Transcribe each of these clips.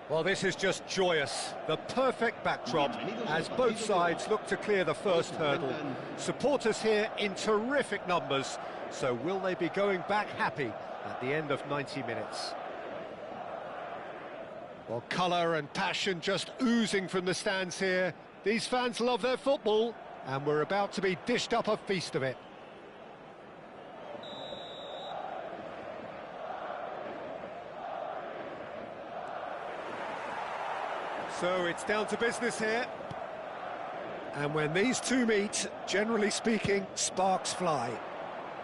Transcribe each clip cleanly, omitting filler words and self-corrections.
Well, this is just joyous. The perfect backdrop as both sides look to clear the first hurdle. Supporters here in terrific numbers, so will they be going back happy at the end of 90 minutes? Well, colour and passion just oozing from the stands here. These fans love their football, and we're about to be dished up a feast of it. So it's down to business here. And when these two meet, generally speaking, sparks fly.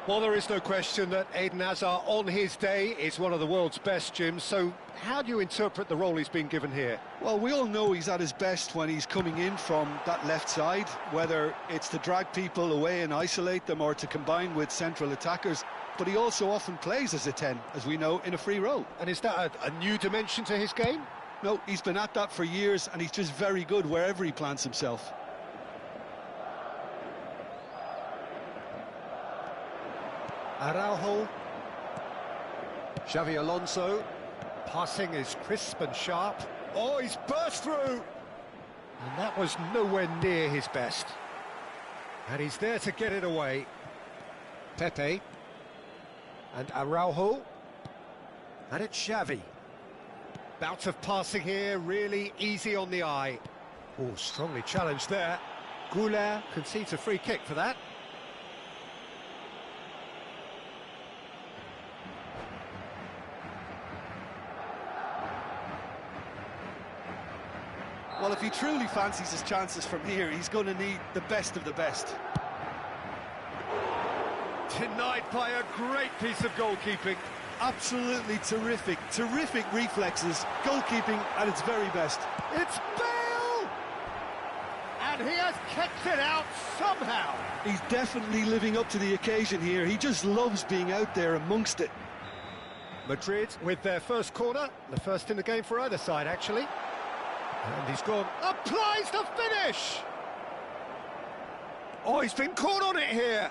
Well, there is no question that Eden Hazard on his day is one of the world's best, Jim, so how do you interpret the role he's been given here? Well, we all know he's at his best when he's coming in from that left side, whether it's to drag people away and isolate them or to combine with central attackers, but he also often plays as a 10, as we know, in a free role. And is that a new dimension to his game? No, he's been at that for years, and he's just very good wherever he plants himself. Araujo. Xavi Alonso. Passing is crisp and sharp. Oh, he's burst through! And that was nowhere near his best. And he's there to get it away. Pepe. And Araujo. And it's Xavi. Bout of passing here, really easy on the eye. Oh, strongly challenged there. Gullit concedes a free kick for that. Well, if he truly fancies his chances from here, he's going to need the best of the best. Denied by a great piece of goalkeeping. Absolutely terrific, terrific reflexes, goalkeeping at its very best. It's Bale! And he has kicked it out somehow. He's definitely living up to the occasion here. He just loves being out there amongst it. Madrid with their first corner, the first in the game for either side, actually. And he's gone, applies the finish! Oh, he's been caught on it here.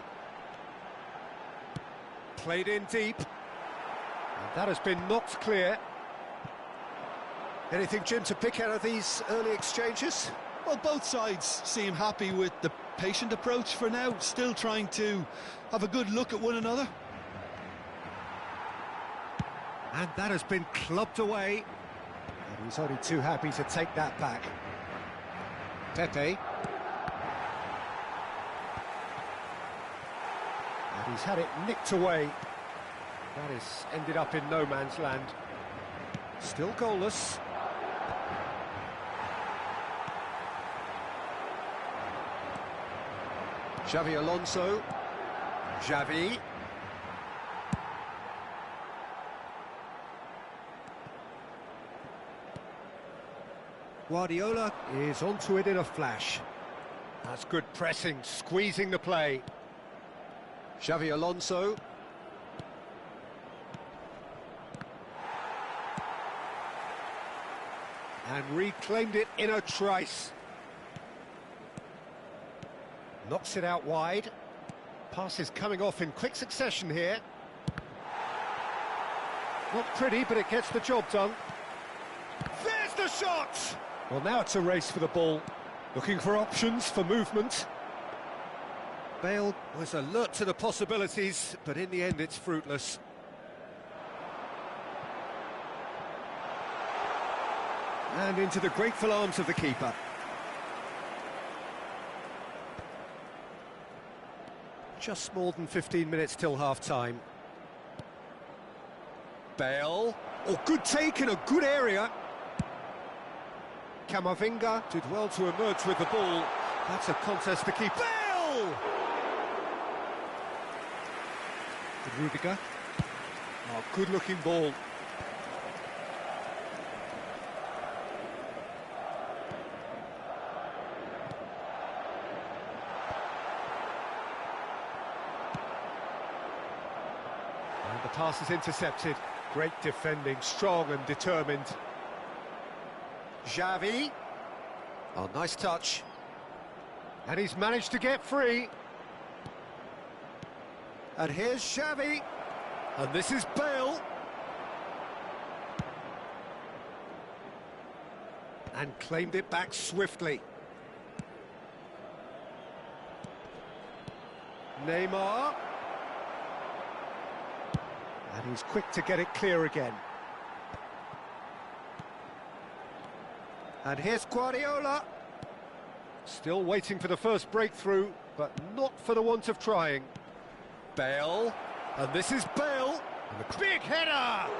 Played in deep. And that has been knocked clear. Anything, Jim, to pick out of these early exchanges? Well, both sides seem happy with the patient approach for now, still trying to have a good look at one another. And that has been clubbed away. And he's only too happy to take that back. Pepe. And he's had it nicked away. That has ended up in no man's land. Still goalless. Xavi Alonso. Xavi. Guardiola is onto it in a flash. That's good pressing, squeezing the play. Xavi Alonso. And reclaimed it in a trice. Knocks it out wide. Passes coming off in quick succession here. Not pretty, but it gets the job done. There's the shot! Well, now it's a race for the ball. Looking for options for movement. Bale was alert to the possibilities, but in the end it's fruitless. And into the grateful arms of the keeper. Just more than 15 minutes till half-time. Bale. Oh, good take in a good area. Camavinga did well to emerge with the ball. That's a contest to keep. Bale! Rudiger. Oh, good-looking ball. And the pass is intercepted. Great defending, strong and determined. Xavi. Oh, nice touch. And he's managed to get free. And here's Xavi. And this is Bale. And claimed it back swiftly. Neymar. And he's quick to get it clear again. And here's Guardiola. Still waiting for the first breakthrough, but not for the want of trying. Bale. And this is Bale. And the big header!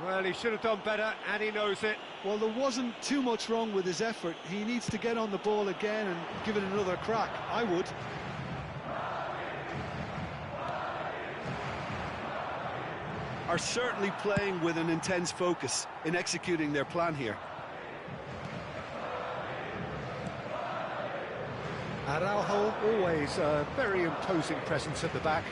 Well, he should have done better, and he knows it. Well, there wasn't too much wrong with his effort. He needs to get on the ball again and give it another crack. I would. Are certainly playing with an intense focus in executing their plan here. Araujo, always a very imposing presence at the back.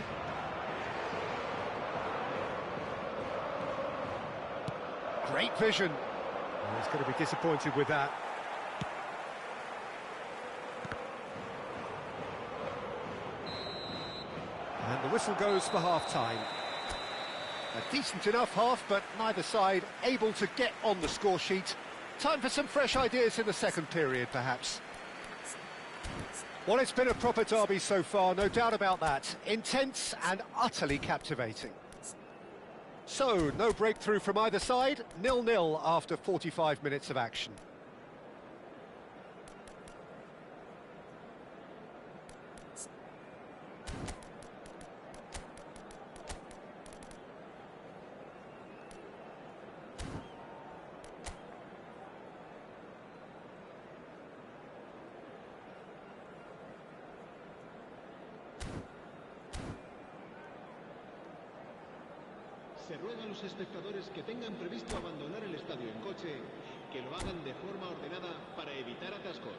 Great vision. Oh, he's going to be disappointed with that. And the whistle goes for half-time. A decent enough half, but neither side able to get on the score sheet. Time for some fresh ideas in the second period, perhaps. Well, it's been a proper derby so far, no doubt about that. Intense and utterly captivating. So, no breakthrough from either side, 0-0 after 45 minutes of action. Se ruega a los espectadores que tengan previsto abandonar el estadio en coche, que lo hagan de forma ordenada para evitar atascos.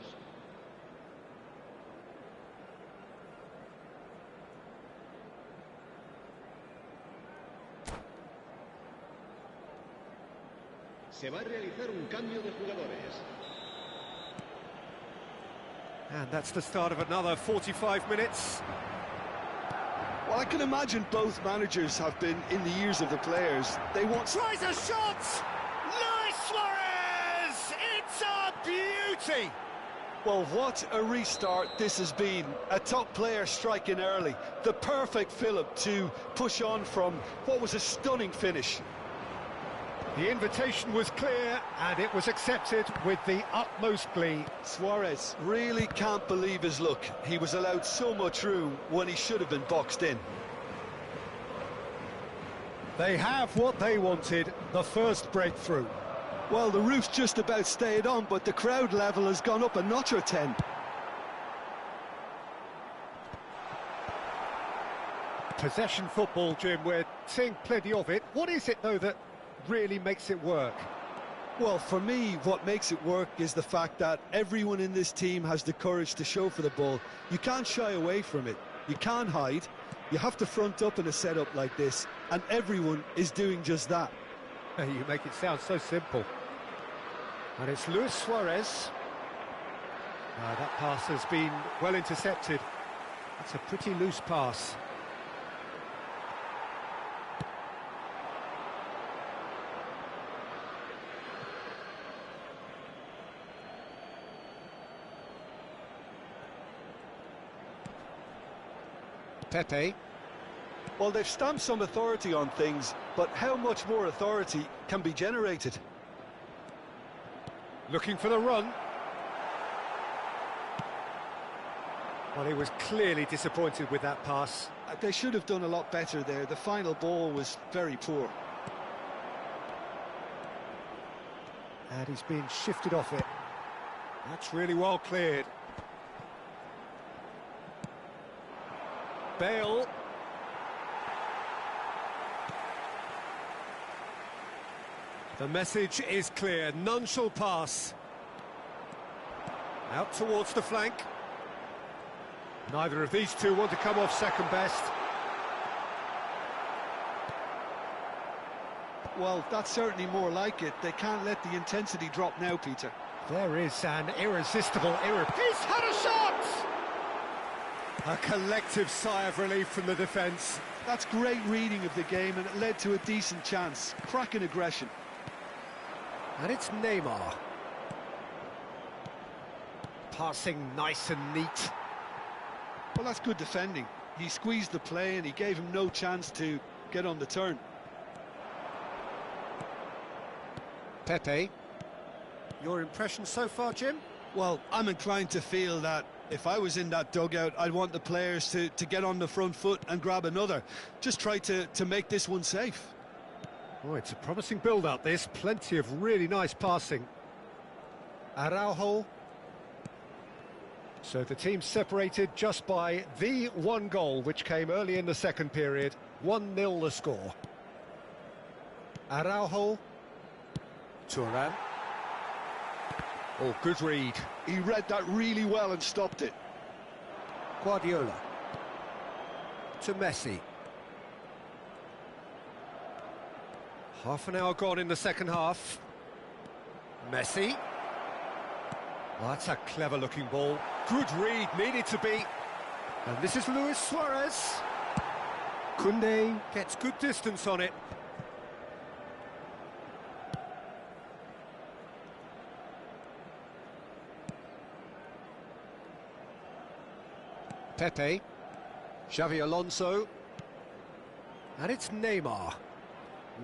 Se va a realizar un cambio de jugadores. And that's the start of another 45 minutes. Well, I can imagine both managers have been in the ears of the players. They want... Tries a shot! Luis Suarez! It's a beauty! Well, what a restart this has been. A top player striking early. The perfect fillip to push on from what was a stunning finish. The invitation was clear, and it was accepted with the utmost glee. Suarez really can't believe his luck. He was allowed so much room when he should have been boxed in. They have what they wanted, the first breakthrough. Well, the roof's just about stayed on, but the crowd level has gone up a notch or 10. Possession football, Jim, we're seeing plenty of it. What is it, though, that really makes it work? Well, for me, what makes it work is the fact that everyone in this team has the courage to show for the ball. You can't shy away from it. You can't hide. You have to front up in a setup like this, and everyone is doing just that. You make it sound so simple. And it's Luis Suarez. That pass has been well intercepted. It's a pretty loose pass. Pepe. Well, they've stamped some authority on things, but how much more authority can be generated? Looking for the run. Well, he was clearly disappointed with that pass. They should have done a lot better there. The final ball was very poor. And he's been shifted off it. That's really well cleared. Bale. The message is clear, none shall pass. Out towards the flank. Neither of these two want to come off second best. Well, that's certainly more like it. They can't let the intensity drop now, Peter. There is an irresistible He's had a shot! A collective sigh of relief from the defence. That's great reading of the game, and it led to a decent chance. Cracking aggression. And it's Neymar. Passing nice and neat. Well, that's good defending. He squeezed the play and he gave him no chance to get on the turn. Pepe. Your impression so far, Jim? Well, I'm inclined to feel that if I was in that dugout, I'd want the players to get on the front foot and grab another. Just try to make this one safe. Oh, it's a promising build-up, this. Plenty of really nice passing. Araujo. So the team's separated just by the one goal, which came early in the second period. 1-0 the score. Araujo. Turan. Oh, good read. He read that really well and stopped it. Guardiola. To Messi. Half an hour gone in the second half. Messi. Well, that's a clever-looking ball. Good read, needed to be. And this is Luis Suarez. Koundé gets good distance on it. Pepe. Xavi Alonso. And it's Neymar.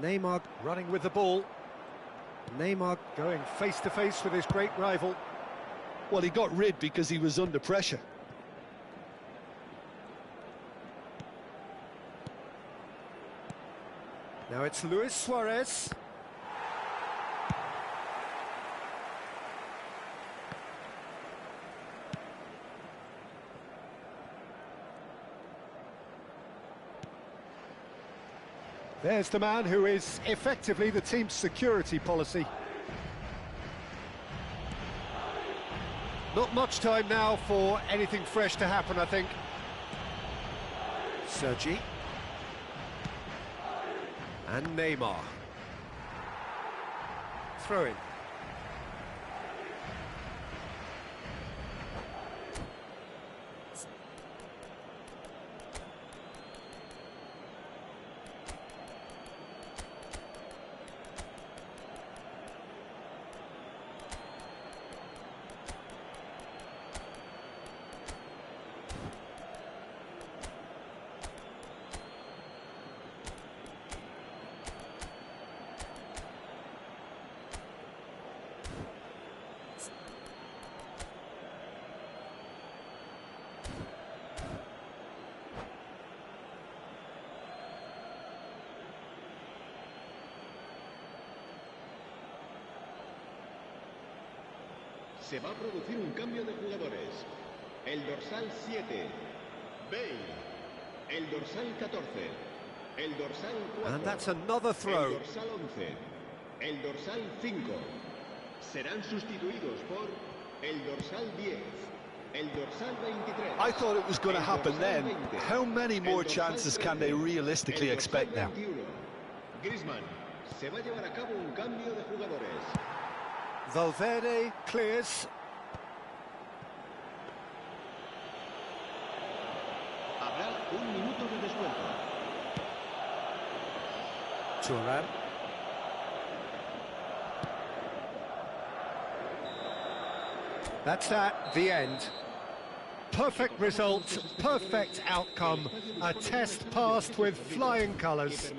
Neymar running with the ball. Neymar going face-to-face with his great rival. Well, he got rid because he was under pressure. Now it's Luis Suarez. There's the man who is effectively the team's security policy. Not much time now for anything fresh to happen, I think. Sergi. And Neymar. Throw in. Se va a producir un cambio de jugadores. El dorsal 7, Bale. El dorsal 14, el dorsal 4. And that's another throw. El dorsal 11, el dorsal 5. Serán sustituidos por el dorsal 10, el dorsal 23. I thought it was going to happen then. How many more chances can they realistically expect now? Griezmann, se va a llevar a cabo un cambio de jugadores. Valverde clears. Habrá un minuto de descuento. Turan. That's at the end. Perfect result, perfect outcome. A test passed with flying colours.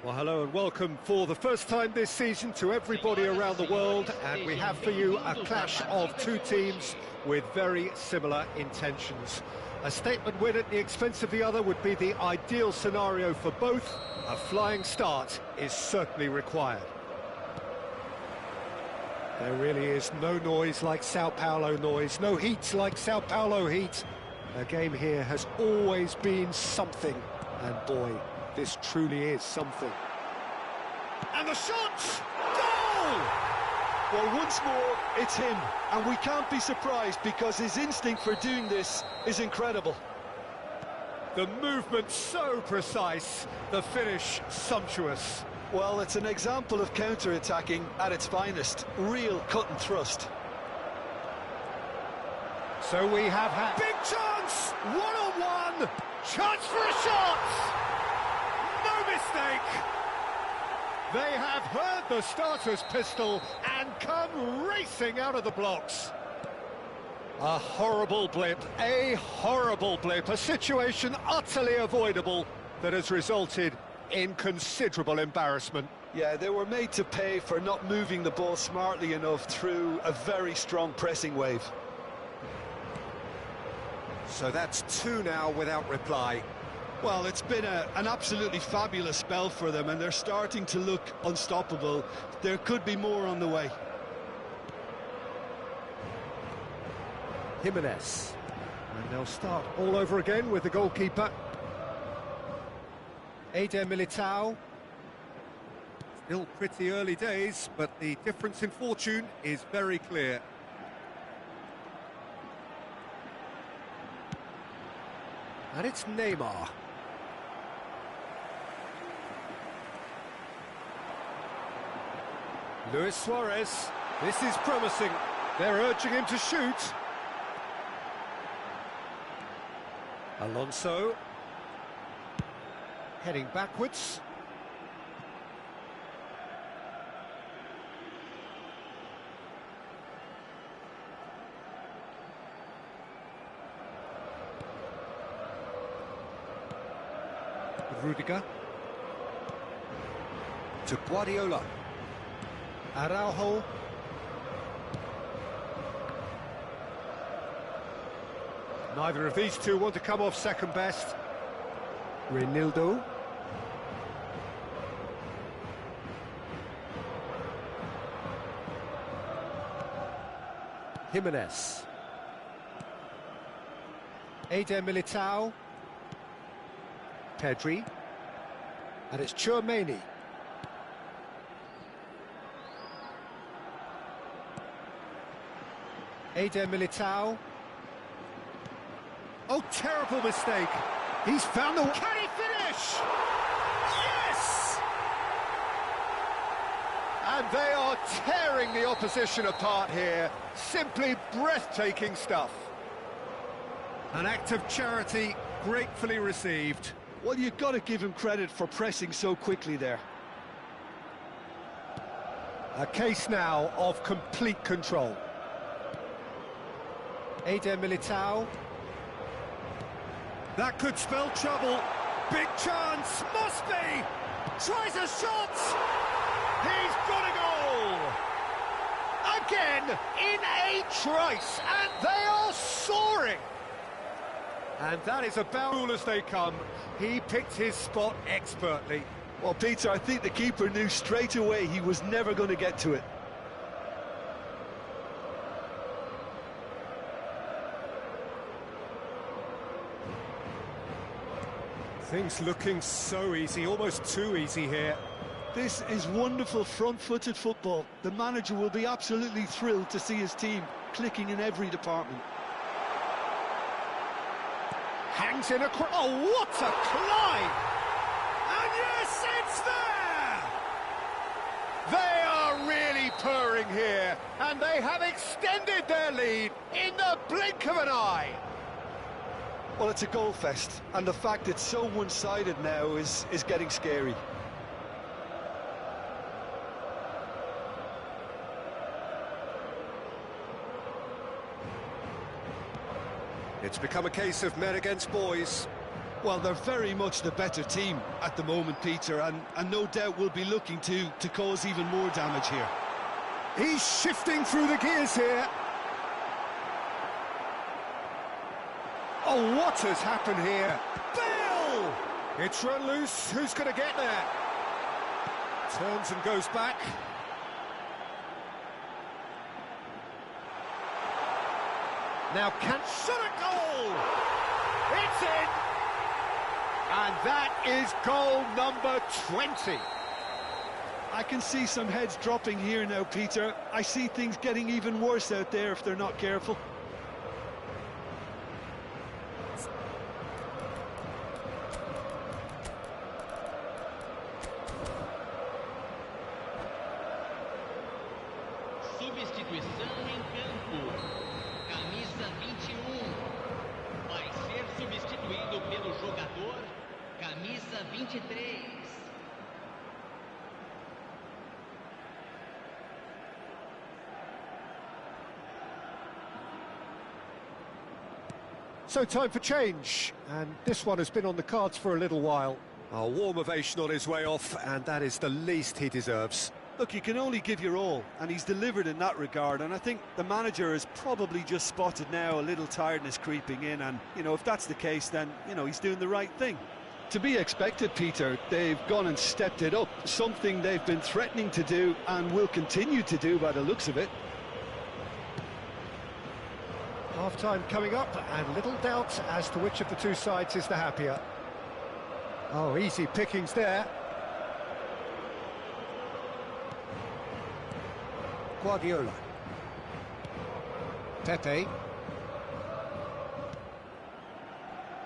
Well, hello and welcome for the first time this season to everybody around the world, and we have for you a clash of two teams with very similar intentions. A statement win at the expense of the other would be the ideal scenario for both. A flying start is certainly required. There really is no noise like Sao Paulo noise, no heat like Sao Paulo heat. A game here has always been something, and boy, this truly is something. And the shot! Goal! Well, once more, it's him, and we can't be surprised because his instinct for doing this is incredible. The movement so precise, the finish sumptuous. Well, it's an example of counter-attacking at its finest. Real cut and thrust. So we have had big chance! One-on-one! Chance for a shot! No mistake! They have heard the starter's pistol and come racing out of the blocks. A horrible blip, a situation utterly avoidable that has resulted in considerable embarrassment. Yeah, they were made to pay for not moving the ball smartly enough through a very strong pressing wave. So that's two now without reply. Well, it's been an absolutely fabulous spell for them, and they're starting to look unstoppable. There could be more on the way. Jimenez. And they'll start all over again with the goalkeeper. Eder Militao. Still pretty early days, but the difference in fortune is very clear. And it's Neymar. Luis Suarez. This is promising. They're urging him to shoot. Alonso. Heading backwards. Rudiger. To Guardiola. Araujo. Neither of these two want to come off second best. Reinildo. Jimenez. Eder Militao. Pedri. And it's Tchouaméni. Eder Militao. Oh, terrible mistake. He's found the... Can he finish? Yes! And they are tearing the opposition apart here. Simply breathtaking stuff. An act of charity gratefully received. Well, you've got to give him credit for pressing so quickly there. A case now of complete control. Eder Militao. That could spell trouble. Big chance, must be! Tries a shot! He's got a goal! Again, in a trice, and they are soaring! And that is about cool as they come. He picked his spot expertly. Well, Peter, I think the keeper knew straight away he was never going to get to it. Things looking so easy, almost too easy here. This is wonderful front-footed football. The manager will be absolutely thrilled to see his team clicking in every department. Hangs in a... Oh, what a climb! And yes, it's there! They are really purring here, and they have extended their lead in the blink of an eye. Well, it's a goal fest, and the fact it's so one-sided now is getting scary. It's become a case of men against boys. Well, they're very much the better team at the moment, Peter, and no doubt will be looking to cause even more damage here. He's shifting through the gears here. Oh, what has happened here? Bale! It's run loose. Who's going to get there? Turns and goes back. Now can shot a goal! It's in! And that is goal number 20. I can see some heads dropping here now, Peter. I see things getting even worse out there if they're not careful. Substituição em campo. Camisa 21. Vai ser substituído pelo jogador camisa 23. So time for change, and this one has been on the cards for a little while. A warm ovation on his way off, and that is the least he deserves. Look, you can only give your all, and he's delivered in that regard, and I think the manager has probably just spotted now a little tiredness creeping in, and, you know, if that's the case, then, you know, he's doing the right thing. To be expected, Peter. They've gone and stepped it up, something they've been threatening to do and will continue to do by the looks of it. Half-time coming up, and little doubt as to which of the two sides is the happier. Oh, easy pickings there. Guardiola. Pepe.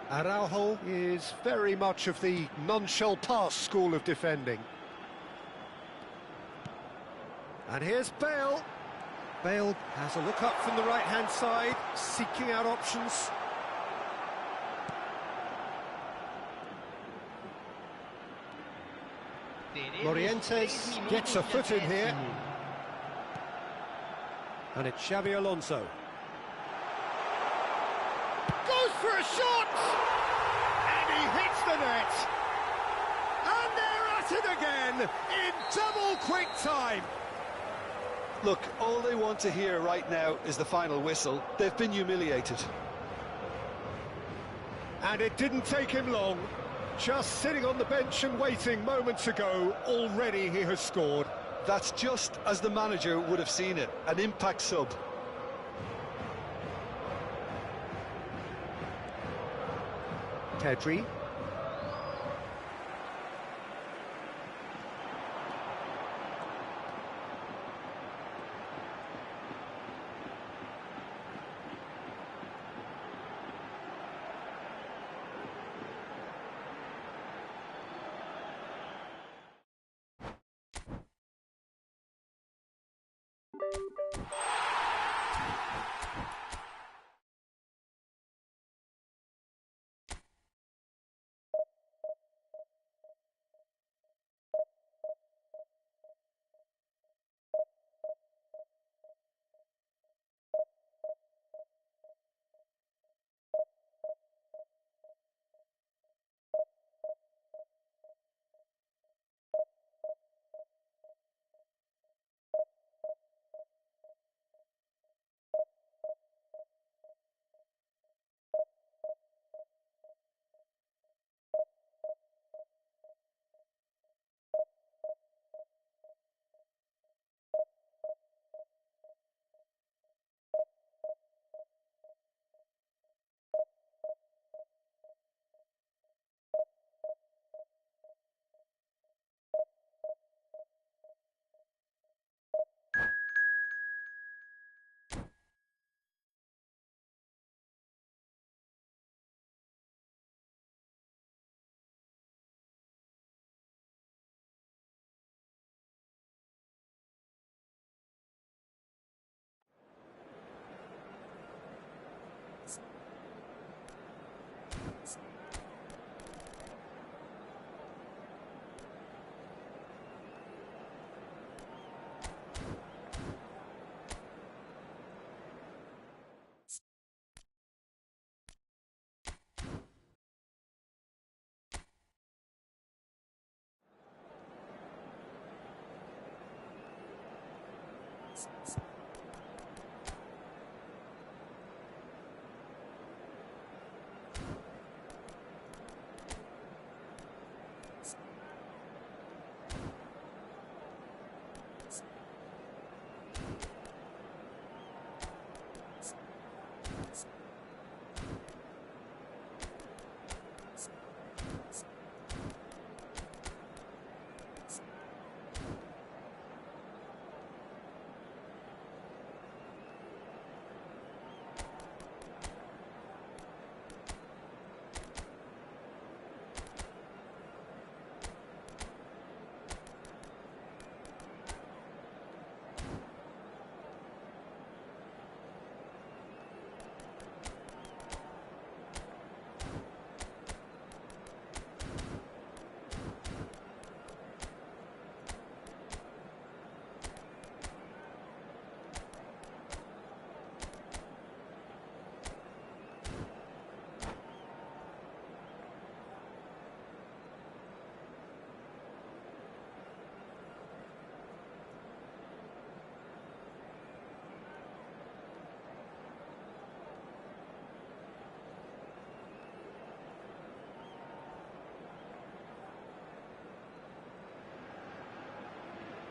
Araujo is very much of the non-shall pass school of defending. And here's Bale. Bale has a look up from the right-hand side, seeking out options. Morientes gets a foot in here. And it's Xabi Alonso. Goes for a shot! And he hits the net! And they're at it again, in double quick time! Look, all they want to hear right now is the final whistle. They've been humiliated. And it didn't take him long. Just sitting on the bench and waiting moments ago, already he has scored. That's just as the manager would have seen it, an impact sub. Pedri.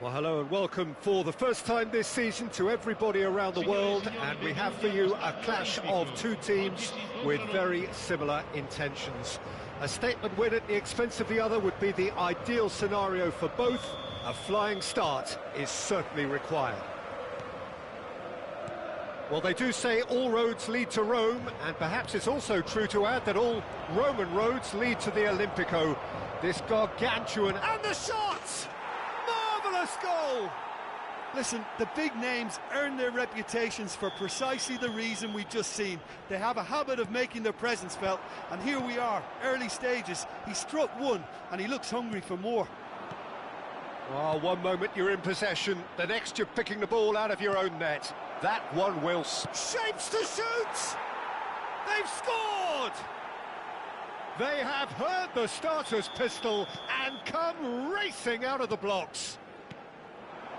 Well, hello and welcome for the first time this season to everybody around the world, and we have for you a clash of two teams with very similar intentions. A statement win at the expense of the other would be the ideal scenario for both. A flying start is certainly required. Well, they do say all roads lead to Rome, and perhaps it's also true to add that all Roman roads lead to the Olimpico. This gargantuan... And the shots! Marvellous goal! Listen, the big names earn their reputations for precisely the reason we've just seen. They have a habit of making their presence felt, and here we are, early stages. He struck one, and he looks hungry for more. Oh, one moment you're in possession, the next you're picking the ball out of your own net. That one will... Shapes to shoot! They've scored! They have heard the starter's pistol and come racing out of the blocks.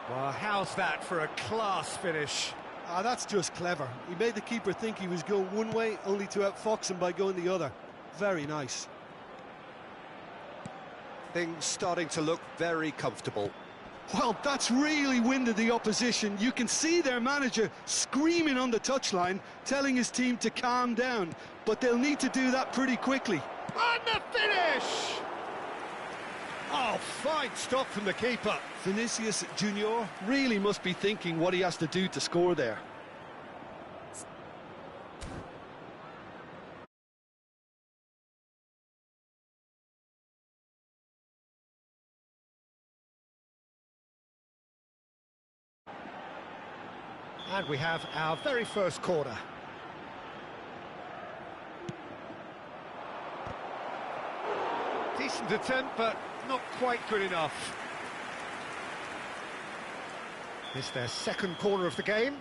Well, how's that for a class finish? Ah, that's just clever. He made the keeper think he was going one way, only to outfox him by going the other. Very nice. Things starting to look very comfortable. Well, that's really winded the opposition. You can see their manager screaming on the touchline, telling his team to calm down. But they'll need to do that pretty quickly. And the finish! Oh, fine stop from the keeper. Vinicius Junior really must be thinking what he has to do to score there. And we have our very first corner. Decent attempt, but not quite good enough. It's their second corner of the game.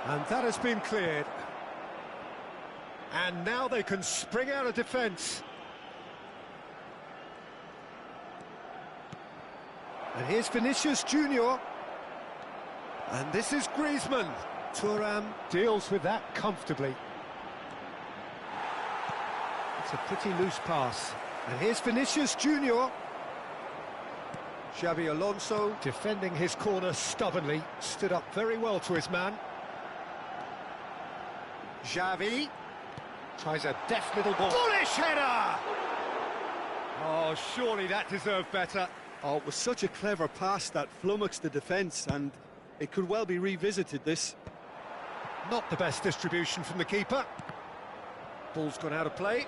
And that has been cleared. And now they can spring out of defence. And here's Vinicius Junior. And this is Griezmann. Thuram deals with that comfortably. It's a pretty loose pass. And here's Vinicius Junior. Xabi Alonso defending his corner stubbornly. Stood up very well to his man. Xavi tries a deft little ball. Bullish header! Oh, surely that deserved better. Oh, it was such a clever pass that flummoxed the defence, and it could well be revisited, this. Not the best distribution from the keeper. Ball's gone out of play.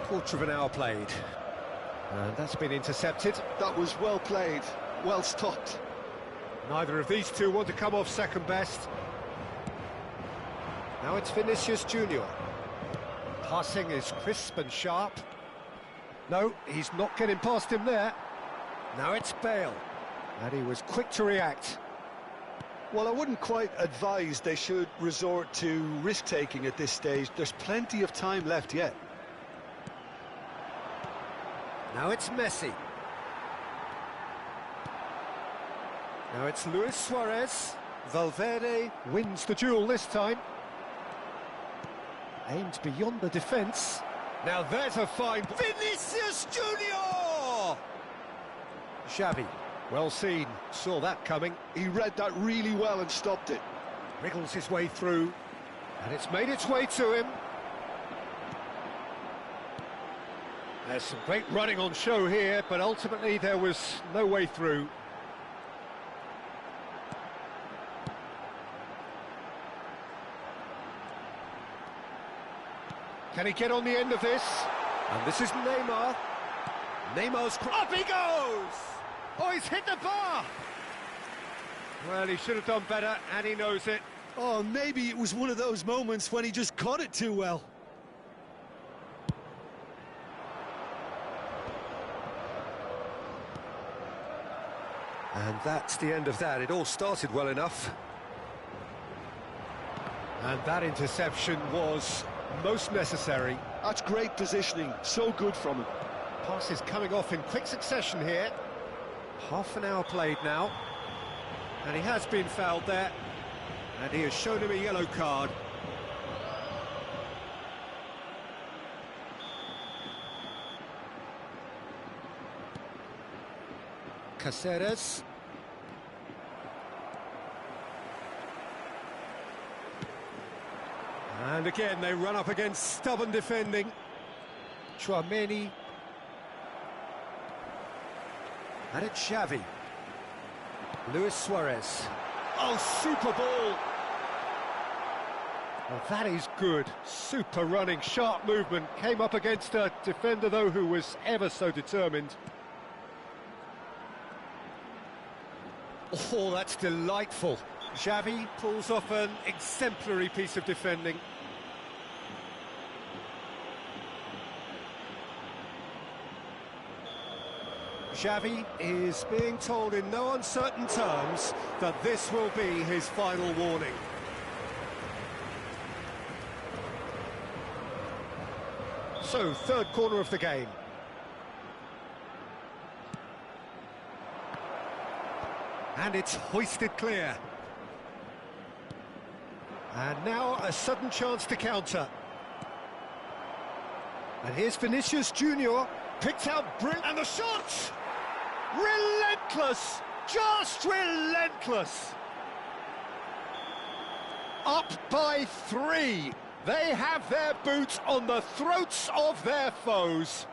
Quarter of an hour played. And that's been intercepted. That was well played, well stopped. Neither of these two want to come off second best. Now it's Vinicius Junior. Passing is crisp and sharp. No, he's not getting past him there. Now it's Bale. And he was quick to react. Well, I wouldn't quite advise they should resort to risk-taking at this stage. There's plenty of time left yet. Now it's Messi. Now it's Luis Suarez. Valverde wins the duel this time. Aimed beyond the defence. Now there's a fine... Vinicius Junior! Xavi, well seen, saw that coming. He read that really well and stopped it. Wriggles his way through, and it's made its way to him. There's some great running on show here, but ultimately there was no way through. Can he get on the end of this? And this is Neymar. Neymar's... Up he goes! Oh, he's hit the bar! Well, he should have done better, and he knows it. Oh, maybe it was one of those moments when he just caught it too well. And that's the end of that. It all started well enough. And that interception was most necessary. That's great positioning, so good from him. Passes coming off in quick succession here. Half an hour played now. And he has been fouled there. And he has shown him a yellow card. Caceres. And again, they run up against stubborn defending. Chouameni. And it's Xavi. Luis Suarez. Oh, super ball. Well, that is good. Super running, sharp movement. Came up against a defender, though, who was ever so determined. Oh, that's delightful. Xavi pulls off an exemplary piece of defending. Xavi is being told in no uncertain terms that this will be his final warning. So, third corner of the game. And it's hoisted clear. And now a sudden chance to counter. And here's Vinicius Junior, picked out brilliant, and the shot! Relentless! Just relentless! Up by 3. They have their boots on the throats of their foes.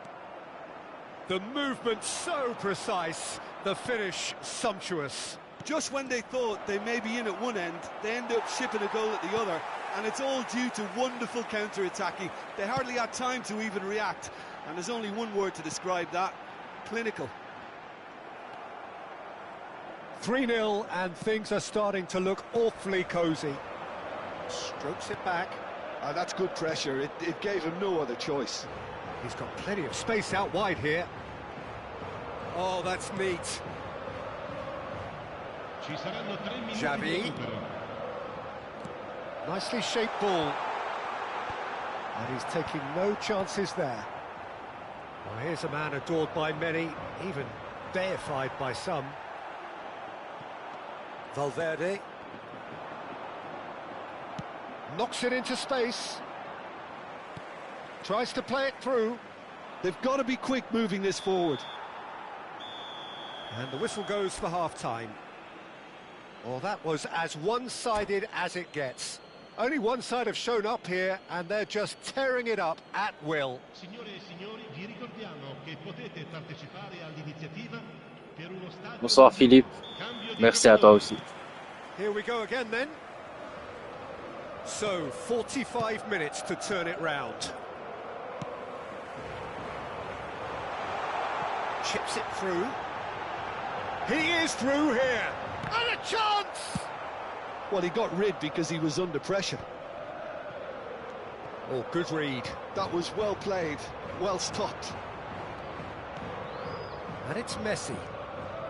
The movement so precise, the finish sumptuous. Just when they thought they may be in at one end, they end up shipping a goal at the other, and it's all due to wonderful counter-attacking. They hardly had time to even react, and there's only one word to describe that: clinical. 3-0, and things are starting to look awfully cosy. Strokes it back. That's good pressure. It gave him no other choice. He's got plenty of space out wide here. Oh, that's neat. Xavi. Nicely shaped ball. And he's taking no chances there. Well, here's a man adored by many, even deified by some. Valverde. Knocks it into space. Tries to play it through. They've got to be quick moving this forward. And the whistle goes for half-time. Well, that was as one-sided as it gets. Only one side have shown up here, and they're just tearing it up at will. Bonsoir Philippe, merci à toi aussi. Here we go again then. So, 45 minutes to turn it round. Chips it through. He is through here. And a chance! Well, he got rid because he was under pressure. Oh, good read. That was well played, well stopped. And it's Messi.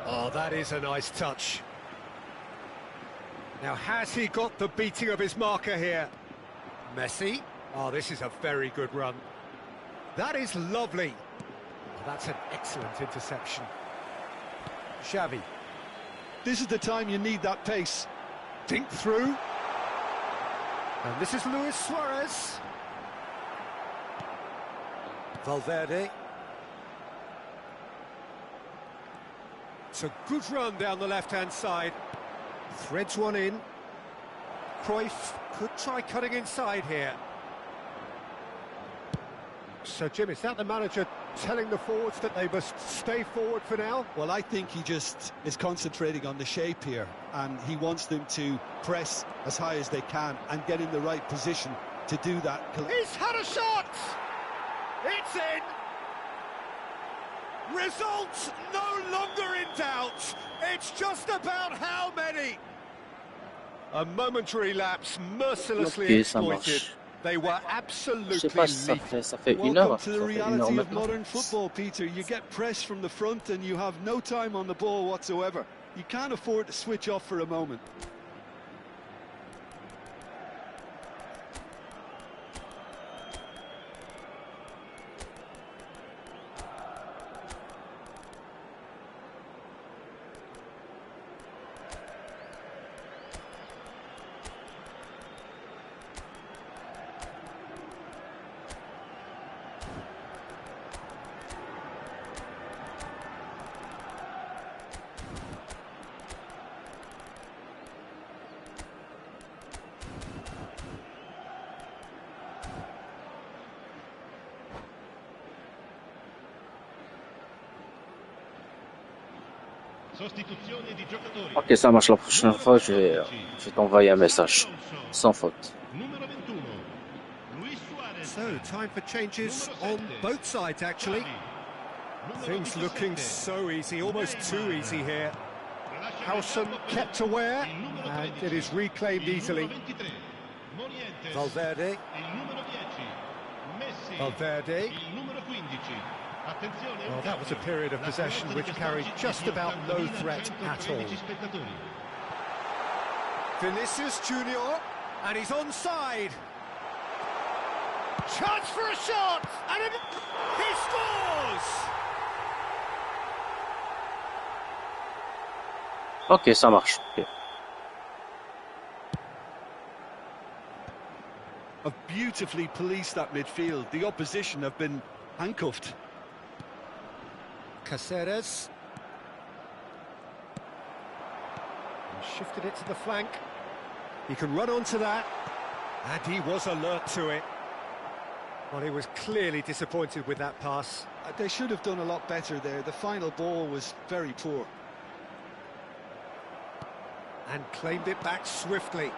Oh, that is a nice touch. Now, has he got the beating of his marker here? Messi. Oh, this is a very good run. That is lovely. Oh, that's an excellent interception. Xavi. This is the time you need that pace. Dink through. And this is Luis Suarez. Valverde. It's a good run down the left-hand side. Threads one in. Cruyff could try cutting inside here. So, Jim, is that the manager telling the forwards that they must stay forward for now? Well, I think he just is concentrating on the shape here, and he wants them to press as high as they can and get in the right position to do that. He's had a shot! It's in! Results no longer in doubt. It's just about how many. A momentary lapse mercilessly exploited. They were absolutely Welcome to the reality of modern football, Peter. You get press from the front and you have no time on the ball whatsoever. You can't afford to switch off for a moment. Ok, ça marche. La prochaine fois, je vais t'envoyer un message. Sans faute. So, time for changes on both sides, actually. Things looking so easy, almost too easy here. Howson kept aware, and it is reclaimed easily. Valverde. Valverde. Well, that was a period of possession which carried just about no threat at all. Vinicius Junior, and he's onside. Chance for a shot, and he scores! Ok, ça marche. Okay. Have beautifully policed that midfield. The opposition have been handcuffed. Caceres. Shifted it to the flank. He can run onto that. And he was alert to it. Well, he was clearly disappointed with that pass. They should have done a lot better there. The final ball was very poor. And claimed it back swiftly.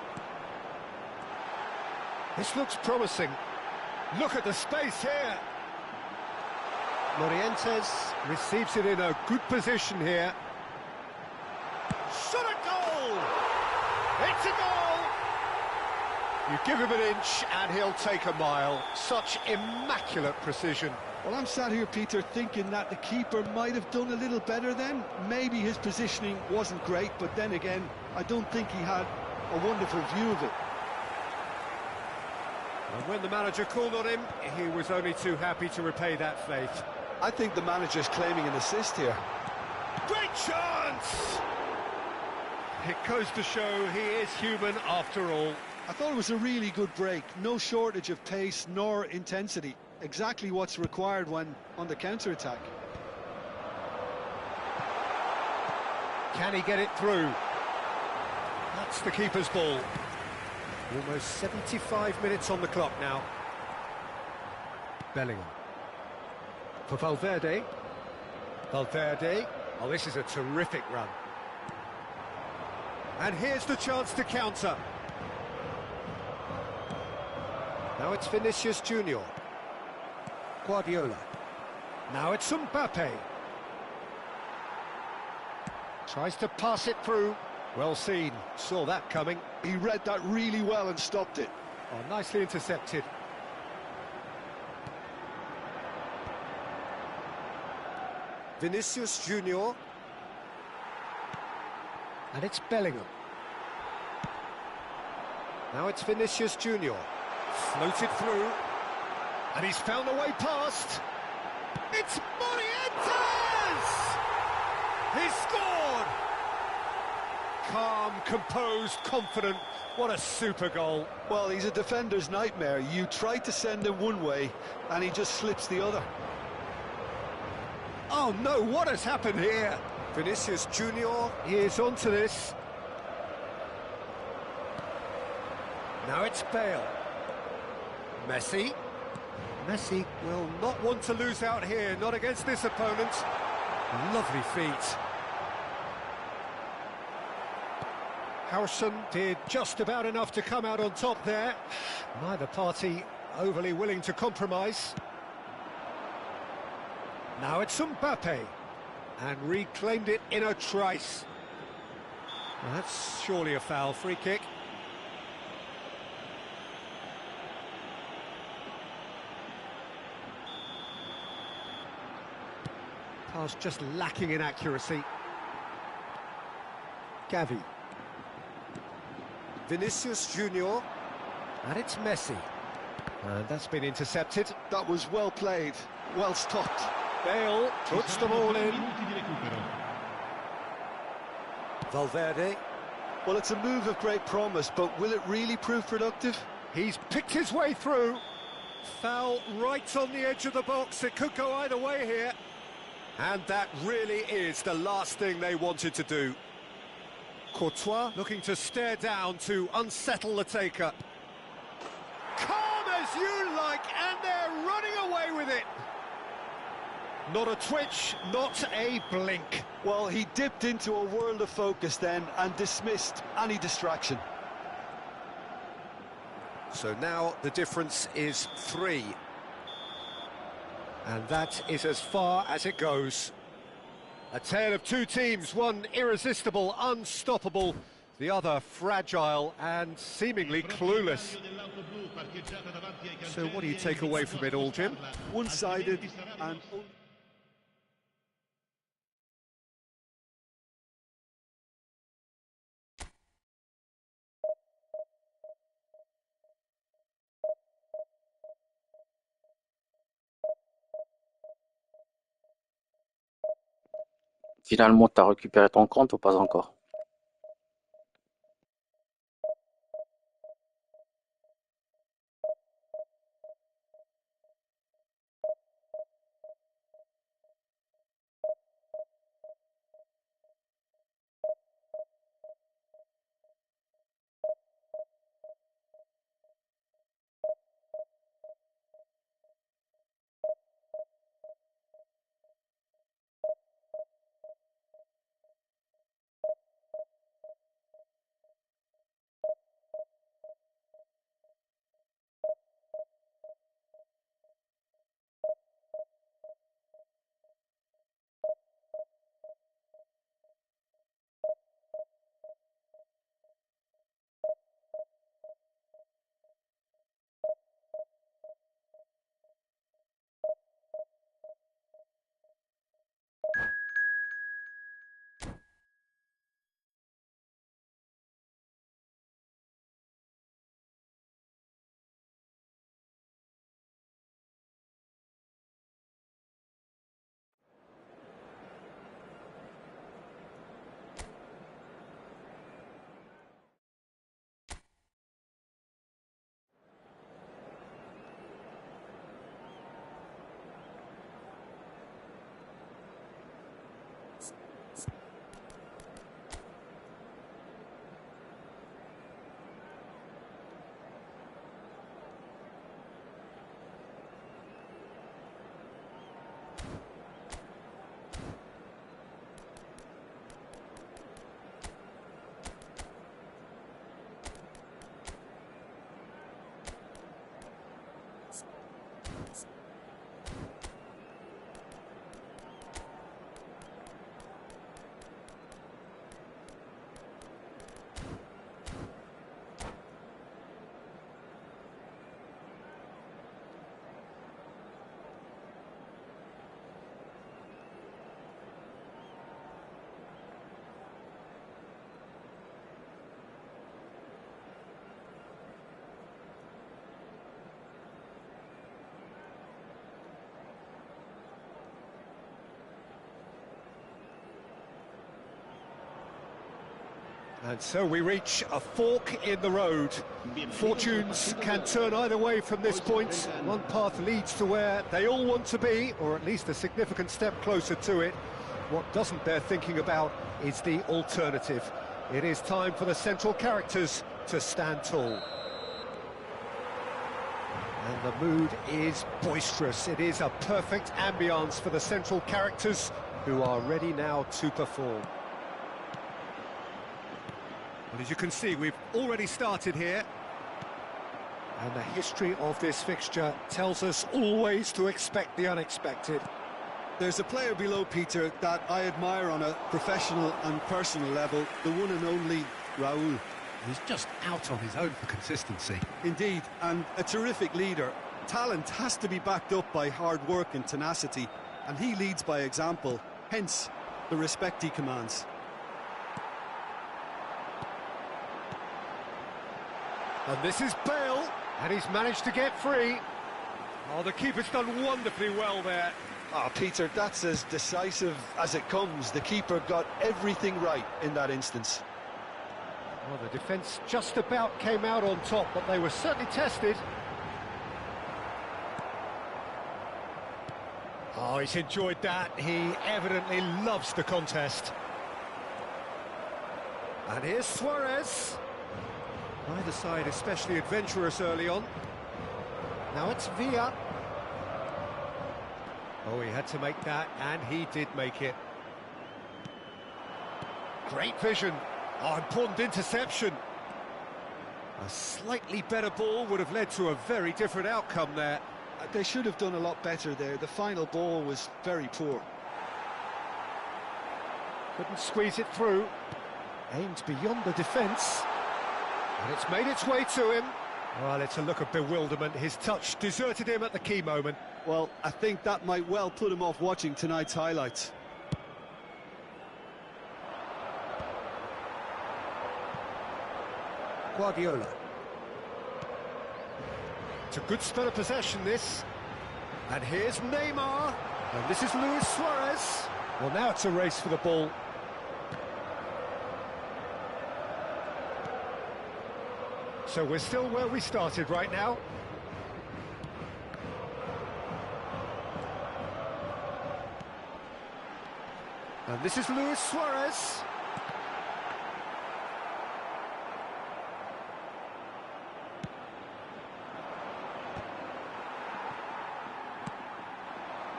This looks promising. Look at the space here. Morientes receives it in a good position here. Shot a goal! It's a goal! You give him an inch and he'll take a mile. Such immaculate precision. Well, I'm sat here, Peter, thinking that the keeper might have done a little better then. Maybe his positioning wasn't great, but then again, I don't think he had a wonderful view of it. And when the manager called on him, he was only too happy to repay that faith. I think the manager's claiming an assist here. Great chance! It goes to show he is human after all. I thought it was a really good break. No shortage of pace nor intensity. Exactly what's required when on the counter-attack. Can he get it through? That's the keeper's ball. Almost 75 minutes on the clock now. Bellingham. For Valverde. Valverde. Oh, this is a terrific run. And here's the chance to counter. Now it's Vinicius Junior. Guardiola. Now it's Mbappe. Tries to pass it through. Well seen. Saw that coming. He read that really well and stopped it. Oh, nicely intercepted. Vinicius Junior. And it's Bellingham. Now it's Vinicius Junior. Floated through. And he's found a way past. It's Morientes! He's scored! Calm, composed, confident. What a super goal. Well, he's a defender's nightmare. You try to send him one way, and he just slips the other. Oh no, what has happened here? Vinicius Junior is onto this. Now it's Bale. Messi. Messi will not want to lose out here, not against this opponent. Lovely feet. Howson did just about enough to come out on top there. Neither party overly willing to compromise. Now it's Mbappe, and reclaimed it in a trice. Well, that's surely a foul. Free kick. Pass just lacking in accuracy. Gavi. Vinicius Junior, and it's Messi. And that's been intercepted. That was well played, well stopped. Bale puts the ball in. Valverde. Well, it's a move of great promise, but will it really prove productive? He's picked his way through. Foul right on the edge of the box. It could go either way here. And that really is the last thing they wanted to do. Courtois looking to stare down to unsettle the taker. Calm as you like, and they're running away with it. Not a twitch, not a blink. Well, he dipped into a world of focus then and dismissed any distraction. So now the difference is 3. And that is as far as it goes. A tale of two teams, one irresistible, unstoppable, the other fragile and seemingly clueless. So what do you take away from it all, Jim? One-sided and... Finalement, t'as récupéré ton compte ou pas encore? And so we reach a fork in the road. Fortunes can turn either way from this point. One path leads to where they all want to be, or at least a significant step closer to it. What doesn't bear thinking about is the alternative. It is time for the central characters to stand tall. And the mood is boisterous. It is a perfect ambience for the central characters, who are ready now to perform. But as you can see, we've already started here. And the history of this fixture tells us always to expect the unexpected. There's a player below, Peter, that I admire on a professional and personal level, the one and only Raul. He's just out on his own for consistency. Indeed, and a terrific leader. Talent has to be backed up by hard work and tenacity, and he leads by example, hence the respect he commands. And this is Bale, and he's managed to get free. Oh, the keeper's done wonderfully well there. Ah, Peter, that's as decisive as it comes. The keeper got everything right in that instance. Well, the defence just about came out on top, but they were certainly tested. Oh, he's enjoyed that. He evidently loves the contest. And here's Suarez. Neither side especially adventurous early on. Now it's Villa. Oh, he had to make that, and he did make it. Great vision. Oh, important interception. A slightly better ball would have led to a very different outcome there. They should have done a lot better there. The final ball was very poor. Couldn't squeeze it through. Aimed beyond the defence. And it's made its way to him. Well, it's a look of bewilderment. His touch deserted him at the key moment. Well, I think that might well put him off watching tonight's highlights. Guardiola. It's a good spell of possession, this. And here's Neymar. And this is Luis Suarez. Well, now it's a race for the ball. So we're still where we started right now. And this is Luis Suarez.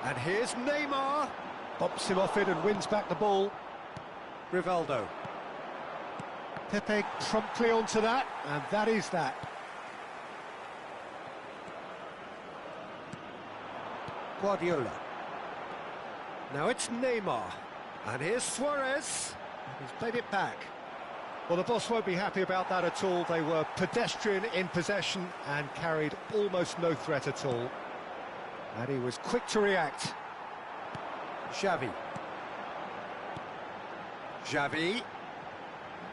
And here's Neymar. Bumps him off it and wins back the ball. Rivaldo. Pepe promptly onto that, and that is that. Guardiola. Now it's Neymar. And here's Suarez. And he's played it back. Well, the boss won't be happy about that at all. They were pedestrian in possession and carried almost no threat at all. And he was quick to react. Xavi. Xavi.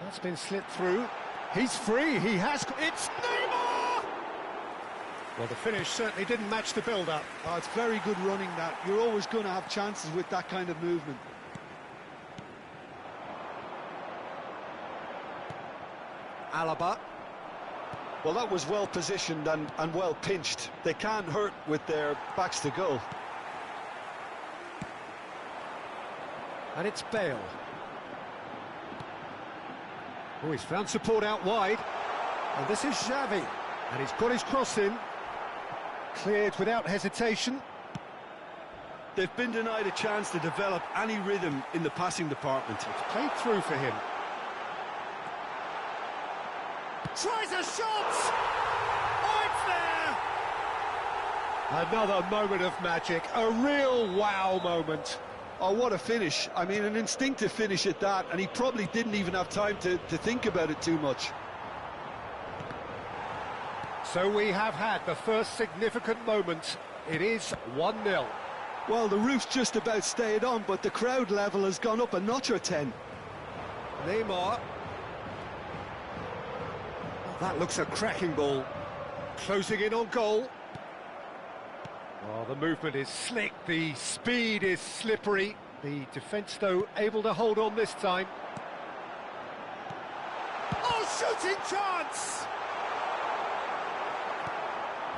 That's been slipped through. He's free. He has. It's Neymar! Well, the finish certainly didn't match the build-up. Oh, it's very good running, that. You're always going to have chances with that kind of movement. Alaba. Well, that was well positioned and well pinched. They can't hurt with their backs to goal. And it's Bale. Oh, he's found support out wide. And this is Xavi. And he's got his cross in. Cleared without hesitation. They've been denied a chance to develop any rhythm in the passing department. It's played through for him. Tries a shot! Oh, it's there! Another moment of magic. A real wow moment. Oh, what a finish. I mean, an instinctive finish at that, and he probably didn't even have time to think about it too much. So we have had the first significant moment. It is 1-0. Well, the roof's just about stayed on, but the crowd level has gone up a notch or 10. Neymar. Oh, that looks a cracking ball. Closing in on goal. Oh, the movement is slick, the speed is slippery. The defence, though, able to hold on this time. shooting chance!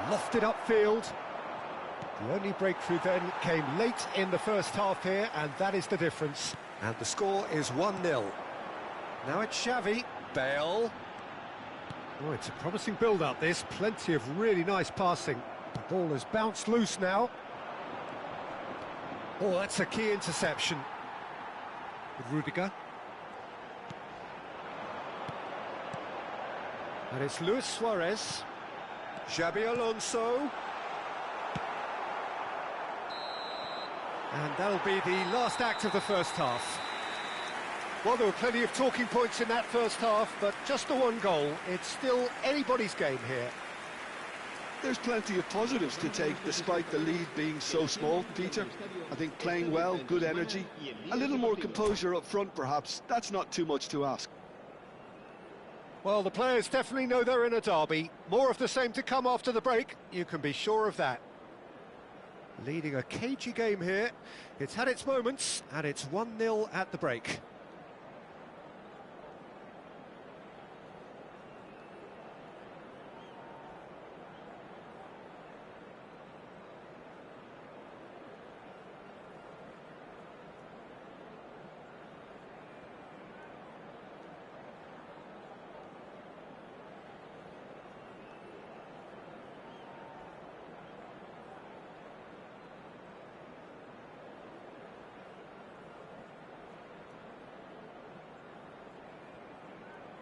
Lofted upfield. The only breakthrough then came late in the first half here, and that is the difference. And the score is 1-0. Now it's Xavi. Bale. Oh, it's a promising build-up, this. Plenty of really nice passing. The ball has bounced loose now. Oh, that's a key interception. With Rudiger. And it's Luis Suarez. Xabi Alonso. And that'll be the last act of the first half. Well, there were plenty of talking points in that first half, but just the one goal. It's still anybody's game here. There's plenty of positives to take, despite the lead being so small, Peter. I think playing well, good energy, a little more composure up front, perhaps. That's not too much to ask. Well, the players definitely know they're in a derby. More of the same to come after the break, you can be sure of that. Leading a cagey game here. It's had its moments, and it's 1-0 at the break.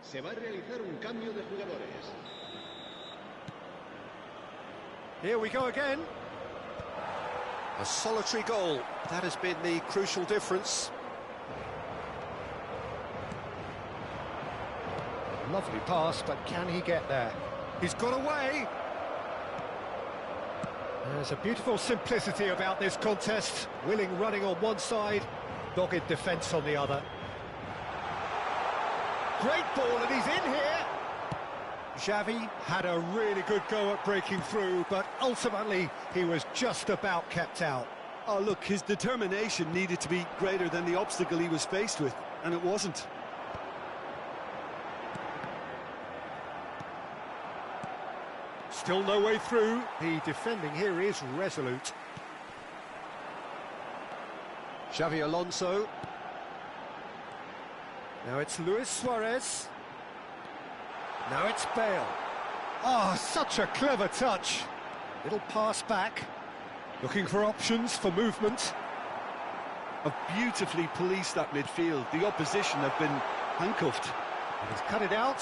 Se va a realizar un cambio de jugadores. Here we go again. A solitary goal. That has been the crucial difference. Lovely pass, but can he get there? He's got away. There's a beautiful simplicity about this contest. Willing running on one side, dogged defence on the other. Great ball, and he's in here. Xavi had a really good go at breaking through, but ultimately he was just about kept out. Oh, look, his determination needed to be greater than the obstacle he was faced with, and it wasn't. Still no way through. The defending here is resolute. Xavi Alonso. Now it's Luis Suarez. Now it's Bale. Oh, such a clever touch. Little pass back. Looking for options for movement. Have beautifully policed that midfield. The opposition have been handcuffed. And he's cut it out.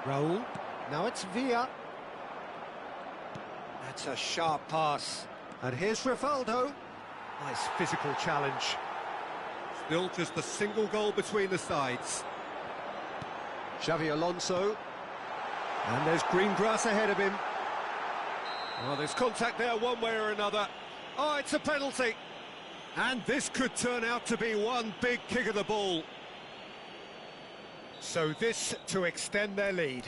Raul. Now it's Villa. That's a sharp pass. And here's Rivaldo. Nice physical challenge. Still just a single goal between the sides. Xavi Alonso. And there's green grass ahead of him. Well, there's contact there one way or another. Oh, it's a penalty. And this could turn out to be one big kick of the ball. So this to extend their lead.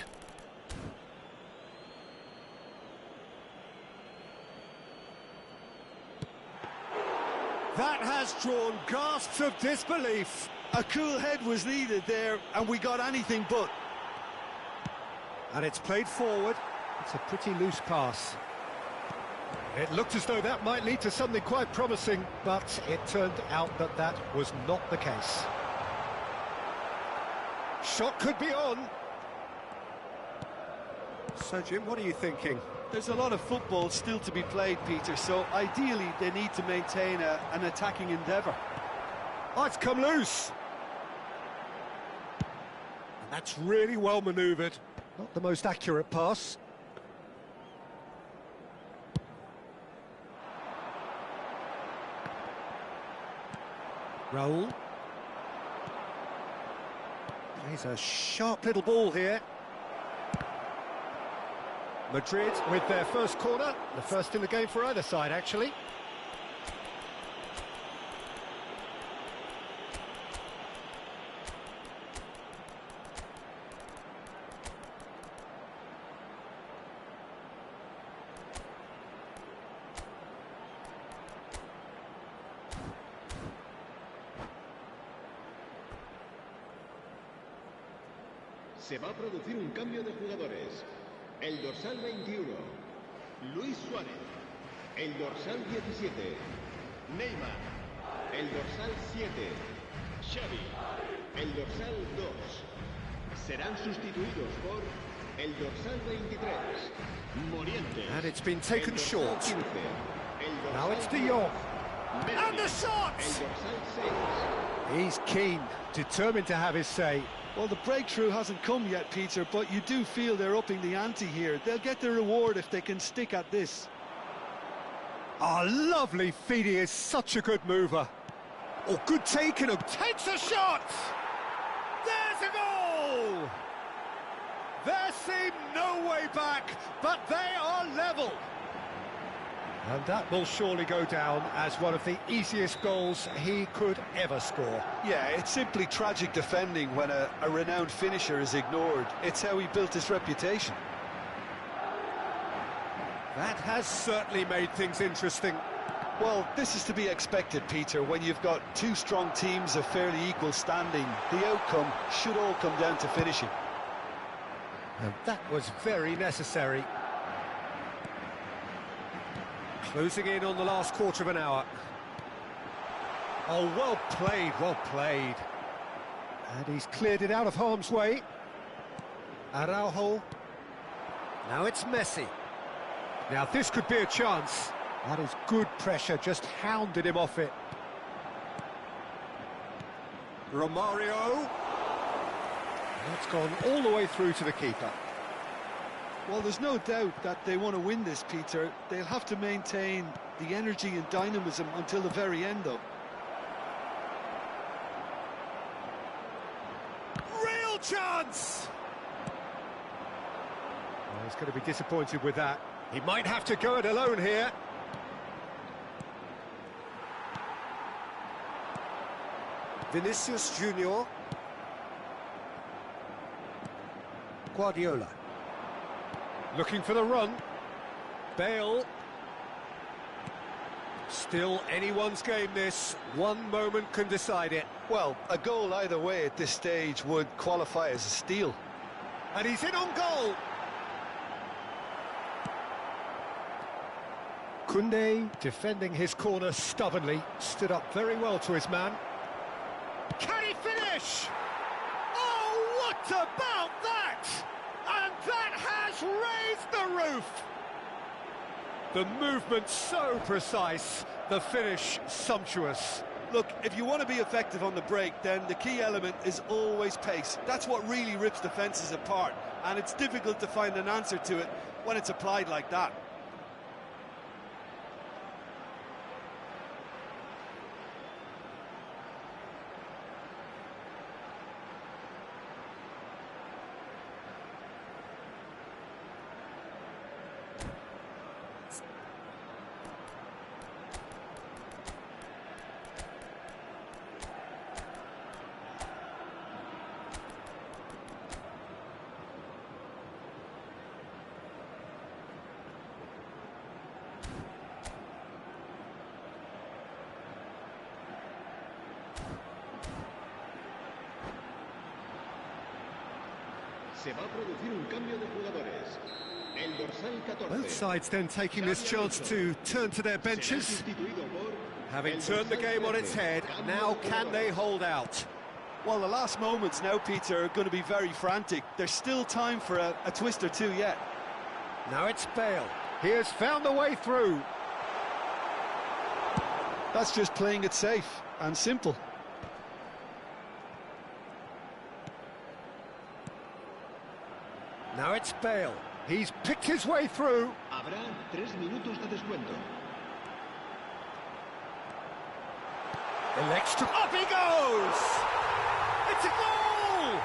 That has drawn gasps of disbelief. A cool head was needed there, and we got anything but. And it's played forward. It's a pretty loose pass. It looked as though that might lead to something quite promising, but it turned out that that was not the case. Shot could be on. So, Jim, what are you thinking? There's a lot of football still to be played, Peter, so ideally they need to maintain an attacking endeavour. Oh, it's come loose. And that's really well manoeuvred. Not the most accurate pass. Raul. Plays a sharp little ball here. Madrid with their first corner, the first in the game for either side, actually. Se va a producir un cambio de jugadores. El dorsal 21, Luis Suárez. El dorsal 17, Neymar. El dorsal 7, Xavi. El dorsal 2. Serán sustituidos por el dorsal 23, Morientes. And it's been taken short. 15, Now it's De Jong. Messi. And the shot! El dorsal 6. He's keen, determined to have his say. Well, the breakthrough hasn't come yet, Peter, but you do feel they're upping the ante here. They'll get their reward if they can stick at this. Oh, lovely feed. He is such a good mover. Oh, good taking him. Takes a shot! There's a goal! There seemed no way back, but they are level. And that will surely go down as one of the easiest goals he could ever score. Yeah, it's simply tragic defending when a renowned finisher is ignored. It's how he built his reputation. That has certainly made things interesting. Well, this is to be expected, Peter. When you've got two strong teams of fairly equal standing, the outcome should all come down to finishing. And that was very necessary. Closing in on the last quarter of an hour. Oh, well played, well played. And he's cleared it out of harm's way. Araujo. Now it's Messi. Now this could be a chance. That is good pressure, just hounded him off it. Romario. That's gone all the way through to the keeper. Well, there's no doubt that they want to win this, Peter. They'll have to maintain the energy and dynamism until the very end, though. Real chance! Oh, he's going to be disappointed with that. He might have to go it alone here. Vinicius Junior. Guardiola. Looking for the run. Bale. Still anyone's game, this. One moment can decide it. Well, a goal either way at this stage would qualify as a steal. And he's in on goal. Koundé, defending his corner stubbornly, stood up very well to his man. Can he finish? Oh, what about that? And that has raised the roof. The movement so precise, the finish sumptuous. Look, if you want to be effective on the break, then the key element is always pace. That's what really rips defences apart, and it's difficult to find an answer to it when it's applied like that. Se va a producir un cambio de jugadores. El dorsal 14. Both sides then taking this chance to turn to their benches. Having turned the game on its head, now can they hold out? Well, the last moments now, Peter, are going to be very frantic. There's still time for a twist or two yet. Now it's Bale. He has found the way through. That's just playing it safe and simple. Now it's Bale. He's picked his way through. Habrá 3 minutos de descuento. Elects to... Up he goes! It's a goal!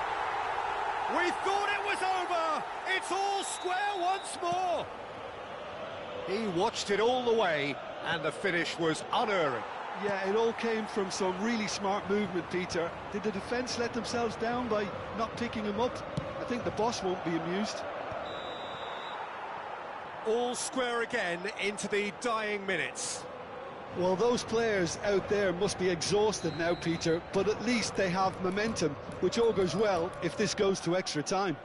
We thought it was over. It's all square once more. He watched it all the way, and the finish was unerring. Yeah, it all came from some really smart movement, Peter. Did the defence let themselves down by not picking him up? I think the boss won't be amused. All square again into the dying minutes. Well, those players out there must be exhausted now, Peter, but at least they have momentum, which augurs well if this goes to extra time.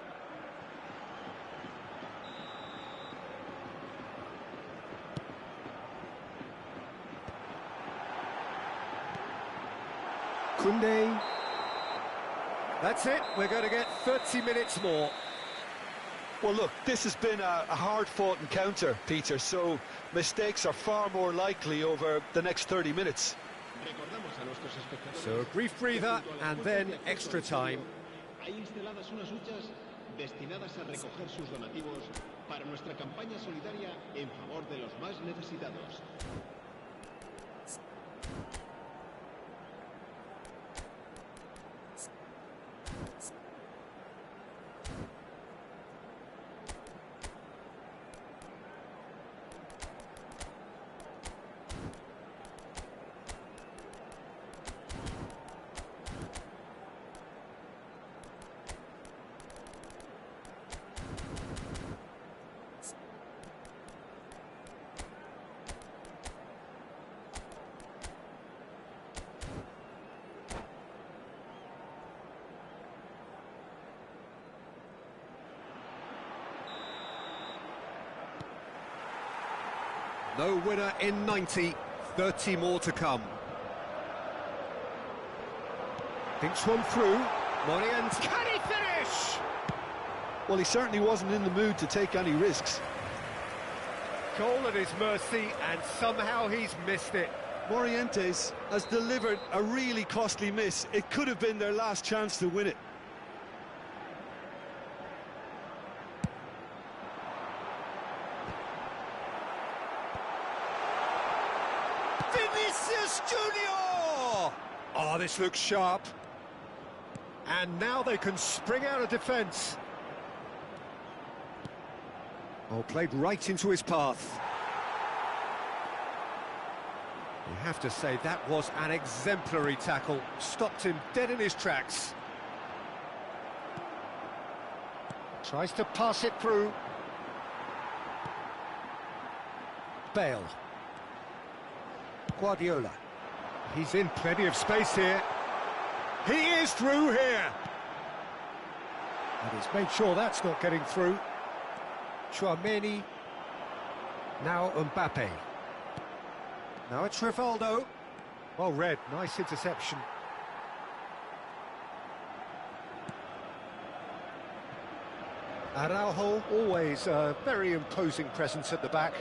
Kunde. That's it, we're going to get 30 minutes more. Well, look, this has been a hard-fought encounter, Peter, so mistakes are far more likely over the next 30 minutes. So a brief breather and then extra time. Hay instaladas unas huchas destinadas a recoger sus donativos para nuestra campaña solidaria en favor de los más necesitados. No winner in 90, 30 more to come. Thinks one through, Morientes, can he finish? Well, he certainly wasn't in the mood to take any risks. Goal at his mercy, and somehow he's missed it. Morientes has delivered a really costly miss. It could have been their last chance to win it. Vinicius Junior! Oh, this looks sharp. And now they can spring out of defence. Oh, played right into his path. You have to say that was an exemplary tackle. Stopped him dead in his tracks. Tries to pass it through. Bale. Guardiola. He's in plenty of space here. He is through here. And he's made sure that's not getting through. Tchouaméni. Now Mbappe. Now it's Rivaldo. Well read, nice interception. Araujo, always a very imposing presence at the back.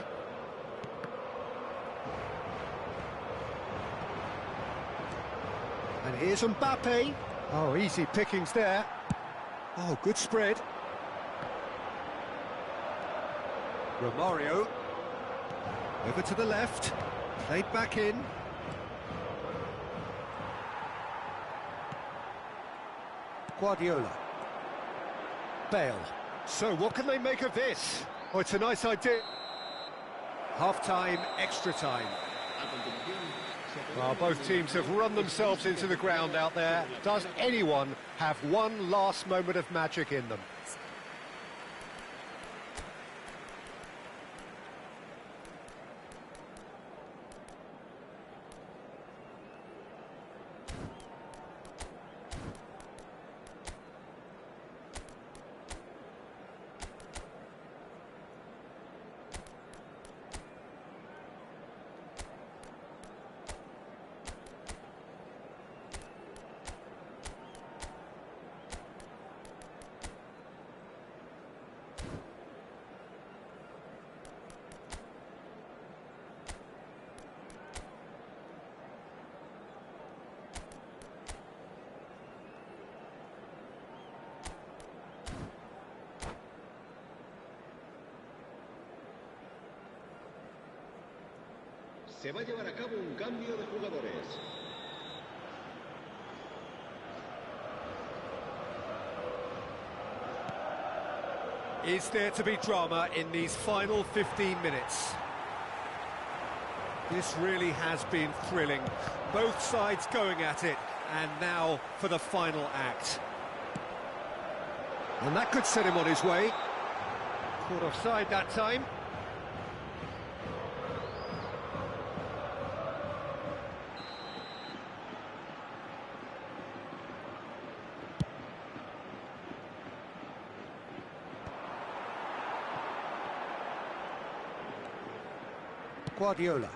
And here's Mbappe. Oh, easy pickings there. Oh, good spread. Romario. Over to the left. Played back in. Guardiola. Bale. So what can they make of this? Oh, it's a nice idea. Half-time, extra time. Well, both teams have run themselves into the ground out there. Does anyone have one last moment of magic in them? Se va a llevar a cabo un cambio de jugadores. Is there to be drama in these final 15 minutes? This really has been thrilling. Both sides going at it, and now for the final act. And that could set him on his way. Caught offside that time. Guardiola.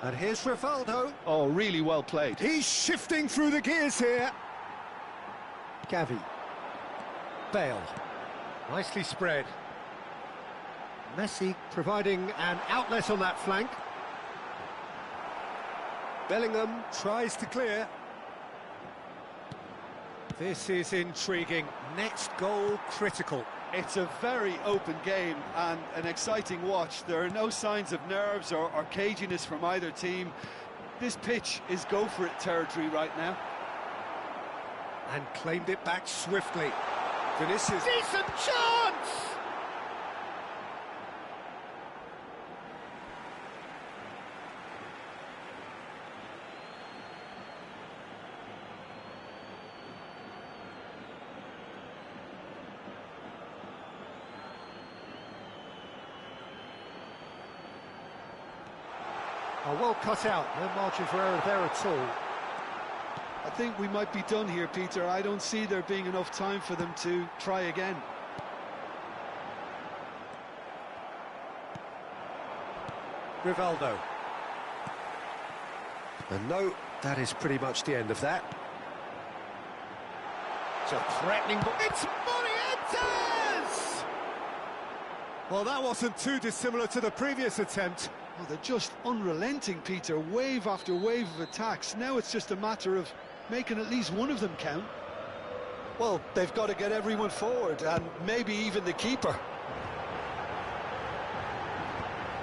And here's Rivaldo. Oh, really well played. He's shifting through the gears here. Gavi. Bale. Nicely spread. Messi providing an outlet on that flank. Bellingham tries to clear. This is intriguing. Next goal critical. It's a very open game and an exciting watch. There are no signs of nerves or caginess from either team. This pitch is go-for-it territory right now. And claimed it back swiftly. Vinicius. Decent chance! Oh, well cut out, no margin for error there at all. I think we might be done here, Peter. I don't see there being enough time for them to try again. Rivaldo. And no, that is pretty much the end of that. It's a threatening ball. It's Morientes! Well, that wasn't too dissimilar to the previous attempt. Well, they're just unrelenting, Peter. Wave after wave of attacks. Now it's just a matter of making at least one of them count. Well, they've got to get everyone forward, and maybe even the keeper.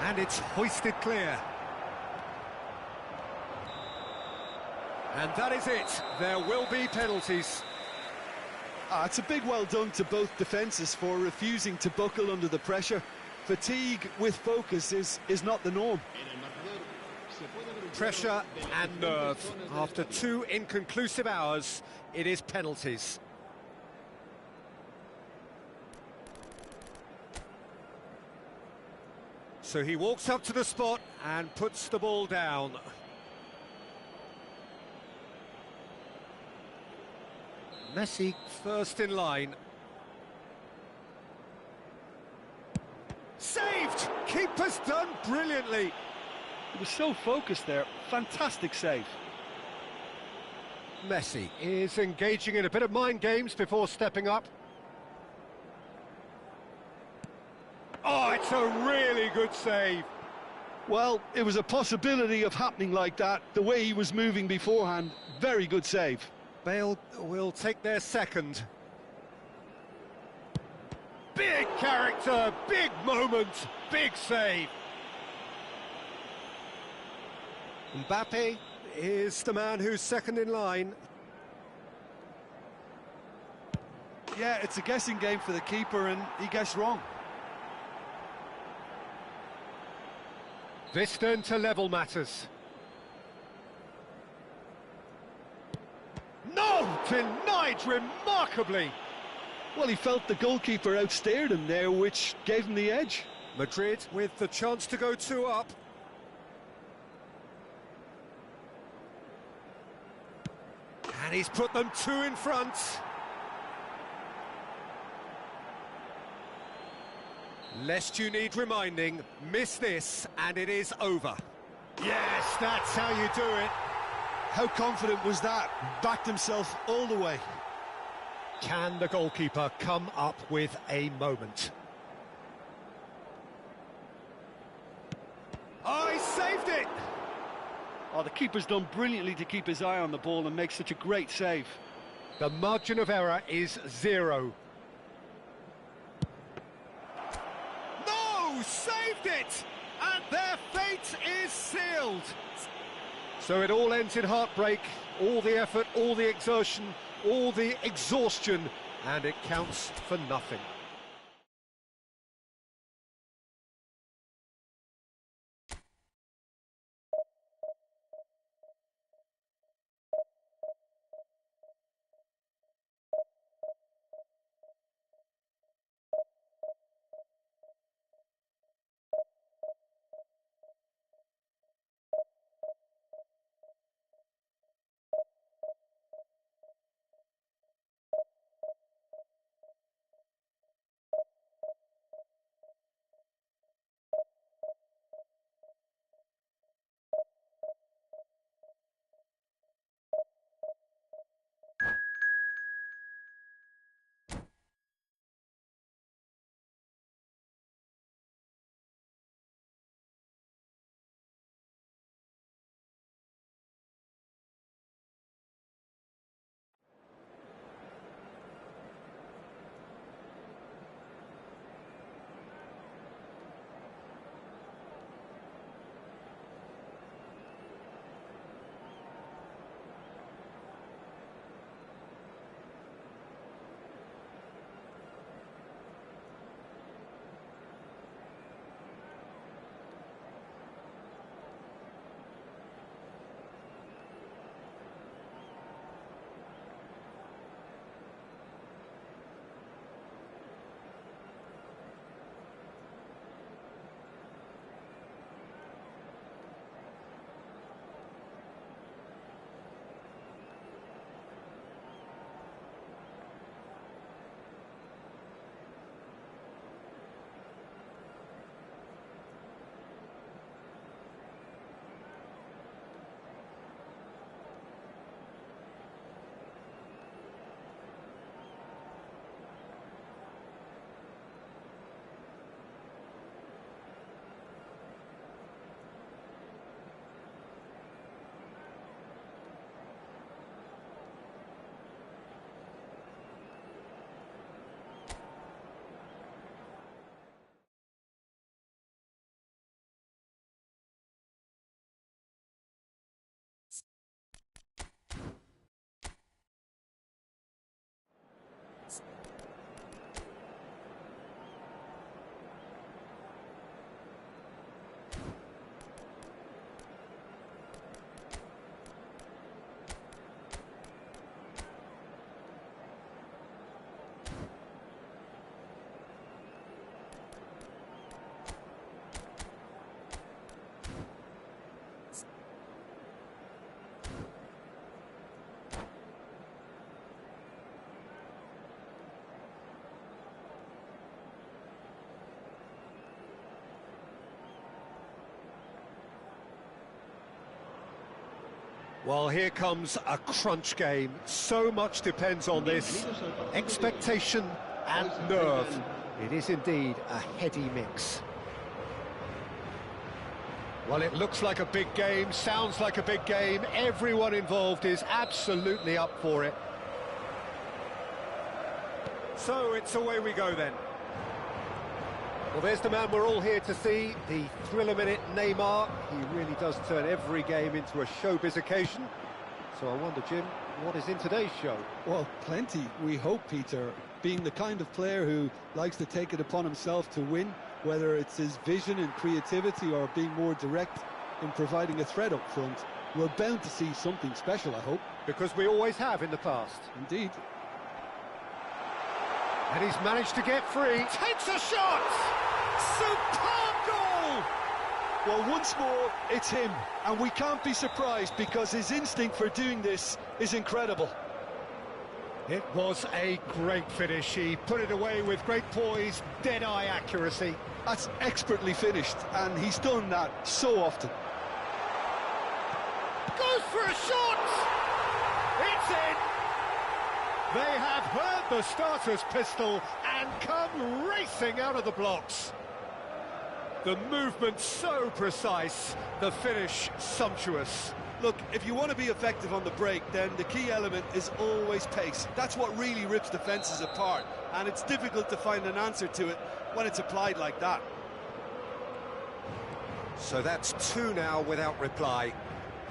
And it's hoisted clear. And that is it. There will be penalties. It's a big well done to both defences for refusing to buckle under the pressure. Fatigue with focus is not the norm. Pressure and nerve. After 2 inconclusive hours, it is penalties. So he walks up to the spot and puts the ball down. Messi first in line. Saved! Keeper's done brilliantly. He was so focused there. Fantastic save. Messi is engaging in a bit of mind games before stepping up. Oh, it's a really good save. Well, it was a possibility of happening like that. The way he was moving beforehand, very good save. Bale will take their second. Big character, big moment, big save. Mbappe is the man who's second in line. Yeah, it's a guessing game for the keeper, and he guessed wrong. This then to level matters. No! Denied remarkably! Well, he felt the goalkeeper outstared him there, which gave him the edge. Madrid with the chance to go 2 up. And he's put them 2 in front. Lest you need reminding, miss this and it is over. Yes, that's how you do it. How confident was that? Backed himself all the way. Can the goalkeeper come up with a moment? Oh, he saved it! Oh, the keeper's done brilliantly to keep his eye on the ball and make such a great save. The margin of error is 0. No! Saved it! And their fate is sealed! So it all ends in heartbreak, all the effort, all the exertion, all the exhaustion, and it counts for nothing. Well, here comes a crunch game. So much depends on this. Expectation and nerve. It is indeed a heady mix. Well, it looks like a big game, sounds like a big game. Everyone involved is absolutely up for it. So it's away we go then. Well, there's the man we're all here to see, the thriller-minute Neymar. He really does turn every game into a showbiz occasion. So I wonder, Jim, what is in today's show? Well, plenty, we hope, Peter. Being the kind of player who likes to take it upon himself to win, whether it's his vision and creativity or being more direct in providing a threat up front, we're bound to see something special, I hope. Because we always have in the past. Indeed. And he's managed to get free. Takes a shot! Superb goal! Well, once more, it's him. And we can't be surprised because his instinct for doing this is incredible. It was a great finish. He put it away with great poise, dead-eye accuracy. That's expertly finished, and he's done that so often. Goes for a shot! It's in! They have heard the starter's pistol and come racing out of the blocks. The movement so precise, the finish sumptuous. Look, if you want to be effective on the break, then the key element is always pace. That's what really rips defences apart, and it's difficult to find an answer to it when it's applied like that. So that's two now without reply.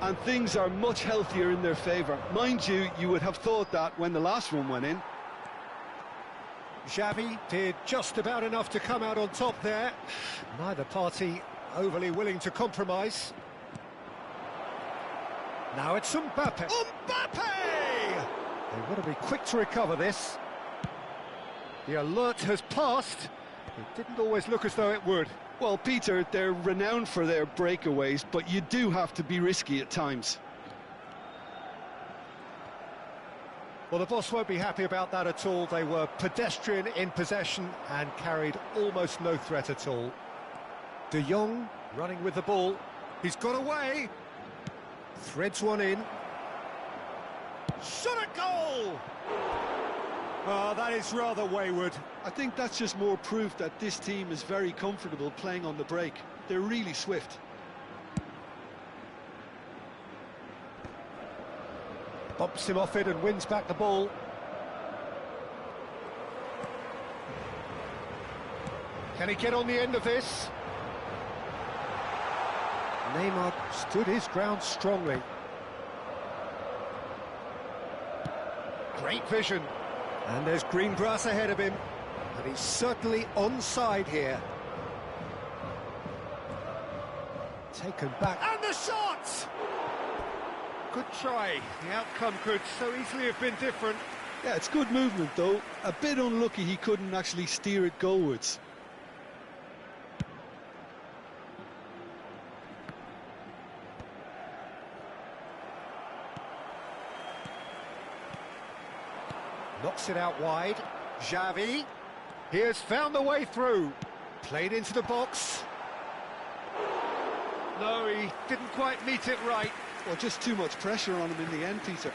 And things are much healthier in their favour. Mind you, you would have thought that when the last one went in. Xavi did just about enough to come out on top there. Neither party overly willing to compromise. Now it's Mbappe. Mbappe! They want to be quick to recover this. The alert has passed. It didn't always look as though it would. Well, Peter, they're renowned for their breakaways, but you do have to be risky at times. Well, the boss won't be happy about that at all. They were pedestrian in possession and carried almost no threat at all. De Jong running with the ball. He's got away. Threads one in. Shot a goal! Oh, that is rather wayward. I think that's just more proof that this team is very comfortable playing on the break. They're really swift. Bumps him off it and wins back the ball. Can he get on the end of this? Neymar stood his ground strongly. Great vision. And there's green grass ahead of him. And he's certainly onside here. Taken back. And the shot! Good try. The outcome could so easily have been different. Yeah, it's good movement, though. A bit unlucky he couldn't actually steer it goalwards. Knocks it out wide. Xavi. He has found the way through. Played into the box. No, he didn't quite meet it right. Well, just too much pressure on him in the end, Peter.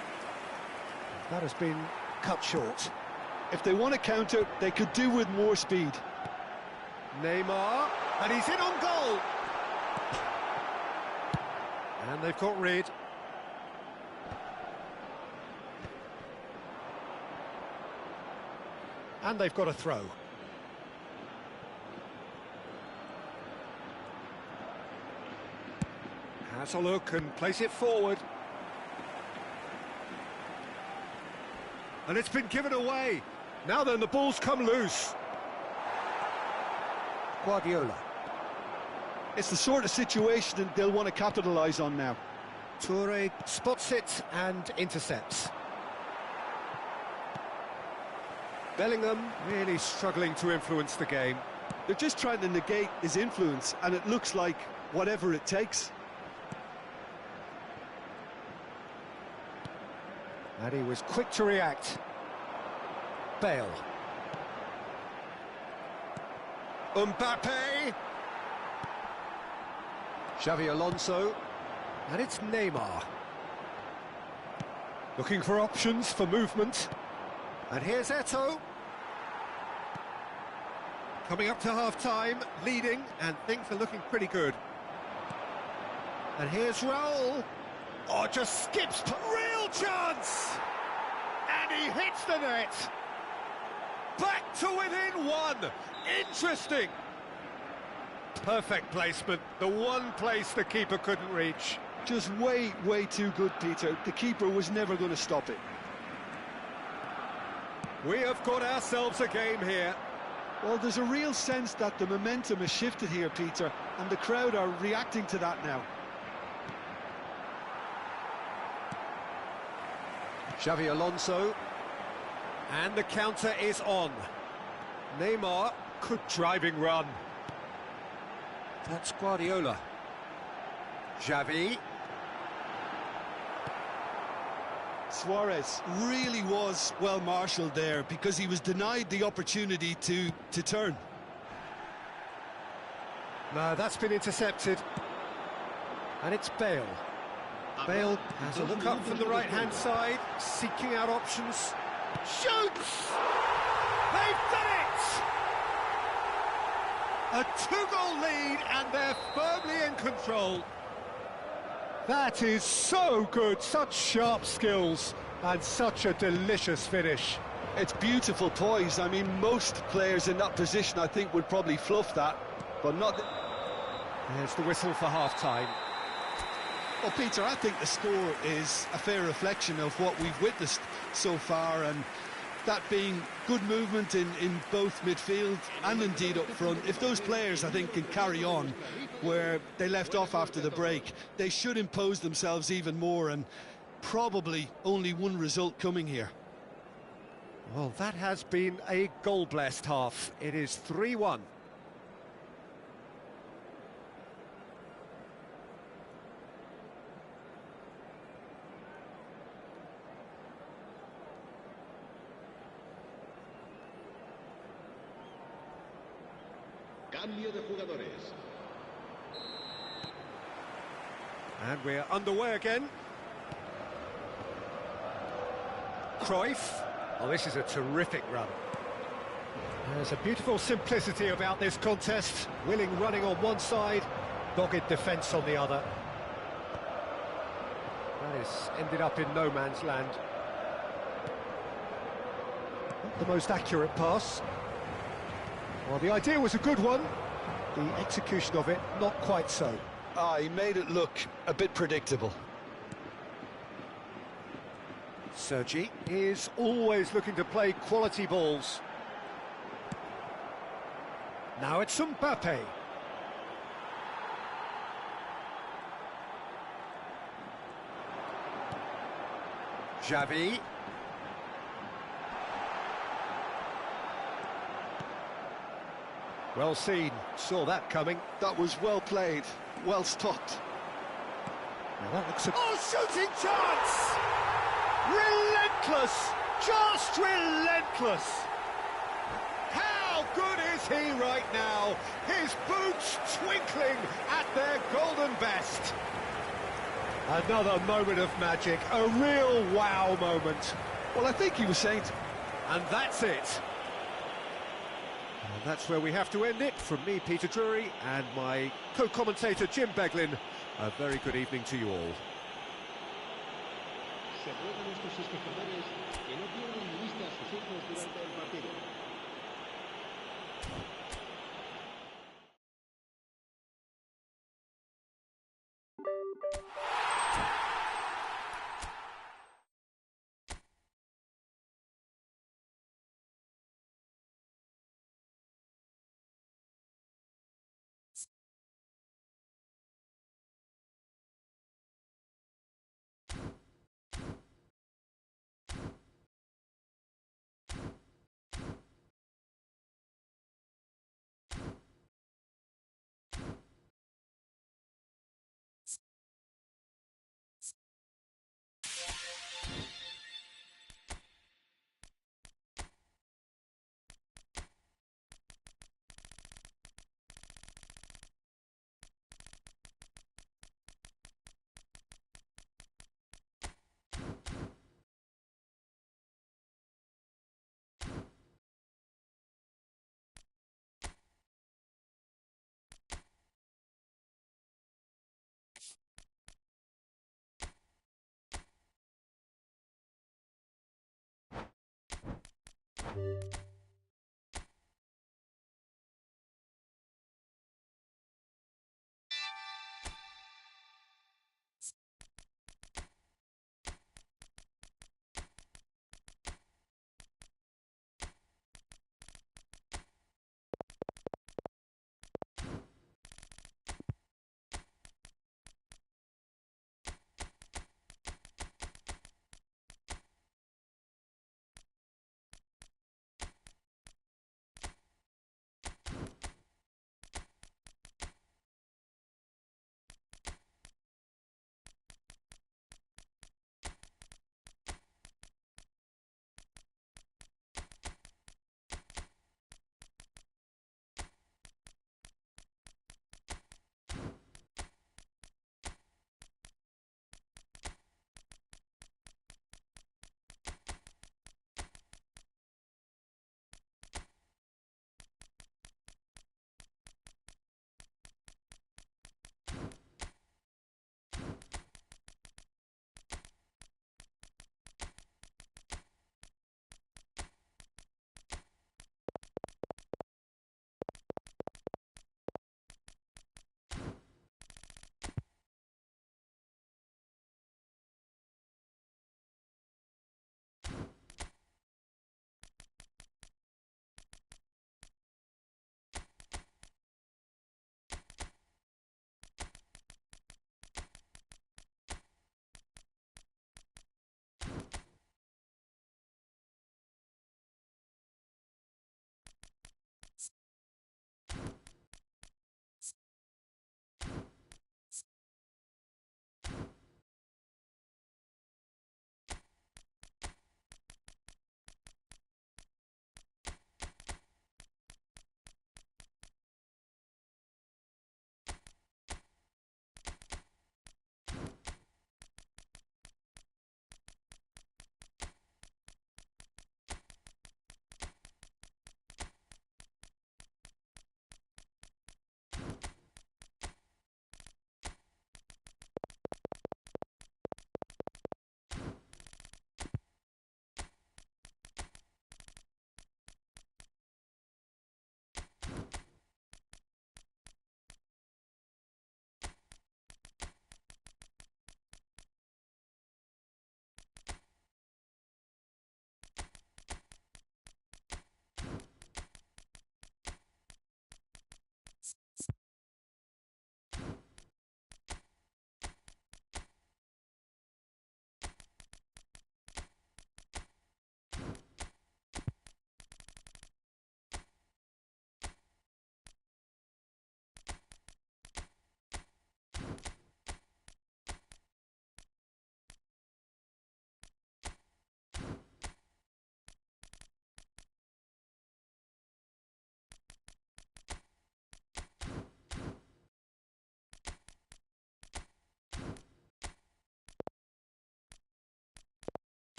That has been cut short. If they want to counter, they could do with more speed. Neymar. And he's in on goal. And they've got rid. And they've got a throw. Has a look and plays it forward. And it's been given away. Now then, the ball's come loose. Guardiola. It's the sort of situation that they'll want to capitalise on now. Toure spots it and intercepts. Bellingham really struggling to influence the game. They're just trying to negate his influence, and it looks like whatever it takes. And he was quick to react. Bale. Mbappe. Xavi Alonso. And it's Neymar. Looking for options for movement. And here's Eto'o. Coming up to half-time, leading, and things are looking pretty good. And here's Raul. Oh, just skips. Real chance! And he hits the net. Back to within one. Interesting. Perfect placement. The one place the keeper couldn't reach. Just way too good, Peter. The keeper was never going to stop it. We have got ourselves a game here. Well, there's a real sense that the momentum has shifted here, Peter, and the crowd are reacting to that now. Xavi Alonso. And the counter is on. Neymar, good driving run. That's Guardiola. Xavi. Suarez really was well marshalled there because he was denied the opportunity to turn. No, that's been intercepted. And it's Bale. Bale has a look up from the right-hand side, seeking out options. Shoots! They've done it! A two-goal lead, and they're firmly in control. That is so good, such sharp skills, and such a delicious finish. It's beautiful poise. I mean, most players in that position, I think, would probably fluff that, but not... There's the whistle for half-time. Well, Peter, I think the score is a fair reflection of what we've witnessed so far, and that being good movement in both midfield and indeed up front. If those players, I think, can carry on where they left off after the break, they should impose themselves even more, and probably only one result coming here. Well, that has been a goal-blessed half. It is 3-1. Cambio de jugadores. And we're underway again. Cruyff. Oh, this is a terrific run. There's a beautiful simplicity about this contest. Willing running on one side, dogged defence on the other. That has ended up in no man's land. Not the most accurate pass. Well, the idea was a good one. The execution of it, not quite so. He made it look a bit predictable. Sergi is always looking to play quality balls. Now it's Mbappe. Xavi. Well seen, saw that coming. That was well played, well stopped. Now that looks a... Oh, shooting chance! Relentless! Just relentless! How good is he right now? His boots twinkling at their golden best. Another moment of magic, a real wow moment. Well, I think he was saying... And that's it. And that's where we have to end it. From me, Peter Drury, and my co-commentator, Jim Beglin. A very good evening to you all. Se ruegan a estos espectadores que no pierdan vista a sus hijos durante el partido.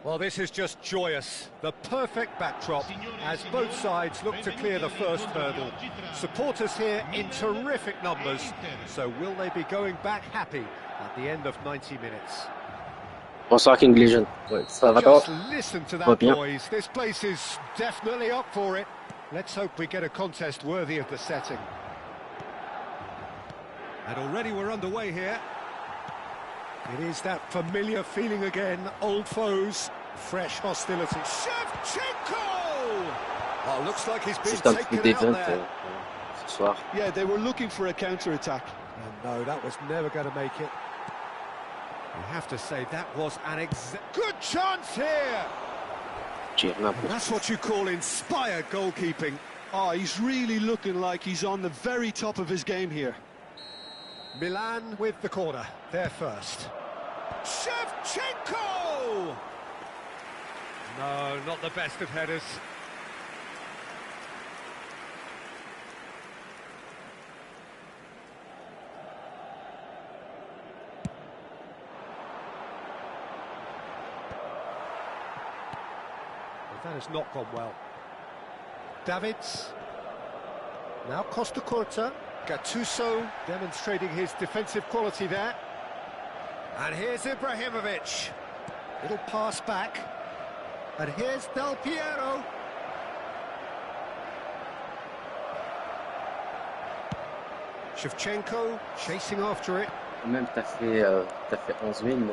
Well, this is just joyous. The perfect backdrop as both sides look to clear the first hurdle. Supporters here in terrific numbers. So will they be going back happy at the end of 90 minutes? Bonsoir King Legion. Ouais, ça va Just toi? listen to Va that bien. noise. This place is definitely up for it. Let's hope we get a contest worthy of the setting. And already we're underway here. It is that familiar feeling again, old foes, fresh hostility. Shevchenko! Oh, looks like he's been Juste un petit taken out event there. ce soir. Yeah, they were looking for a counter-attack. And no, that was never going to make it. You have to say that was an good chance here. Tire n'importe. That's what you call inspired goalkeeping. Oh, he's really looking like he's on the very top of his game here. Milan with the corner, they're first. Shevchenko! No, not the best of headers. But that has not gone well. Davids. Now Costa Curta. Gattuso demonstrating his defensive quality there. And here's Ibrahimovic. Little pass back. And here's Del Piero. Shevchenko chasing after it. Même t'as fait 11 000. Moi,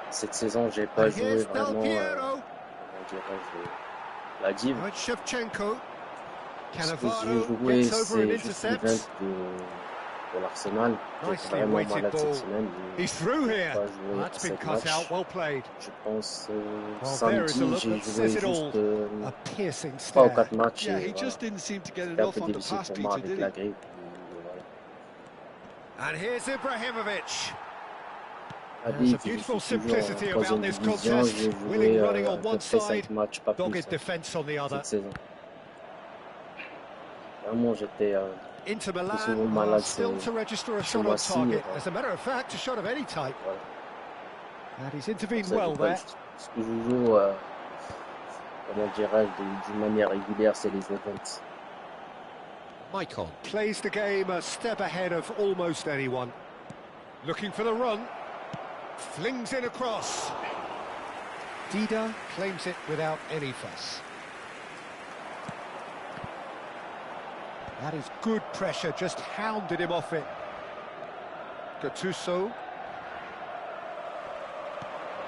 cette saison, j'ai pas And joué here's Del vraiment. Piero. Comment dirais-je, la div. Right, Shevchenko. Ce que j'ai Cannavaro joué, gets over and c'est juste l'event intercepts. de l'Arsenal. J'étais Nicely vraiment weighted malade ball. cette semaine. He's through J'ai here. pas joué That's been 7 cut matchs. out, well played. Je pense Well, there is a samedi, look j'ai that joué says it all. juste A piercing 3 ou stare. 4 matchs. Yeah, Et he voilà. just didn't seem to get C'était un enough peu on the difficile pass, pour moi Peter, avec did la he? grippe. Voilà. And here's Ibrahimovic. There's Habib, a beautiful je suis toujours simplicity en about 3e this division. contest. J'ai Winning joué running à on peu one près side, 5 matchs, pas plus, dogged defence on the other. cette saison. Vraiment, j'étais Inter plus Milan souvent are malade still to register a ce shot on mois-ci. target. As a matter of fact, a shot of any type. Voilà. And he's Pour intervened ça, well j'ai pas- there. ce que je joue, comment dirais-je, d'une manière régulière, c'est les events. Maicon plays the game a step ahead of almost anyone. Looking for the run. Flings it across. Dida claims it without any fuss. That is good pressure, just hounded him off it. Gattuso.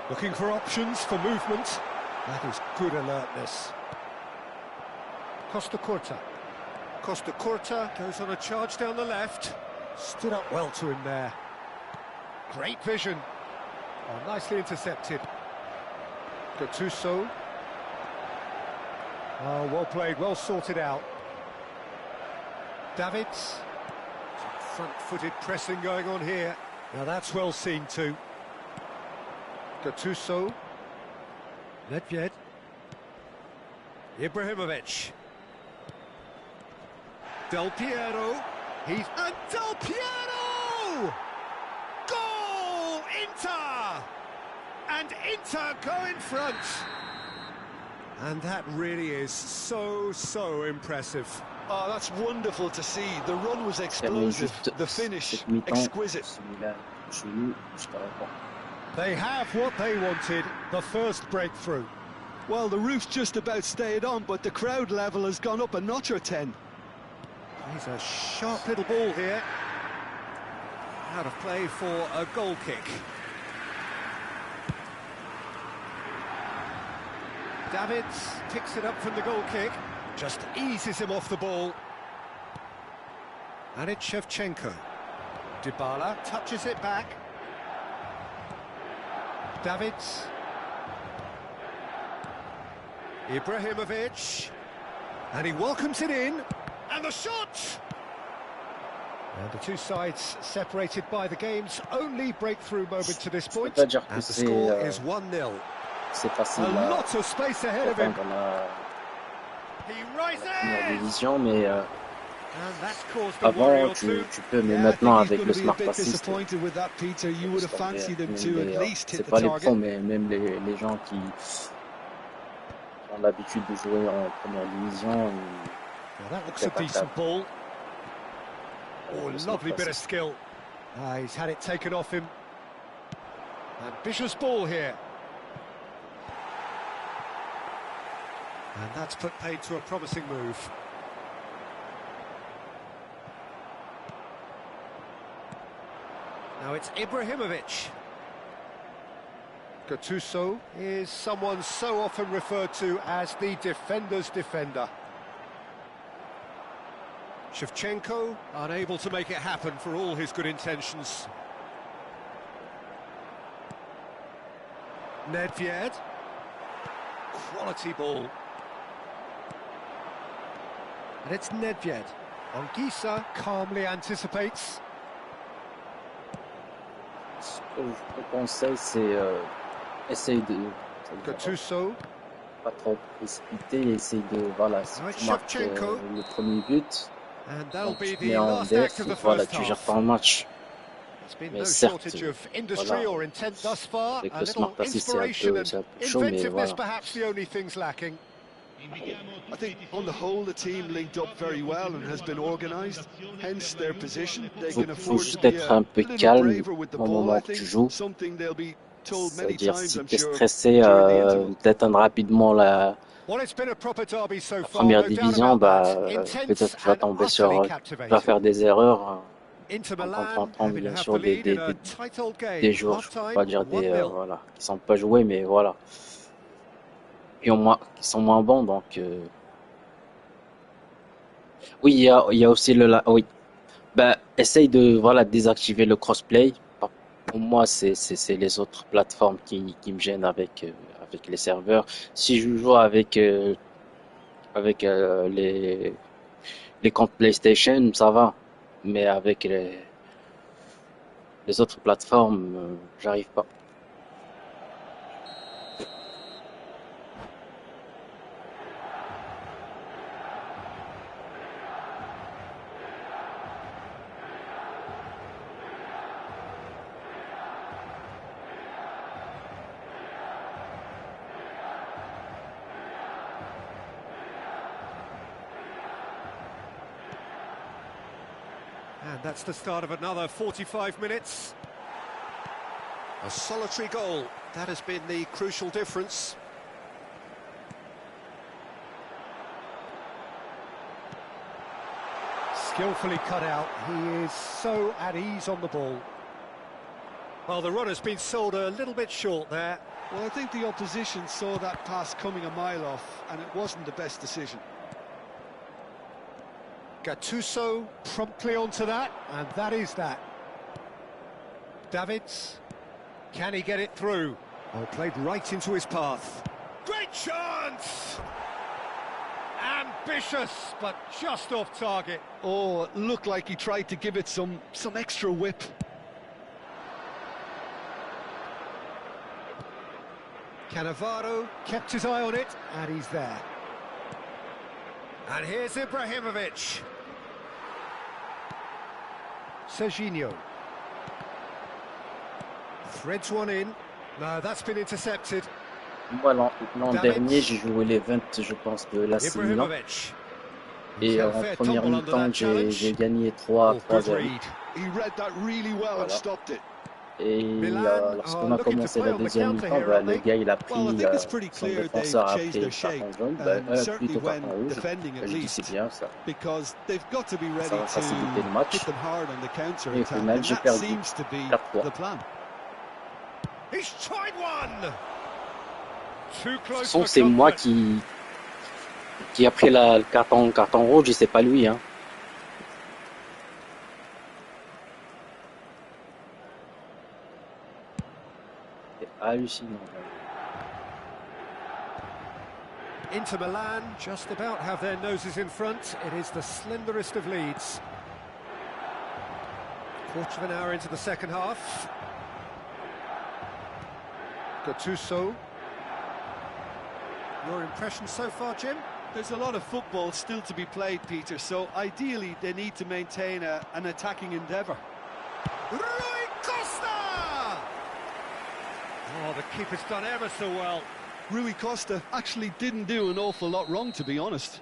Looking for options for movement. That is good alertness. Costa Curta. Costa Curta goes on a charge down the left. Stood up well to him there. Great vision. Oh, nicely intercepted. Gattuso. Oh, well played, well sorted out. Davids. Front-footed pressing going on here. Now that's well seen too. Gattuso. Nedved. Ibrahimovic. Del Piero. And Del Piero! Goal! Inter! And Inter go in front. And that really is so impressive. Oh, that's wonderful to see. The run was explosive, the finish exquisite. They have what they wanted, the first breakthrough. Well, the roof's just about stayed on, but the crowd level has gone up a notch or 10. He's a sharp little ball here. Out of play for a goal kick. Davids picks it up from the goal kick. Just eases him off the ball. And it's Shevchenko. Dybala touches it back. Davids. Ibrahimovic. And he welcomes it in. And the shot! And the two sides separated by the game's only breakthrough moment to this point. And the score is 1-0. A lot of space ahead of him. He rises! Avant, tu peux, mais maintenant avec le smart assist, c'est pas les pros, mais même les gens qui ont l'habitude de jouer en première division. Well, that looks a decent ball. Oh, lovely bit of skill. He's had it taken off him. Ambitious ball here. And that's put paid to a promising move. Now it's Ibrahimovic. Gattuso is someone so often referred to as the defender's defender. Shevchenko unable to make it happen for all his good intentions. Nedved. Quality ball. And it's Nedved. Anguissa calmly anticipates. Ce que je te conseille, c'est essayer de Gattuso. pas trop précipiter, essayer de, voilà, si tu marques le premier but, donc tu te mets en def, et voilà, tu gères ton match. Mais certes, voilà, avec le smart assist, c'est un peu chaud, mais voilà. I think on the whole the team linked up very well and has been organised, hence their position. They can afford to be a little braver with the ball, I think, something they'll be told many times, I'm sure. Si tu es stressé d'atteindre rapidement la première division, bah, peut-être que tu vas tomber sur, tu vas faire des erreurs en confrontant bien sûr des joueurs, je peux pas dire voilà, qui sont pas joués, mais voilà, qui sont moins bons, donc oui, il y a aussi oui, bah, essaye de, voilà, désactiver le crossplay. Pour moi, c'est les autres plateformes qui me gênent avec les serveurs. Si je joue avec les comptes PlayStation, ça va, mais avec les autres plateformes, j'arrive pas. And that's the start of another 45 minutes. A solitary goal. That has been the crucial difference. Skillfully cut out. He is so at ease on the ball. Well, the runner's been sold a little bit short there. Well, I think the opposition saw that pass coming a mile off, and it wasn't the best decision. Gattuso promptly onto that, and that is that. Davids, can he get it through? Oh, played right into his path. Great chance! Ambitious, but just off target. Oh, it looked like he tried to give it some extra whip. Cannavaro kept his eye on it, and he's there. And here's Ibrahimovic. Serginho. Threads one in. No, that's been intercepted. Moi, l'an dernier, j'ai joué les 20, je pense, de l'AC Milan. Et en première mi-temps, j'ai gagné 3-0. Voilà. Et lorsqu'on a commencé la deuxième mi-temps, le gars il a pris son défenseur a pris carton jaune, plutôt carton rouge. Je dis c'est bien ça. Ça va faciliter le match. Et au final j'ai perdu 4-3. De toute façon c'est moi qui a pris le carton rouge et c'est pas lui hein. Hallucinant. Inter Milan just about have their noses in front. It is the slenderest of leads. Quarter of an hour into the second half. Gattuso. Your impression so far, Jim? There's a lot of football still to be played, Peter, so ideally they need to maintain an attacking endeavour. Rui Costa! Oh, the keeper's done ever so well. Rui Costa actually didn't do an awful lot wrong, to be honest.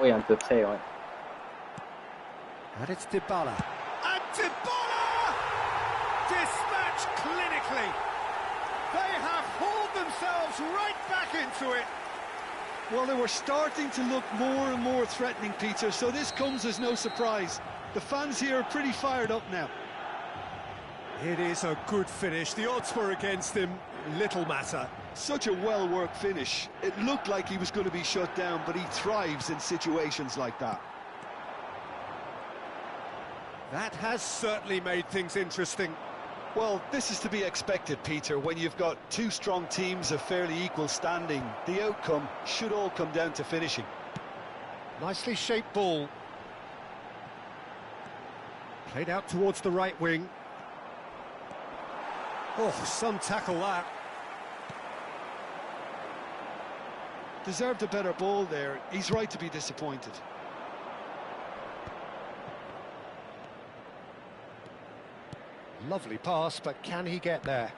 Oui, à peu près, ouais. And it's Dybala. And Dybala! Dispatched clinically. They have hauled themselves right back into it. Well, they were starting to look more and more threatening, Peter, so this comes as no surprise. The fans here are pretty fired up now. It is a good finish. The odds were against him. Little matter. Such a well-worked finish. It looked like he was going to be shut down, but he thrives in situations like that. That has certainly made things interesting. Well, this is to be expected, Peter. When you've got two strong teams of fairly equal standing, the outcome should all come down to finishing. Nicely shaped ball. Played out towards the right wing. Oh, some tackle that. Deserved a better ball there. He's right to be disappointed. Lovely pass, but can he get there?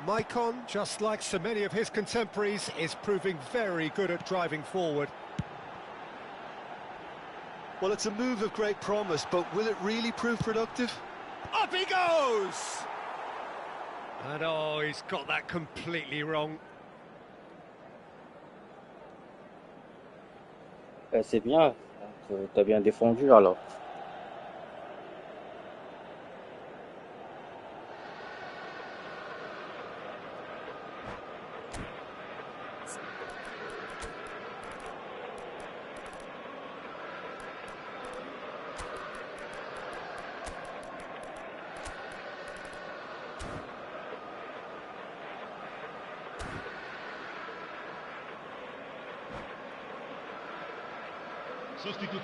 Maicon, just like so many of his contemporaries, is proving very good at driving forward. Well, it's a move of great promise, but will it really prove productive? Up he goes! And oh, he's got that completely wrong. C'est bien, t'as bien défendu alors.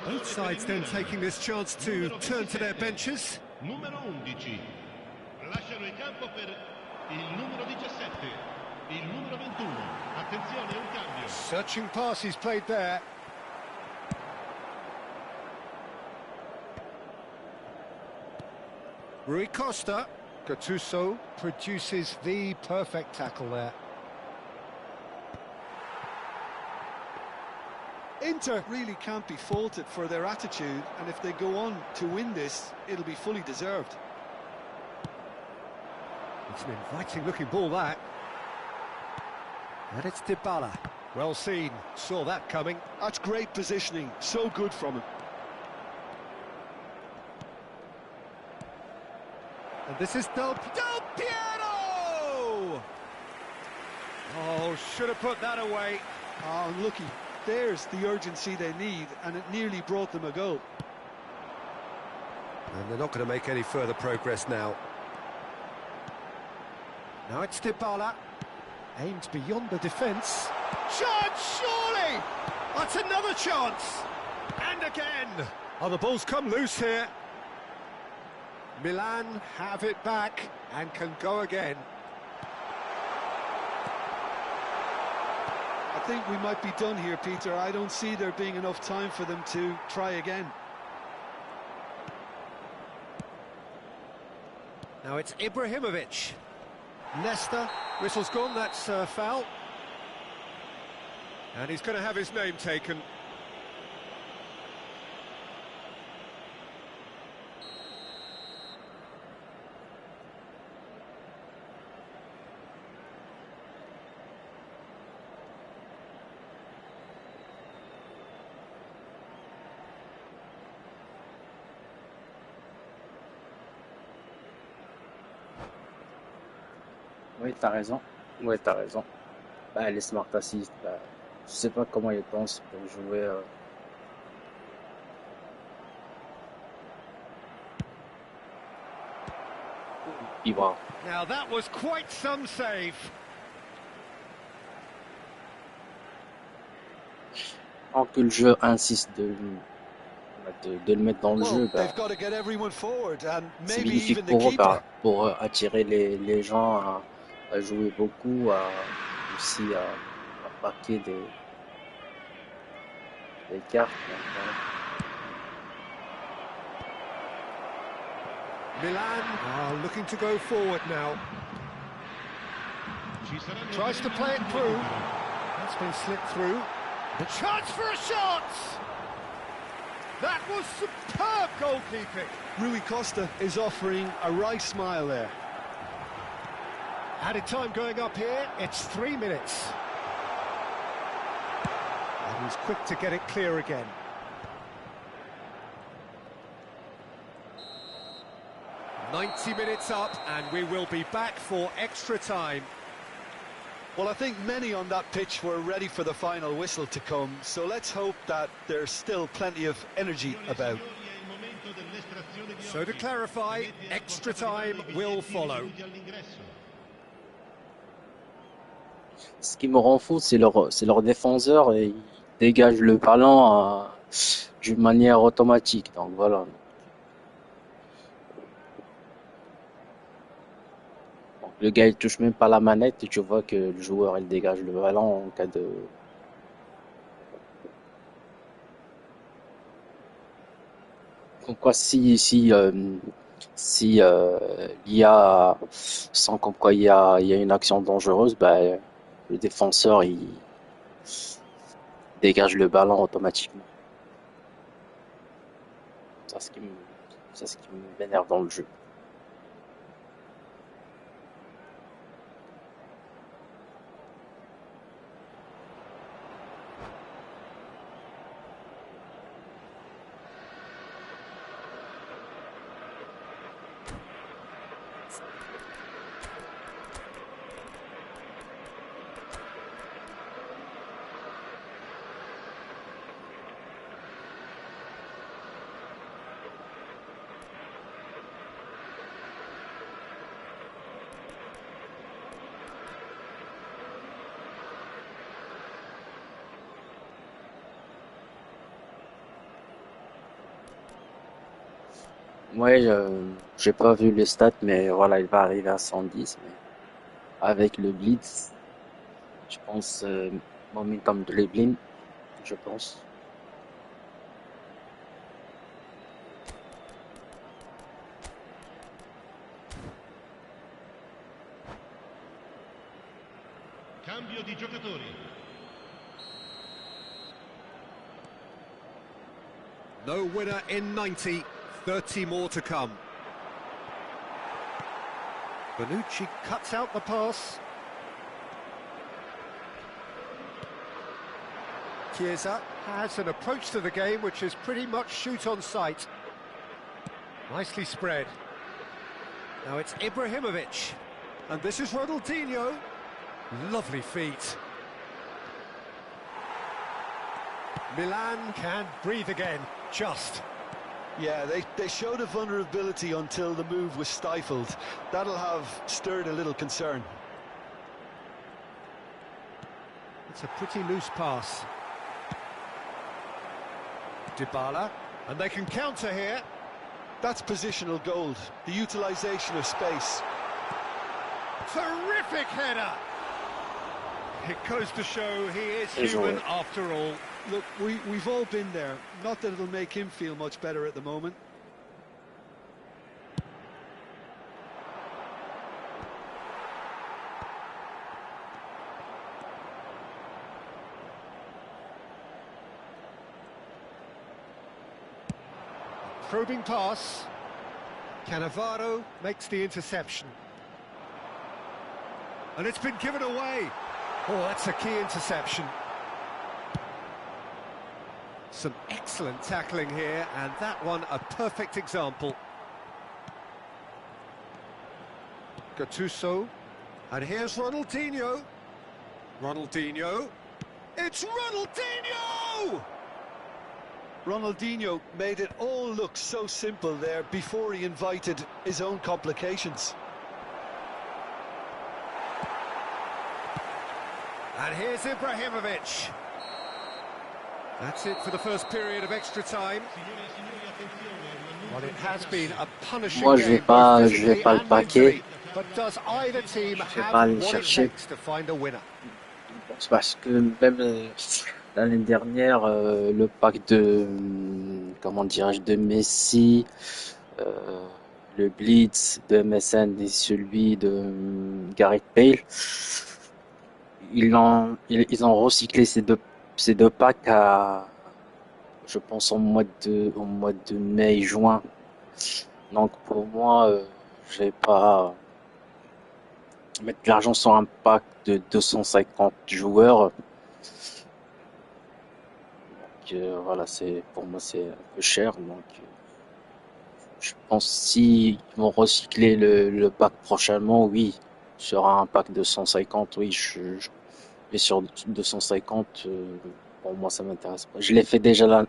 Both sides then taking this chance to turn to their benches. Numero 11. Lasciano il campo per il numero 17. Il numero 21. Attenzione, un cambio. Searching pass he's played there. Rui Costa. Gattuso produces the perfect tackle there. Inter really can't be faulted for their attitude, and if they go on to win this, it'll be fully deserved. It's an inviting looking ball, that. And it's Dybala. Well seen, saw that coming. That's great positioning, so good from him. And this is Del Piero! Oh, should have put that away. Oh, unlucky. There's the urgency they need, and it nearly brought them a goal. And they're not going to make any further progress now. Now it's Dybala. Aimed beyond the defence. Chance, surely! That's another chance! And again! Oh, the ball's come loose here. Milan have it back and can go again. I think we might be done here, Peter. I don't see there being enough time for them to try again. Now it's Ibrahimovic. Leicester, whistle's gone, that's foul. And he's going to have his name taken. Oui, t'as raison. Ouais, t'as raison. Bah, les smart assists, bah, je sais pas comment ils pensent pour jouer. Wow. Now that was quite some save. Tant que le jeu insiste de le mettre dans le jeu, bah, c'est bénéfique pour eux, bah, pour attirer les gens à jouer beaucoup, aussi à marquer des cartes. Donc, Milan are looking to go forward now. Tries to play it through. That's been slipped through. The chance for a shot! That was superb goalkeeping. Rui Costa is offering a right smile there. Added time going up here, it's 3 minutes. And he's quick to get it clear again. "90 minutes up, and we will be back for extra time." Well, I think many on that pitch were ready for the final whistle to come, so let's hope that there's still plenty of energy about. So to clarify, extra time will follow. ce qui me rend fou, c'est leur défenseur et ils dégagent le ballon d'une manière automatique. Donc voilà. Donc, le gars il touche même pas la manette et tu vois que le joueur il dégage le ballon en cas de. Comme quoi si l'IA sent comme quoi il y a une action dangereuse, bah, le défenseur il dégage le ballon automatiquement. C'est ce qui m'énerve dans le jeu. Ouais, j'ai pas vu les stats, mais voilà, il va arriver à 110. Mais avec le Blitz, je pense, momentum dribbling, je pense. Cambio di giocatori. No winner in 90. 30 more to come. Bonucci cuts out the pass. Chiesa has an approach to the game which is pretty much shoot on sight. Nicely spread. Now it's Ibrahimovic. And this is Ronaldinho. Lovely feet. Milan can breathe again, just. Yeah, they showed a vulnerability until the move was stifled. That'll have stirred a little concern. It's a pretty loose pass. Dybala, and they can counter here. That's positional gold, the utilisation of space. Terrific header! It goes to show he is human after all. Look, we've all been there. Not that it'll make him feel much better at the moment. Probing pass. Cannavaro makes the interception. And it's been given away. Oh, that's a key interception. Some excellent tackling here, and that one a perfect example. Gattuso, and here's Ronaldinho. Ronaldinho. It's Ronaldinho! Ronaldinho made it all look so simple there before he invited his own complications. And here's Ibrahimovic. That's it for the first period of extra time. Well, it has been a punishing Moi, je vais pas le paquet. But does either team Je vais have pas aller what it chercher. takes to find a winner? Parce que même l'année dernière, le pack de, comment dirais-je, de Messi, le Blitz de MSN et celui de Gareth Bale, ils ont recyclé ces deux packs à, je pense, au mois de mai et juin. Donc pour moi, je vais pas mettre de l'argent sur un pack de 250 joueurs. Donc voilà, pour moi c'est un peu cher. Donc je pense s'ils vont recycler le pack prochainement, oui, sur un pack de 150, oui, mais sur 250, pour moi ça m'intéresse pas. Je l'ai fait déjà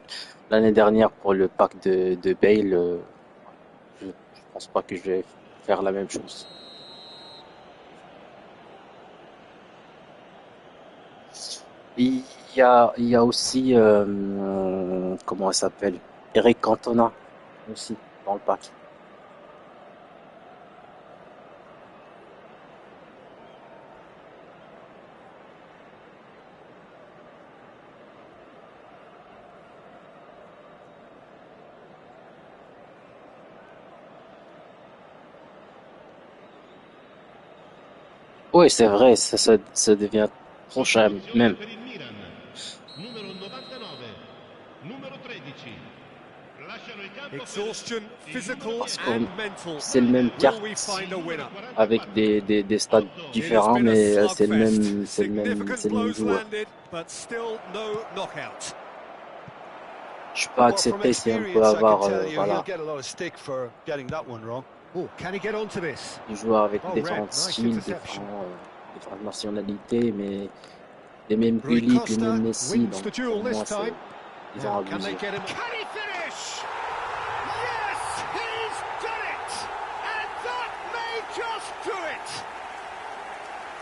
l'année dernière pour le pack de Bale. Je pense pas que je vais faire la même chose. Il y a aussi, comment elle s'appelle, Eric Cantona aussi dans le pack. Oui, c'est vrai, ça devient trop cher même. Parce que c'est le même carte avec des stats différents, mais c'est le même joueur. Je peux accepter si on peut avoir voilà, des joueurs avec différents styles, différentes nationalités, mais les mêmes Gullit, les mêmes Messi, donc pour moi ils ont abusé.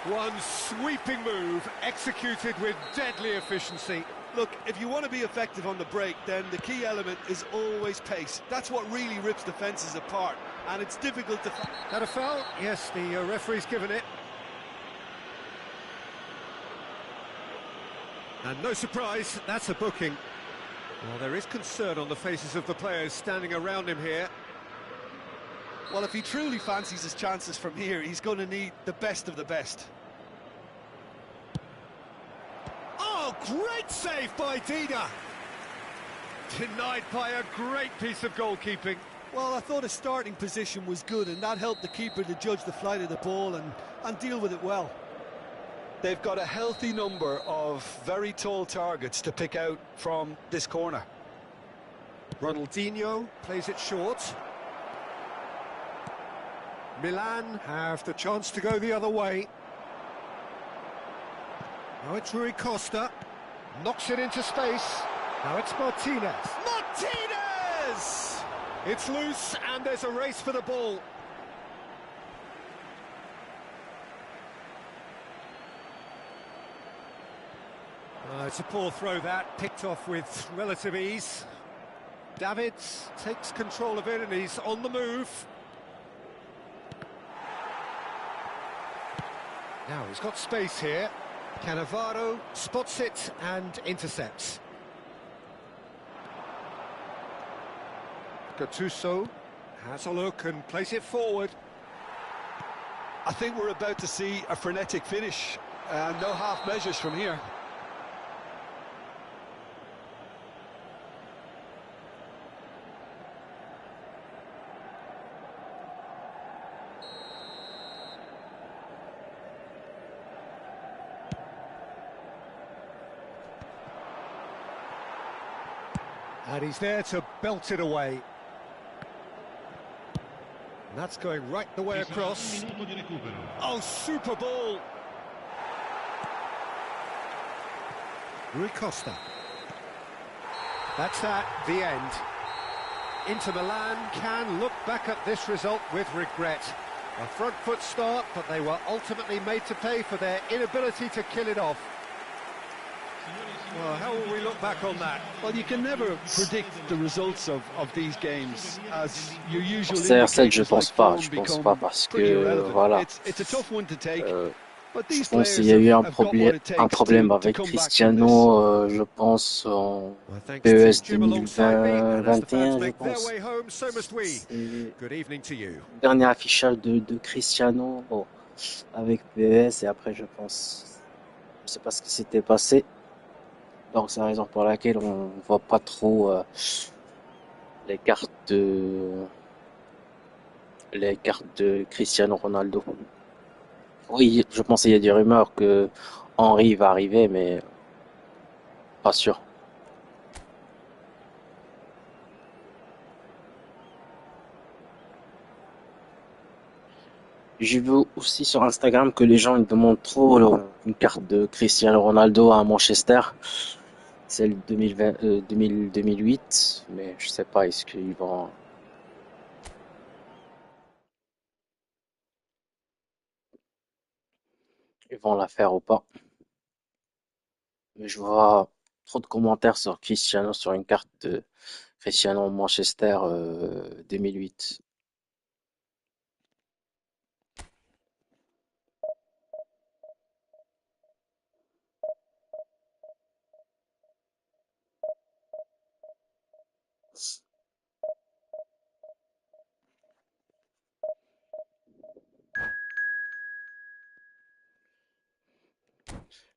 One sweeping move executed with deadly efficiency. Look, if you want to be effective on the break, then the key element is always pace. That's what really rips defences apart, and it's difficult to... That a foul? Yes, the referee's given it. And no surprise, that's a booking. Well, there is concern on the faces of the players standing around him here. Well, if he truly fancies his chances from here, he's going to need the best of the best. Oh, great save by Dida! Denied by a great piece of goalkeeping. Well, I thought his starting position was good, and that helped the keeper to judge the flight of the ball and deal with it well. They've got a healthy number of very tall targets to pick out from this corner. Ronaldinho plays it short. Milan have the chance to go the other way. Now it's Rui Costa. Knocks it into space. Now it's Martinez. Martinez! It's loose and there's a race for the ball. It's a poor throw that, picked off with relative ease. Davids takes control of it and he's on the move. Now he's got space here. Cannavaro spots it and intercepts. Gattuso has a look and plays it forward. I think we're about to see a frenetic finish. No half measures from here. And he's there to belt it away. And that's going right the way across. Oh, super ball! Rui Costa. That's that, the end. Inter Milan can look back at this result with regret. A front foot start, but they were ultimately made to pay for their inability to kill it off. Well, how will we look back on that? Well, you can never predict the results of these games, as your usual CR7, je pense pas parce que voilà. Je pense qu'il y a eu un problème avec Cristiano, je pense en PES 2021, je pense. Dernier affichage de Cristiano avec PES et après je pense, je sais pas ce qui s'était passé. Donc c'est la raison pour laquelle on voit pas trop les cartes de Cristiano Ronaldo. Oui, je pense qu'il y a des rumeurs que Henry va arriver, mais pas sûr. J'ai vu aussi sur Instagram que les gens ils demandent trop une carte de Cristiano Ronaldo à Manchester. Celle 2008, mais je sais pas, est-ce qu'ils vont la faire ou pas. Mais je vois trop de commentaires sur Cristiano, sur une carte de Cristiano Manchester 2008.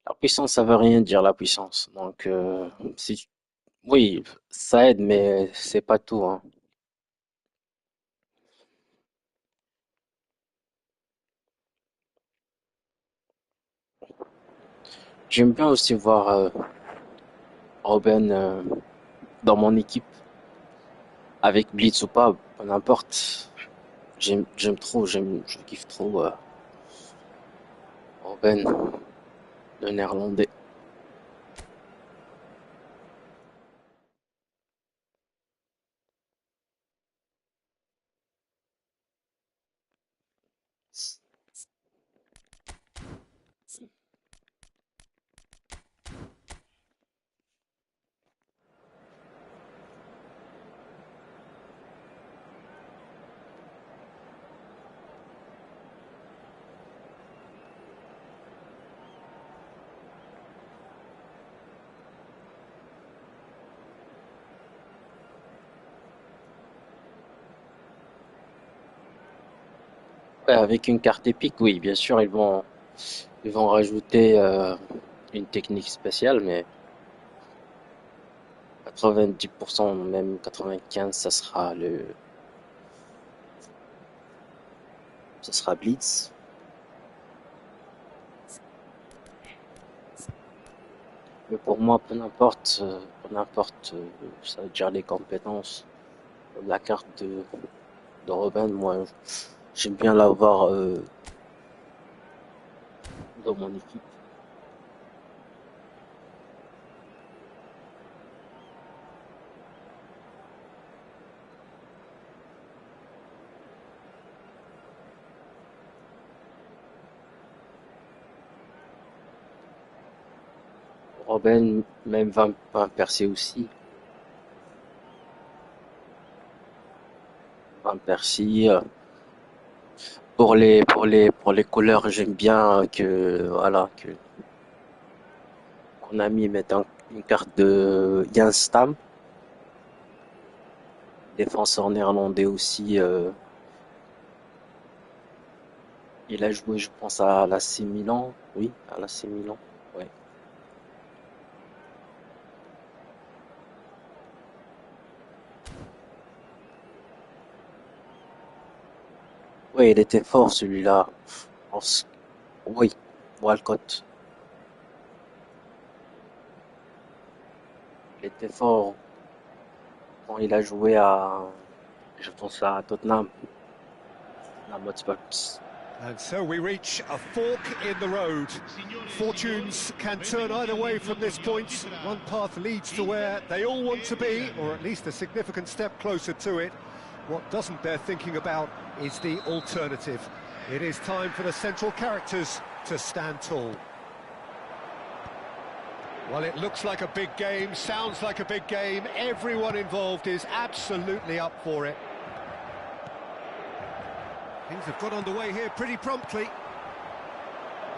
La puissance, ça veut rien dire, la puissance. Donc, oui, ça aide, mais c'est pas tout, hein. J'aime bien aussi voir Robben dans mon équipe, avec Blitz ou pas, peu n'importe. Je kiffe trop Robben, le néerlandais. Ouais, avec une carte épique, oui, bien sûr, ils vont rajouter une technique spéciale, mais 90%, même 95%, ça sera Blitz. Mais pour moi, peu n'importe, ça veut dire les compétences. La carte de Robben, moi, j'aime bien l'avoir dans mon équipe. Robben, même Van Persie aussi. Van Persie, pour les couleurs, j'aime bien que Konami mette une carte de Jan Stam, défenseur néerlandais aussi. Il a joué, je pense, à l'AC Milan. Oui, à l'AC Milan. Ouais. Oui, il était fort celui-là. Oui, Walcott. Il était fort quand il a joué je pense à Tottenham. And so we reach a fork in the road. Fortunes can turn either way from this point. One path leads to where they all want to be, or at least a significant step closer to it. What doesn't bear thinking about is the alternative. It is time for the central characters to stand tall. Well, it looks like a big game, sounds like a big game. Everyone involved is absolutely up for it. Things have got underway here pretty promptly.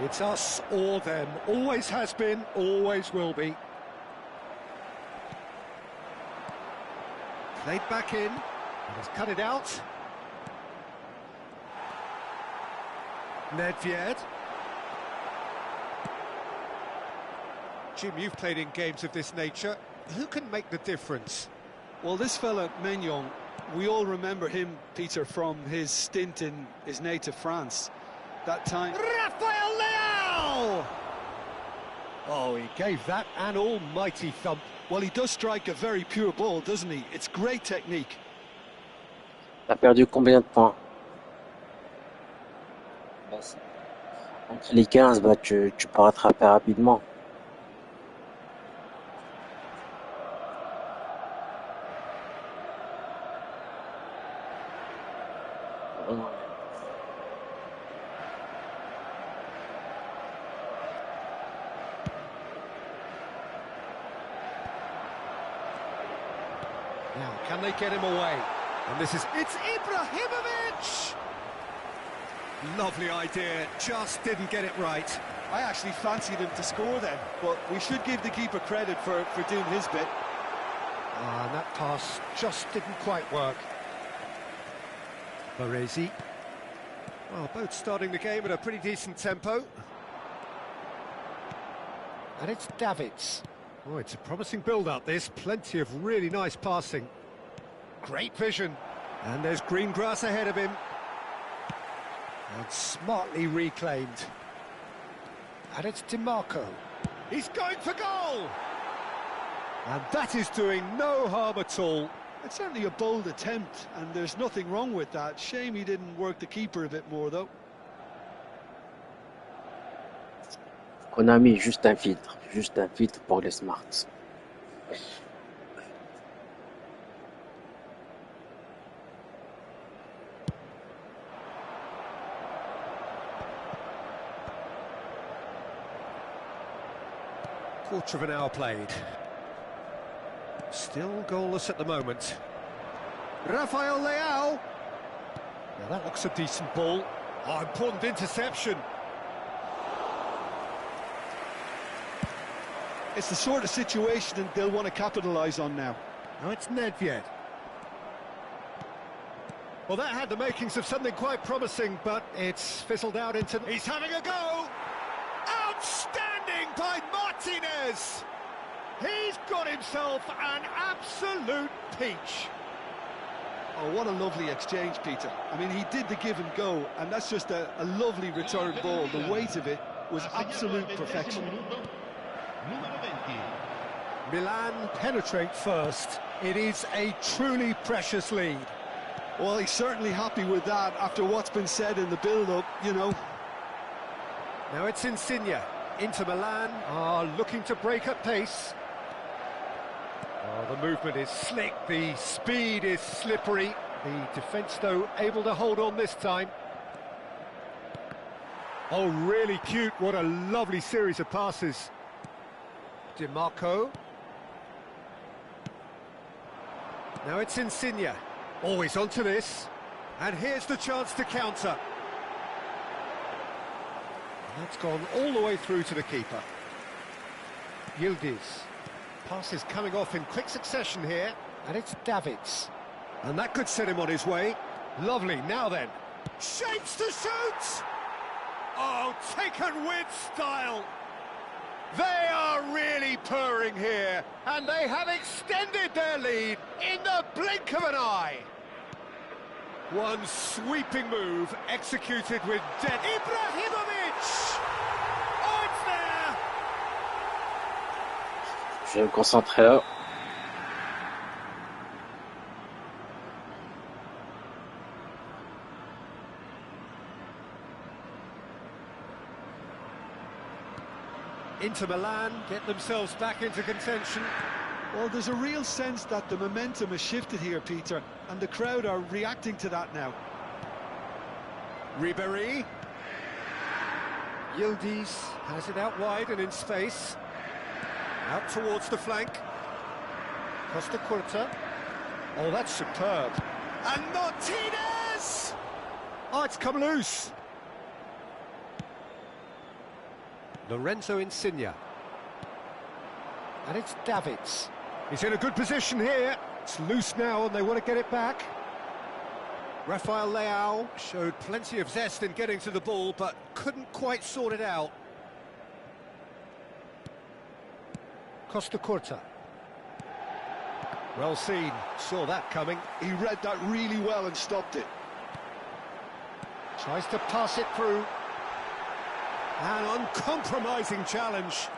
It's us or them. Always has been, always will be. Played back in. Has cut it out. Nedved. Jim, you've played in games of this nature. Who can make the difference? Well, this fella, Maignan, we all remember him, Peter, from his stint in his native France. That time... Rafael Leao! Oh, he gave that an almighty thump. Well, he does strike a very pure ball, doesn't he? It's great technique. T'as perdu combien de points? Entre les 15, tu peux rattraper rapidement. Now, can they get him away? And it's Ibrahimovic! Lovely idea, just didn't get it right. I actually fancied him to score then, but we should give the keeper credit for doing his bit. And that pass just didn't quite work. Baresi. Well, both starting the game at a pretty decent tempo. And it's Davids. Oh, it's a promising build-up, this. Plenty of really nice passing. Great vision. And there's green grass ahead of him. And smartly reclaimed. And it's DiMarco. He's going for goal! And that is doing no harm at all. It's certainly a bold attempt, and there's nothing wrong with that. Shame he didn't work the keeper a bit more, though. Konami, juste un filtre pour les smarts. Quarter of an hour played. Still goalless at the moment. Rafael Leao. Now that looks a decent ball. Oh, important interception. It's the sort of situation that they'll want to capitalise on now. Now it's Nedved. Well, that had the makings of something quite promising, but it's fizzled out into... He's having a go! Outstanding by Martinez! He's got himself an absolute peach. Oh, what a lovely exchange, Peter. I mean, he did the give and go, and that's just a lovely return ball. The weight of it was absolute perfection. Número 20. Milan penetrate first. It is a truly precious lead. Well, he's certainly happy with that after what's been said in the build-up, you know. Now it's Insigne. Inter Milan are looking to break at pace. Oh, the movement is slick, the speed is slippery. The defence, though, able to hold on this time. Oh, really cute. What a lovely series of passes. DiMarco. Now it's Insigne. Always onto this. And here's the chance to counter. That's gone all the way through to the keeper. Yildiz. Passes coming off in quick succession here. And it's Davids. And that could set him on his way. Lovely, now then. Shapes to shoot! Oh, taken with style. They are really purring here, and they have extended their lead in the blink of an eye. One sweeping move executed with Ibrahimovic! Oh, it's there! Je vais me concentrer là. Inter Milan get themselves back into contention. Well, there's a real sense that the momentum has shifted here, Peter, and the crowd are reacting to that now. Ribéry. Yildiz has it out wide and in space. Out towards the flank. Costa Curta. Oh, that's superb. And Martinez! Oh, it's come loose. Lorenzo Insigne. And it's Davids. He's in a good position here. It's loose now and they want to get it back. Rafael Leao showed plenty of zest in getting to the ball, but couldn't quite sort it out. Costa Curta. Well seen, saw that coming. He read that really well and stopped it. Tries to pass it through. An uncompromising challenge.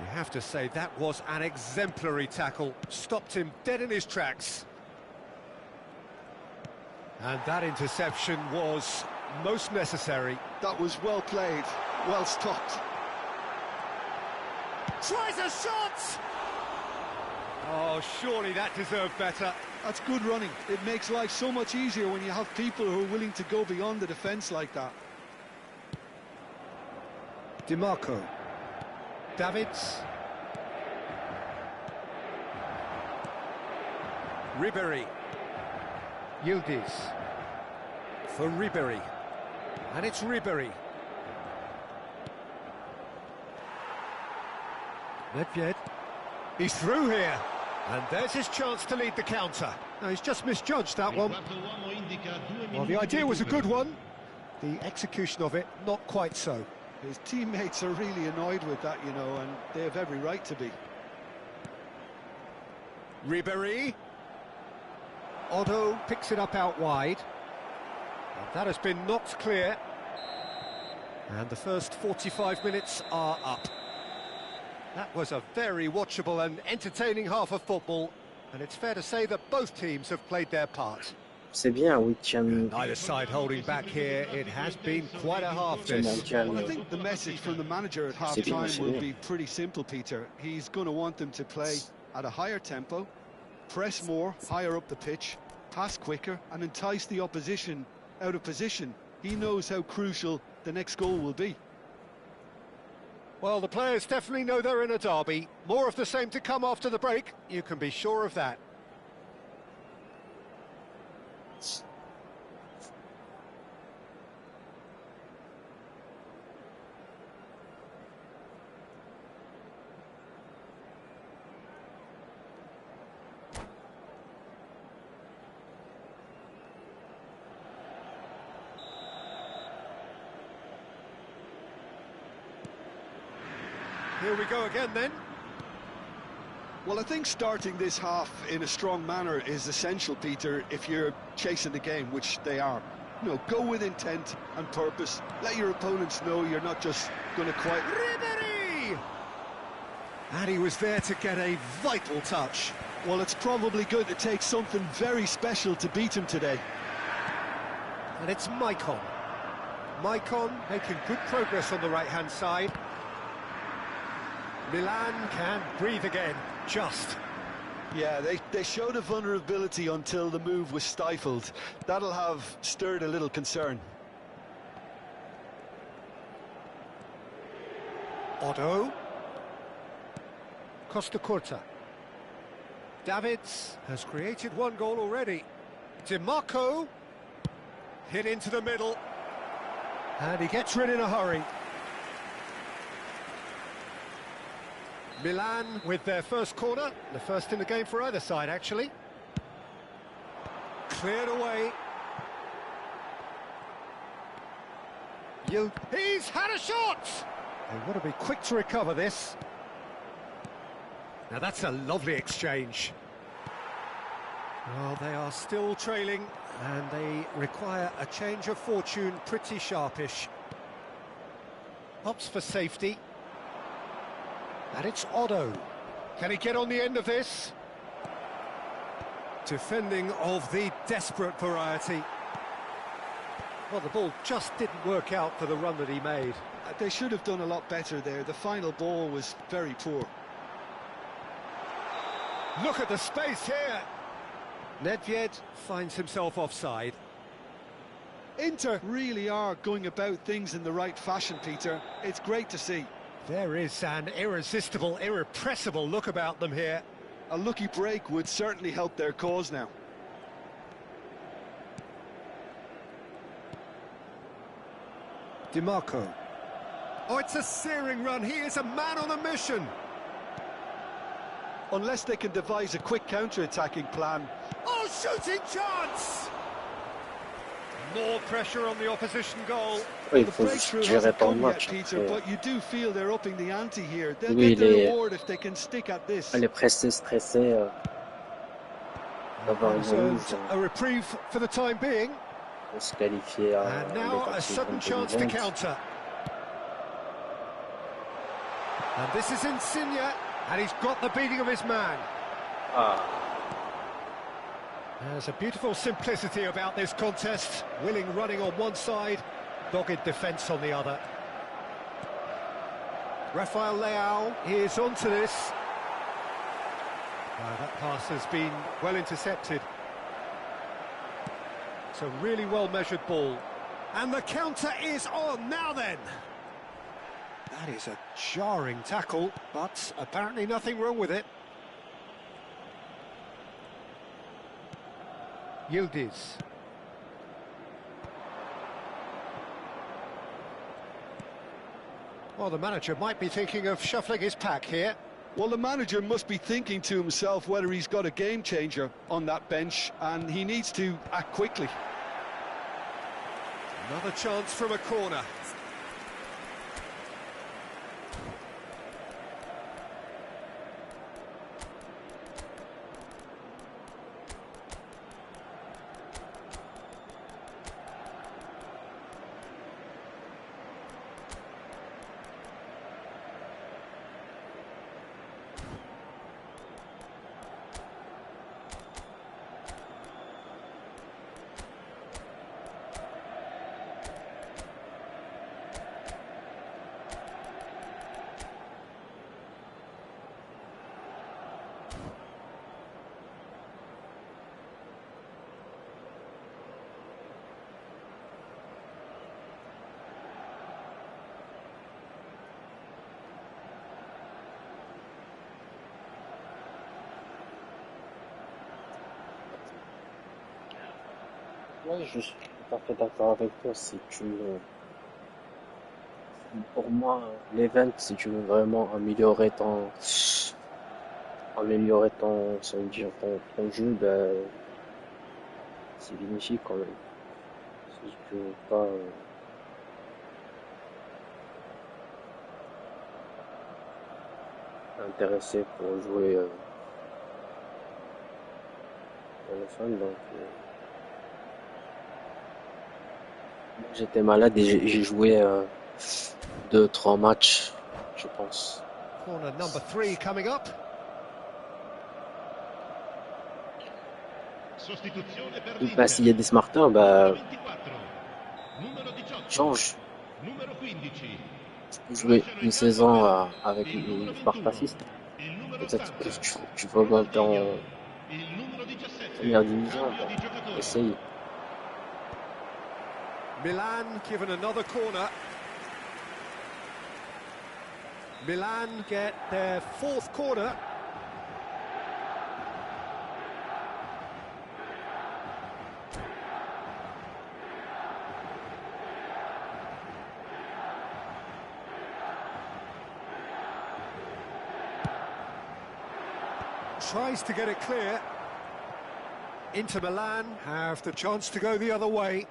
You have to say that was an exemplary tackle. Stopped him dead in his tracks. And that interception was most necessary. That was well played, well stopped. Tries a shot! Oh, surely that deserved better. That's good running. It makes life so much easier when you have people who are willing to go beyond the defence like that. DiMarco. Davids. Ribéry. Yildiz. For Ribéry. And it's Ribéry. Nedved. He's through here. And there's his chance to lead the counter. No, he's just misjudged that one. Well, the idea was a good one. The execution of it, not quite so. His teammates are really annoyed with that, you know, and they have every right to be. Ribéry. Otto picks it up out wide. And that has been knocked clear. And the first 45 minutes are up. That was a very watchable and entertaining half of football. And it's fair to say that both teams have played their part. C'est bien, huitième. Neither side holding back here. It has been quite a half this. Well, I think the message from the manager at half-time will be pretty simple, Peter. He's going to want them to play at a higher tempo, press more, higher up the pitch, pass quicker, and entice the opposition out of position. He knows how crucial the next goal will be. Well, the players definitely know they're in a derby. More of the same to come after the break. You can be sure of that. Here we go again then. Well, I think starting this half in a strong manner is essential, Peter, if you're chasing the game, which they are. You know, go with intent and purpose. Let your opponents know you're not just going to quite... Ribéry! And he was there to get a vital touch. Well, it's probably going to take something very special to beat him today. And it's Maicon. Maicon making good progress on the right-hand side. Milan can breathe again, just. Yeah, they showed a vulnerability until the move was stifled. That'll have stirred a little concern. Otto. Costa Curta. Davids has created one goal already. DiMarco. Hit into the middle. And he gets rid in a hurry. Milan with their first corner, the first in the game for either side, actually. Cleared away. He's had a shot! They want to be quick to recover this. Now that's a lovely exchange. Well, they are still trailing, and they require a change of fortune, pretty sharpish. Opts for safety. And it's Otto. Can he get on the end of this? Defending of the desperate variety. Well, the ball just didn't work out for the run that he made. They should have done a lot better there. The final ball was very poor. Look at the space here. Nedved finds himself offside. Inter really are going about things in the right fashion, Peter. It's great to see. There is an irresistible, irrepressible look about them here. A lucky break would certainly help their cause now. DiMarco. Oh, it's a searing run. He is a man on a mission. Unless they can devise a quick counter-attacking plan. Oh, shooting chance! More pressure on the opposition goal. Oui, il faut gérer ton match. But you do feel they're upping the ante here. They'll get the reward if they can stick at this. Elle est pressée, stressée. D'avoir une remise. A reprieve for the time being. Pour se qualifier à. And now a sudden chance to counter. And this is Insigne, and he's got the beating of his man. There's a beautiful simplicity about this contest. Willing running on one side, dogged defence on the other. Rafael Leao is onto this. That pass has been well intercepted. It's a really well-measured ball. And the counter is on, now then. That is a jarring tackle, but apparently nothing wrong with it. Yildiz. Well, the manager might be thinking of shuffling his pack here. Well, the manager must be thinking to himself whether he's got a game changer on that bench, and he needs to act quickly. Another chance from a corner. Ouais, je suis tout à fait d'accord avec toi. Si tu, pour moi, l'event, si tu veux vraiment améliorer ton jeu, ben, c'est bénéfique quand même. Si tu veux pas intéressé pour jouer pour les fans, donc. J'étais malade et j'ai joué 2-3 matchs, je pense. Corner number 3 coming up. Bah, s'il y a des smarters, bah, change. Tu peux jouer une saison avec le Smart Assist. Peut-être que tu vas monter en première division. Bah, essaye. Milan given another corner. Milan get their 4th corner. Tries to get it clear. Inter Milan have the chance to go the other way.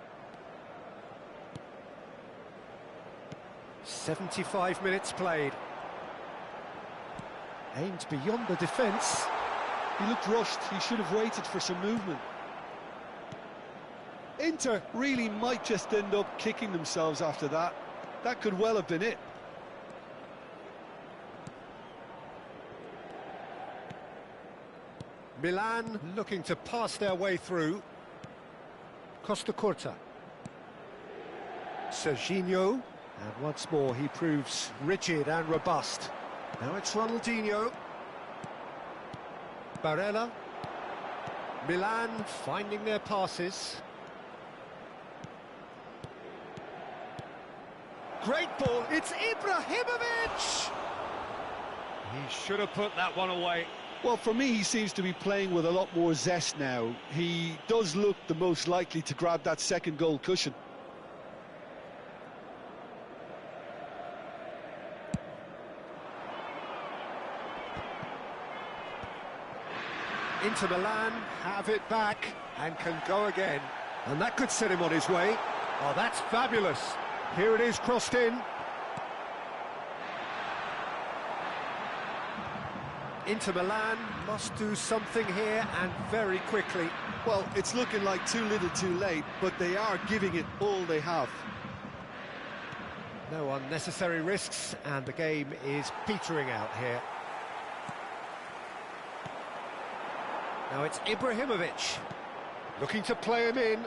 75 minutes played. Aimed beyond the defence. He looked rushed. He should have waited for some movement. Inter really might just end up kicking themselves after that. That could well have been it. Milan looking to pass their way through. Costa Curta. Serginho. And once more he proves rigid and robust. Now it's Ronaldinho. Barella. Milan finding their passes. Great ball, it's Ibrahimovic! He should have put that one away. Well, for me, he seems to be playing with a lot more zest now. He does look the most likely to grab that second goal cushion. Inter Milan have it back and can go again. And that could set him on his way. Oh, that's fabulous. Here it is crossed in. Inter Milan must do something here and very quickly. Well, it's looking like too little too late, but they are giving it all they have. No unnecessary risks, and the game is petering out here. Now it's Ibrahimovic, looking to play him in,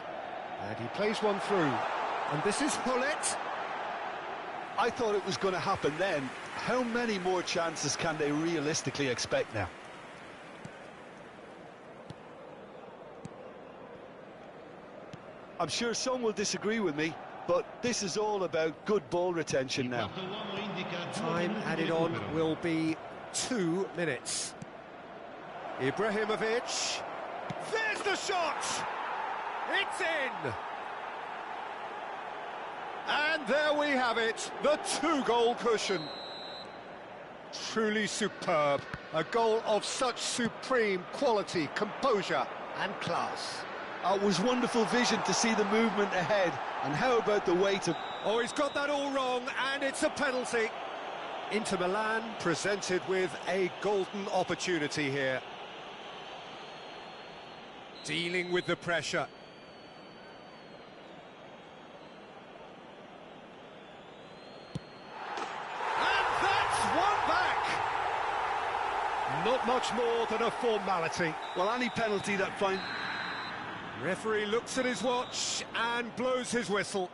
and he plays one through. And this is Gullit. I thought it was going to happen then. How many more chances can they realistically expect now? I'm sure some will disagree with me, but this is all about good ball retention now. Time added on will be 2 minutes. Ibrahimovic. There's the shot! It's in! And there we have it, the 2-goal cushion. Truly superb. A goal of such supreme quality, composure and class. It was wonderful vision to see the movement ahead. And how about the way to... Oh, he's got that all wrong, and it's a penalty. Inter Milan presented with a golden opportunity here. Dealing with the pressure. And that's one back! Not much more than a formality. Well, any penalty that finds... Referee looks at his watch and blows his whistle.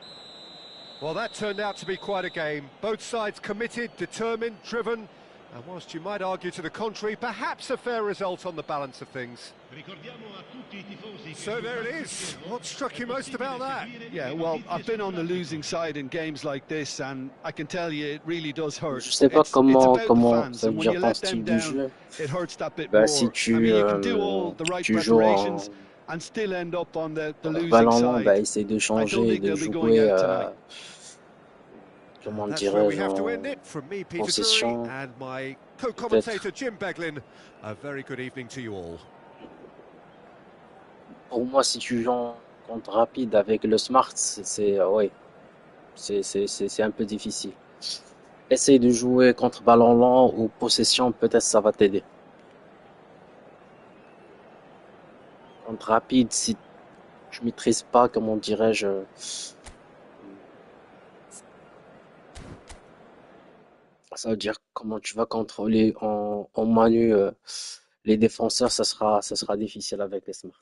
Well, that turned out to be quite a game. Both sides committed, determined, driven, and whilst you might argue to the contrary, perhaps a fair result on the balance of things. So there it is. What struck you most about that? Yeah, well, I've been on the losing side in games like this, and I can tell you it really does hurt. Je sais pas comment ça veut dire ton style du jeu. Bah, si tu joues en ballon long, bah, essaye de changer, de jouer, comment dirais-je, en possession. And my co-commentator Jim Beglin, a very good evening to you all. Pour moi, si tu joues en contre rapide avec le smart, ouais, c'est un peu difficile. Essaye de jouer contre ballon lent ou possession, peut-être ça va t'aider. Contre rapide, si tu maîtrises pas, comment dirais-je, Ça veut dire comment tu vas contrôler en manu les défenseurs, ça sera difficile avec les Smart.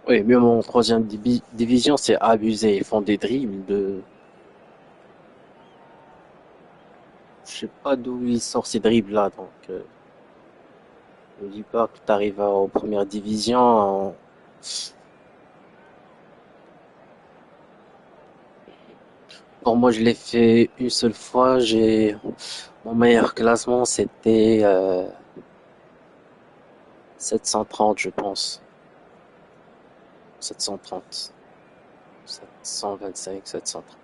Oui, même en troisième division, c'est abusé. Ils font des dribbles de... Je sais pas d'où ils sortent ces dribbles-là, donc... ne dis pas que tu arrives en première division. Pour moi, je l'ai fait une seule fois. Mon meilleur classement, c'était 730, je pense. 730. 725, 730.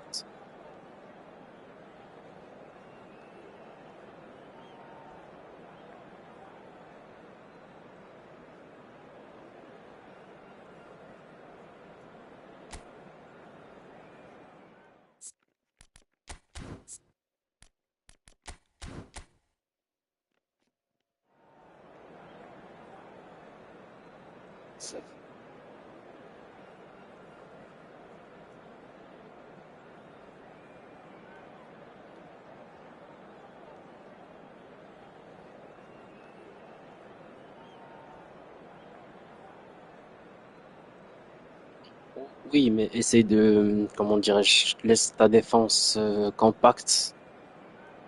Oui, mais essaye de, comment dirais-je, laisse ta défense compacte.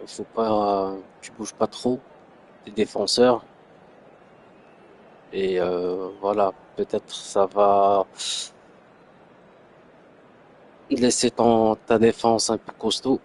Il faut pas, tu bouges pas trop tes défenseurs. Et voilà, peut-être ça va laisser ta défense un peu costaud.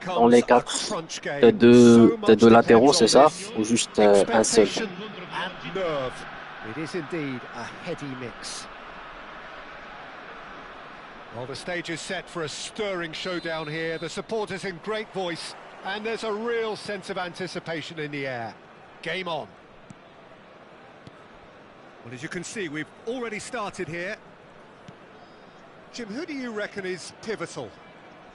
Dans les quatre, t'as deux latéraux, c'est ça? Ou juste un seul? It is indeed a heady mix. Well, the stage is set for a stirring showdown here. The supporters in great voice, and there's a real sense of anticipation in the air. Game on. Well, as you can see, we've already started here. Jim, who do you reckon is pivotal?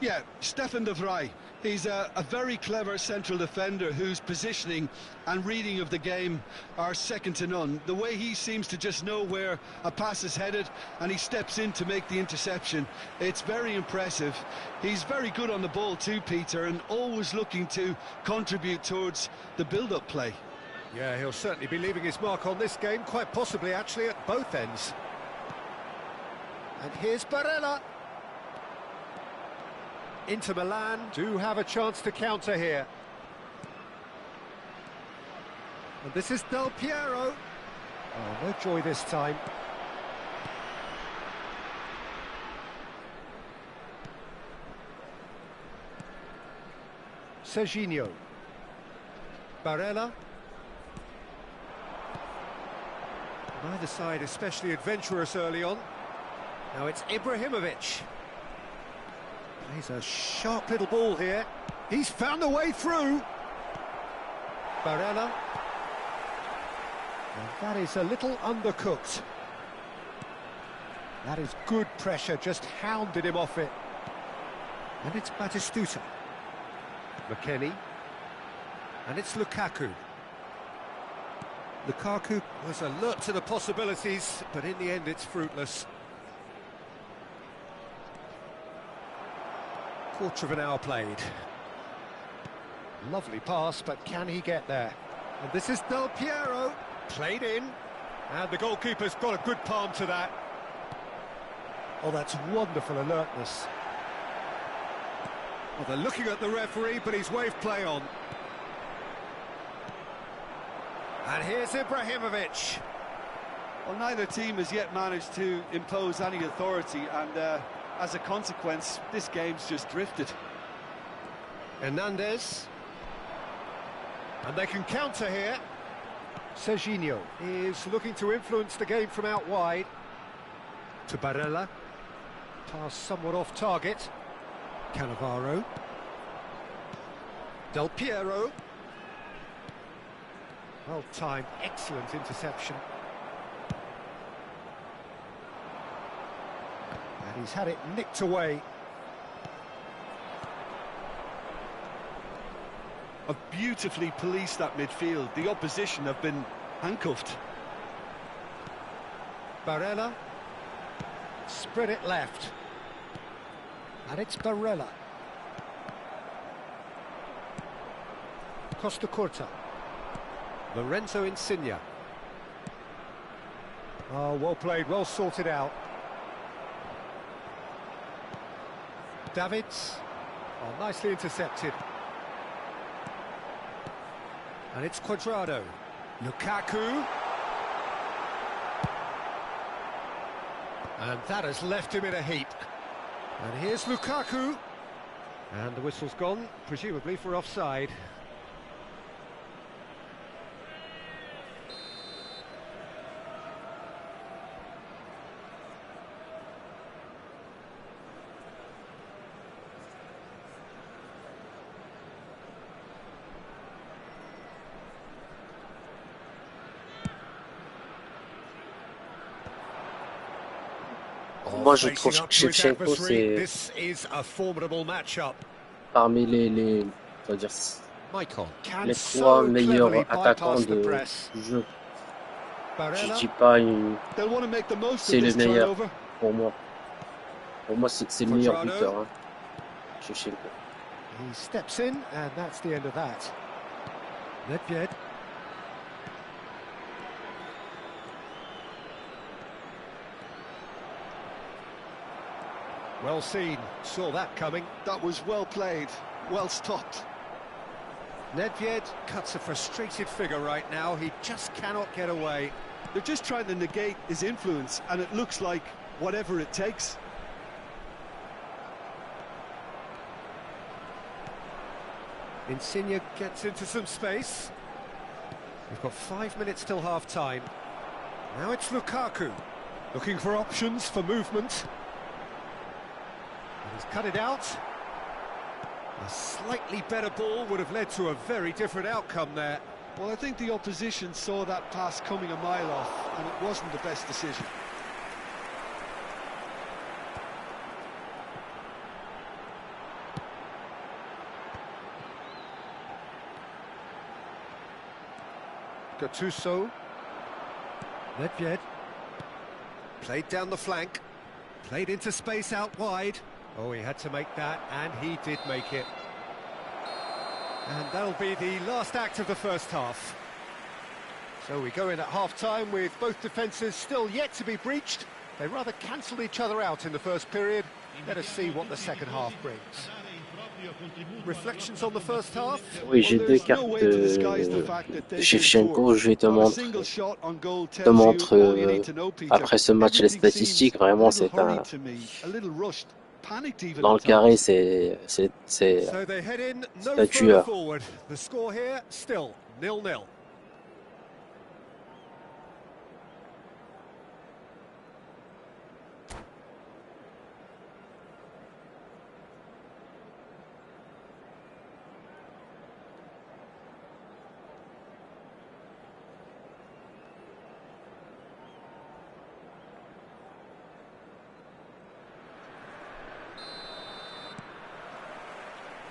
Yeah, Stefan de Vrij. He's a very clever central defender whose positioning and reading of the game are second to none. The way he seems to just know where a pass is headed and he steps in to make the interception, it's very impressive. He's very good on the ball too, Peter, and always looking to contribute towards the build-up play. Yeah, he'll certainly be leaving his mark on this game, quite possibly actually at both ends. And here's Barella. Inter Milan do have a chance to counter here. And this is Del Piero. Oh, no joy this time. Serginho. Barella. Neither side especially adventurous early on. Now it's Ibrahimovic. Plays a sharp little ball here. He's found a way through. Barella. And that is a little undercooked. That is good pressure, just hounded him off it. And it's Batistuta. McKennie. And it's Lukaku. Lukaku was alert to the possibilities, but in the end it's fruitless. Quarter of an hour played. Lovely pass, but can he get there? And this is Del Piero, played in, and the goalkeeper's got a good palm to that. Oh, that's wonderful alertness. Well, they're looking at the referee, but he's waved play on. And here's Ibrahimovic. Well, neither team has yet managed to impose any authority, and as a consequence, this game's just drifted. Hernandez. And they can counter here. Serginho is looking to influence the game from out wide. To Barella. Pass somewhat off target. Cannavaro. Del Piero. Well timed, excellent interception. And he's had it nicked away. Have beautifully policed that midfield. The opposition have been handcuffed. Barella. Spread it left. And it's Barella. Costa Curta. Lorenzo Insigne. Oh, well played, well sorted out. Davids. Oh, nicely intercepted. And it's Cuadrado. Lukaku. And that has left him in a heap. And here's Lukaku. And the whistle's gone, presumably for offside. Moi, je trouve que Shevchenko, c'est parmi les trois meilleurs attaquants du jeu. Je dis pas c'est le meilleur pour moi. Pour moi, c'est le meilleur buteur, hein, Shevchenko. He steps in, and that's the end of that. Nedved. Well seen, saw that coming. That was well played, well stopped. Nedved cuts a frustrated figure right now, he just cannot get away. They're just trying to negate his influence, and it looks like whatever it takes. Insigne gets into some space. We've got 5 minutes till half-time. Now it's Lukaku, looking for options for movement. He's cut it out. A slightly better ball would have led to a very different outcome there. Well, I think the opposition saw that pass coming a mile off, and it wasn't the best decision. Gattuso. Nedved. Played down the flank. Played into space out wide. Oh, he had to make that, and he did make it. And that'll be the last act of the first half. So we go in at half-time with both defences still yet to be breached. They rather cancelled each other out in the first period. Let us see what the second half brings. Reflections on the first half? Oui, j'ai deux cartes de Shevchenko. Je te montre après ce match les statistiques. Vraiment, c'est un... Dans le carré, c'est un tueur. The score here still 0-0.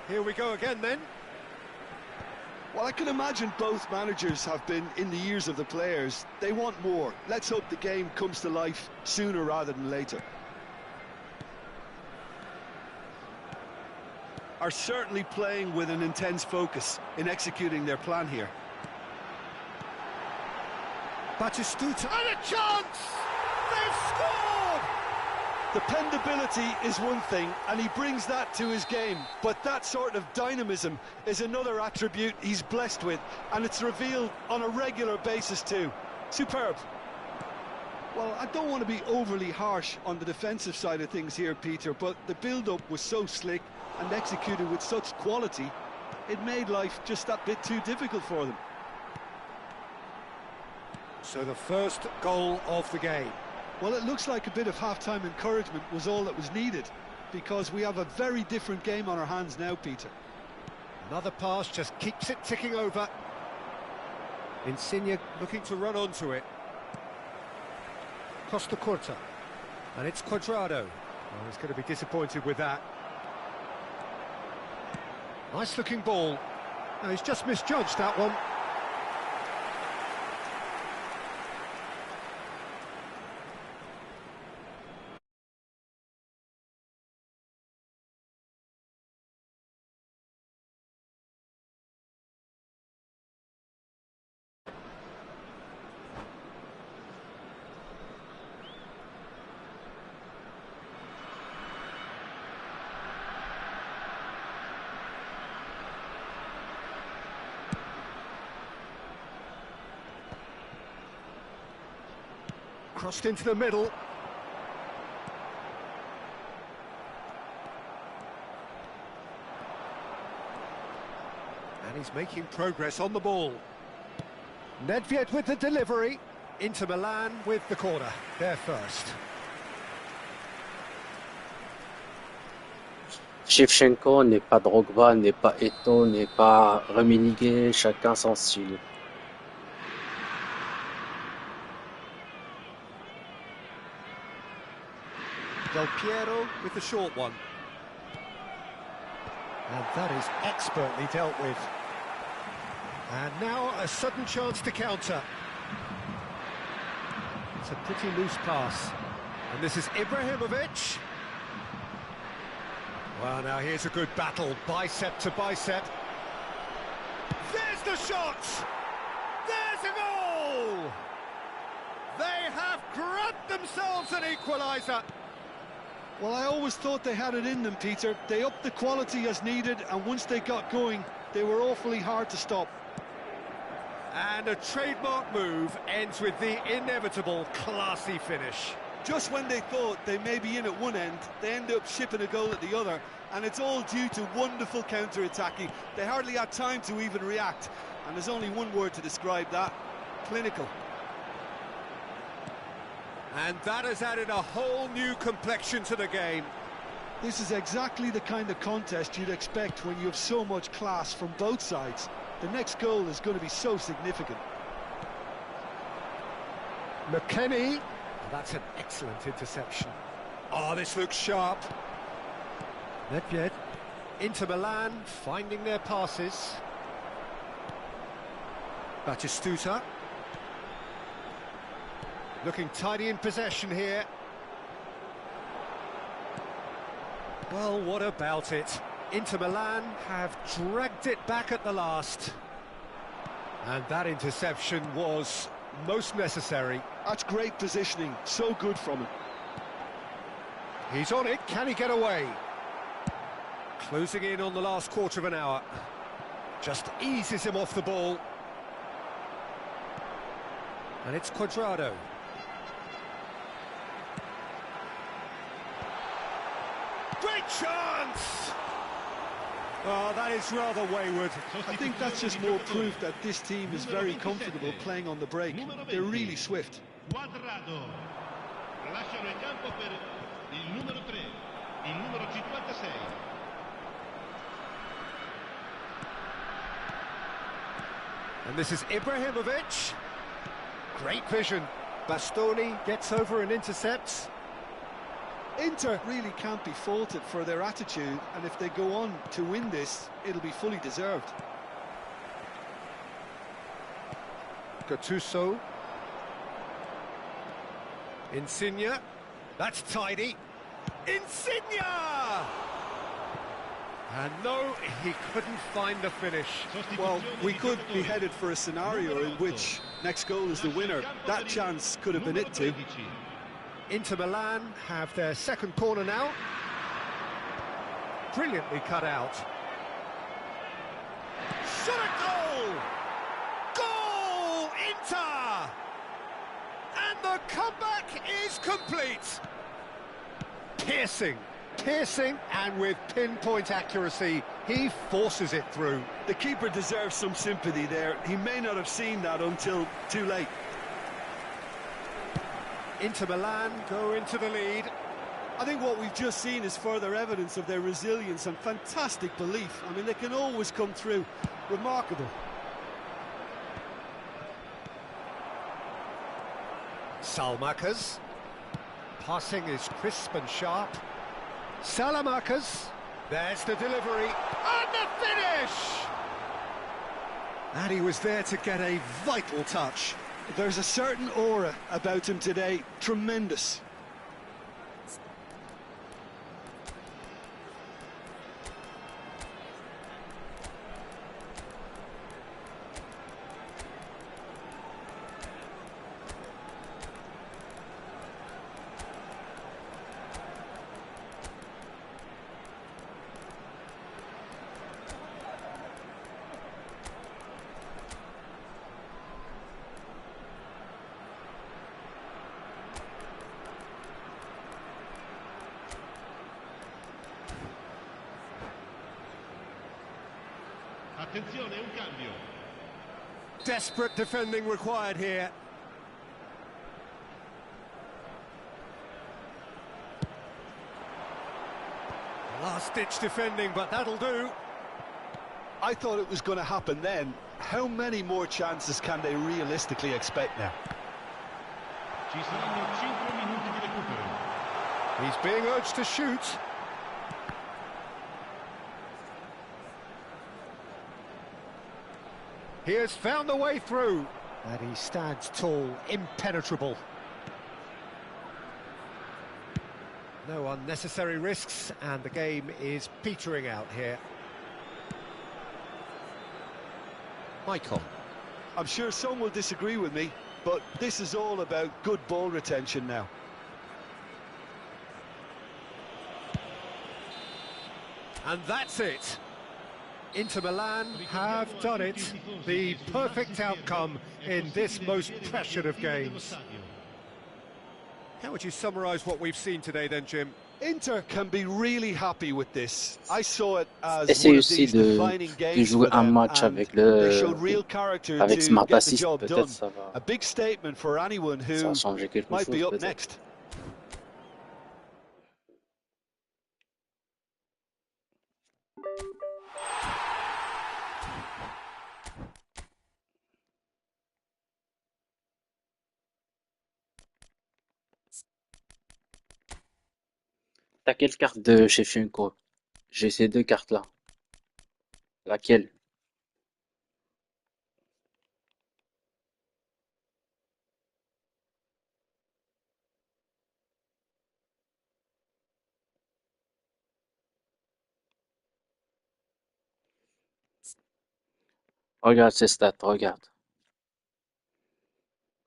Here we go again then. Well, I can imagine both managers have been in the ears of the players. They want more. Let's hope the game comes to life sooner rather than later. Are certainly playing with an intense focus in executing their plan here. Batistuta, and a chance! They've scored! Dependability is one thing, and he brings that to his game, but that sort of dynamism is another attribute he's blessed with, and it's revealed on a regular basis too. Superb. Well, I don't want to be overly harsh on the defensive side of things here, Peter, but the build-up was so slick and executed with such quality, it made life just that bit too difficult for them. So the first goal of the game. Well, it looks like a bit of half-time encouragement was all that was needed, because we have a very different game on our hands now, Peter. Another pass just keeps it ticking over. Insigne looking to run onto it. Costa Curta, and it's Cuadrado. Oh, he's going to be disappointed with that. Nice looking ball. No, he's just misjudged that one. Crossed into the middle. And he's making progress on the ball. Nedved with the delivery. Inter Milan with the corner. They're first. Shevchenko n'est pas Drogba, n'est pas Eto'o, n'est pas Rummenigge, chacun son style. Del Piero with the short one. And that is expertly dealt with. And now a sudden chance to counter. It's a pretty loose pass. And this is Ibrahimovic. Well, now here's a good battle, bicep to bicep. There's the shot! There's a goal! They have grabbed themselves an equaliser. Well, I always thought they had it in them, Peter. They upped the quality as needed, and once they got going, they were awfully hard to stop. And a trademark move ends with the inevitable classy finish. Just when they thought they may be in at one end, they end up shipping a goal at the other, and it's all due to wonderful counter-attacking. They hardly had time to even react, and there's only one word to describe that: clinical. And that has added a whole new complexion to the game. This is exactly the kind of contest you'd expect when you have so much class from both sides. The next goal is going to be so significant. McKennie. That's an excellent interception. Oh, this looks sharp. Nedved. Inter Milan finding their passes. Batistuta. Looking tidy in possession here. Well, what about it? Inter Milan have dragged it back at the last. And that interception was most necessary. That's great positioning, so good from him. He's on it, can he get away? Closing in on the last quarter of an hour. Just eases him off the ball. And it's Cuadrado. Great chance! Oh, that is rather wayward. I think that's just more proof that this team is very comfortable playing on the break. They're really swift. Cuadrado. Lasciano il campo per il numero 3, il numero 56. And this is Ibrahimovic. Great vision. Bastoni gets over and intercepts. Inter really can't be faulted for their attitude, and if they go on to win this, it'll be fully deserved. Gattuso. Insigne. That's tidy. Insigne! And no, he couldn't find the finish. Well, we could be headed for a scenario in which next goal is the winner. That chance could have been it too. Inter Milan have their second corner now. Brilliantly cut out. Shot a goal! Goal! Inter! And the comeback is complete. Piercing, and with pinpoint accuracy, he forces it through. The keeper deserves some sympathy there. He may not have seen that until too late. Inter Milan go into the lead. I think what we've just seen is further evidence of their resilience and fantastic belief. I mean, they can always come through. Remarkable. Salmakas. Passing is crisp and sharp. Salamakas. There's the delivery. And the finish! And he was there to get a vital touch. There's a certain aura about him today. Tremendous. Attenzione, un cambio. Desperate defending required here. Last-ditch defending, but that'll do. I thought it was going to happen then. How many more chances can they realistically expect now? Ci saranno 5 minuti di recupero. He's being urged to shoot. He has found a way through. And he stands tall, impenetrable. No unnecessary risks, and the game is petering out here. Michael. I'm sure some will disagree with me, but this is all about good ball retention now. And that's it. Inter Milan have done it. The perfect outcome in this most pressured of games. How would you summarise what we've seen today then, Jim? Inter can be really happy with this. I saw it as Essaye one of aussi these defining de games jouer for un them, match and avec they showed real character avec to Smart get the Assist, job peut-être done. ça va, A big statement for anyone ça who va changer quelque might be chose up peut-être. next. T'as quelle carte de chez Funko? J'ai ces deux cartes-là. Laquelle? Regarde ses stats, regarde.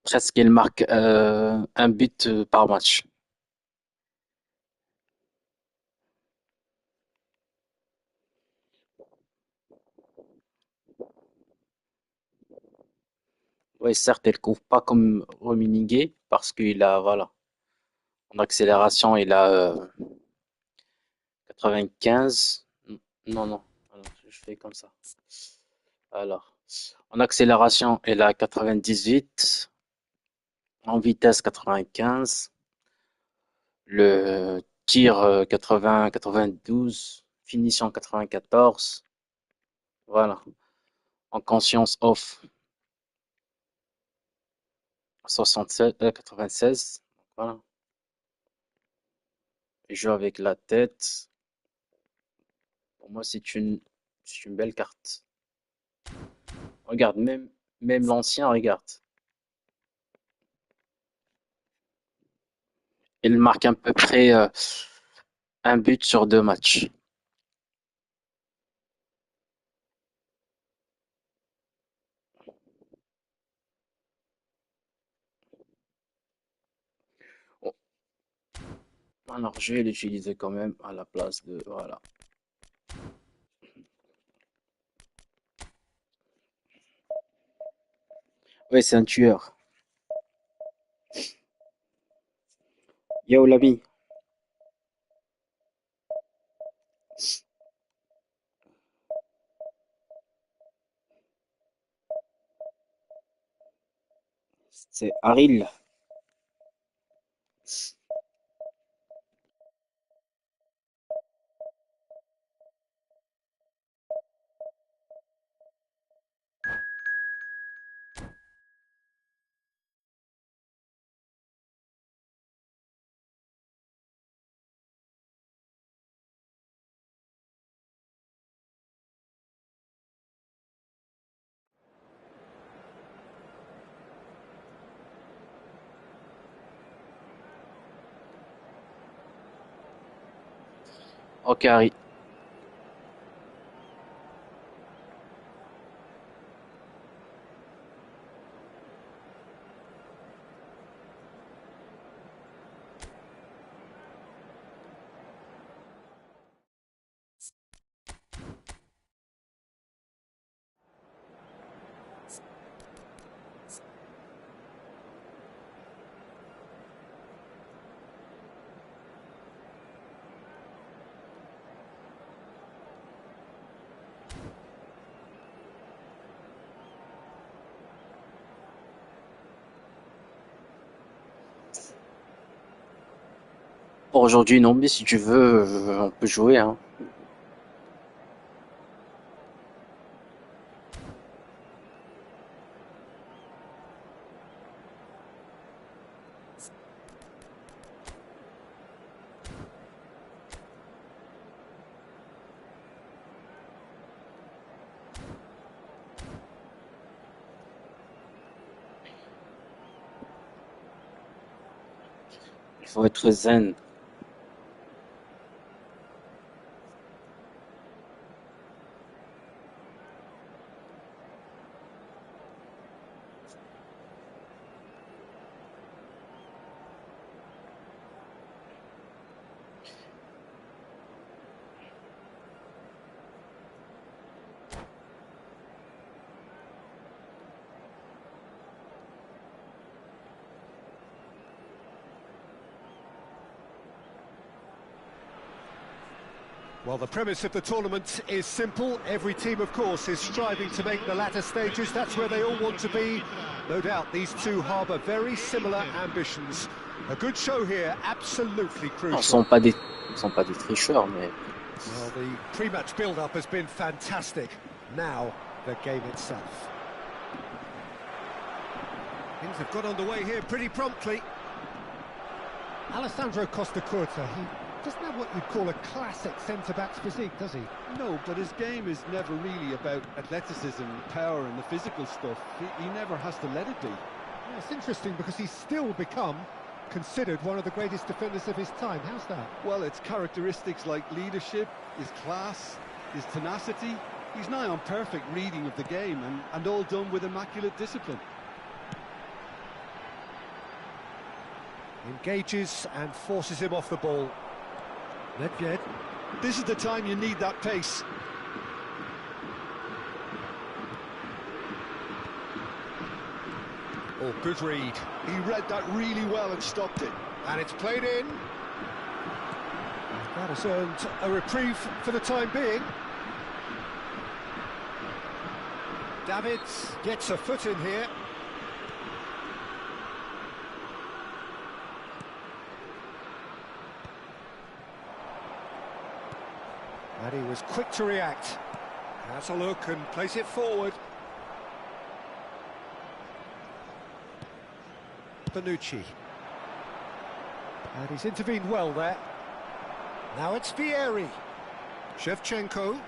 Presque il marque un but par match. Oui, certes, il couvre pas comme Rummenigge parce qu'il a, voilà, en accélération, il a 95. Non, non, alors, je fais comme ça. Alors, en accélération, il a 98. En vitesse, 95. Le tir, 80, 92. Finition, 94. Voilà. En conscience off, 76, 96. Voilà. Il joue avec la tête. Pour moi, c'est une belle carte. Regarde, même l'ancien, regarde. Il marque à peu près un but sur 2 matchs. Oh. Alors, je vais l'utiliser quand même à la place de... Voilà. Ouais, c'est un tueur. Yo, l'ami. C'est Aril. Ok, Harry. Pour aujourd'hui, non, mais si tu veux, on peut jouer, hein. Il faut être zen. Well, the premise of the tournament is simple. Every team, of course, is striving to make the latter stages. That's where they all want to be. No doubt these two harbour very similar ambitions. A good show here, absolutely crucial. Ils sont pas des tricheurs, mais... Well, the pre-match build-up has been fantastic. Now, the game itself. Things have got underway here pretty promptly. Alessandro Costa Curta, he doesn't have what you'd call a classic centre-back's physique, does he? No, but his game is never really about athleticism, power and the physical stuff. He never has to let it be. Yeah, it's interesting because he's still become considered one of the greatest defenders of his time. How's that? Well, it's characteristics like leadership, his class, his tenacity. He's nigh on perfect reading of the game and all done with immaculate discipline. Engages and forces him off the ball. Nedved. This is the time you need that pace. Oh, good read. He read that really well and stopped it. And it's played in. That has earned a reprieve for the time being. Davids gets a foot in here. And he was quick to react. Has a look and plays it forward. Bonucci. And he's intervened well there. Now it's Vieri. Shevchenko.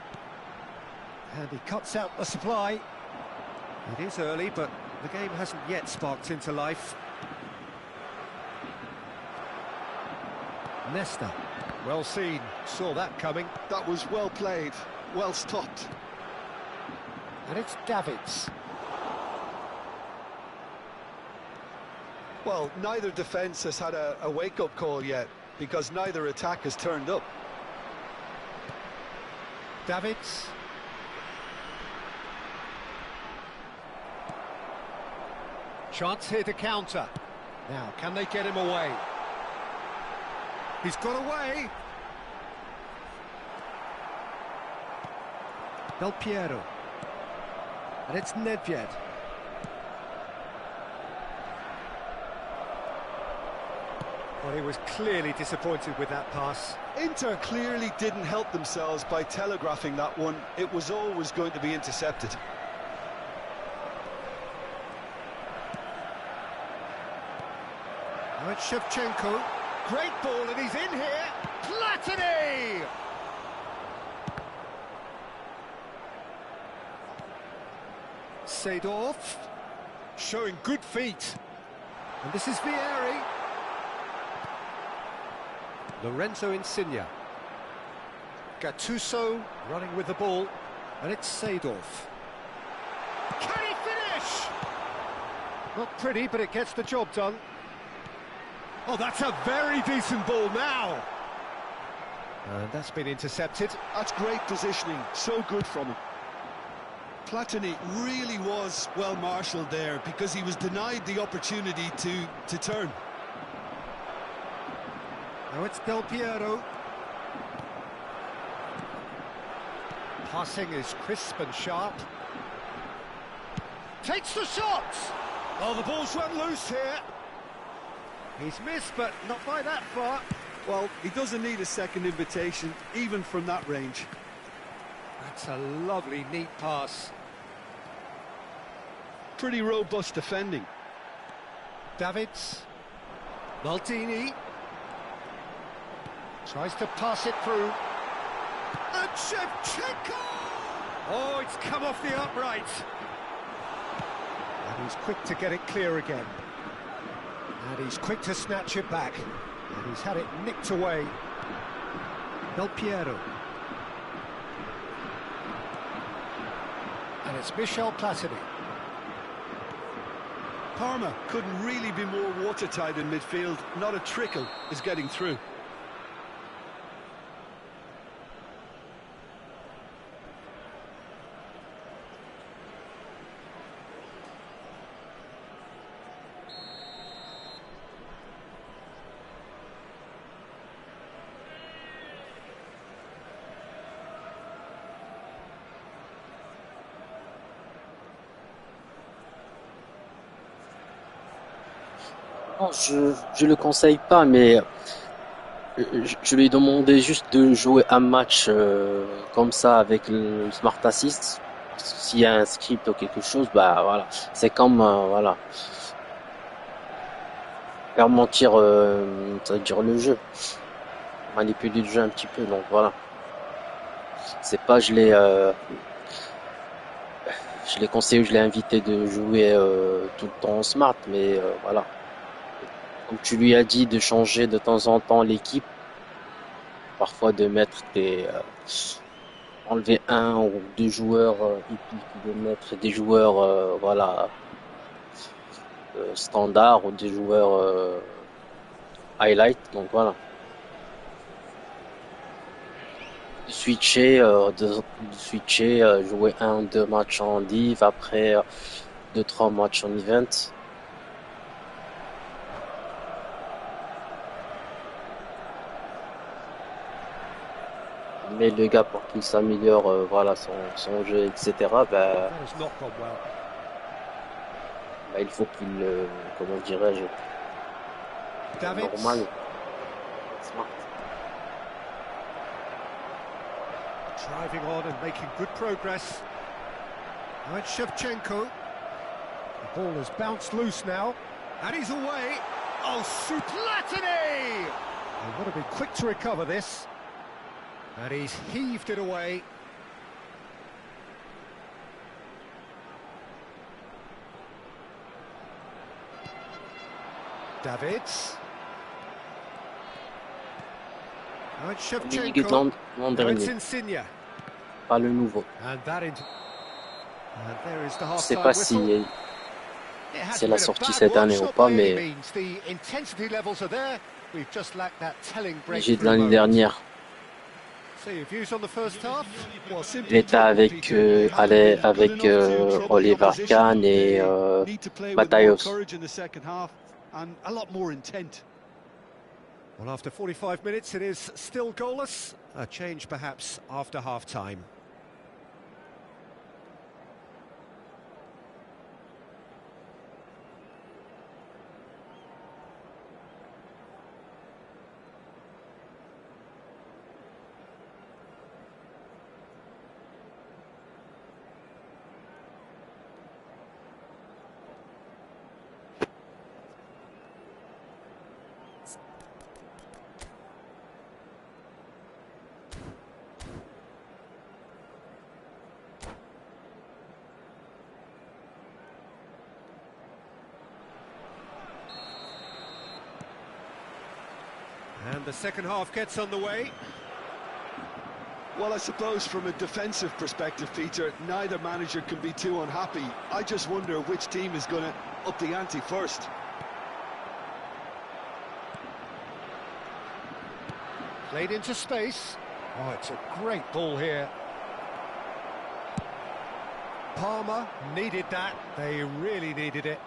And he cuts out the supply. It is early, but the game hasn't yet sparked into life. Nesta. Well seen. Saw that coming. That was well played. Well stopped. And it's Davids. Well, neither defence has had a wake-up call yet, because neither attack has turned up. Davids. Chance here to counter. Now, can they get him away? He's got away. Del Piero. And it's Nedved. Well, he was clearly disappointed with that pass. Inter clearly didn't help themselves by telegraphing that one. It was always going to be intercepted. Now it's Shevchenko. Great ball, and he's in here. Platini! Seedorf. Showing good feet. And this is Vieri. Lorenzo Insigne. Gattuso running with the ball. And it's Seedorf. Can he finish? Not pretty, but it gets the job done. Oh, that's a very decent ball now. And that's been intercepted. That's great positioning. So good from him. Platini really was well marshalled there, because he was denied the opportunity to turn. Now it's Del Piero. Passing is crisp and sharp. Takes the shot! Oh, the ball's run loose here. He's missed, but not by that far. Well, he doesn't need a second invitation, even from that range. That's a lovely, neat pass. Pretty robust defending. Davids. Maldini. Tries to pass it through. And Shevchenko! Oh, it's come off the upright. And he's quick to get it clear again. And he's quick to snatch it back. And he's had it nicked away. Del Piero. And it's Michel Platini. Parma couldn't really be more watertight in midfield. Not a trickle is getting through. Non, je le conseille pas, mais je lui ai demandé juste de jouer un match comme ça avec le Smart Assist. S'il y a un script ou quelque chose, bah voilà, c'est comme voilà, faire mentir, ça veut dire le jeu, manipuler le jeu un petit peu. Donc voilà, c'est pas je l'ai conseillé, je l'ai invité de jouer tout le temps en Smart, mais voilà. Comme tu lui as dit de changer de temps en temps l'équipe, parfois de mettre enlever un ou deux joueurs hippiques, de mettre des joueurs voilà standards ou des joueurs highlight, donc voilà. De switcher, jouer 1 ou 2 matchs en div, après 2-3 matchs en event. Mais le gars, pour qu'il s'améliore, voilà, son jeu, etc., bah, il faut qu'il, comment dirais-je, normal, smart. Driving on and making good progress. Now it's Shevchenko. The ball has bounced loose now, and he's away. Oh, Platini! They've got to be quick to recover this. And he's heaved it away. Davids. Shevchenko. L'an dernier. Pas le nouveau. Je ne sais pas si c'est la sortie cette année ou pas, mais j'ai de l'année dernière. Il était avec Oliver Kahn et Matthäus. Well, after 45 minutes, it is still goalless. A change, perhaps, after half-time. And the second half gets underway. Well, I suppose from a defensive perspective, Peter, neither manager can be too unhappy. I just wonder which team is going to up the ante first. Played into space. Oh, it's a great ball here. Palmer needed that. They really needed it.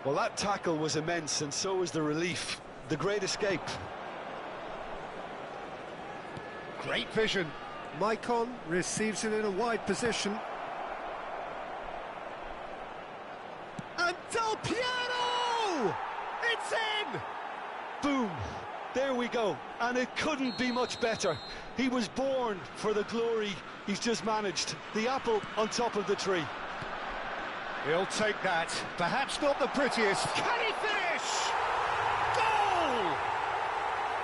Well, that tackle was immense, and so was the relief. The great escape. Great vision. Maicon receives it in a wide position. And Del Piero! It's in! Boom! There we go. And it couldn't be much better. He was born for the glory he's just managed. The apple on top of the tree. He'll take that. Perhaps not the prettiest. Can he finish? Goal!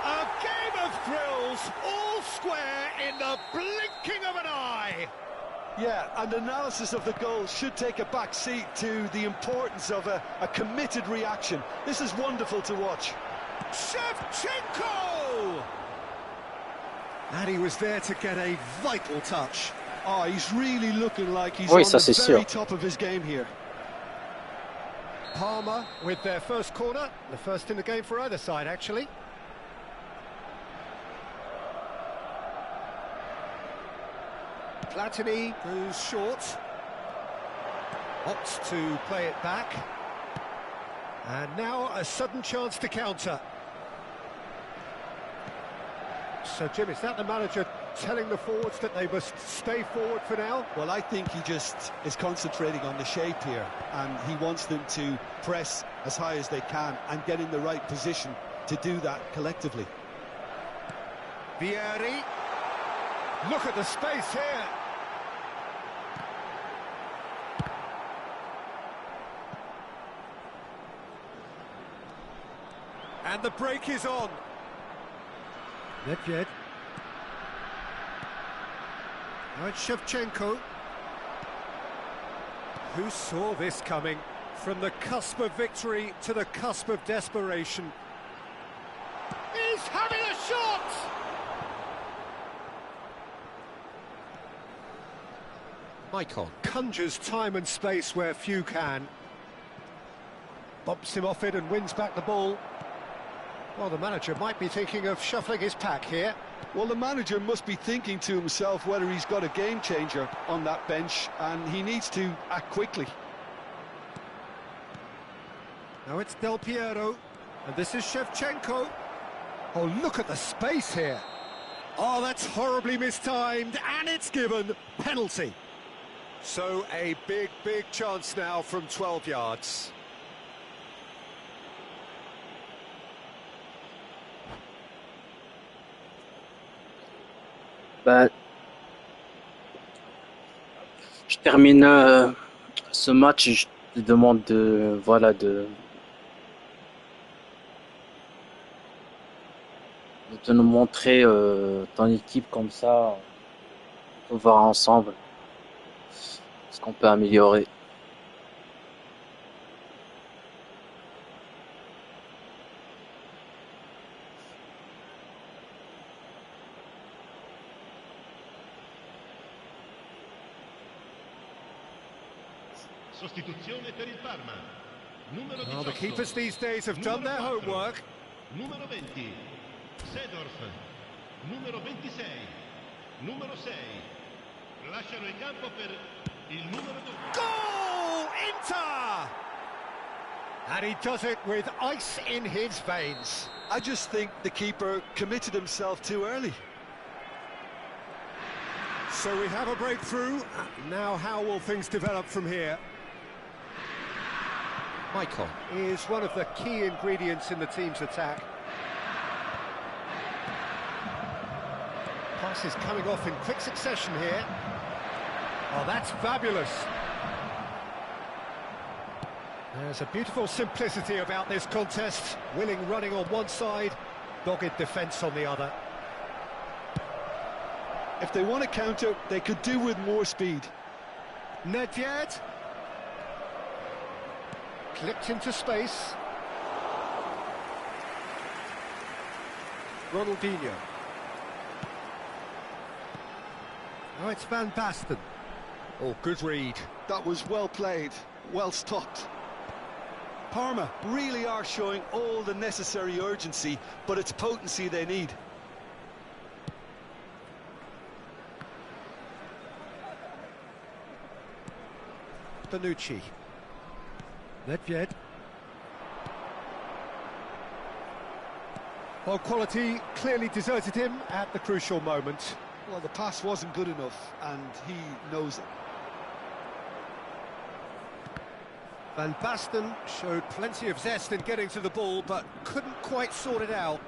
A game of thrills, all square in the blinking of an eye. Yeah, and analysis of the goal should take a back seat to the importance of a committed reaction. This is wonderful to watch. Shevchenko! And he was there to get a vital touch. Oh, he's really looking like he's on the very top of his game here. Palmer with their first corner, the first in the game for either side, actually. Platini goes short, opts to play it back, and now a sudden chance to counter. So, Jim, is that the manager telling the forwards that they must stay forward for now? Well, I think he just is concentrating on the shape here, and he wants them to press as high as they can and get in the right position to do that collectively. Vieri, look at the space here. And the break is on. Nedved. Now it's Shevchenko. Who saw this coming? From the cusp of victory to the cusp of desperation. He's having a shot! Maicon conjures time and space where few can. Bumps him off it and wins back the ball. Well, the manager might be thinking of shuffling his pack here. Well, the manager must be thinking to himself whether he's got a game changer on that bench, and he needs to act quickly. Now it's Del Piero, and this is Shevchenko. Oh, look at the space here. Oh, that's horribly mistimed, and it's given penalty. So a big chance now from 12 yards. Ben, je termine ce match et je te demande de de nous montrer ton équipe comme ça, on va voir ensemble ce qu'on peut améliorer. Sostituzione per il Parma. Numero 18. Well, the keepers these days have done their homework. Numero 20. Seedorf. Numero 26. Numero 6. Lasciano il campo per il numero 2. Goal! Inter! And he does it with ice in his veins. I just think the keeper committed himself too early. So we have a breakthrough. Now how will things develop from here? Michael is one of the key ingredients in the team's attack. Passes coming off in quick succession here. Oh, that's fabulous. There's a beautiful simplicity about this contest. Willing running on one side, dogged defence on the other. If they want to counter, they could do with more speed. Nedved. Clipped into space. Ronaldinho. Oh, it's Van Basten. Oh, good read. That was well played, well stopped. Parma really are showing all the necessary urgency, but it's potency they need. Bonucci. Nedved. Well, quality clearly deserted him at the crucial moment. Well, the pass wasn't good enough, and he knows it. Van Basten showed plenty of zest in getting to the ball, but couldn't quite sort it out.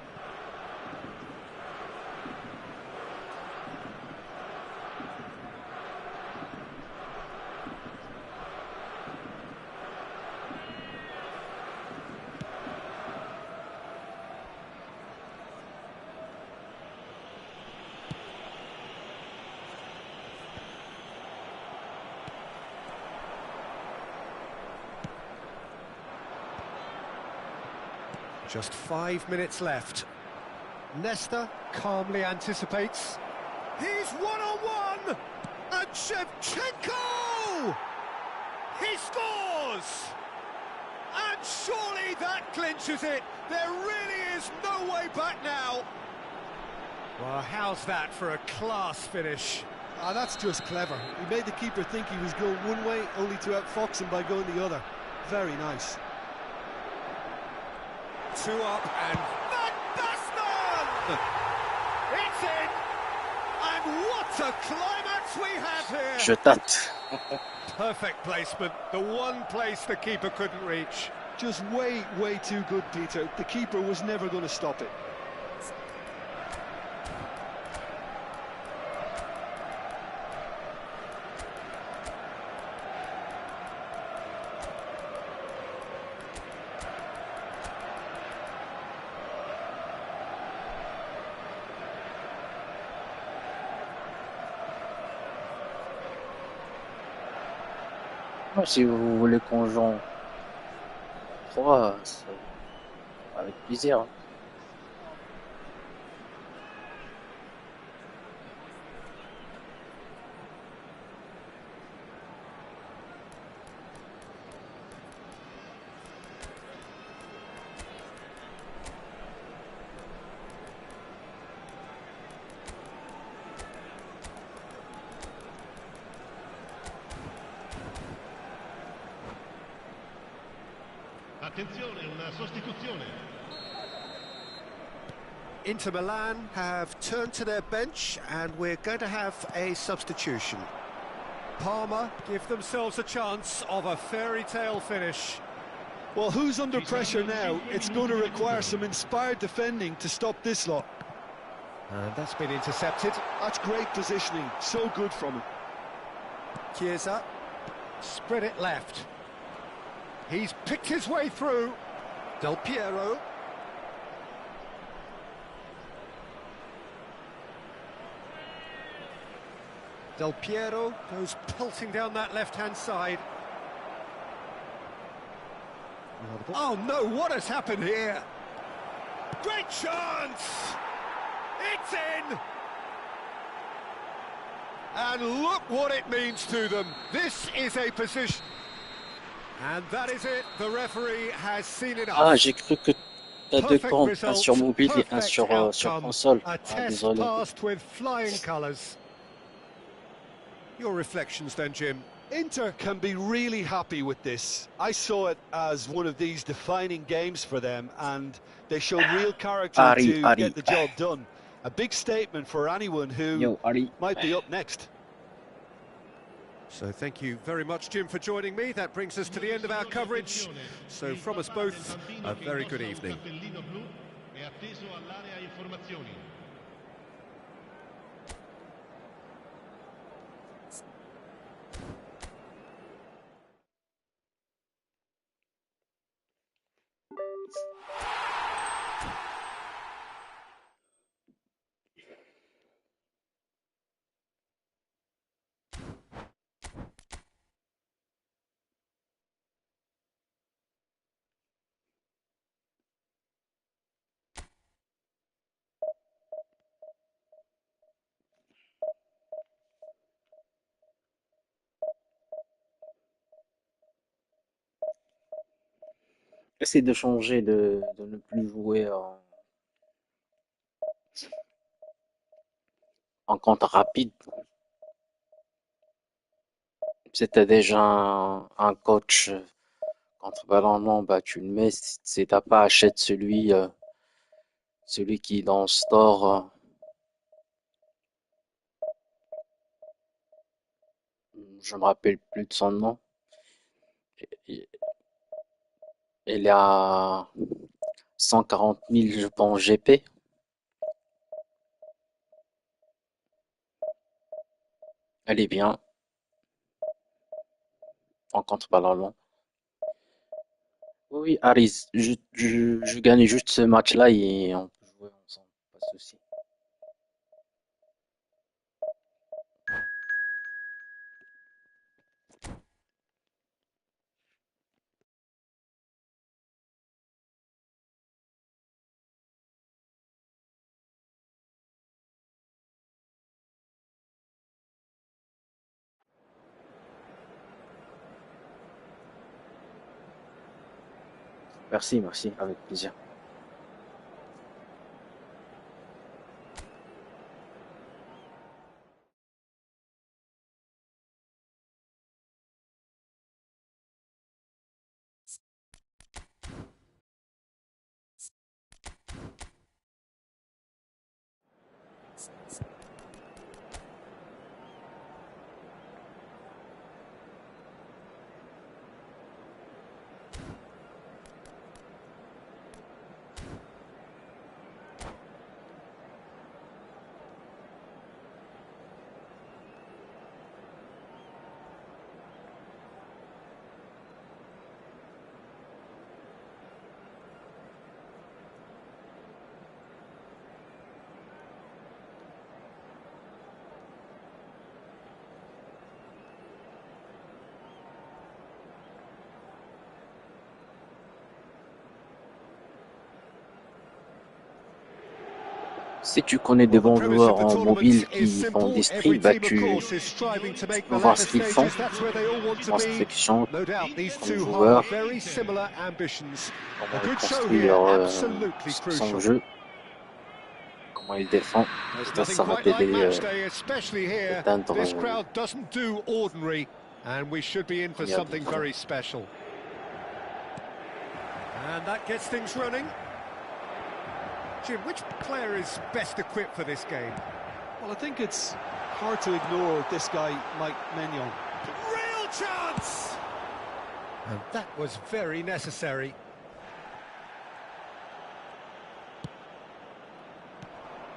Just 5 minutes left. Nesta calmly anticipates. He's one-on-one! And Shevchenko! He scores! And surely that clinches it. There really is no way back now. Well, how's that for a class finish? Ah, that's just clever. He made the keeper think he was going one way, only to outfox him by going the other. Very nice. 2 up and Van Basten! It's in! And what a climax we have here! Je tâte. Perfect placement, the one place the keeper couldn't reach. Just way too good, Peter. The keeper was never going to stop it. Si vous voulez qu'on joue 3, avec plaisir. Attenzione, una sostituzione. Inter Milan have turned to their bench and we're going to have a substitution. Parma give themselves a chance of a fairy tale finish. Well, who's under pressure now? It's going to require some inspired defending to stop this lot. And that's been intercepted. That's great positioning, so good from him. Chiesa, spread it left. He's picked his way through. Del Piero. Del Piero goes pelting down that left-hand side. Oh no, what has happened here? Great chance! It's in! And look what it means to them. This is a position. And that is it. The referee has seen enough. Ah, j'ai cru que t'as deux comptes, un sur mobile et un sur console. A test Désolé. passed with flying colours. Your reflections then, Jim? Inter can be really happy with this. I saw it as one of these defining games for them, and they showed real character to get the job done. A big statement for anyone who might be up next. So thank you very much, Jim, for joining me. That brings us to the end of our coverage. So from us both, a very good evening. Essaye de changer, de ne plus jouer en compte rapide. Si t'as déjà un coach contre ballon long, bah tu le mets. Si t'as pas, achète celui qui est dans le store. Je me rappelle plus de son nom. Il est à 140 000, je pense, GP. Elle est bien en contre-ballon long. Oui, Aris, je gagne juste ce match-là et on peut jouer ensemble, pas de souci. Merci, merci, avec plaisir. Si tu connais des bons joueurs en mobile qui font des streams, bah tu peux voir ce qu'ils font en sélection comme joueur, comment ils construisent son jeu, comment ils défendent. Ça va t'aider d'atteindre Jim, which player is best equipped for this game? Well, I think it's hard to ignore this guy, Mike Maignan. Real chance! And that was very necessary.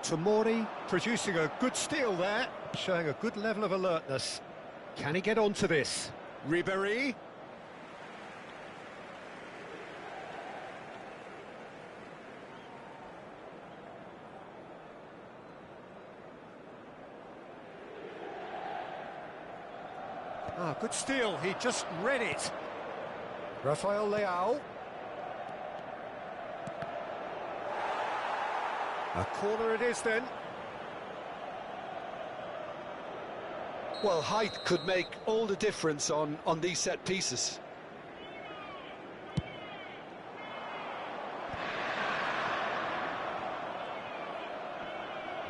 Tomori producing a good steal there, showing a good level of alertness. Can he get onto this? Ribéry. Ah, good steal. He just read it. Rafael Leao. A corner it is then. Well, height could make all the difference on these set pieces.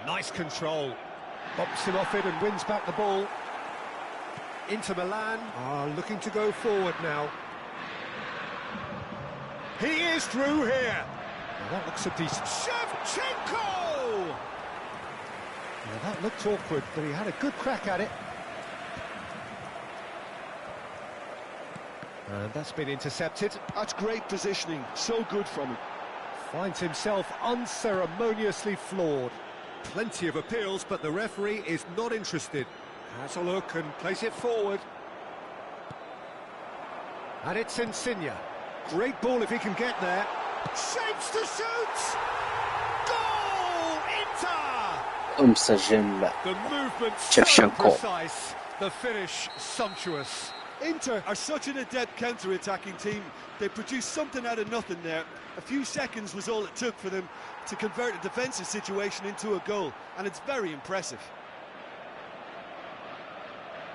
Nice control. Bumps him off it and wins back the ball. Inter Milan are looking to go forward now. He is through here. Now that looks a decent... Shevchenko! Now that looked awkward, but he had a good crack at it. And that's been intercepted. That's great positioning, so good from him. Finds himself unceremoniously floored. Plenty of appeals, but the referee is not interested. Has a look and plays it forward. And it's Insigne. Great ball if he can get there. Shapes to shoot! Goal! Inter! Ça j'aime là. The movement so Shevchenko. precise. The finish sumptuous. Inter are such an adept counter-attacking team. They produced something out of nothing there. A few seconds was all it took for them to convert a defensive situation into a goal, and it's very impressive.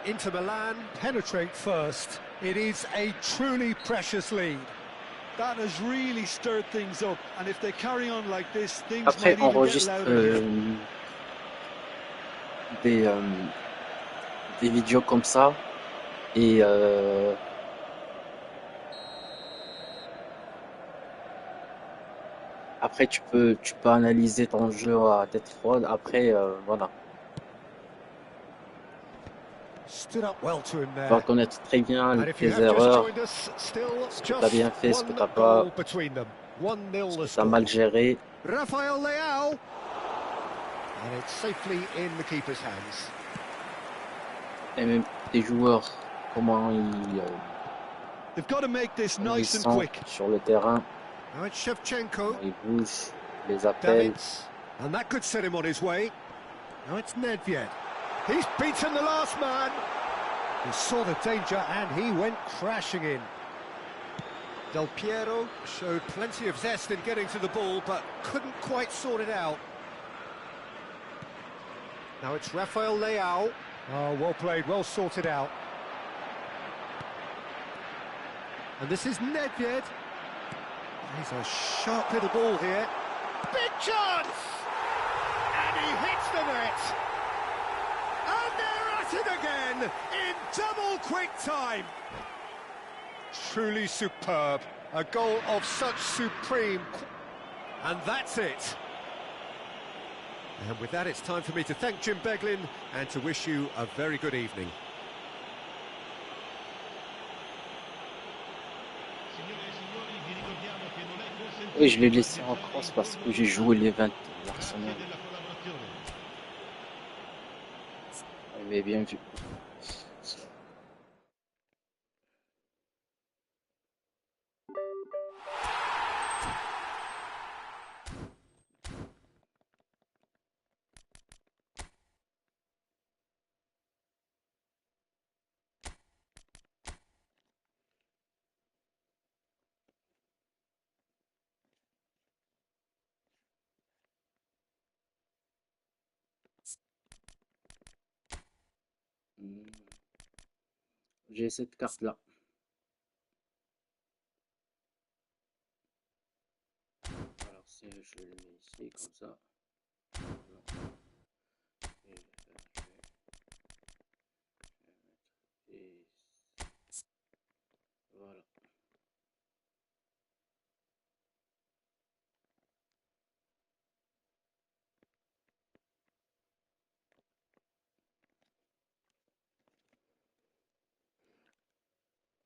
Inter Milan penetrate first. It is a truly precious lead. That has really stirred things up, and if they carry on like this, things Après, might on even get enregistre louder. des vidéos comme ça et après tu peux analyser ton jeu à tête froide. Après voilà, Stood up well to him tu vas there. connaître très bien And if you tes have just erreurs, joined us, still ce que tu as bien just fait, ce que one tu n'as pas, goal between them. 1-0 ce the que tu as mal score. géré. Rafael Leao. And it's safely in the keeper's hands. Et même tes joueurs, comment They've got to make this ils nice and sont quick. sur le terrain, Now it's Shevchenko. comment ils bougent, les appels. Davids. And that could set him on his way. Now it's Nedved. He's beaten the last man. He saw the danger and he went crashing in. Del Piero showed plenty of zest in getting to the ball, but couldn't quite sort it out. Now it's Rafael Leao. Oh, well played, well sorted out. And this is Nedved. He's a sharp little ball here. Big chance! And he hits the net. And they're at it again in double quick time. Truly superb. A goal of such supreme... And that's it. And with that, it's time for me to thank Jim Beglin and to wish you a very good evening. Oui, je l'ai laissé en cross parce que j'ai joué les 20 d'Arsenal. Mais bien vu. J'ai cette carte-là. Alors, si je le mets ici, comme ça. Et voilà.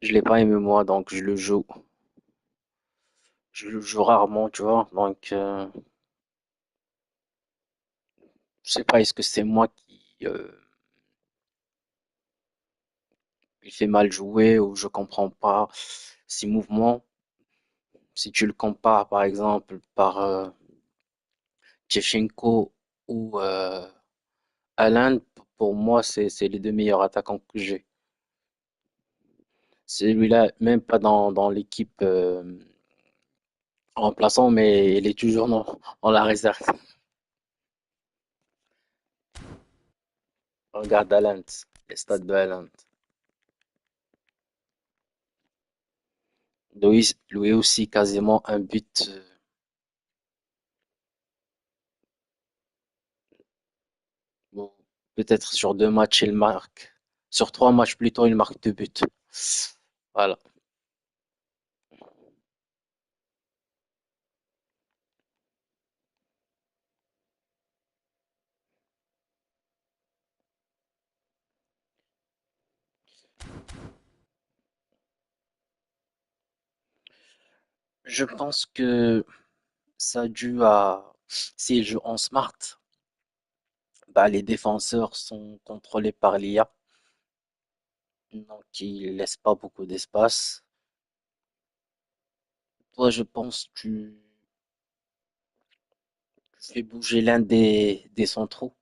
Je l'ai pas aimé moi, donc je le joue. Je le joue rarement, tu vois. Donc, je sais pas, est-ce que c'est moi qui fait mal jouer ou je comprends pas ces mouvements. Si tu le compares, par exemple, par Shevchenko ou Haaland, pour moi, c'est les deux meilleurs attaquants que j'ai. Celui-là, même pas dans l'équipe remplaçant, mais il est toujours dans la réserve. Regarde Haaland, les stats de Haaland. Lui aussi, quasiment un but. Bon, peut-être sur 2 matchs, il marque. Sur 3 matchs plutôt, il marque 2 buts. Voilà. Je pense que ça a dû à... S'il joue en smart, bah, les défenseurs sont contrôlés par l'IA, donc ils laissent pas beaucoup d'espace. Toi, je pense que tu fais bouger l'un des centraux.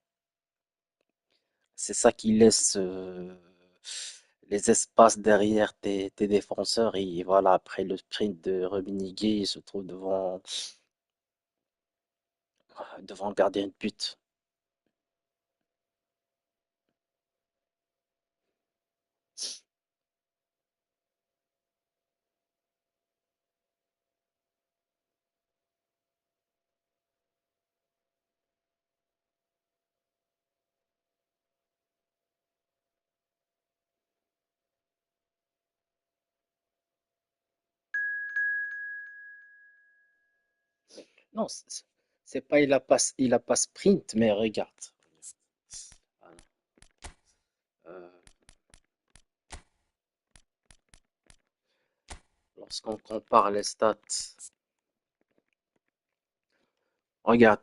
C'est ça qui laisse les espaces derrière tes défenseurs. Et voilà, après le sprint de Rummenigge, il se trouve devant le gardien de but. Non, c'est pas il a pas sprint, mais regarde. Voilà. Euh, Lorsqu'on compare les stats, regarde,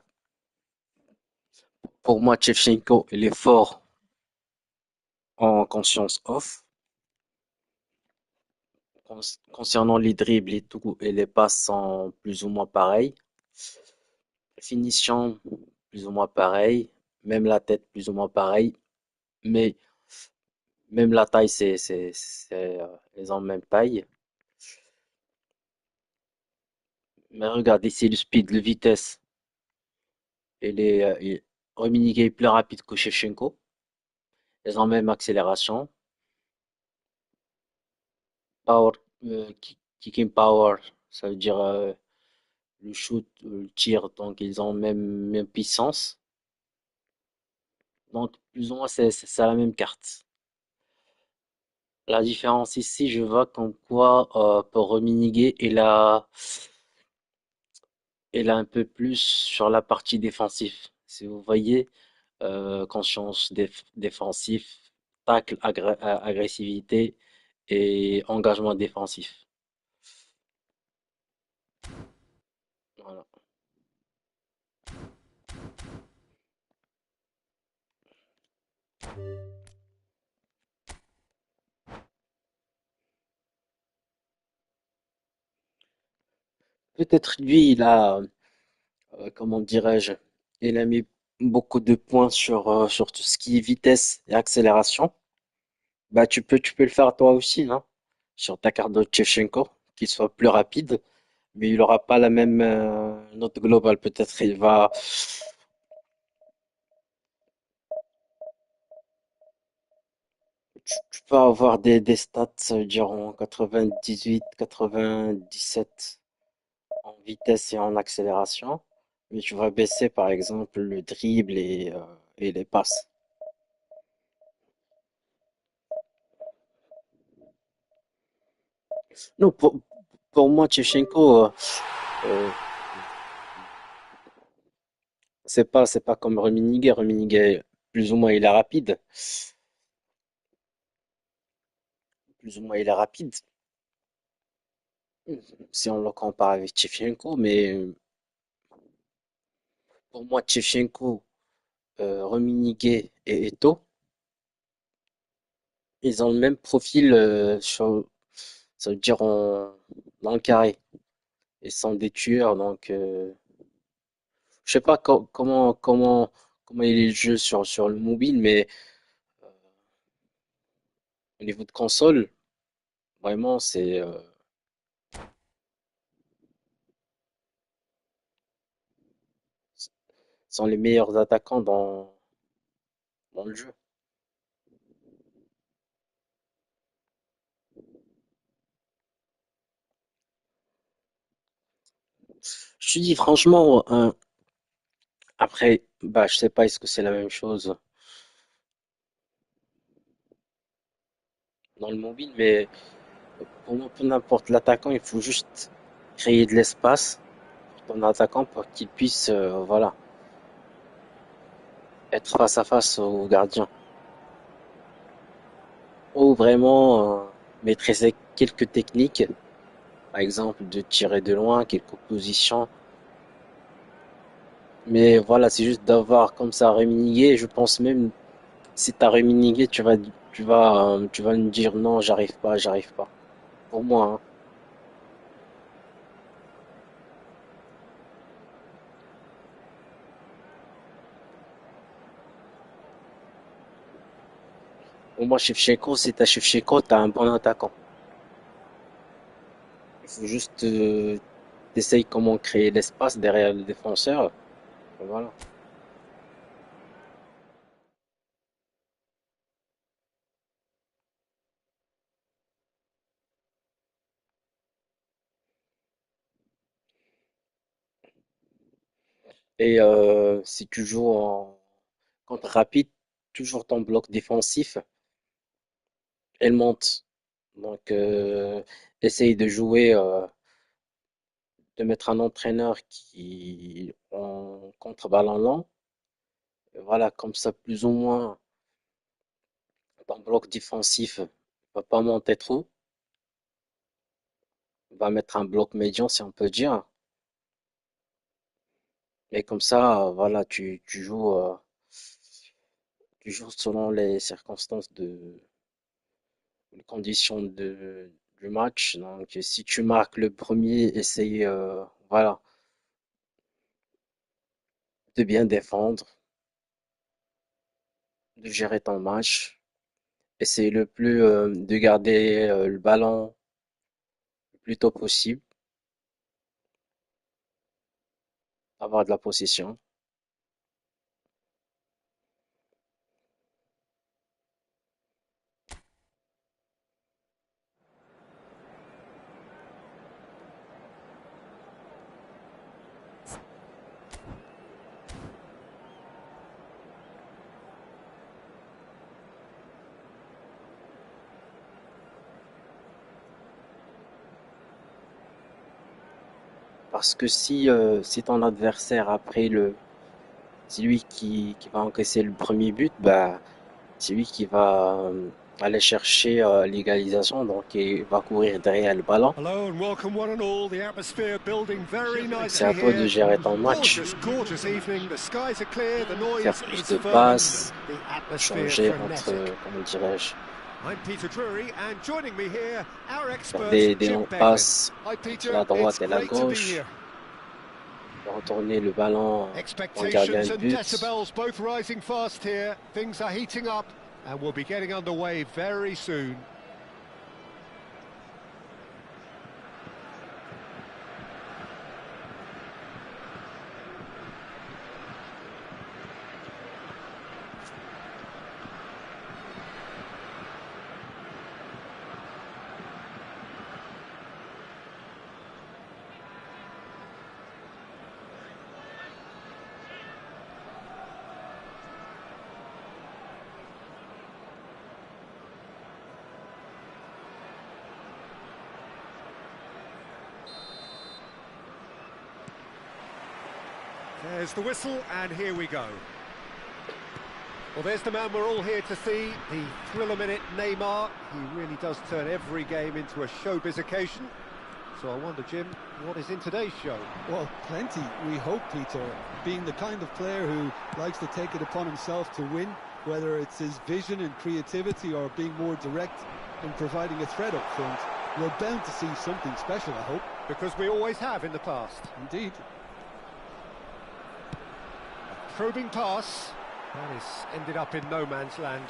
pour moi, Shevchenko, il est fort en conscience off. Concernant les dribbles et tout, et les passes sont plus ou moins pareilles. Finition, plus ou moins pareil. Même la tête, plus ou moins pareil. Mais même la taille, ils ont même taille. Mais regardez ici le speed, le vitesse. Rummenigge est plus rapide que Shevchenko. Ils ont même accélération. Power, kicking power, ça veut dire le shoot, le tir. Donc ils ont même puissance. Donc plus ou moins c'est la même carte. La différence ici, je vois comme quoi pour Rummenigge, il a un peu plus sur la partie défensive. Si vous voyez, conscience défensif, tacle, agressivité et engagement défensif. Voilà. Peut-être lui, comment dirais-je, il a mis beaucoup de points sur tout ce qui est vitesse et accélération. Bah, tu peux le faire toi aussi, non? Sur ta carte de Shevchenko, qu'il soit plus rapide, mais il aura pas la même note globale. Peut-être tu peux avoir des stats, ça veut dire en 98, 97 en vitesse et en accélération, mais tu vas baisser par exemple le dribble et les passes. Non, pour moi, Shevchenko, euh, c'est pas comme Rummenigge. Rummenigge, plus ou moins, il est rapide. Plus ou moins, il est rapide. Si on le compare avec Shevchenko, mais pour moi, Shevchenko, Rummenigge et Eto'o, ils ont le même profil ça veut dire dans le carré. Ils sont des tueurs, donc je sais pas comment il est le jeu sur le mobile, mais au niveau de console, Vraiment, sont les meilleurs attaquants dans le jeu. Je te dis franchement, après, bah, je sais pas, est-ce que c'est la même chose dans le mobile, mais pour moi, peu n'importe l'attaquant, il faut juste créer de l'espace pour ton attaquant pour qu'il puisse, voilà, être face à face au gardien. Ou vraiment maîtriser quelques techniques, par exemple de tirer de loin, quelques positions. Mais voilà, c'est juste d'avoir comme ça Rummenigge. Je pense même si t'as Rummenigge, tu vas me dire non, j'arrive pas, j'arrive pas. Pour moi, hein. Pour moi, Shevchenko, si t'as Shevchenko, t'as un bon attaquant. Il faut juste t'essayes comment créer l'espace derrière le défenseur. Voilà. Et si tu joues en contre rapide, toujours ton bloc défensif, elle monte. Donc, essaye de jouer, de mettre un entraîneur qui en contre-ballon long. Et voilà, comme ça, plus ou moins, ton bloc défensif va pas monter trop. Va mettre un bloc médian, si on peut dire. Et comme ça, voilà, tu joues selon les circonstances les conditions du match. Donc, si tu marques le premier, essaye, voilà, de bien défendre, de gérer ton match. Essaye de garder le ballon le plus tôt possible, avoir de la possession. Parce que si ton adversaire après c'est lui qui va encaisser le premier but, bah c'est lui qui va aller chercher l'égalisation, donc il va courir derrière le ballon. Hello and welcome one and all. The atmosphere building very C'est nicely à toi de here. gérer ton match, Gorgeous evening. The skies are clear, the faire noise plus is de firm, passes, the atmosphere changer entre, frenetic. comment dirais-je, I'm Peter Drury and joining me here, our faire expert des Jim longues Beglin. passes Hi entre Peter, la it's droite et la great to be gauche, here. retourner le ballon dans le gardien Expectations de and but. decibels both rising fast here. Things are heating up and we'll be getting underway very soon. There's the whistle, and here we go. Well, there's the man we're all here to see, the thriller-minute Neymar. He really does turn every game into a showbiz occasion. So I wonder, Jim, what is in today's show? Well, plenty, we hope, Peter. Being the kind of player who likes to take it upon himself to win, whether it's his vision and creativity or being more direct in providing a threat up front, we're bound to see something special, I hope. Because we always have in the past. Indeed. Probing pass. That is ended up in no man's land.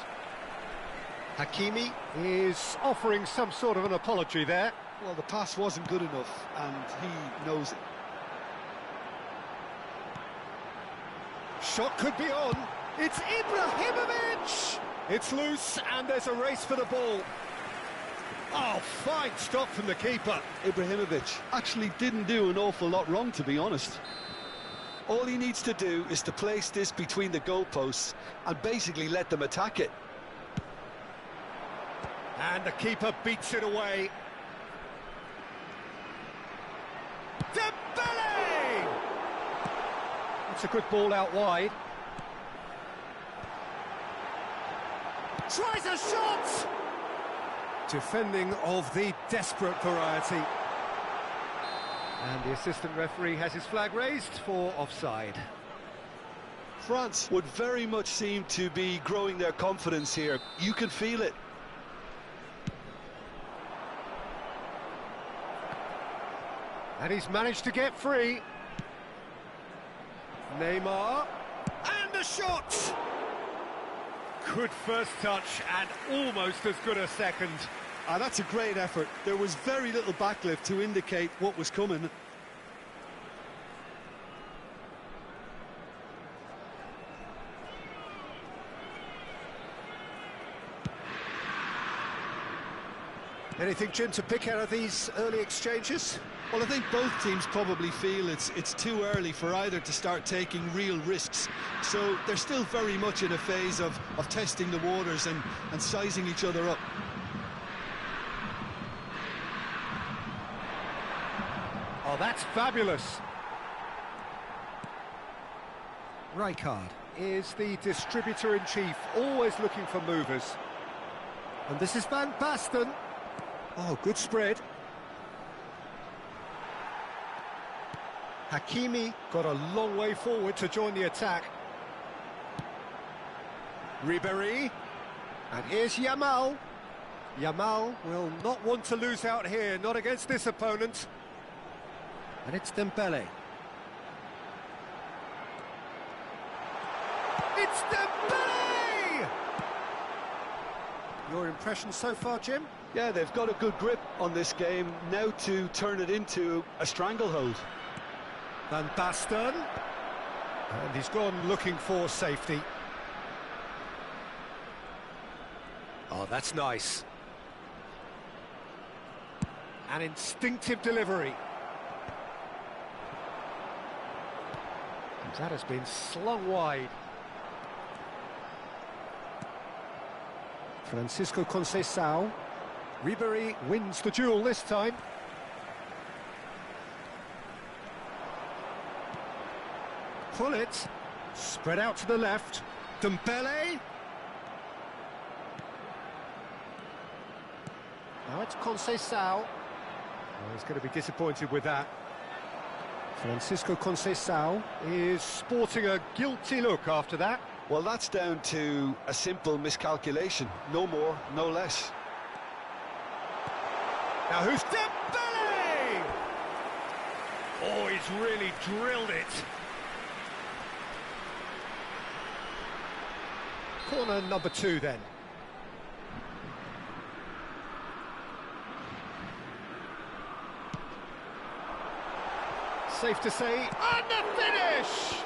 Hakimi is offering some sort of an apology there. Well, the pass wasn't good enough, and he knows it. Shot could be on. It's Ibrahimovic! It's loose, and there's a race for the ball. Oh, fine stop from the keeper. Ibrahimovic actually didn't do an awful lot wrong, to be honest. All he needs to do is to place this between the goalposts and basically let them attack it. And the keeper beats it away. Dembele! It's a good ball out wide. Tries a shot! Defending of the desperate variety. And the assistant referee has his flag raised for offside. France would very much seem to be growing their confidence here. You can feel it. And he's managed to get free. Neymar. And a shot! Good first touch and almost as good a second. That's a great effort. There was very little backlift to indicate what was coming. Anything, Jim, to pick out of these early exchanges? Well, I think both teams probably feel it's too early for either to start taking real risks. So they're still very much in a phase of testing the waters and sizing each other up. Oh, that's fabulous. Rijkaard is the distributor-in-chief, always looking for movers. And this is Van Basten. Oh, good spread. Hakimi got a long way forward to join the attack. Ribéry. And here's Yamal. Yamal will not want to lose out here, not against this opponent. And it's Dembele. It's Dembele! Your impression so far, Jim? Yeah, they've got a good grip on this game, now to turn it into a stranglehold. Van Basten. And he's gone looking for safety. Oh, that's nice. An instinctive delivery. That has been slung wide. Francisco Conceição. Ribéry wins the duel this time. Pull it. Spread out to the left. Dembele. Now it's Conceição. Oh, he's going to be disappointed with that. Francisco Conceição is sporting a guilty look after that. Well, that's down to a simple miscalculation. No more, no less. Now who's Dembele? Oh, he's really drilled it. Corner number 2 then. Safe to say, and the finish!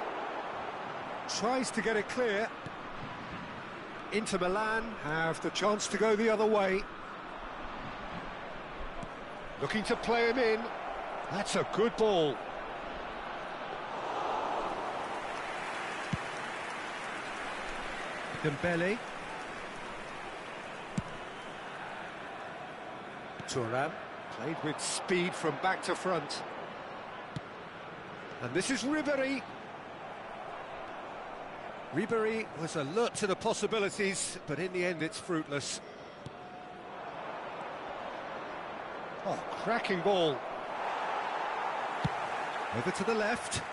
Tries to get it clear. Inter Milan have the chance to go the other way. Looking to play him in. That's a good ball. Dembele. Thuram played with speed from back to front. And this is Ribéry. Ribéry was alert to the possibilities, but in the end it's fruitless. Oh, cracking ball. Over to the left.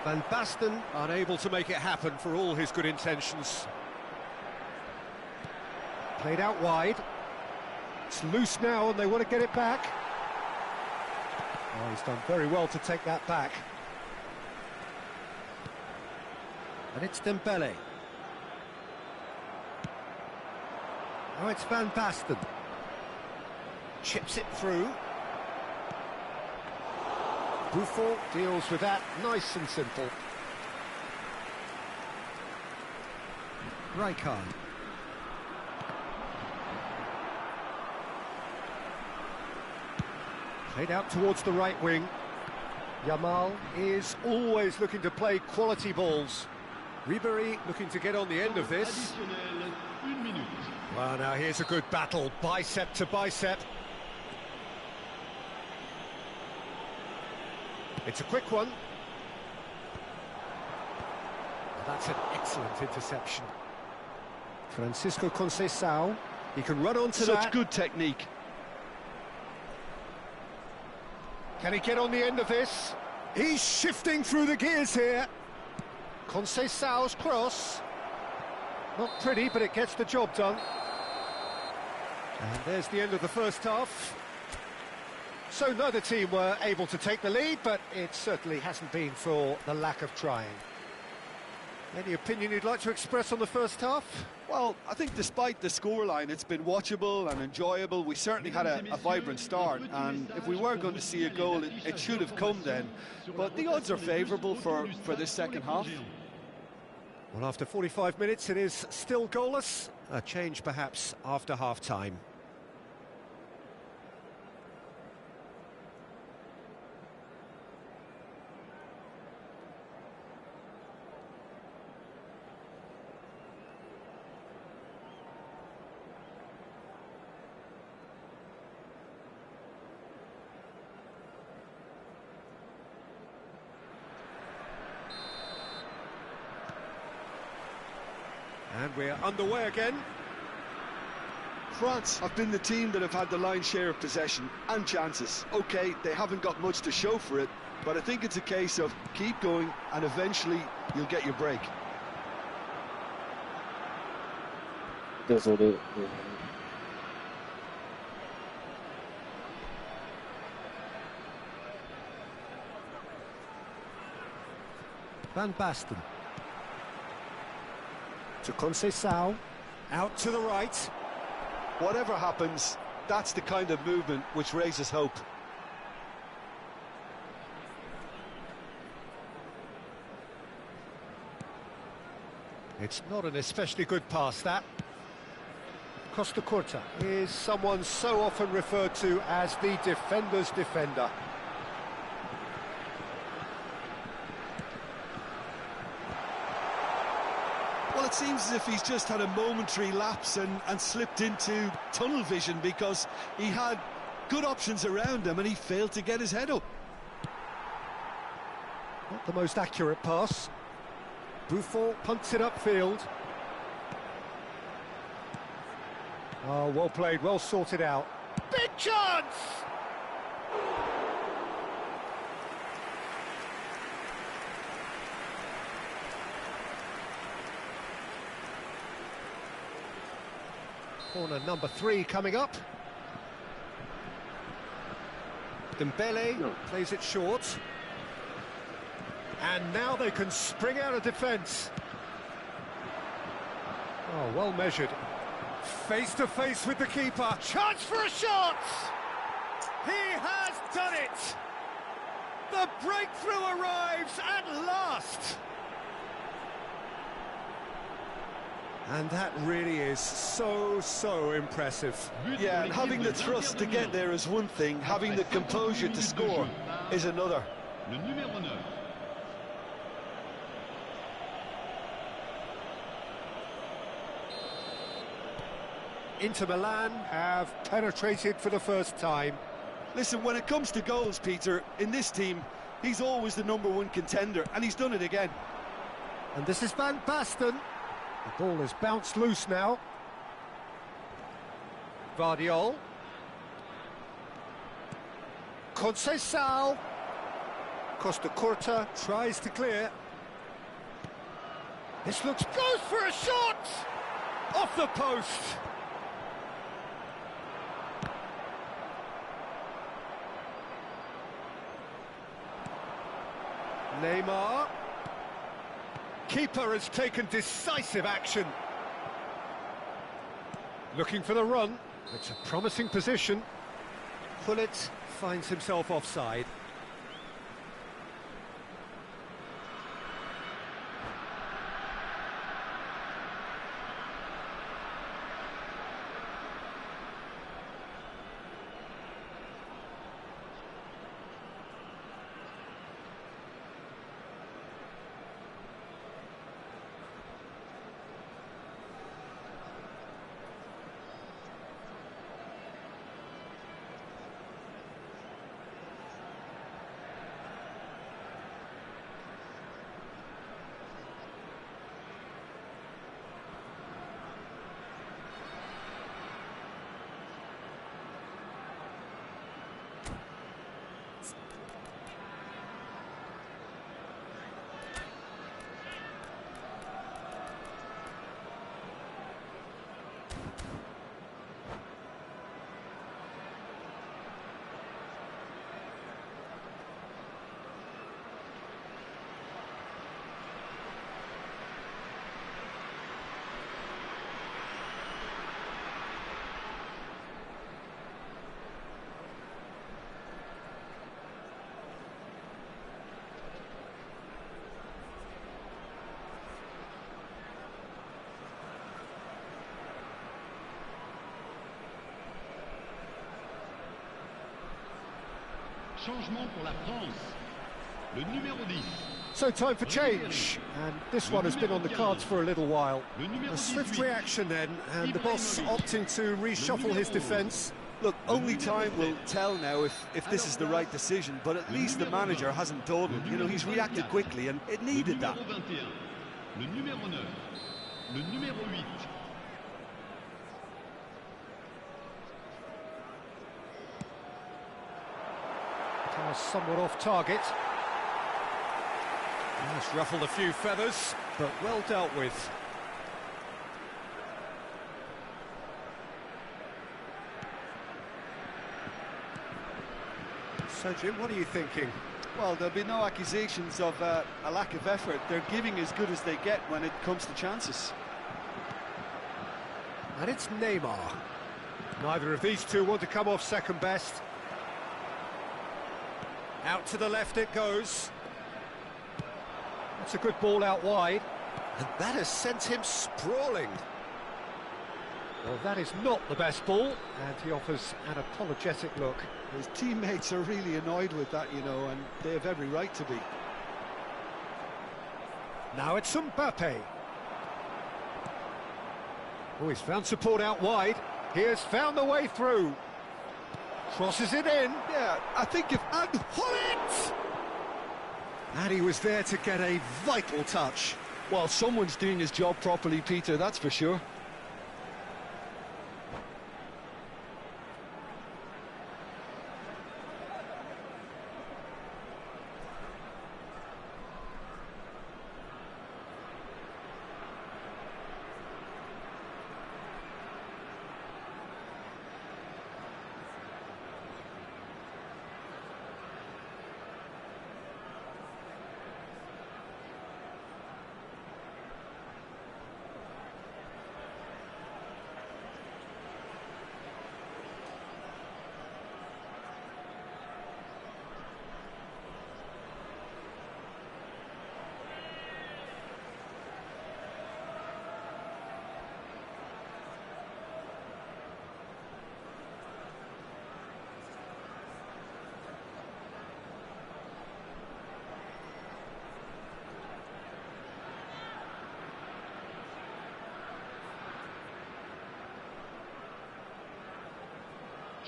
Van Basten unable to make it happen for all his good intentions. Played out wide. It's loose now and they want to get it back. Oh, he's done very well to take that back. And it's Dembele. Oh, it's Van Basten. Chips it through. Buffon deals with that nice and simple. Rijkaard. Played out towards the right wing. Yamal is always looking to play quality balls. Ribéry looking to get on the end of this. Well, now here's a good battle, bicep to bicep. It's a quick one. That's an excellent interception. Francisco Conceição, he can run onto that. Such good technique. Can he get on the end of this? He's shifting through the gears here. Conceição's cross. Not pretty, but it gets the job done. And there's the end of the first half. So neither team were able to take the lead, but it certainly hasn't been for the lack of trying. Any opinion you'd like to express on the first half? Well, I think despite the scoreline, it's been watchable and enjoyable. We certainly had a vibrant start, and if we were going to see a goal, it should have come then. But the odds are favourable for this second half. Well, after 45 minutes, it is still goalless. A change perhaps after half-time. And we're underway again. France have been the team that have had the lion's share of possession and chances. OK, they haven't got much to show for it, but I think it's a case of keep going and eventually you'll get your break. Désolé. Van Basten. To Conceição, out to the right. Whatever happens, that's the kind of movement which raises hope. It's not an especially good pass, that. Costa Curta is someone so often referred to as the defender's defender. Well, it seems as if he's just had a momentary lapse and slipped into tunnel vision, because he had good options around him and he failed to get his head up. Not the most accurate pass. Buffon punts it upfield. Oh, well played, well sorted out. Big chance! Corner number 3 coming up. Dembele plays it short. And now they can spring out of defence. Oh, well measured. Face to face with the keeper. Chance for a shot! He has done it! The breakthrough arrives at last! And that really is so impressive. Yeah, and having the thrust to get there is one thing, having the composure to score is another. Inter Milan have penetrated for the first time. Listen, when it comes to goals, Peter, in this team, he's always the #1 contender, and he's done it again. And this is Van Basten. The ball has bounced loose now. Vardiol. Conceição. Costa Curta tries to clear. This looks... goes for a shot! Off the post! Neymar. Keeper has taken decisive action. Looking for the run. It's a promising position. Gullit finds himself offside. Changement pour la France. Le numéro 10. So time for change, and this one has been on the cards for a little while. A swift reaction then, and the boss opting to reshuffle his defence. Look, only time will tell now if this is the right decision, but at least the manager hasn't dawdled. You know, he's reacted quickly, and it needed that. Le numéro 9. Le numéro 8. Somewhat off target. Just ruffled a few feathers, but well dealt with. So, Jim, what are you thinking? Well, there'll be no accusations of a lack of effort. They're giving as good as they get when it comes to chances. And it's Neymar. Neither of these two want to come off second best. Out to the left it goes. That's a good ball out wide. And that has sent him sprawling. Well, that is not the best ball, and he offers an apologetic look. His teammates are really annoyed with that, you know, and they have every right to be. Now it's Mbappe. Oh, he's found support out wide. He has found the way through. Crosses it in. Yeah, I think if... And Gullit! And he was there to get a vital touch. Well, someone's doing his job properly, Peter, that's for sure.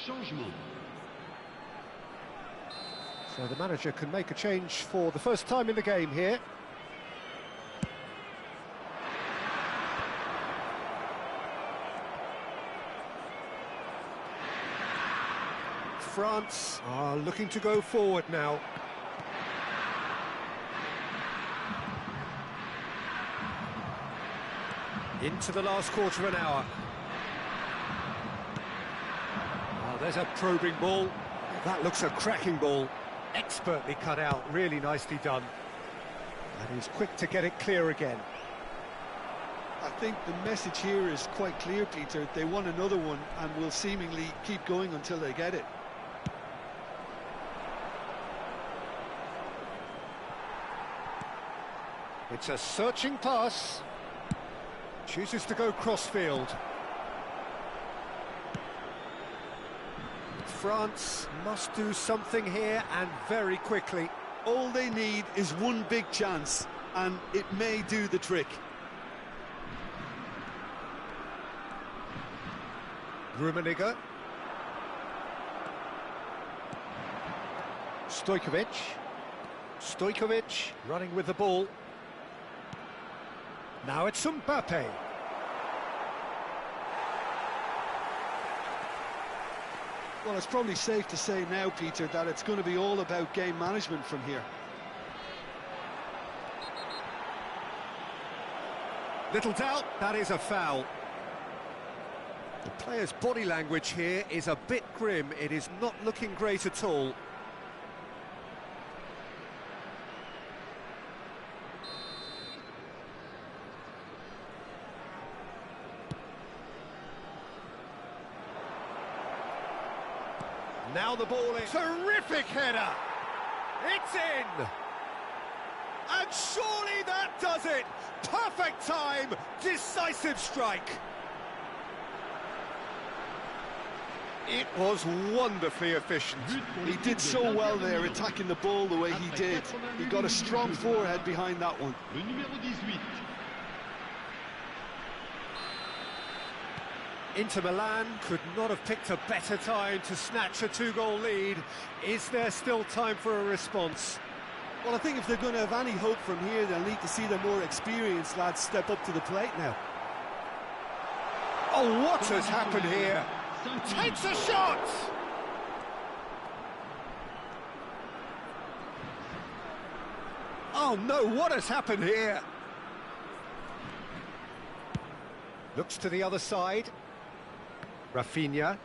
Changement. So the manager can make a change for the first time in the game here. France are looking to go forward now. Into the last quarter of an hour. There's a probing ball. That looks a cracking ball. Expertly cut out, really nicely done. And he's quick to get it clear again. I think the message here is quite clear, Peter. They won another one and will seemingly keep going until they get it. It's a searching pass. Chooses to go crossfield. France must do something here, and very quickly. All they need is one big chance, and it may do the trick. Rummenigge. Stojkovic. Stojkovic running with the ball. Now it's Mbappe. Well, it's probably safe to say now, Peter, that it's going to be all about game management from here. Little doubt, that is a foul. The player's body language here is a bit grim. It is not looking great at all. Now the ball is... Terrific header! It's in! And surely that does it! Perfect time! Decisive strike! It was wonderfully efficient. He did so well there, attacking the ball the way he did. He got a strong forehead behind that one. Le numéro 18. Inter Milan could not have picked a better time to snatch a two-goal lead. Is there still time for a response? Well, I think if they're going to have any hope from here, they'll need to see the more experienced lads step up to the plate now. Oh, what has happened here? Takes a shot! Oh no, what has happened here? Looks to the other side. Rafinha.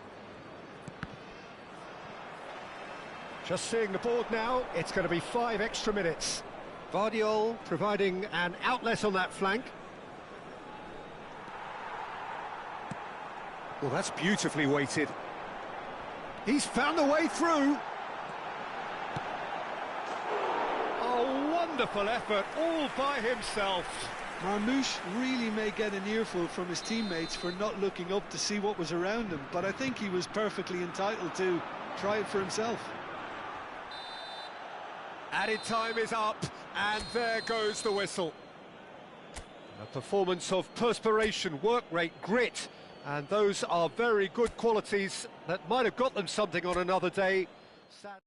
Just seeing the board now, it's going to be 5 extra minutes. Vardiol providing an outlet on that flank. Well, that's beautifully weighted. He's found a way through. A wonderful effort, all by himself. Marmouche really may get an earful from his teammates for not looking up to see what was around him, but I think he was perfectly entitled to try it for himself. Added time is up, and there goes the whistle. A performance of perspiration, work rate, grit, and those are very good qualities that might have got them something on another day. Sad.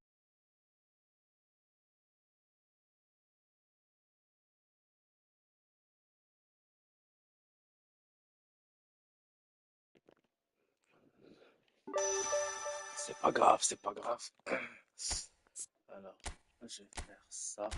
C'est pas grave, c'est pas grave. Alors, je vais faire ça.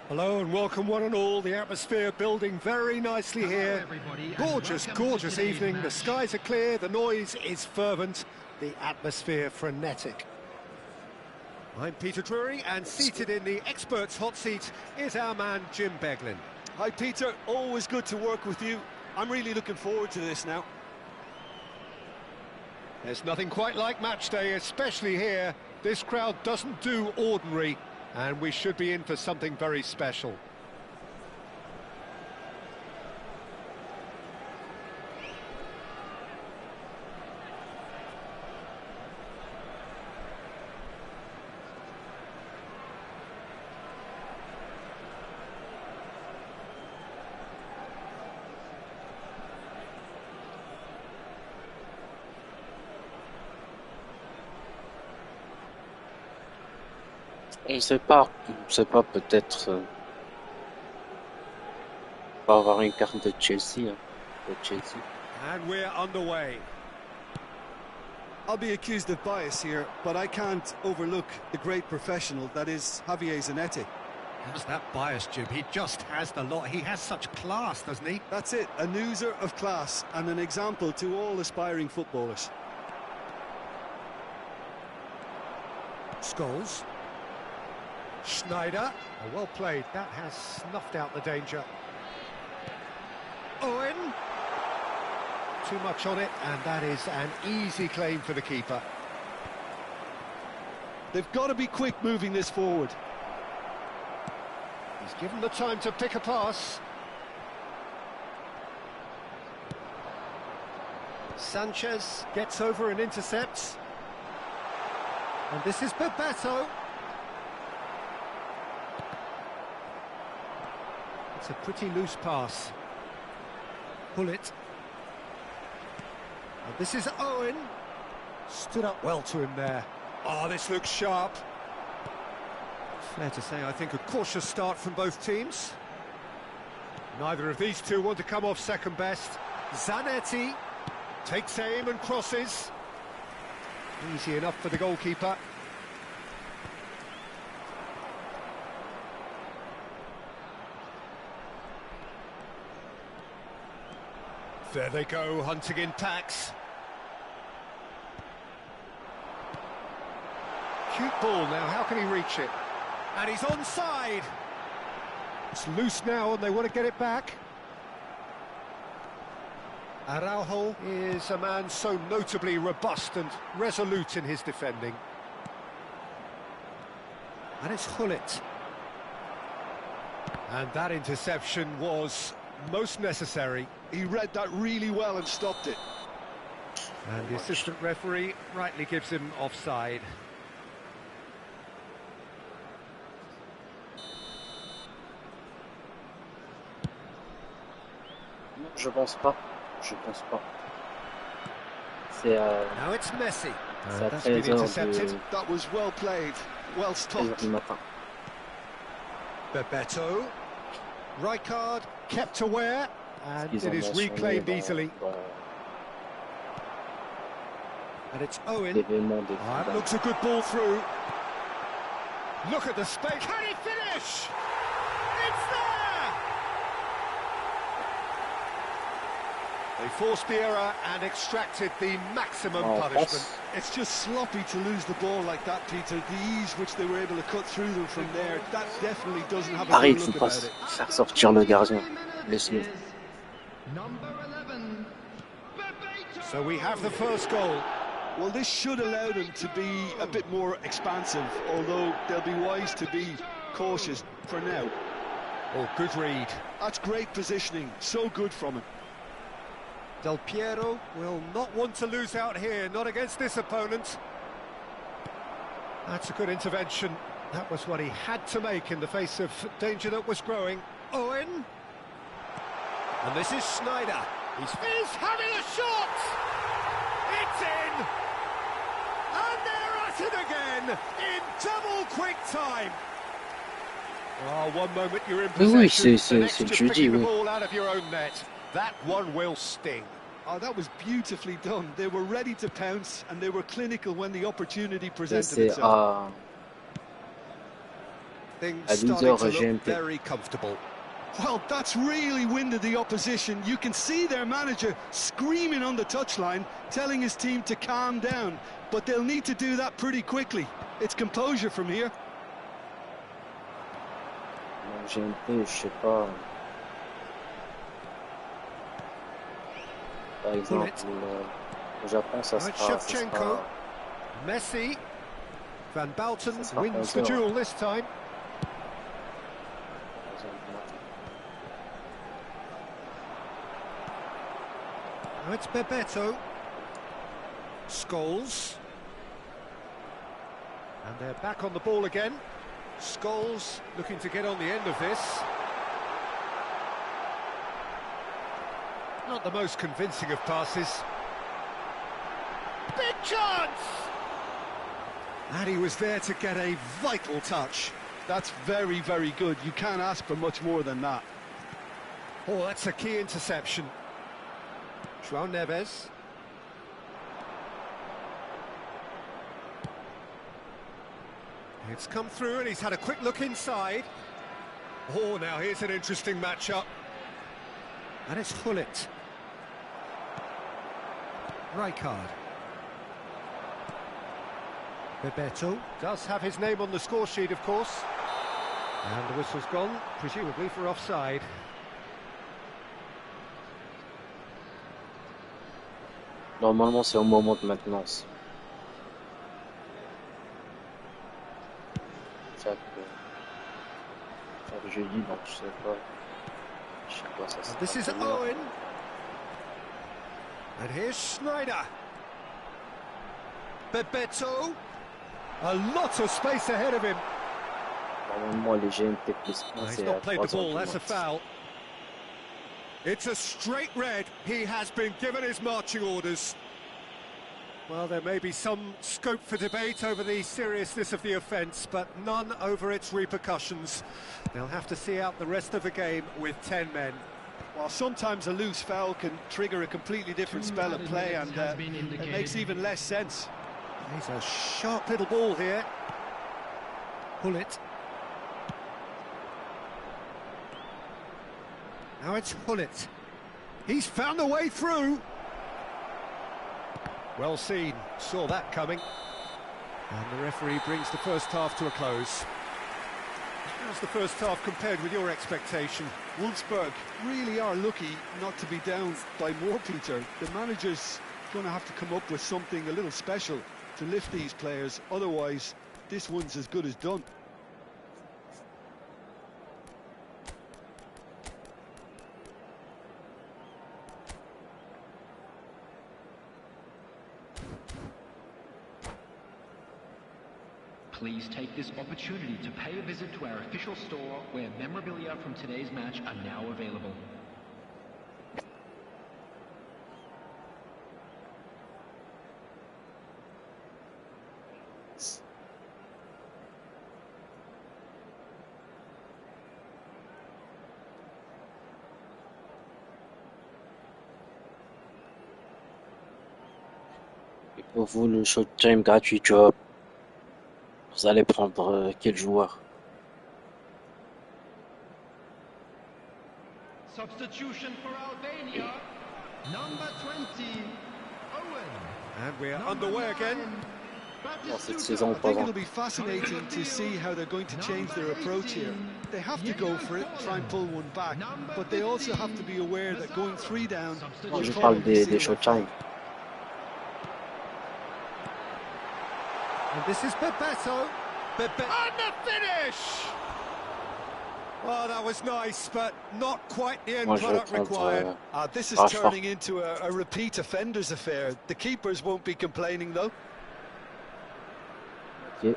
Hello and welcome one and all. The atmosphere building very nicely here. Gorgeous, gorgeous evening. The skies are clear, the noise is fervent, the atmosphere frenetic. I'm Peter Drury, and seated in the experts' hot seat is our man Jim Beglin. Hi Peter, always good to work with you. I'm really looking forward to this now. There's nothing quite like match day, especially here. This crowd doesn't do ordinary, and we should be in for something very special. On ne sait pas peut-être va avoir une carte de Chelsea. And we're underway. I'll be accused of bias here, but I can't overlook the great professional that is Javier Zanetti. How's that bias, Jim? He just has the lot. He has such class, doesn't he? That's it, a oozler of class and an example to all aspiring footballers. Scholes. Schneider, oh, well played, that has snuffed out the danger. Owen, too much on it, and that is an easy claim for the keeper. They've got to be quick moving this forward. He's given the time to pick a pass. Sanchez gets over and intercepts. And this is Bebeto. It's a pretty loose pass. Gullit. And this is Owen. Stood up well to him there. Oh, this looks sharp. Fair to say, I think a cautious start from both teams. Neither of these two want to come off second best. Zanetti takes aim and crosses. Easy enough for the goalkeeper. There they go, hunting in packs. Cute ball now, how can he reach it? And he's onside. It's loose now and they want to get it back. Araujo is a man so notably robust and resolute in his defending. And it's Gullit. And that interception was most necessary. He read that really well and stopped it. And the assistant referee rightly gives him offside. Je pense pas. C'est Now it's Messi. That's been intercepted. That was well played, well stopped. Bebeto. Rijkaard kept aware, and it is reclaimed easily. And it's Owen. That looks a good ball through. Look at the space. Can he finish? It's there! They forced the error and extracted the maximum punishment. It's just sloppy to lose the ball like that, Peter. The ease which they were able to cut through them from there, that definitely doesn't have a good look about it. Faire sortir le gardien. Laisse-le. So we have the first goal. Well, this should allow them to be a bit more expansive, although they'll be wise to be cautious for now. Oh, good read. That's great positioning, so good from him. Del Piero will not want to lose out here, not against this opponent. That's a good intervention. That was what he had to make in the face of danger that was growing. Owen. And this is Schneider. He's having a shot! It's in! And they're at it again in double quick time. Oh, one moment you're in Oui, possession, c'est the next le you're jeudi, picking the oui. ball out of your own net. That one will sting. Oh, that was beautifully done. They were ready to pounce and they were clinical when the opportunity Et presented c'est itself. Things à starting 12h to look GMT. very comfortable. Well, that's really winded the opposition. You can see their manager screaming on the touchline, telling his team to calm down. But they'll need to do that pretty quickly. It's composure from here. GMT, je sais pas. Par exemple, au Japon, ça sera Messi. Van Balten sera wins the 11h. duel this time. Now it's Bebeto. Scholes. And they're back on the ball again. Scholes looking to get on the end of this. Not the most convincing of passes. Big chance! And he was there to get a vital touch. That's very, very good. You can't ask for much more than that. Oh, that's a key interception. João Neves. It's come through and he's had a quick look inside. Oh, now here's an interesting matchup. And it's Gullit. Rijkaard. Bebeto does have his name on the score sheet, of course. And the whistle's gone, presumably for offside. Normalement, c'est au moment de maintenance. Chaque jeudi, donc je sais pas ça sera. This is Owen. And here's Schneider. Bebeto. A lot of space ahead of him. Normalement, les GMT plus 1, He's c'est à not played the 3h ball, du that's a mat. foul. It's a straight red. He has been given his marching orders. Well, there may be some scope for debate over the seriousness of the offence, but none over its repercussions. They'll have to see out the rest of the game with 10 men. Well, sometimes a loose foul can trigger a completely different spell of play, and it makes even less sense. He's a sharp little ball here. Gullit. Now it's Gullit. He's found a way through. Well seen, saw that coming. And the referee brings the first half to a close. How's the first half compared with your expectation? Wolfsburg really are lucky not to be down by more, Peter. The manager's going to have to come up with something a little special to lift these players, otherwise this one's as good as done. Please take this opportunity to pay a visit to our official store where memorabilia from today's match are now available. Et pour vous, le showtime gratuit, tu vois, vous allez prendre quel joueur? Substitution for Albania, number 20, Owen. And we're underway again. Dans cette saison, I pas think avant. it'll be fascinating to see how they're going to change their approach here. They have to go for it, try and pull one back, but they also have to be aware that going 3 down will Je parle probably des seal their showtime. fate. And this is Bebeto. And the finish! Oh, that was nice, but not quite the end Moi, je vais product prendre required. This is Rashford. turning into a repeat offenders affair. The keepers won't be complaining though. Ok,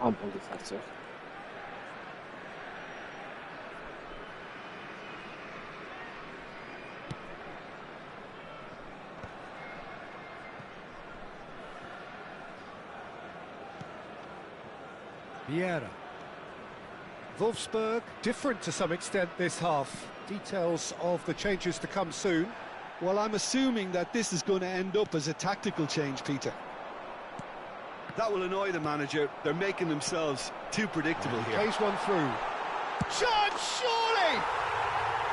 un bon défenseur. Vieira. Wolfsburg, different to some extent this half. Details of the changes to come soon. Well, I'm assuming that this is going to end up as a tactical change, Peter. That will annoy the manager. They're making themselves too predictable here. Plays one through. Chance, surely!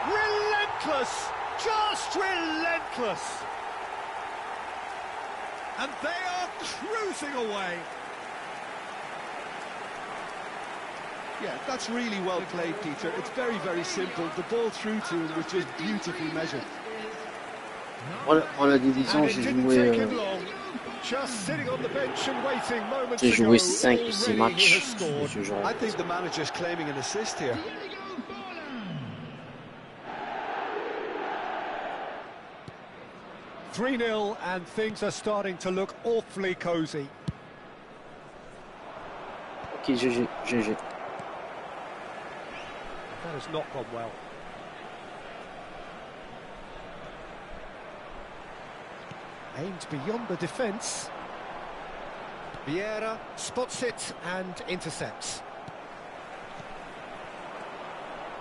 Relentless! Just relentless! And they are cruising away. Yeah, that's really well played, Peter. It's very, very simple. The ball through to him was just beautifully measured. Pour la division, j'ai joué 5 ou 6 matchs de ce genre. I think the manager's claiming an assist here. (3-0) and things are starting to look awfully cosy. Ok, GG. That has not gone well. Aimed beyond the defence. Vieira spots it and intercepts.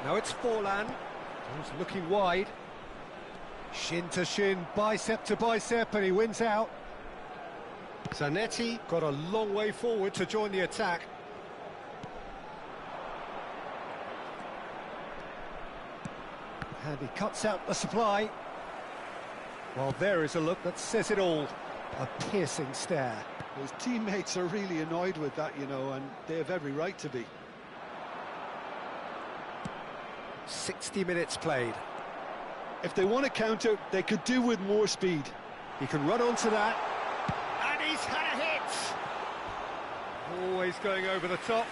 Now it's Forlan, who's looking wide. Shin to shin, bicep to bicep, and he wins out. Zanetti got a long way forward to join the attack. And he cuts out the supply. Well, there is a look that says it all. A piercing stare. His teammates are really annoyed with that, you know, and they have every right to be. 60 minutes played. If they want to counter, they could do with more speed. He can run onto that. And he's had a hit! Always going over the top.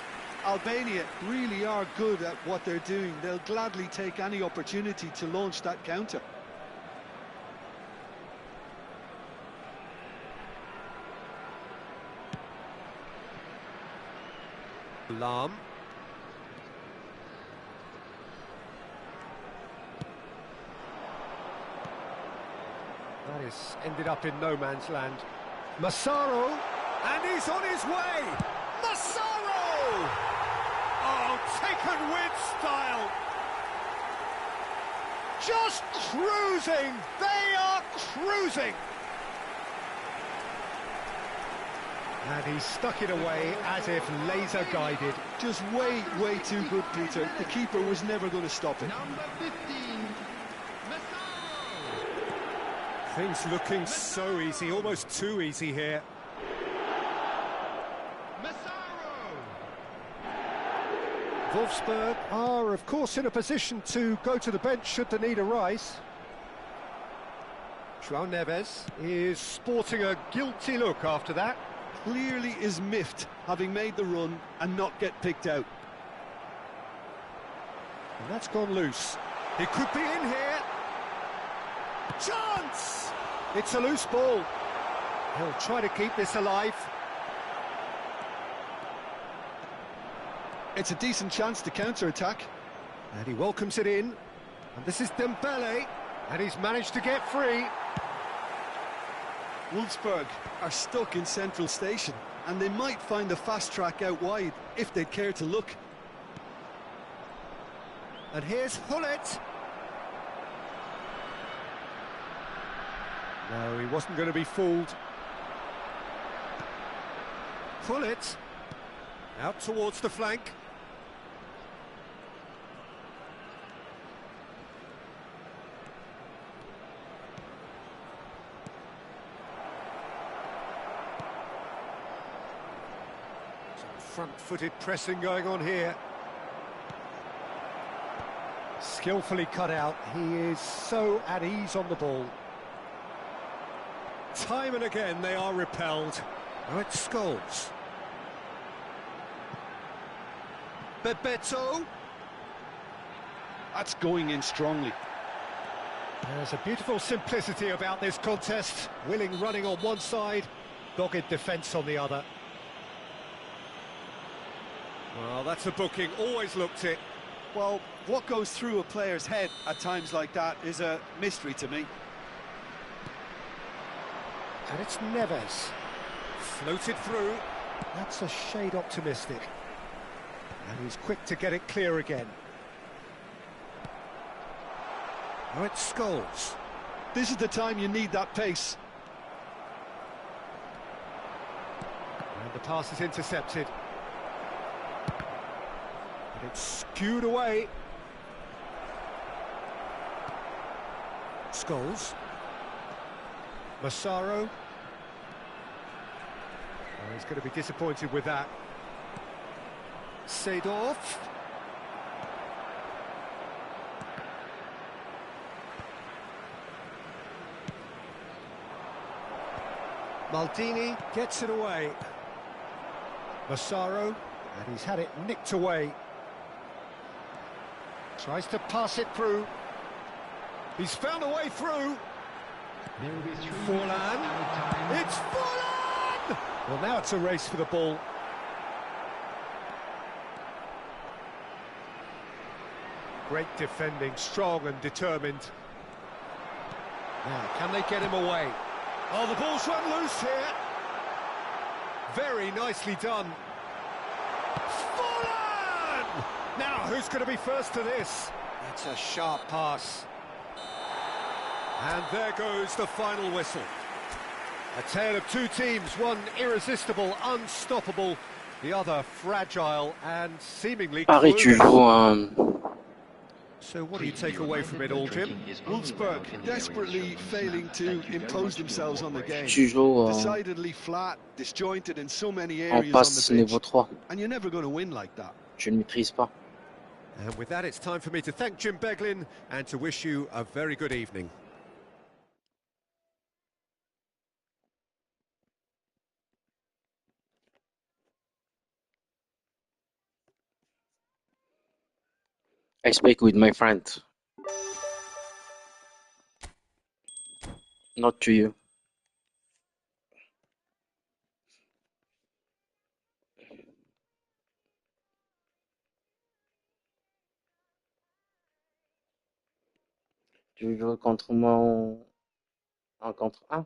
Albania really are good at what they're doing. They'll gladly take any opportunity to launch that counter. Lam. That is ended up in no man's land. Massaro, and he's on his way! Massaro! Oh, taken with style! Just cruising! They are cruising! And he stuck it away as if laser guided. Just way, way too good, Peter. The keeper was never going to stop it. Number 15, Things looking so easy, almost too easy here. Wolfsburg are, of course, in a position to go to the bench should the need arise. João Neves is sporting a guilty look after that. Clearly is miffed, having made the run and not get picked out. And that's gone loose. He could be in here. Chance! It's a loose ball. He'll try to keep this alive. It's a decent chance to counter-attack. And he welcomes it in. And this is Dembele. And he's managed to get free. Wolfsburg are stuck in central station, and they might find a fast track out wide if they'd care to look. And here's Gullit. No, he wasn't going to be fooled. Gullit out towards the flank. Front-footed pressing going on here. Skillfully cut out. He is so at ease on the ball. Time and again they are repelled. Now it's Scholes. Bebeto. That's going in strongly. There's a beautiful simplicity about this contest. Willing running on one side, dogged defence on the other. Well, that's a booking, always looked it. Well, what goes through a player's head at times like that is a mystery to me. And it's Neves. Floated through. That's a shade optimistic. And he's quick to get it clear again. Oh, it's Scholes. This is the time you need that pace. And the pass is intercepted. And it's skewed away. Scholes. Massaro. Oh, he's going to be disappointed with that. Seedorf. Maldini gets it away. Massaro, and he's had it nicked away. Tries to pass it through. He's found a way through. Forlan. It's Forlan! Well, now it's a race for the ball. Great defending, strong and determined. Now, can they get him away? Oh, the ball's run loose here. Very nicely done. Forlan! Now, who's going to be first to this? That's a sharp pass. And there goes the final whistle. A tale of two teams, one irresistible, unstoppable, the other fragile and seemingly Paris, tu joues So what do you take away from it all, Jim? Wolfsburg desperately failing to impose themselves on the game. Tu joues Decidedly flat, disjointed in so many en areas passe on the niveau pitch. 3. And you're never going to win like that. Je ne maîtrise pas. And with that, it's time for me to thank Jim Beglin and to wish you a very good evening. I speak with my friend. Not to you. Tu veux jouer contre moi en contre 1?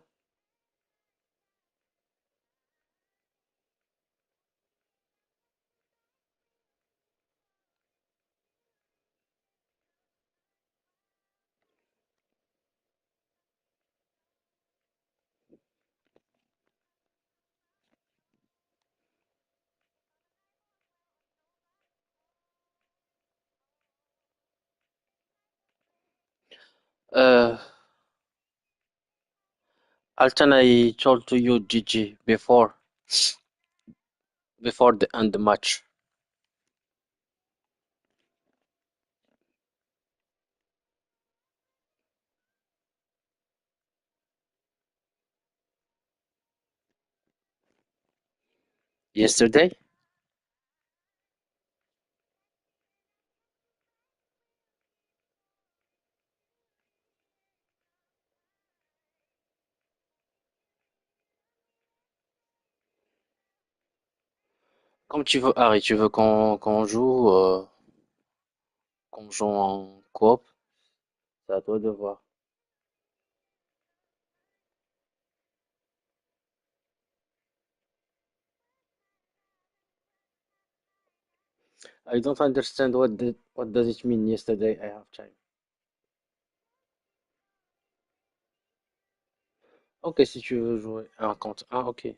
Alton, I told to you GG before the end the match. Yesterday? Comme tu veux, Harry, tu veux qu'on joue en coop? C'est à toi de voir. I don't understand what does it mean yesterday I have time. Ok, si tu veux jouer un contre un, ok.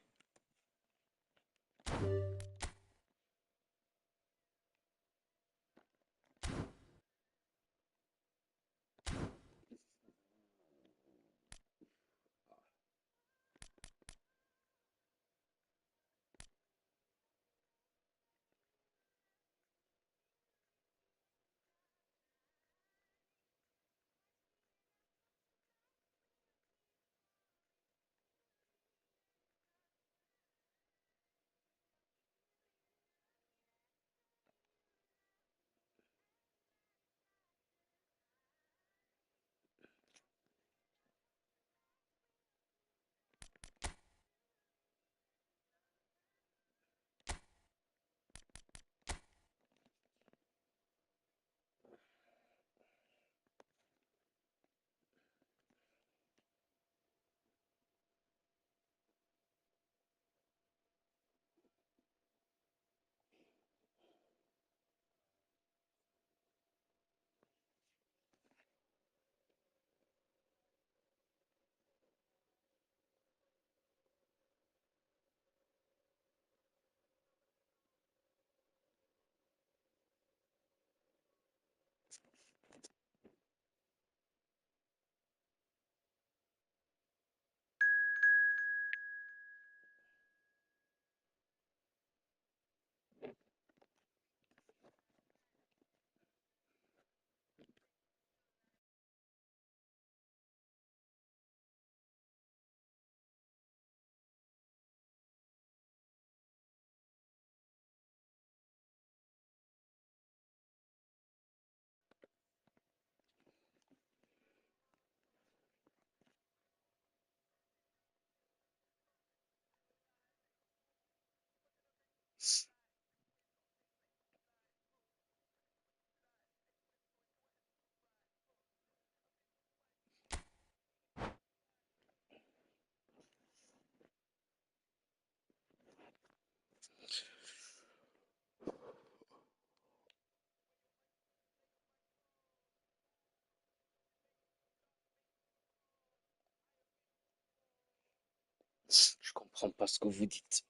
comprends pas ce que vous dites.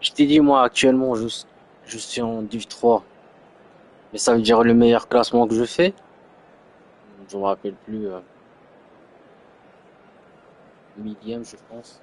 Je t'ai dit, moi, actuellement, je suis en Div 3. Mais ça veut dire le meilleur classement que je fais? Je me rappelle plus. Millième, je pense.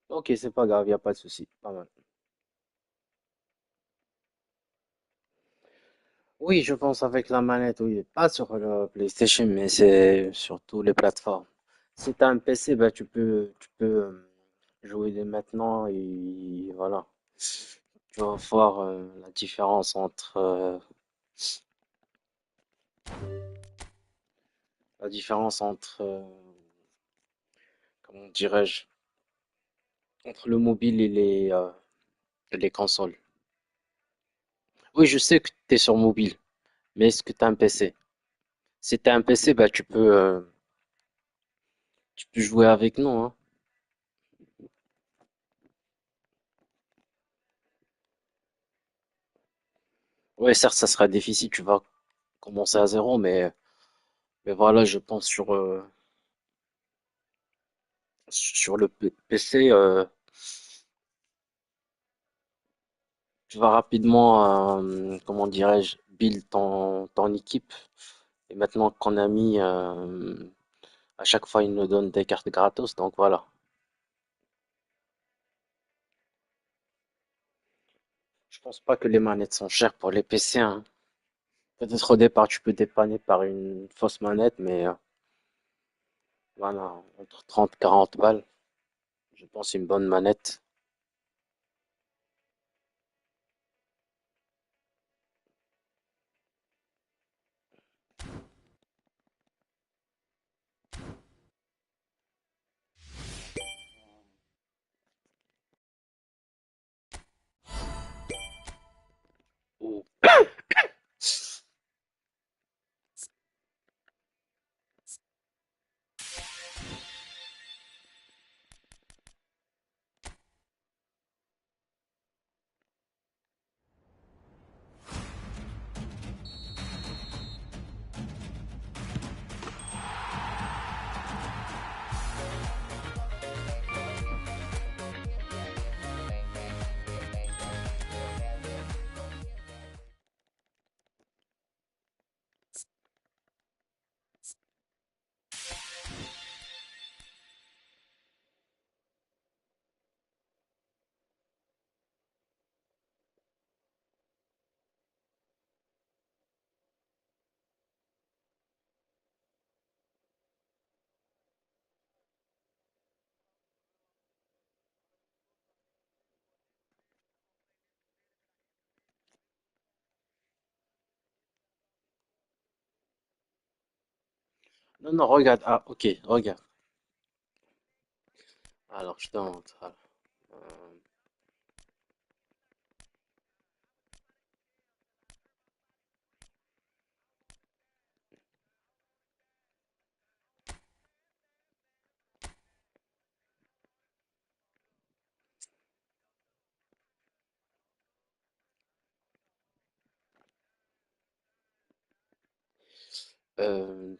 Ok, c'est pas grave, y a pas de souci. Pas mal. Oui, je pense avec la manette, oui. Pas sur le PlayStation, mais c'est sur toutes les plateformes. Si t'as un PC, bah, tu peux jouer dès maintenant et voilà. Tu vas voir la différence entre, comment dirais-je, entre le mobile et les consoles. Oui, je sais que tu es sur mobile, mais est-ce que tu as un PC? Si tu as un PC, bah, tu peux jouer avec nous, hein. Ouais, certes, ça sera difficile, tu vas commencer à zéro, mais voilà, je pense sur le PC, tu vas rapidement, comment dirais-je, build ton équipe. Et maintenant qu'on a mis, à chaque fois, il nous donne des cartes gratos, donc voilà. Je pense pas que les manettes sont chères pour les PC, hein. Peut-être au départ, tu peux dépanner par une fausse manette, mais voilà, entre 30 et 40 balles, je pense une bonne manette. Oh. Non, non, regarde. Ah, ok, regarde. Alors, je te montre. Euh, Euh,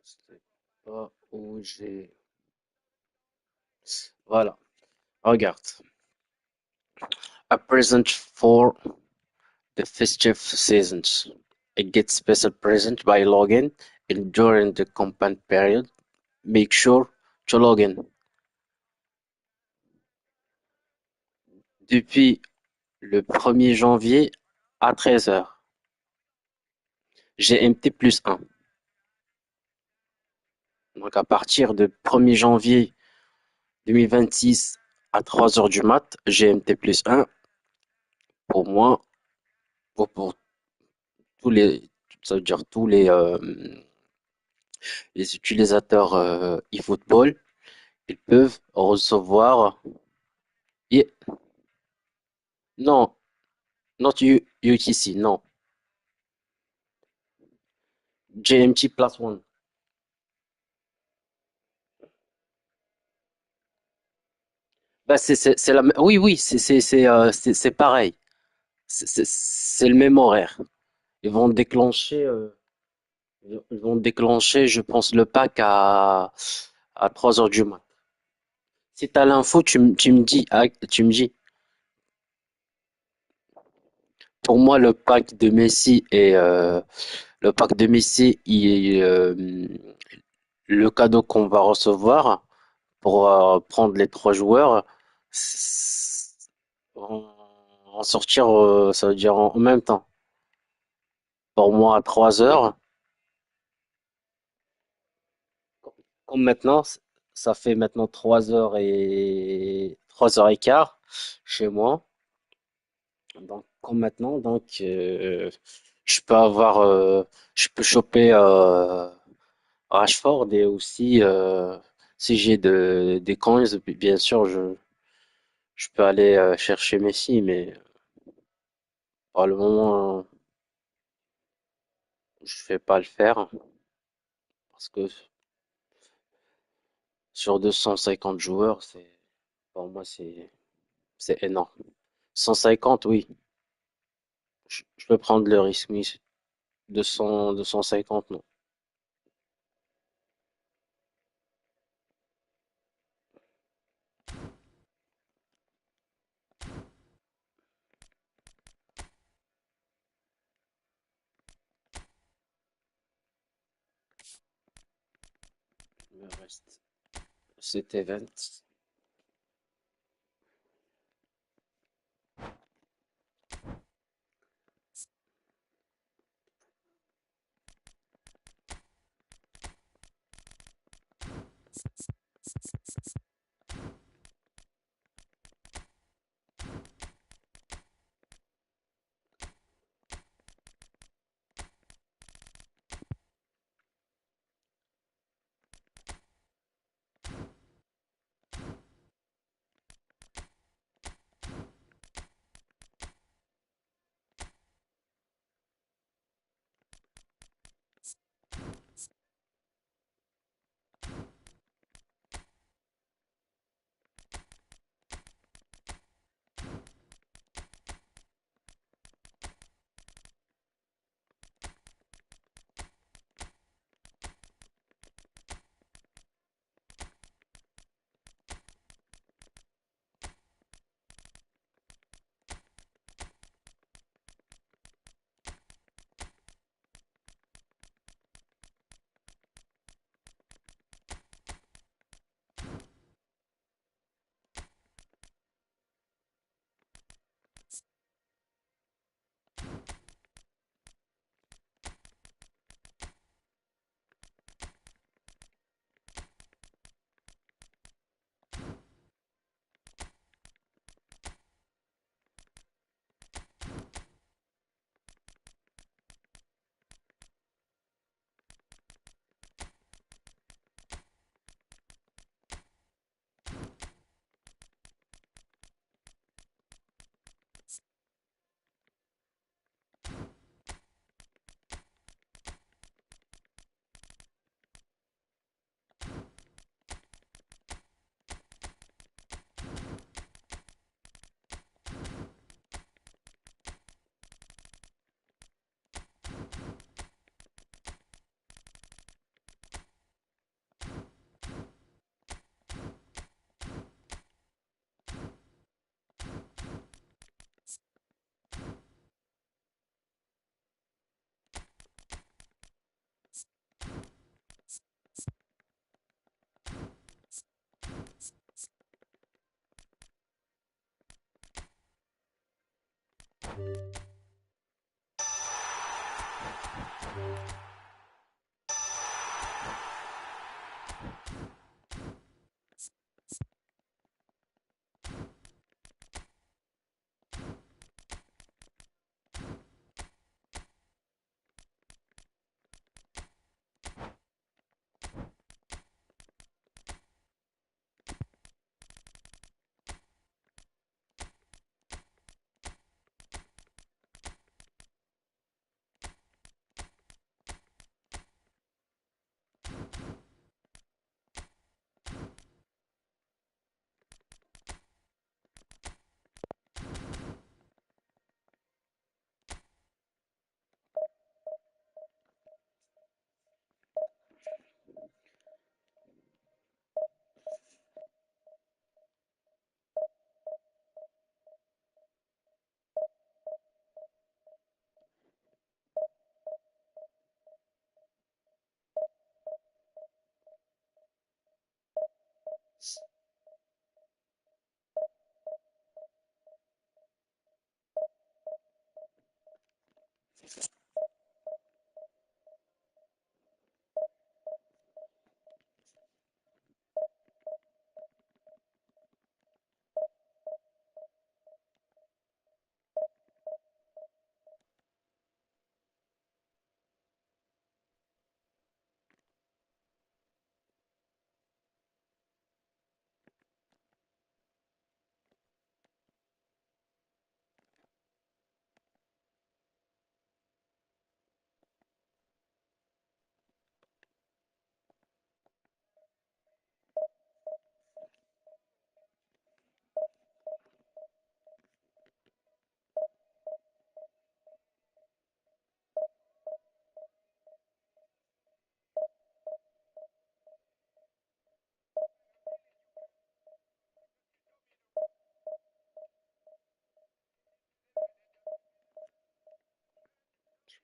c'est pas où j'ai... Voilà, regarde. A present for the festive seasons. It gets special present by logging in during the campaign period. Make sure to log in. Depuis le 1er janvier à 13h. GMT plus 1. Donc à partir du 1er janvier 2026 à 3h du mat, GMT plus 1 pour moi, pour tous les, ça veut dire tous les utilisateurs eFootball, ils peuvent recevoir. Yeah, non, not UTC, non. GMT plus 1. Bah, c'est la, oui, oui, c'est pareil. C'est le même horaire. Ils vont déclencher, ils vont déclencher, je pense, le pack à 3h du mat. Si tu as l'info, tu me dis, tu me dis. Pour moi, le pack de Messi le cadeau qu'on va recevoir pour prendre les 3 joueurs, en sortir, ça veut dire en même temps. Pour moi, à 3h, comme maintenant, ça fait maintenant 3h et quart chez moi. Donc, comme maintenant, donc, je peux avoir, je peux choper Rashford et aussi, si j'ai des coins, bien sûr, je peux aller chercher Messi, mais pour le moment, je vais pas le faire parce que sur 250 joueurs, pour moi, c'est énorme. 150, oui, je peux prendre le risque, mais 250, non. Il me reste cet event. Je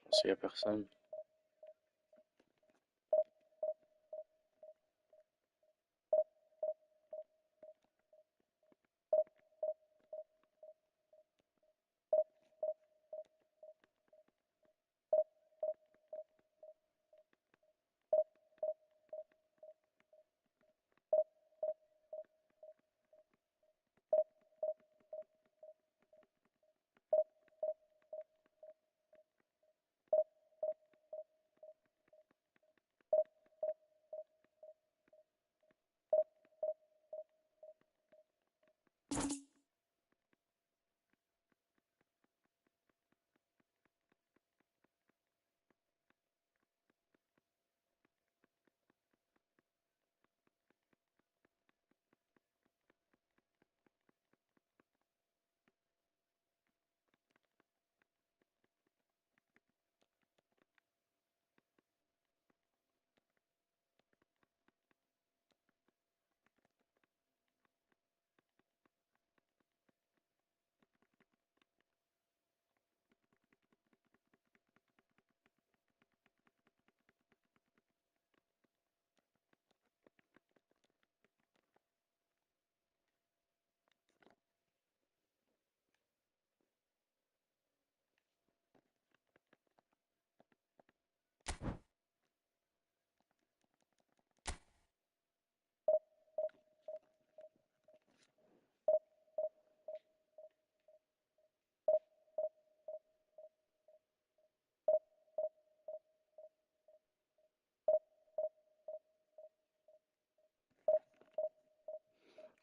pense qu'il n'y a personne.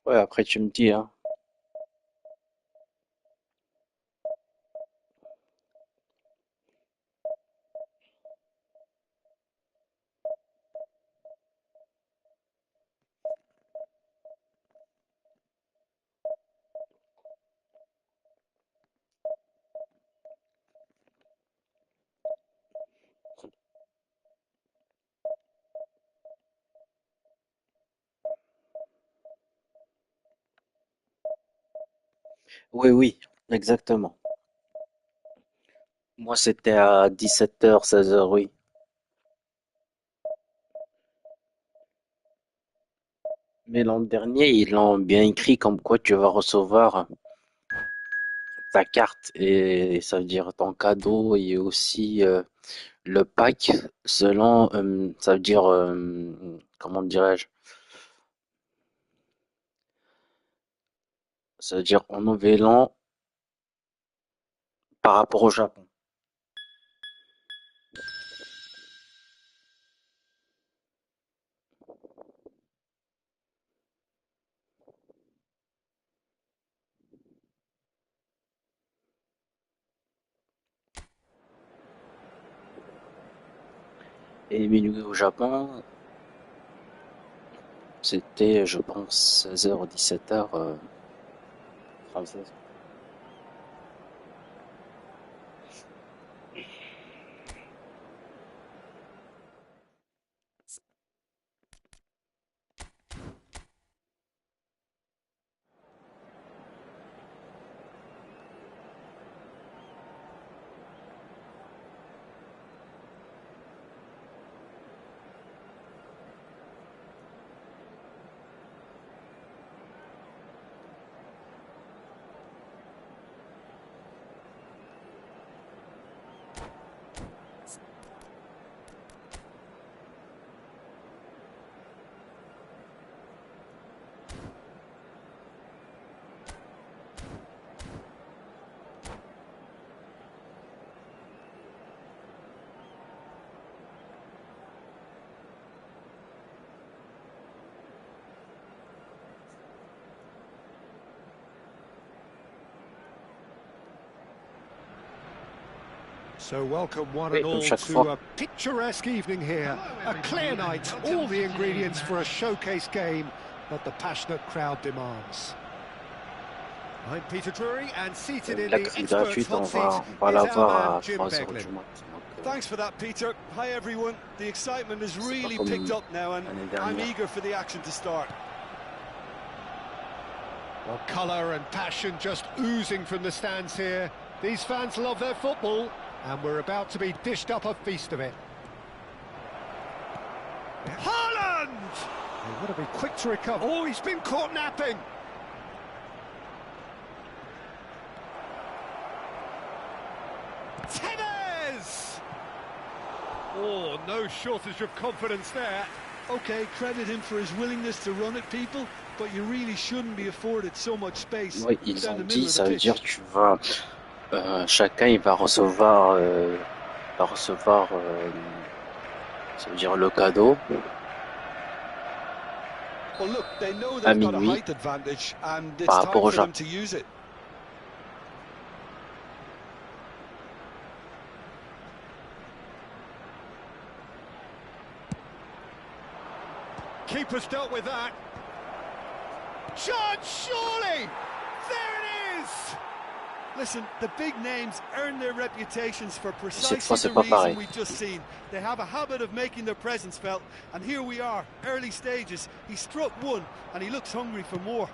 Ouais, après tu me dis, hein. Oui, oui, exactement. Moi, c'était à 17h, 16h, oui. Mais l'an dernier, ils l'ont bien écrit comme quoi tu vas recevoir ta carte et ça veut dire ton cadeau et aussi le pack selon, ça veut dire, comment dirais-je, ça veut dire en nouvel an par rapport au Japon. Et minuit au Japon, c'était, je pense, 16h ou 17h française. So welcome one and all to a picturesque evening here. A clear night, all the ingredients for a showcase game that the passionate crowd demands. I'm Peter Drury and seated in the experts hot seat is our man Jim Beglin. Thanks for that, Peter. Hi everyone. The excitement has really picked up now and I'm eager for the action to start. Well, colour and passion just oozing from the stands here. These fans love their football. And we're about to be dished up a feast of it. Haaland! They've got to be quick to recover. Oh, he's been caught napping. Tevez! Oh, no shortage of confidence there. Okay, credit him for his willingness to run at people, but you really shouldn't be afforded so much space. Oui, ils ont dit, ça veut dire que tu vas... chacun il va recevoir, ça veut dire le cadeau à minuit par rapport au Japon. Keeper's dealt with that. Chance, surely! There it is! Listen, the big names earn their reputations for precisely the reason we've just seen. They have a habit of making their presence felt, and here we are, early stages. He struck one, and he looks hungry for more.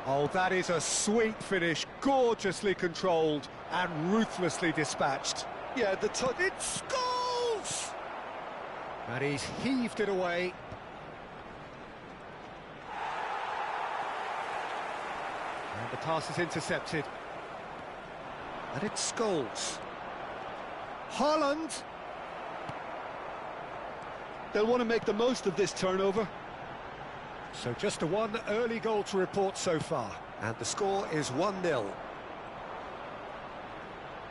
Oh, that is a sweet finish, gorgeously controlled and ruthlessly dispatched. Yeah, the touch... It scores! And he's heaved it away. And the pass is intercepted. And it's Scholes. Haaland. They'll want to make the most of this turnover. So just one early goal to report so far. And the score is 1-0.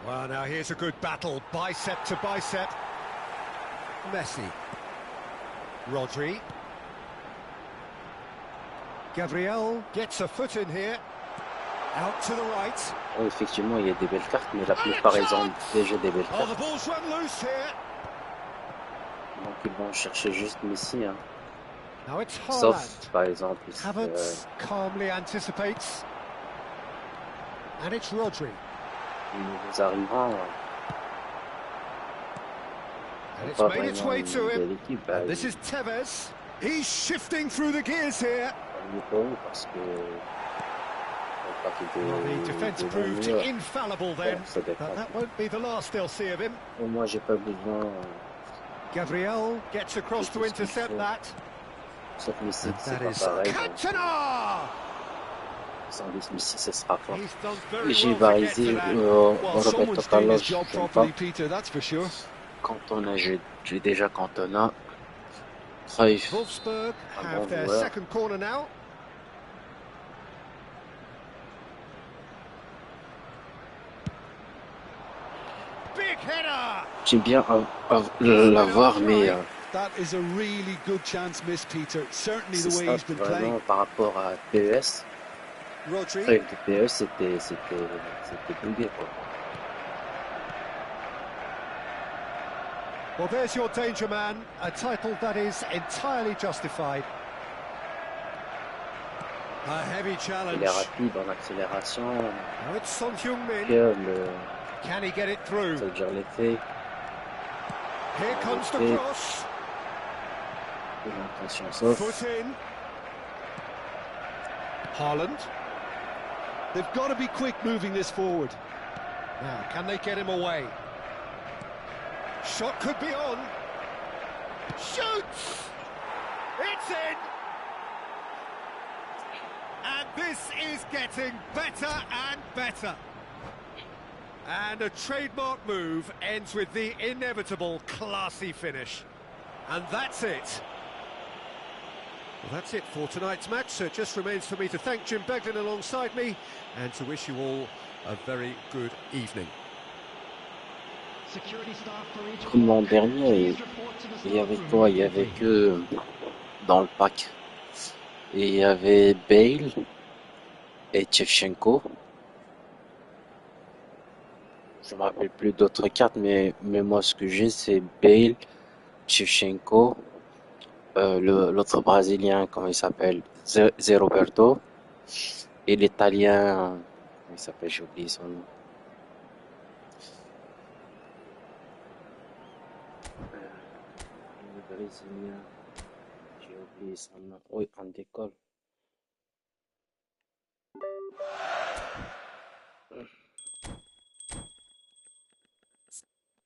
Well, now here's a good battle, bicep to bicep. Messi. Rodri. Gabriel gets a foot in here. Out to the right. Oh, effectivement, il y a des belles cartes, mais la plupart ils ont déjà des belles cartes. Oh, the ball's run loose here. Donc ils vont chercher juste Messi, hein. Now it's Sauf par exemple Havertz calmly anticipates. And it's Rodri. Les nouveaux arrivants. And it's made its way to him. And this is Tevez. He's shifting through the gears here. Parce que well, the defence proved infallible then, but that won't be the last they'll see of him. Moi, j'ai pas besoin. Gabriel gets across to intercept that. Sauf Messi, c'est that pas is pareil. Cantona! Service Messi, ce sera fort. He's done very J'ai well to get to Barisi, that. Well, Roberto someone's doing Carlos, his job j'aime pas. properly, Peter, that's for sure. Cantona, j'ai déjà Cantona. Cruyff, Wolfsburg un bon have their joueur. second corner now. Big header. J'aime bien l'avoir, mais That is a really good chance miss, Peter. Certainly c'est the way ça, he's been vraiment, playing. par rapport à PES. Rodri. Cruyff de PES, c'était bugué, quoi. Well, there's your danger man, a title that is entirely justified. A heavy challenge. Il est rapide en accélération. Now it's Son Heung-min. Can he get it through? Ça veut dire l'effet. Here comes the cross. L'intention sauf. Foot in. Haaland. They've got to be quick moving this forward. Now, can they get him away? Shot could be on. Shoots! It's in! And this is getting better and better. And a trademark move ends with the inevitable classy finish. And that's it. Well, that's it for tonight's match. So it just remains for me to thank Jim Beglin alongside me and to wish you all a very good evening. Comme l'an dernier, il y avait quoi? Il y avait que dans le pack. Et il y avait Bale et Shevchenko. Je me rappelle plus d'autres cartes, mais moi ce que j'ai c'est Bale, Shevchenko, l'autre Brésilien, comment il s'appelle? Zé Roberto. Et l'Italien, comment il s'appelle? J'ai oublié son nom. Le Brésilien, j'ai oublié son nom. Oui, en décolle.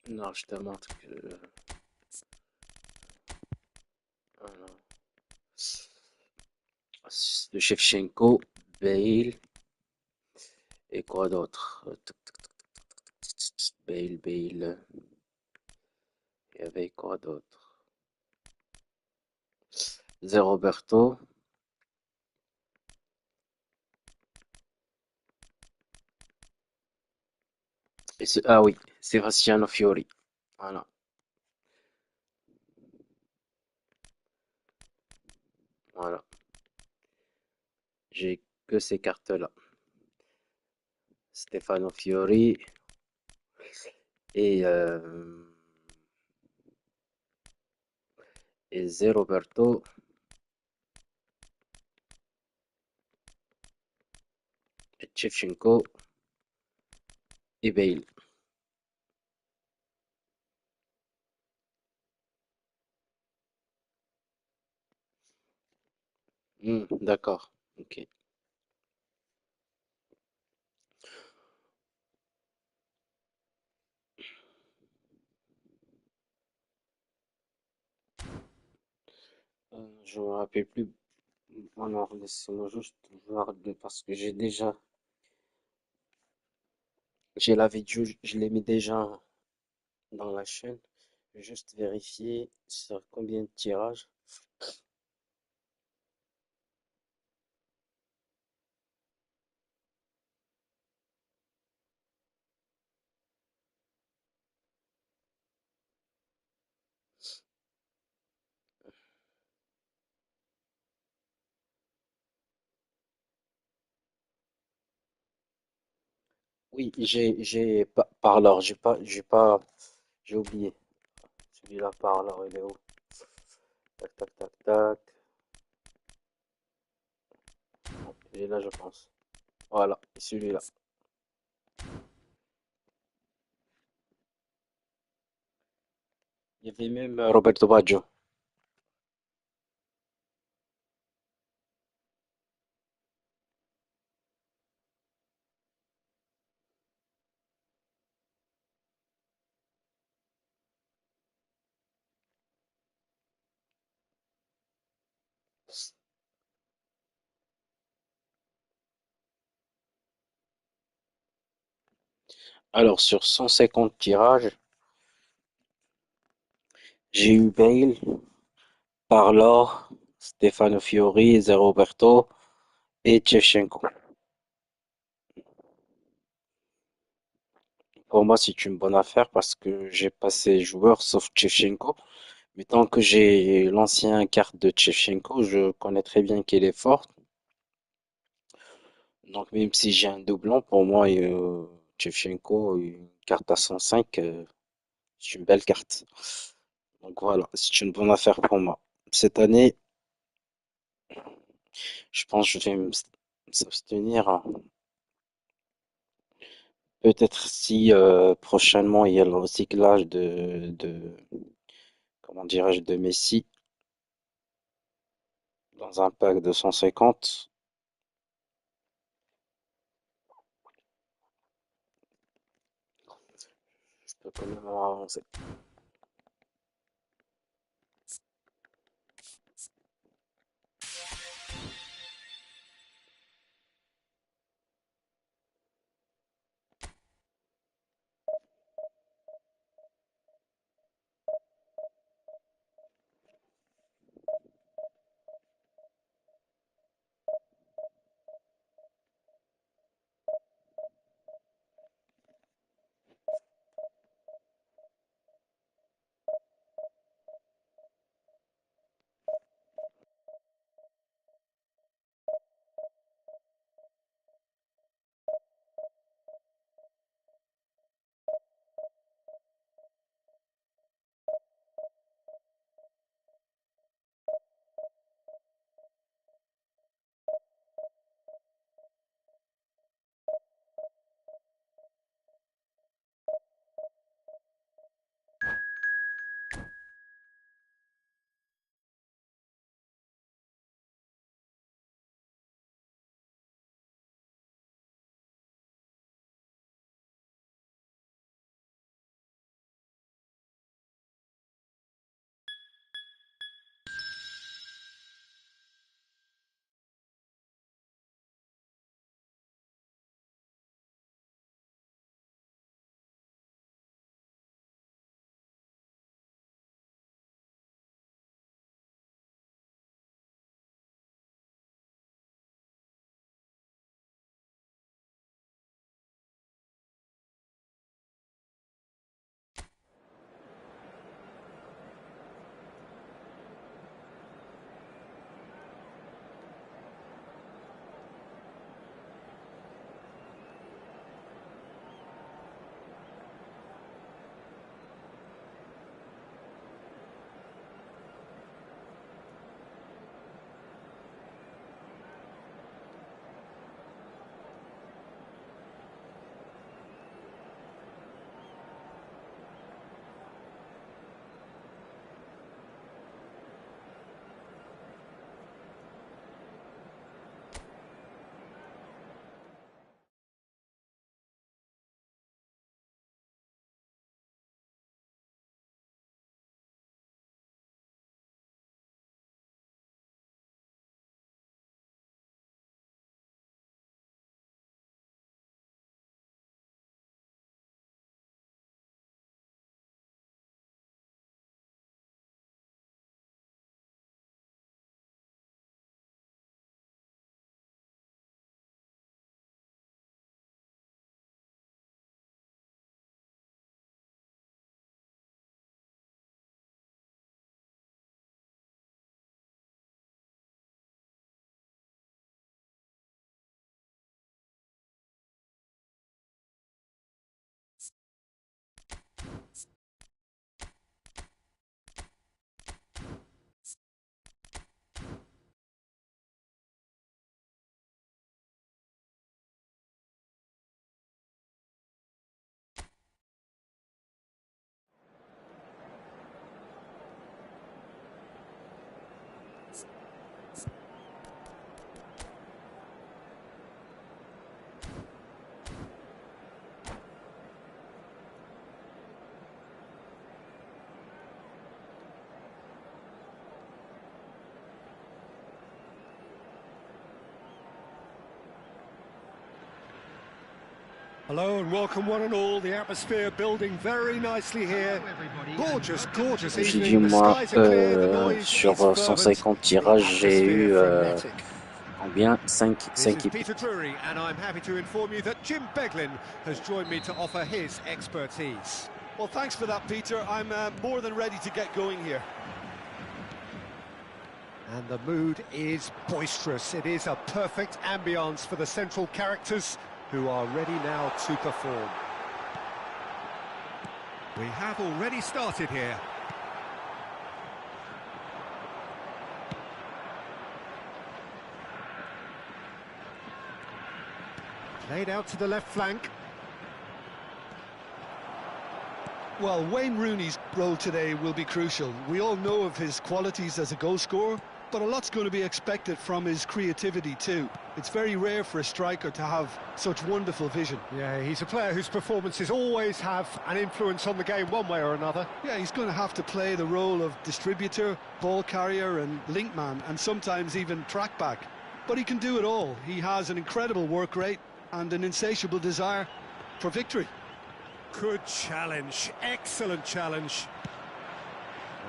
Non, je te montre que... Alors, de Shevchenko, Bale, et quoi d'autre? Bale. Il y avait quoi d'autre? Zé Roberto. Ah oui, Sebastiano Fiori. Voilà. Voilà. J'ai que ces cartes-là. Stefano Fiori et Zé Roberto. Et Shevchenko et Bale. D'accord. Ok. Je me rappelle plus. Alors, laissez-moi juste voir parce que j'ai la vidéo, je l'ai mis déjà dans la chaîne. Je vais juste vérifier sur combien de tirages. Oui, parleur, j'ai oublié. Celui-là, parleur, il est où? Tac, tac, tac, tac. Bon, il est là, je pense. Voilà, celui-là. Il y avait même Roberto Baggio. Alors, sur 150 tirages, j'ai eu Bale, Parlo, Stefano Fiori, Zé Roberto et Shevchenko. Pour moi, c'est une bonne affaire parce que j'ai pas ces joueurs sauf Shevchenko. Mais tant que j'ai l'ancien carte de Shevchenko, je connais très bien qu'il est fort. Donc même si j'ai un doublon, pour moi, Shevchenko, une carte à 105, c'est une belle carte. Donc voilà, c'est une bonne affaire pour moi. Cette année, je pense que je vais s'abstenir, hein. Peut-être si prochainement il y a le recyclage comment dirais-je, de Messi dans un pack de 150. Je peux quand même avancer. Hello and welcome one and all. The atmosphere building very nicely here. Gorgeous, gorgeous J'ai evening. dû, The moi, skies are clear, the noise sur is fervent. 150 tirages, j'ai eu combien? 5 This is équipes. Peter Drury, and I'm happy to inform you that Jim Beglin has joined me to offer his expertise. Well, thanks for that, Peter. I'm more than ready to get going here. And the mood is boisterous. It is a perfect ambience for the central characters who are ready now to perform. We have already started here. Played out to the left flank. Well, Wayne Rooney's role today will be crucial. We all know of his qualities as a goal scorer, but a lot's going to be expected from his creativity too. It's very rare for a striker to have such wonderful vision. Yeah, he's a player whose performances always have an influence on the game one way or another. Yeah, he's going to have to play the role of distributor, ball carrier and link man, and sometimes even track back. But he can do it all. He has an incredible work rate and an insatiable desire for victory. Good challenge, excellent challenge.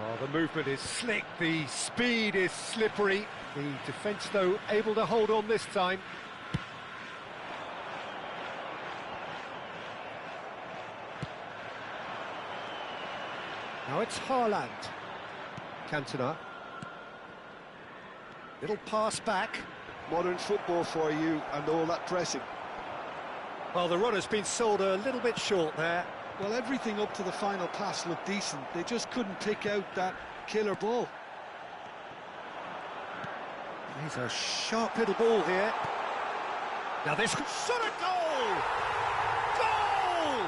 Oh, the movement is slick, the speed is slippery. The defence, though, able to hold on this time. Now it's Haaland. Cantona. Little pass back. Modern football for you and all that pressing. Well, the run has been sold a little bit short there. Well, everything up to the final pass looked decent. They just couldn't pick out that killer ball. He's a sharp little ball here. Now this could shot a goal! Goal!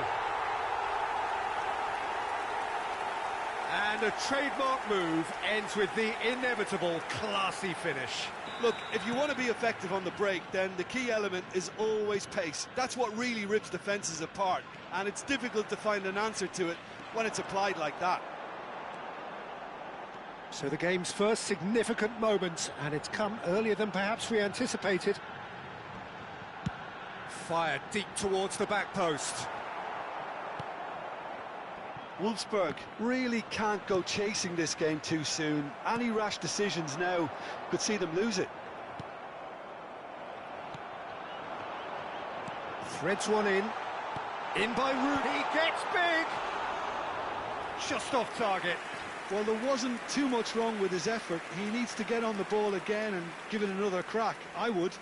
And a trademark move ends with the inevitable classy finish. Look, if you want to be effective on the break, then the key element is always pace. That's what really rips defences apart, and it's difficult to find an answer to it when it's applied like that. So the game's first significant moment, and it's come earlier than perhaps we anticipated. Fired deep towards the back post. Wolfsburg really can't go chasing this game too soon. Any rash decisions now could see them lose it. Threads one in. In by Rooney, gets big! Just off target. Well, there wasn't too much wrong with his effort. He needs to get on the ball again and give it another crack. I would.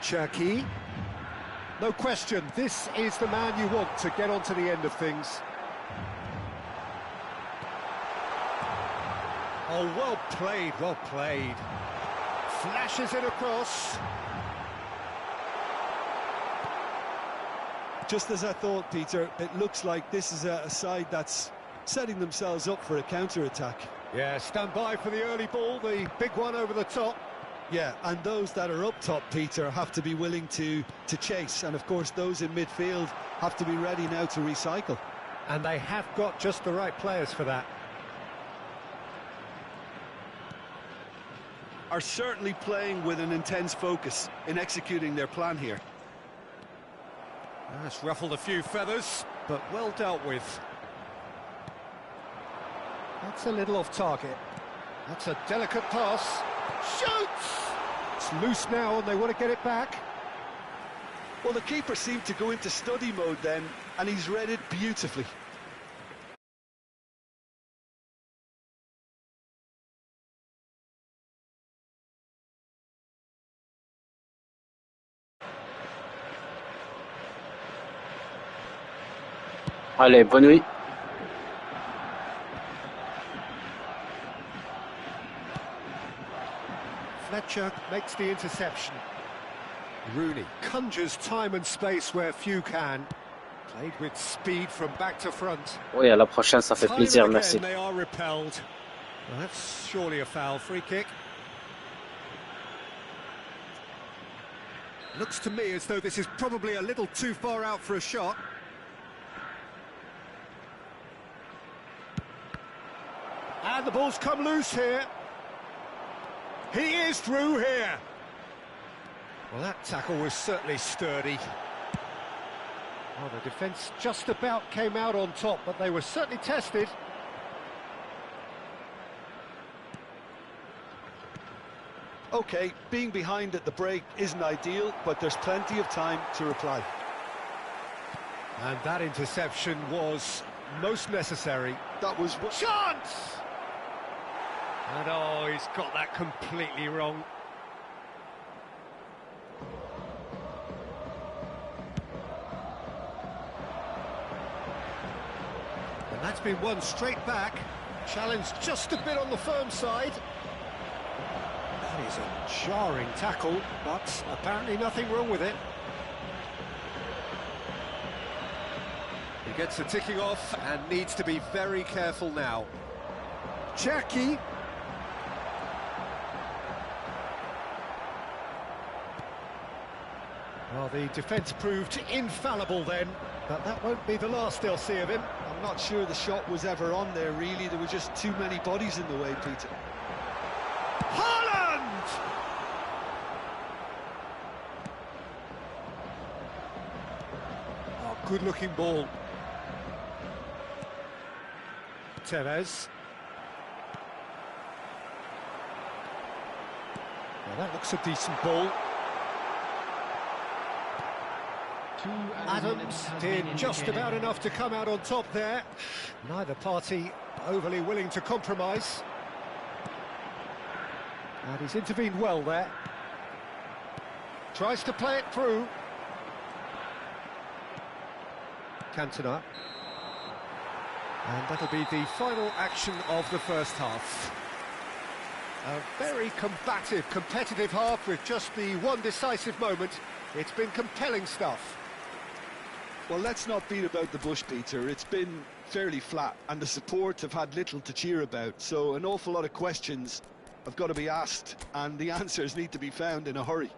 Cherki. No question, this is the man you want to get onto the end of things. Oh, well played, well played. Flashes it across. Just as I thought, Peter, it looks like this is a side that's setting themselves up for a counter-attack. Yeah, stand by for the early ball, the big one over the top. Yeah, and those that are up top, Peter, have to be willing to chase. And, of course, those in midfield have to be ready now to recycle. And they have got just the right players for that. Are certainly playing with an intense focus in executing their plan here. That's ruffled a few feathers, but well dealt with. That's a little off target. That's a delicate pass. Shoots! It's loose now and they want to get it back. Well, the keeper seemed to go into study mode then, and he's read it beautifully. Allez, bonne nuit. Fletcher makes the interception. Rooney conjures time and space where few can. Played with speed from back to front. Oui, à la prochaine, ça fait plaisir, merci. They are repelled. Well, that's surely a foul. Free kick. Looks to me as though this is probably a little too far out for a shot. And the ball's come loose here. He is through here. Well, that tackle was certainly sturdy. Well, the defence just about came out on top, but they were certainly tested. OK, being behind at the break isn't ideal, but there's plenty of time to reply. And that interception was most necessary. That was... Chance! And oh, he's got that completely wrong. And that's been won straight back. Challenge just a bit on the firm side. That is a jarring tackle, but apparently nothing wrong with it. He gets the ticking off and needs to be very careful now. Jackie. Well, the defence proved infallible then, but that won't be the last they'll see of him. I'm not sure the shot was ever on there, really. There were just too many bodies in the way, Peter. Haaland! Oh, good-looking ball. Tevez. Well, that looks a decent ball. Adams did just about enough to come out on top there. Neither party overly willing to compromise. And he's intervened well there. Tries to play it through. Cantona. And that'll be the final action of the first half. A very combative, competitive half with just the one decisive moment. It's been compelling stuff. Well, let's not beat about the bush, Peter. It's been fairly flat, and the support have had little to cheer about. So an awful lot of questions have got to be asked, and the answers need to be found in a hurry.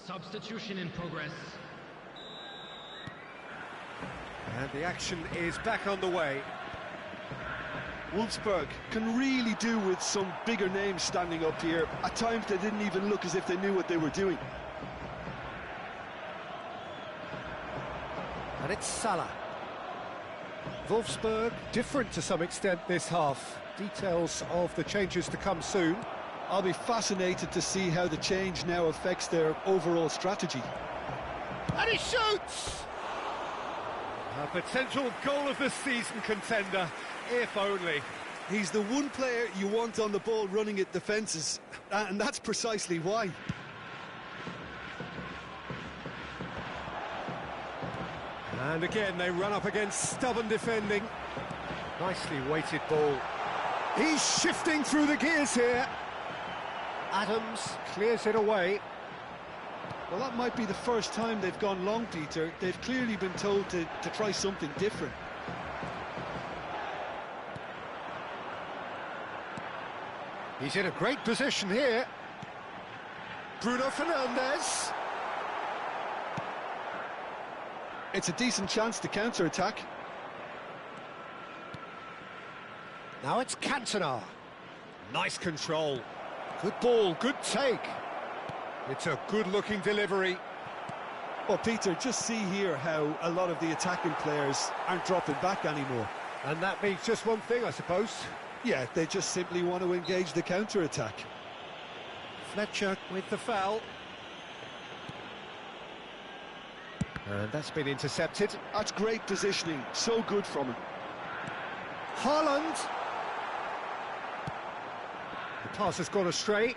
Substitution in progress. And the action is back on the way. Wolfsburg can really do with some bigger names standing up here. At times they didn't even look as if they knew what they were doing. And it's Salah. Wolfsburg different to some extent this half. Details of the changes to come soon. I'll be fascinated to see how the change now affects their overall strategy. And he shoots! A potential goal of the season contender, if only. He's the one player you want on the ball running at defences, and that's precisely why. And again, they run up against stubborn defending. Nicely weighted ball. He's shifting through the gears here. Adams clears it away. Well, that might be the first time they've gone long, Peter. They've clearly been told to try something different. He's in a great position here. Bruno Fernandes. It's a decent chance to counter-attack. Now it's Cantona. Nice control. Good ball, good take. It's a good-looking delivery. Well, Peter, just see here how a lot of the attacking players aren't dropping back anymore. And that means just one thing, I suppose. Yeah, they just simply want to engage the counter-attack. Fletcher with the foul. And that's been intercepted. That's great positioning, so good from him. Haaland. The pass has gone astray.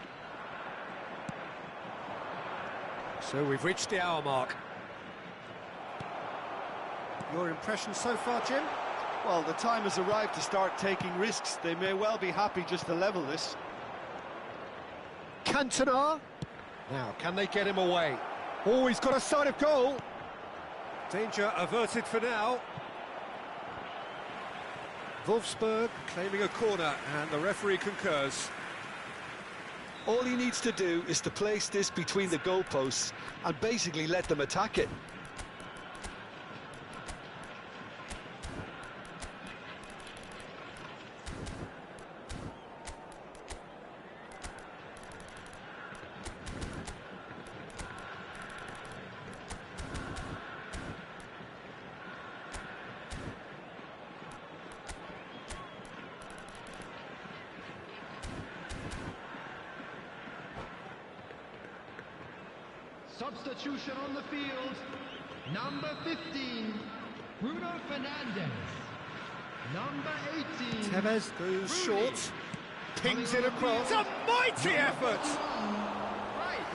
So we've reached the hour mark. Your impression so far, Jim? Well, the time has arrived to start taking risks. They may well be happy just to level this. Cantona. Now, can they get him away? Oh, he's got a sight of goal. Danger averted for now. Wolfsburg claiming a corner, and the referee concurs. All he needs to do is to place this between the goalposts and basically let them attack it. Substitution on the field, number 15, Bruno Fernandes. Number 18, Tevez goes short, pings it across. A mighty effort!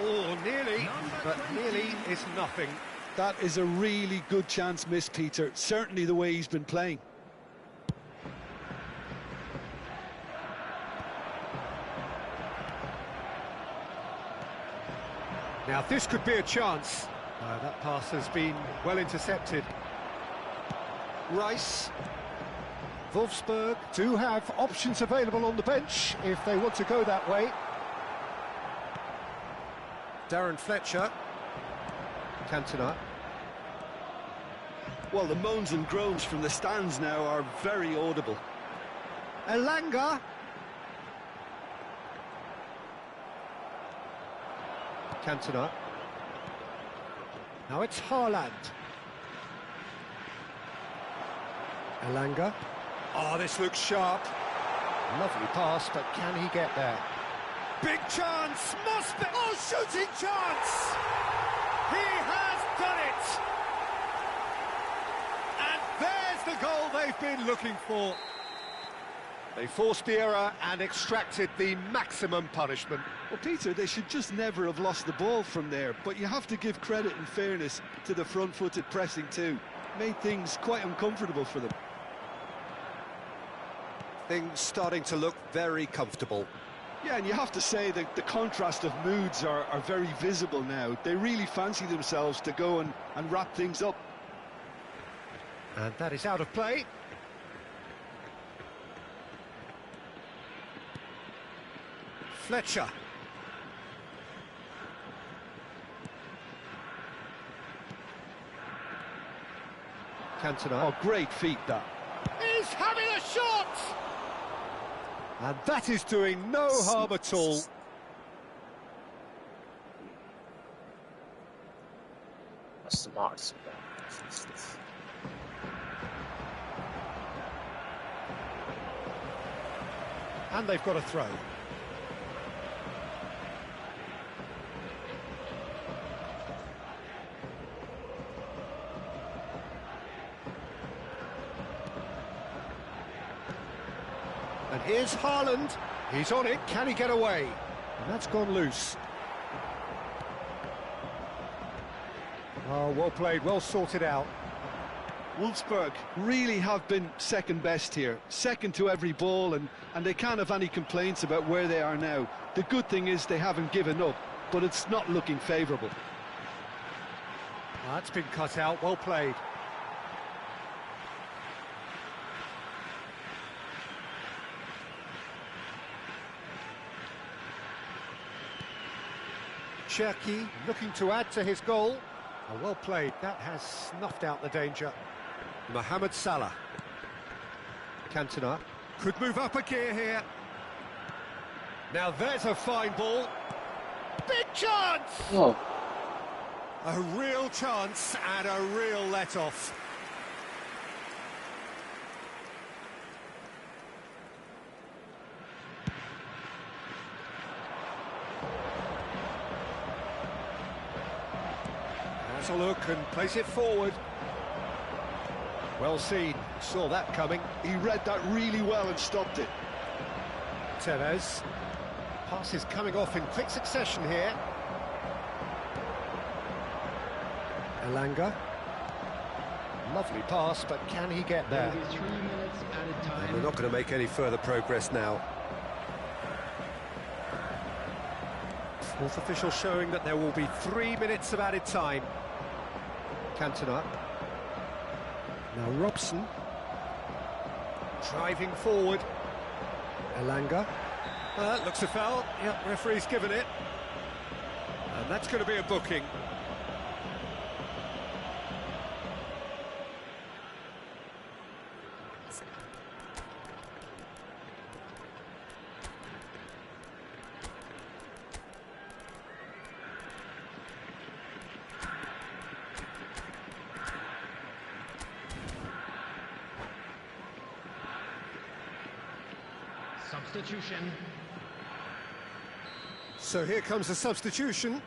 Oh, nearly, but nearly is nothing. That is a really good chance missed, Peter. Certainly the way he's been playing. Now this could be a chance. That pass has been well intercepted. Rice. Wolfsburg do have options available on the bench if they want to go that way. Darren Fletcher. Cantona. Well, the moans and groans from the stands now are very audible. Elanga. Cantona. Now it's Haaland. Elanga. Oh, this looks sharp. Lovely pass, but can he get there? Big chance! Must be... Oh, shooting chance! He has done it! And there's the goal they've been looking for. They forced the error and extracted the maximum punishment. Well, Peter, they should just never have lost the ball from there, but you have to give credit and fairness to the front-footed pressing too. Made things quite uncomfortable for them. Things starting to look very comfortable. Yeah, and you have to say that the contrast of moods are very visible now. They really fancy themselves to go and wrap things up. And that is out of play. Fletcher. Cantona. Oh, great feat, that. He's having a shot! And that is doing no harm at all. Smart. And they've got a throw. And here's Haaland. He's on it. Can he get away? And that's gone loose. Oh, well played, well sorted out. Wolfsburg really have been second best here, second to every ball, and they can't have any complaints about where they are now. The good thing is they haven't given up, but it's not looking favourable. That's been cut out, well played. Cherki looking to add to his goal. Oh, well played, that has snuffed out the danger. Mohamed Salah. Cantona could move up a gear here. Now there's a fine ball. Big chance! Oh. A real chance and a real let-off. Has a look and plays it forward. Well seen, saw that coming. He read that really well and stopped it. Tevez. Passes coming off in quick succession here. Elanga. Lovely pass, but can he get there? 3 minutes added time. And they're not going to make any further progress now. Fourth official showing that there will be 3 minutes of added time. Cantona. Now Robson. Driving forward. Elanga. Looks a foul. Yep, referee's given it. And that's going to be a booking. Substitution. So here comes a substitution.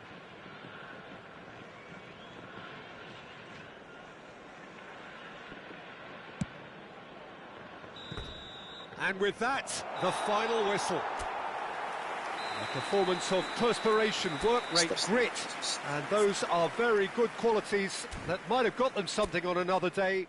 And with that, the final whistle. A performance of perspiration, work rate, grit, and those are very good qualities that might have got them something on another day.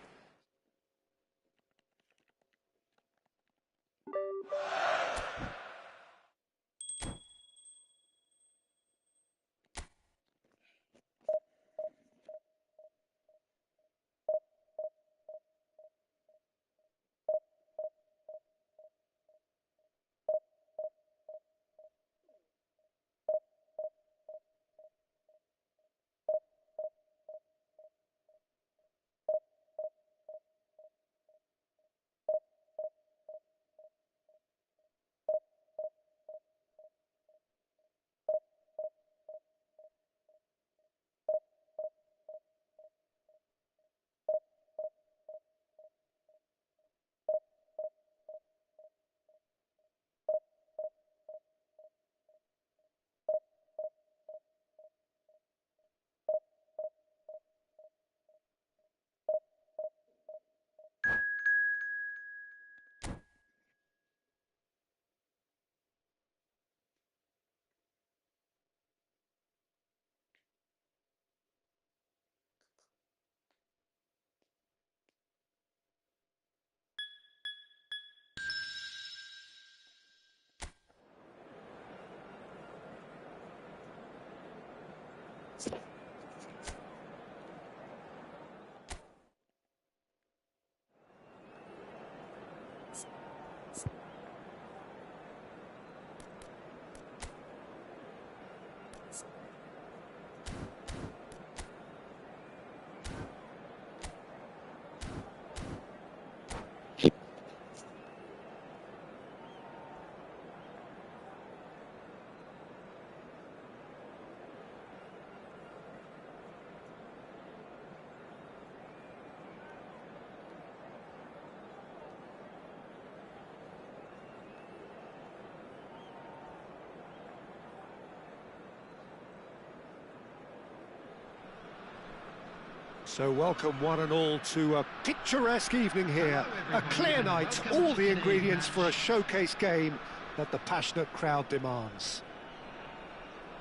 So welcome one and all to a picturesque evening here. A clear night, all the ingredients for a showcase game that the passionate crowd demands.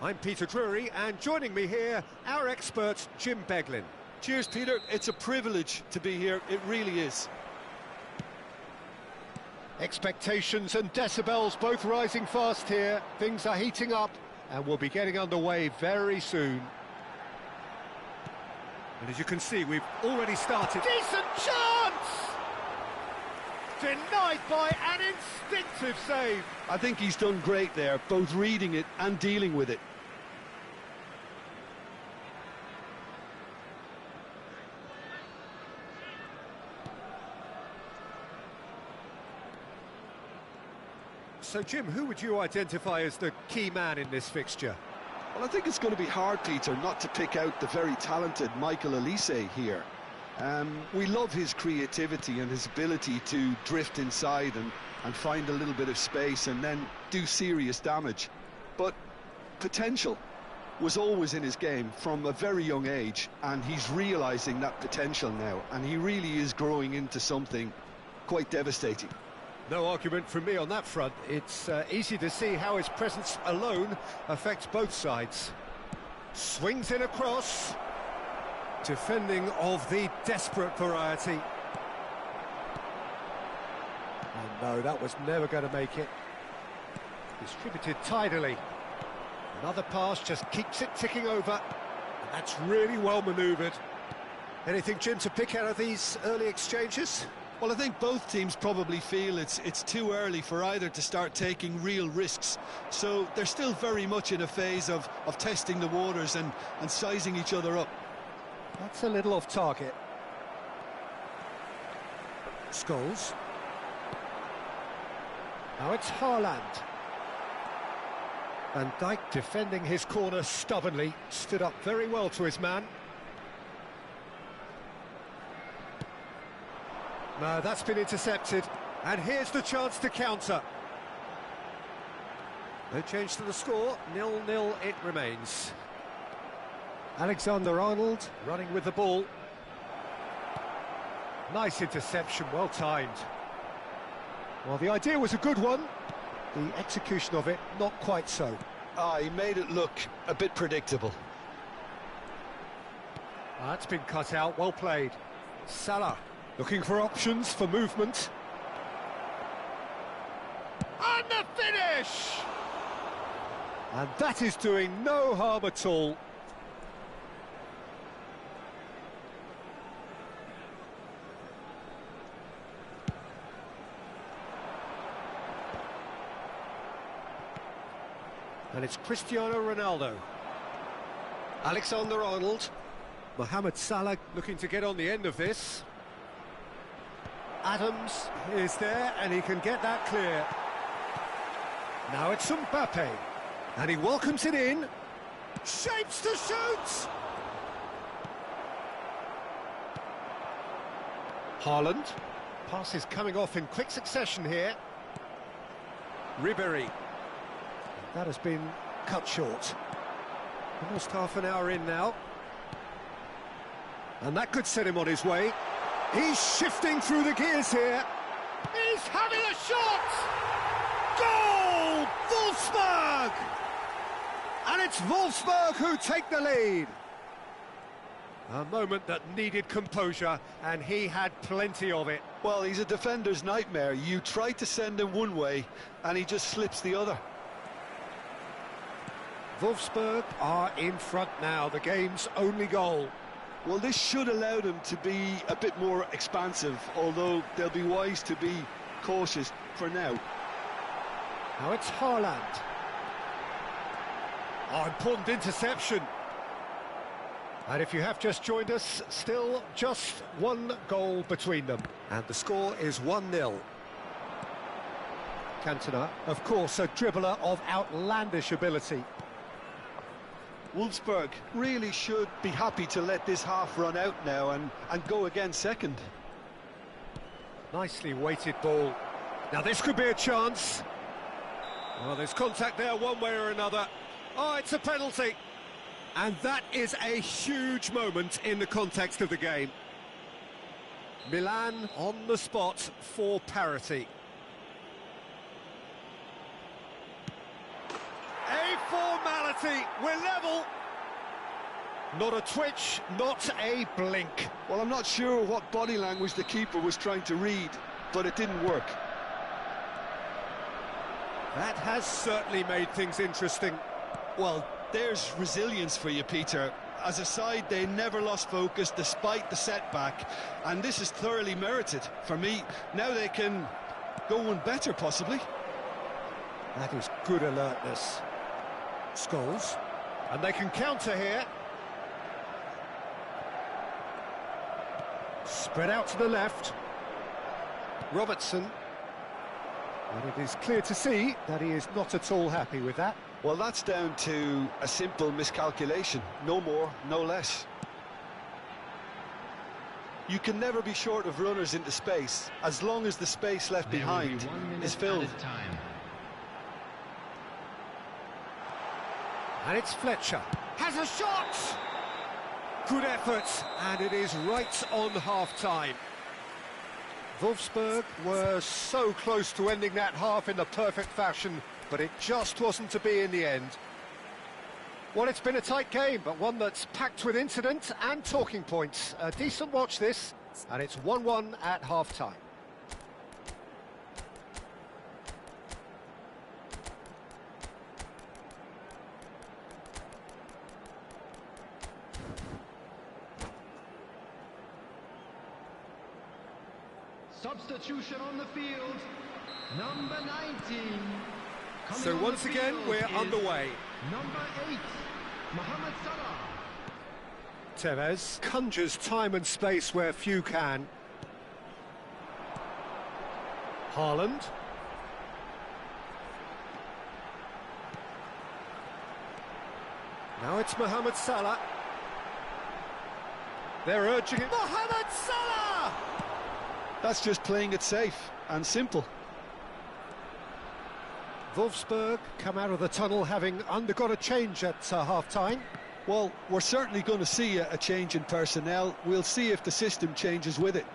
I'm Peter Drury, and joining me here, our expert, Jim Beglin. Cheers, Peter. It's a privilege to be here. It really is. Expectations and decibels both rising fast here. Things are heating up, and we'll be getting underway very soon. And as you can see, we've already started. Decent chance! Denied by an instinctive save. I think he's done great there, both reading it and dealing with it. So, Jim, who would you identify as the key man in this fixture? Well, I think it's going to be hard, Peter, not to pick out the very talented Michael Olise here. We love his creativity and his ability to drift inside and find a little bit of space and then do serious damage. But potential was always in his game from a very young age, and he's realising that potential now, and he really is growing into something quite devastating. No argument from me on that front. It's easy to see how his presence alone affects both sides. Swings in a cross. Defending of the desperate variety. Oh no, that was never going to make it. Distributed tidily. Another pass just keeps it ticking over. And that's really well manoeuvred. Anything, Jim, to pick out of these early exchanges? Well, I think both teams probably feel it's too early for either to start taking real risks. So they're still very much in a phase of testing the waters and sizing each other up. That's a little off target. Scholes. Now it's Haaland. Van Dijk defending his corner stubbornly, stood up very well to his man. No, that's been intercepted, and here's the chance to counter. No change to the score, 0-0 it remains. Alexander-Arnold running with the ball. Nice interception, well timed. Well, the idea was a good one. The execution of it, not quite so. He made it look a bit predictable. That's been cut out, well played. Salah, looking for options for movement. And the finish! And that is doing no harm at all. And it's Cristiano Ronaldo. Alexander-Arnold. Mohamed Salah looking to get on the end of this. Adams is there, and he can get that clear. Now it's Mbappe. And he welcomes it in. Shapes to shoot! Haaland. Passes coming off in quick succession here. Ribéry. That has been cut short. Almost half an hour in now. And that could set him on his way. He's shifting through the gears here. He's having a shot! Goal! Wolfsburg! And it's Wolfsburg who take the lead. A moment that needed composure, and he had plenty of it. Well, he's a defender's nightmare. You try to send him one way, and he just slips the other. Wolfsburg are in front now, the game's only goal. Well, this should allow them to be a bit more expansive, although they'll be wise to be cautious for now. Now it's Haaland. Oh, important interception. And if you have just joined us, still just one goal between them. And the score is 1-0. Cantona, of course, a dribbler of outlandish ability. Wolfsburg really should be happy to let this half run out now and go again second. Nicely weighted ball. Now this could be a chance. Well, there's contact there one way or another. Oh, it's a penalty. And that is a huge moment in the context of the game. Milan on the spot for parity. A formality, we're level. Not a twitch, not a blink. Well, I'm not sure what body language the keeper was trying to read, but it didn't work. That has certainly made things interesting. Well, there's resilience for you, Peter. As a side, they never lost focus despite the setback, and this is thoroughly merited. For me, now they can go one better, possibly. That is good alertness. Scholes, and they can counter here. Spread out to the left. Robertson. And it is clear to see that he is not at all happy with that. Well, that's down to a simple miscalculation. No more, no less. You can never be short of runners into space, as long as the space left behind is filled. And it's Fletcher. Has a shot! Good effort, and it is right on half-time. Wolfsburg were so close to ending that half in the perfect fashion, but it just wasn't to be in the end. Well, it's been a tight game, but one that's packed with incident and talking points. A decent watch this, and it's 1-1 at half-time. Substitution on the field, number 19. So once again, we're underway. Number 8, Mohamed Salah. Tevez conjures time and space where few can. Haaland. Now it's Mohamed Salah. They're urging it. Mohamed Salah! That's just playing it safe and simple. Wolfsburg come out of the tunnel having undergone a change at half-time. Well, we're certainly going to see a change in personnel. We'll see if the system changes with it.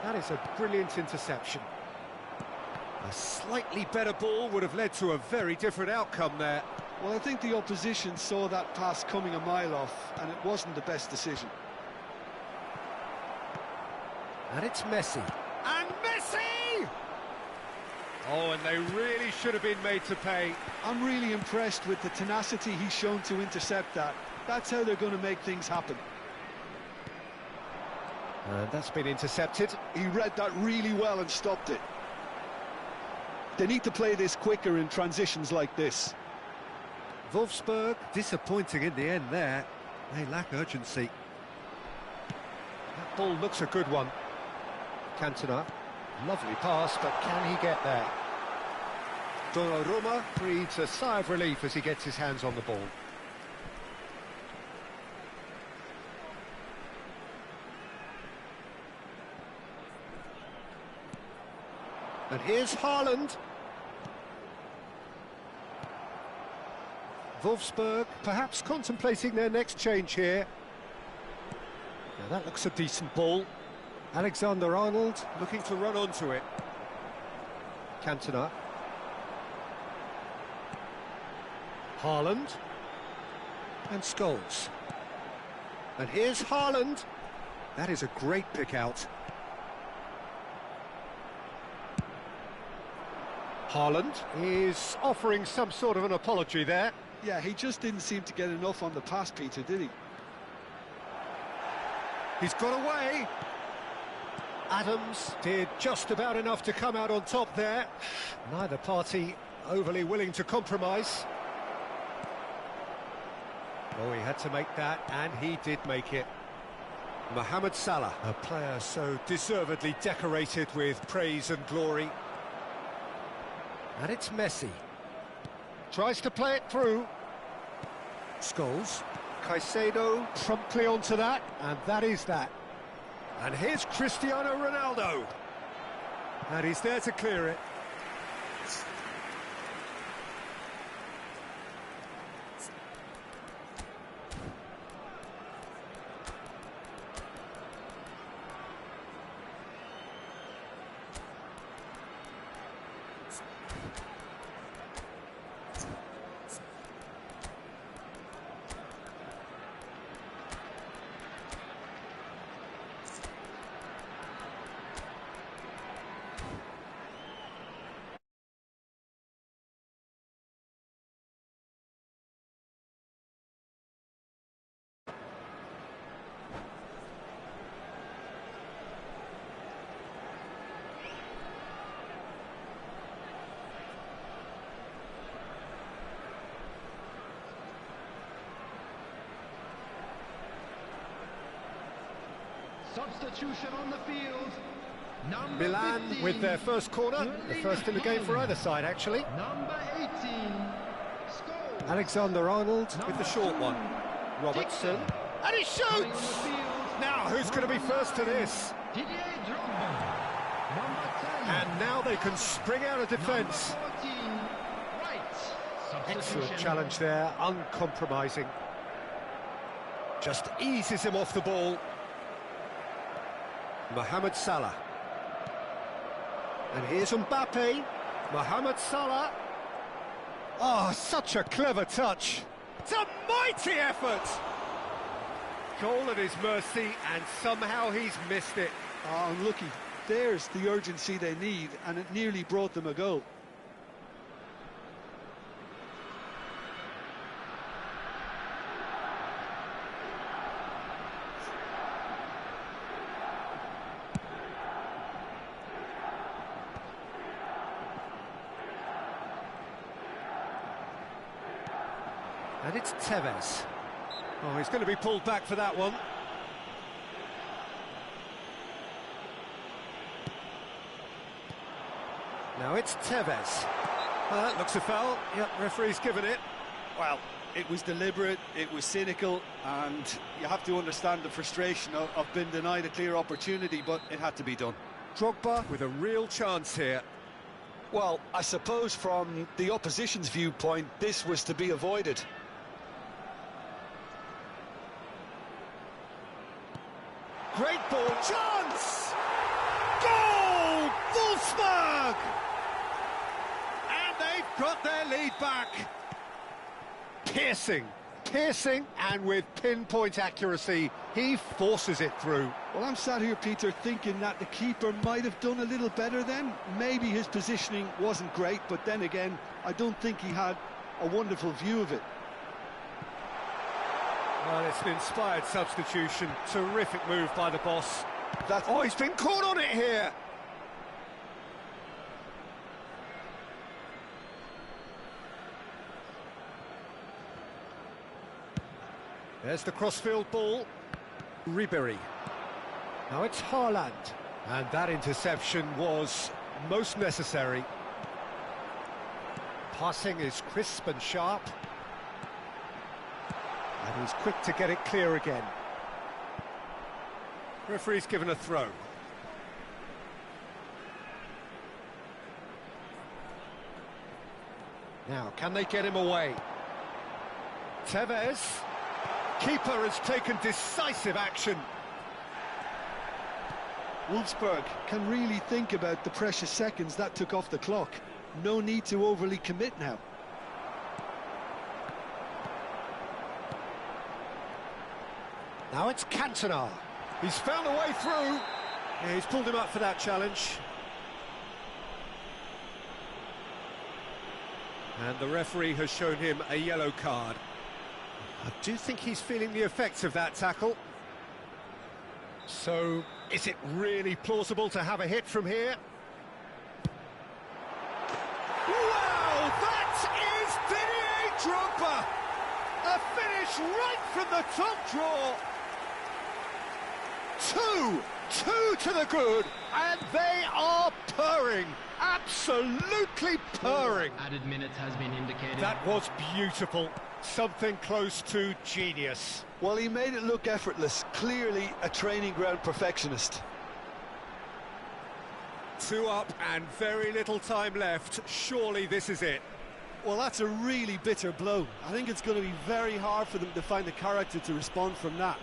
That is a brilliant interception. A slightly better ball would have led to a very different outcome there. Well, I think the opposition saw that pass coming a mile off, and it wasn't the best decision. And it's Messi. And Messi! Oh, and they really should have been made to pay. I'm really impressed with the tenacity he's shown to intercept that. That's how they're going to make things happen. And that's been intercepted. He read that really well and stopped it. They need to play this quicker in transitions like this. Wolfsburg disappointing in the end there. They lack urgency. That ball looks a good one. Cantona, lovely pass, but can he get there? Donnarumma breathes a sigh of relief as he gets his hands on the ball. And here's Haaland. Wolfsburg perhaps contemplating their next change here. Now that looks a decent ball. Alexander-Arnold looking to run onto it. Cantona. Haaland. And Scholes. And here's Haaland. That is a great pick out. Haaland is offering some sort of an apology there. Yeah, he just didn't seem to get enough on the pass, Peter, did he? He's got away. Adams did just about enough to come out on top there. Neither party overly willing to compromise. Oh, he had to make that, and he did make it. Mohamed Salah, a player so deservedly decorated with praise and glory. And it's Messi. Tries to play it through. Scholes. Caicedo promptly onto that, and that is that. And here's Cristiano Ronaldo. And he's there to clear it. Substitution on the field. Milan 15, with their first corner, the first in the game for either side, actually. Number 18, Scholes. Alexander-Arnold with the short one. Robertson, and he shoots! Now, who's going to be first to this? Didier Drogba. Number 10. And now they can spring out of defence. Number 14, Right. Excellent challenge there, uncompromising. Just eases him off the ball. Mohamed Salah. And here's Mbappe. Mohamed Salah. Oh, such a clever touch. It's a mighty effort. Goal at his mercy, and somehow he's missed it. Oh, unlucky. There's the urgency they need, and it nearly brought them a goal. And it's Tevez. Oh, he's going to be pulled back for that one. Now it's Tevez. Well, that looks a foul. Yep, referee's given it. Well, it was deliberate, it was cynical, and you have to understand the frustration of being denied a clear opportunity, but it had to be done. Drogba with a real chance here. Well, I suppose from the opposition's viewpoint, this was to be avoided. Great ball, chance! Goal! Wolfsburg! And they've got their lead back. Piercing, and with pinpoint accuracy, he forces it through. Well, I'm sat here, Peter, thinking that the keeper might have done a little better then. Maybe his positioning wasn't great, but then again, I don't think he had a wonderful view of it. Well, it's an inspired substitution. Terrific move by the boss. Oh, he's been caught on it here. There's the crossfield ball. Ribéry. Now it's Haaland. And that interception was most necessary. Passing is crisp and sharp. And he's quick to get it clear again. Referee's given a throw. Now, can they get him away? Tevez. Keeper has taken decisive action. Wolfsburg can really think about the precious seconds that took off the clock. No need to overly commit now. Now it's Cantona. He's found a way through. Yeah, he's pulled him up for that challenge. And the referee has shown him a yellow card. I do think he's feeling the effects of that tackle. So, is it really plausible to have a hit from here? Wow, that is Didier Drogba! A finish right from the top draw. Two to the good, and they are purring, absolutely purring. Added minutes has been indicated. That was beautiful, something close to genius. Well, he made it look effortless, clearly a training ground perfectionist. 2 up and very little time left, surely this is it. Well, that's a really bitter blow. I think it's going to be very hard for them to find the character to respond from that.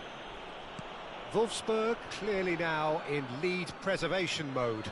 Wolfsburg clearly now in lead preservation mode.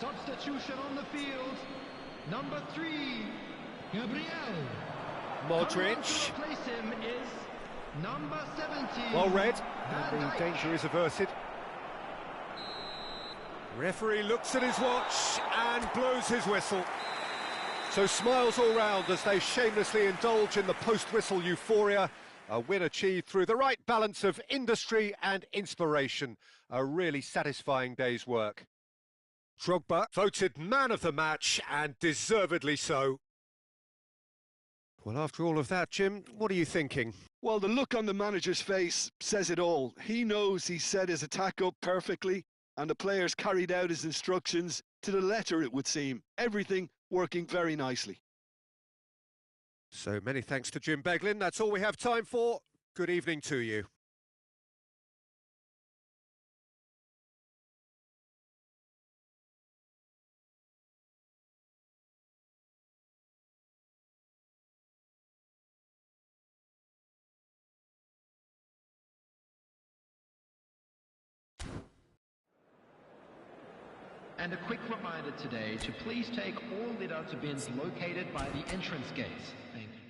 Substitution on the field. Number 3, Gabriel. Modric. Replace him is number 17. Well read, and the danger is averted. Referee looks at his watch and blows his whistle. So smiles all round as they shamelessly indulge in the post-whistle euphoria. A win achieved through the right balance of industry and inspiration. A really satisfying day's work. Drogba voted man of the match, and deservedly so. Well, after all of that, Jim, what are you thinking? Well, the look on the manager's face says it all. He knows he set his attack up perfectly, and the players carried out his instructions to the letter, it would seem. Everything working very nicely. So many thanks to Jim Beglin. That's all we have time for. Good evening to you. And a quick reminder today to please take all litter to bins located by the entrance gates. Thank you.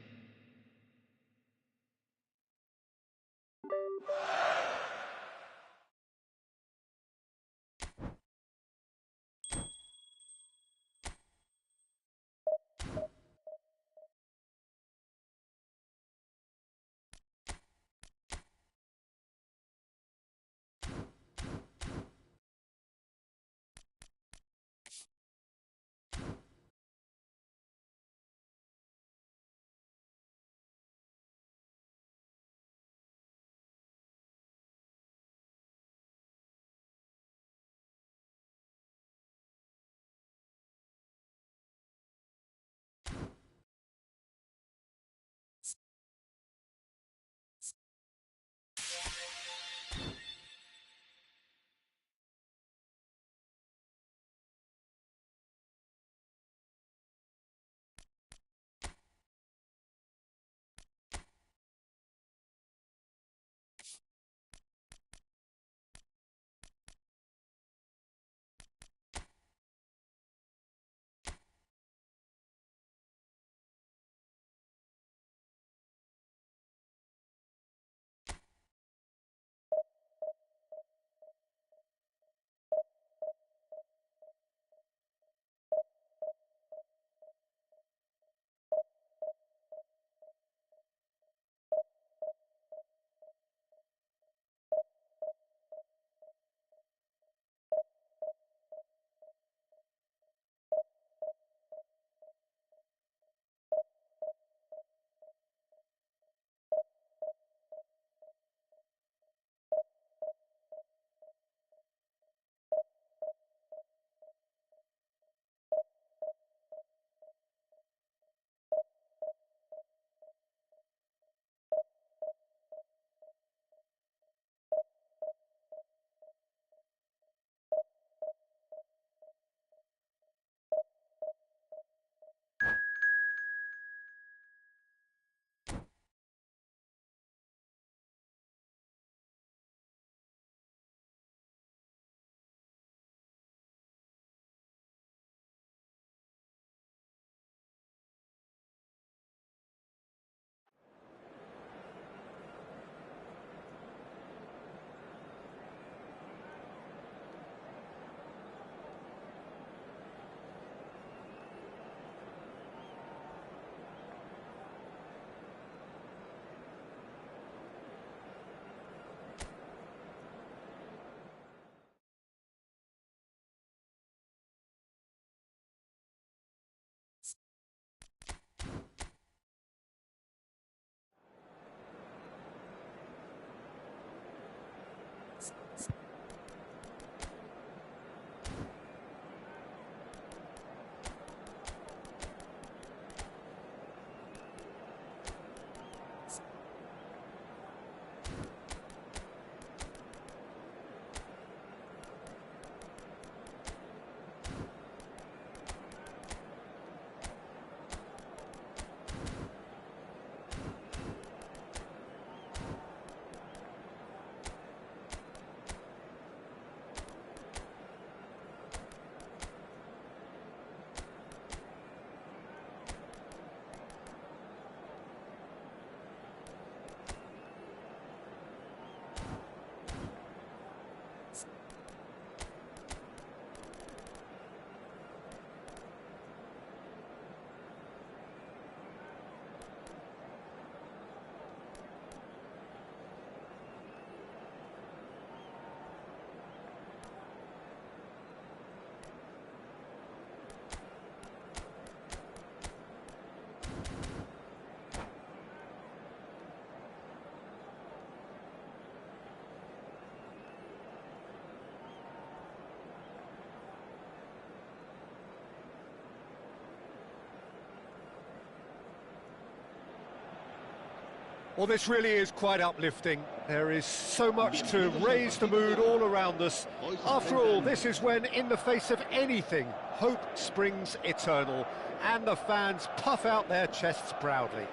Well, this really is quite uplifting. There is so much to raise the mood all around us. After all, this is when, in the face of anything, hope springs eternal, and the fans puff out their chests proudly.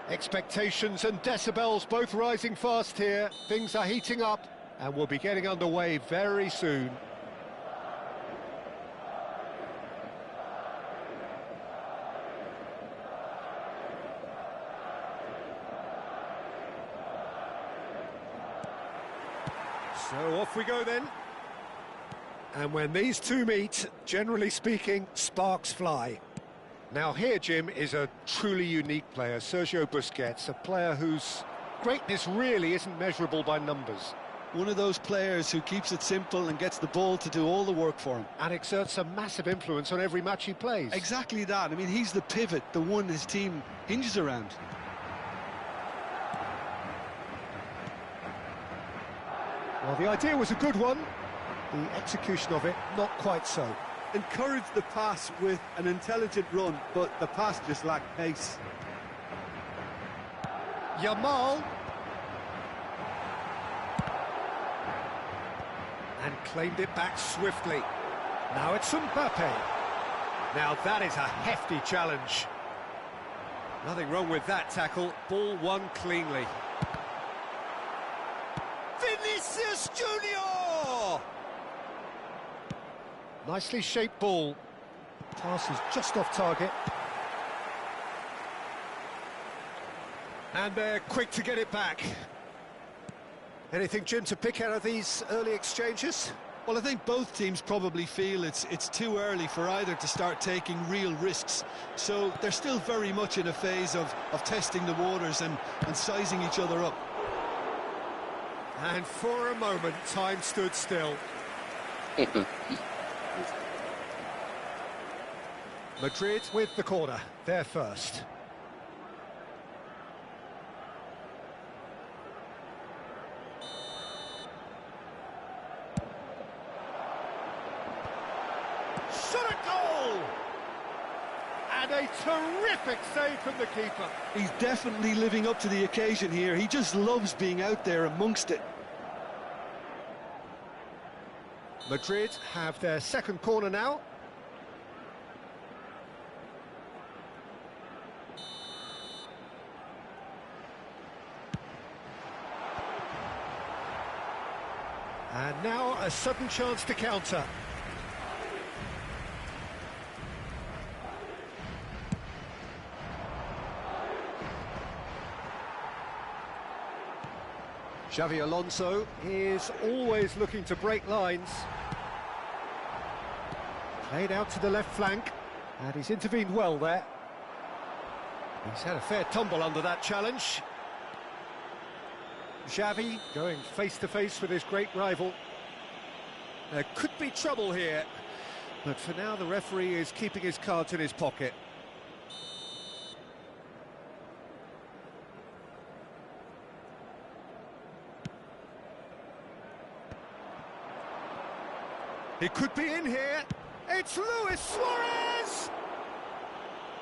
Expectations and decibels both rising fast here. Things are heating up, and we'll be getting underway very soon. So off we go then. And when these two meet, generally speaking, sparks fly. Now here, Jim, is a truly unique player, Sergio Busquets, a player whose greatness really isn't measurable by numbers. One of those players who keeps it simple and gets the ball to do all the work for him. And exerts a massive influence on every match he plays. Exactly that. I mean, he's the pivot, the one his team hinges around. Well, the idea was a good one. The execution of it, not quite so. Encouraged the pass with an intelligent run, but the pass just lacked pace. Yamal. And claimed it back swiftly. Now it's Mbappe. Now that is a hefty challenge. Nothing wrong with that tackle. Ball won cleanly. Vinicius Junior! Nicely shaped ball. Pass is just off target. And they're quick to get it back. Anything, Jim, to pick out of these early exchanges? Well, I think both teams probably feel it's too early for either to start taking real risks. So they're still very much in a phase of testing the waters and sizing each other up. And for a moment, time stood still. Madrid with the corner, they're first. Shot at goal! And a terrific save from the keeper. He's definitely living up to the occasion here. He just loves being out there amongst it. Madrid have their second corner now. And now a sudden chance to counter. Xavi Alonso is always looking to break lines. Played out to the left flank, and he's intervened well there. He's had a fair tumble under that challenge. Xavi going face-to-face with his great rival. There could be trouble here, but for now the referee is keeping his cards in his pocket. He could be in here. It's Luis Suarez!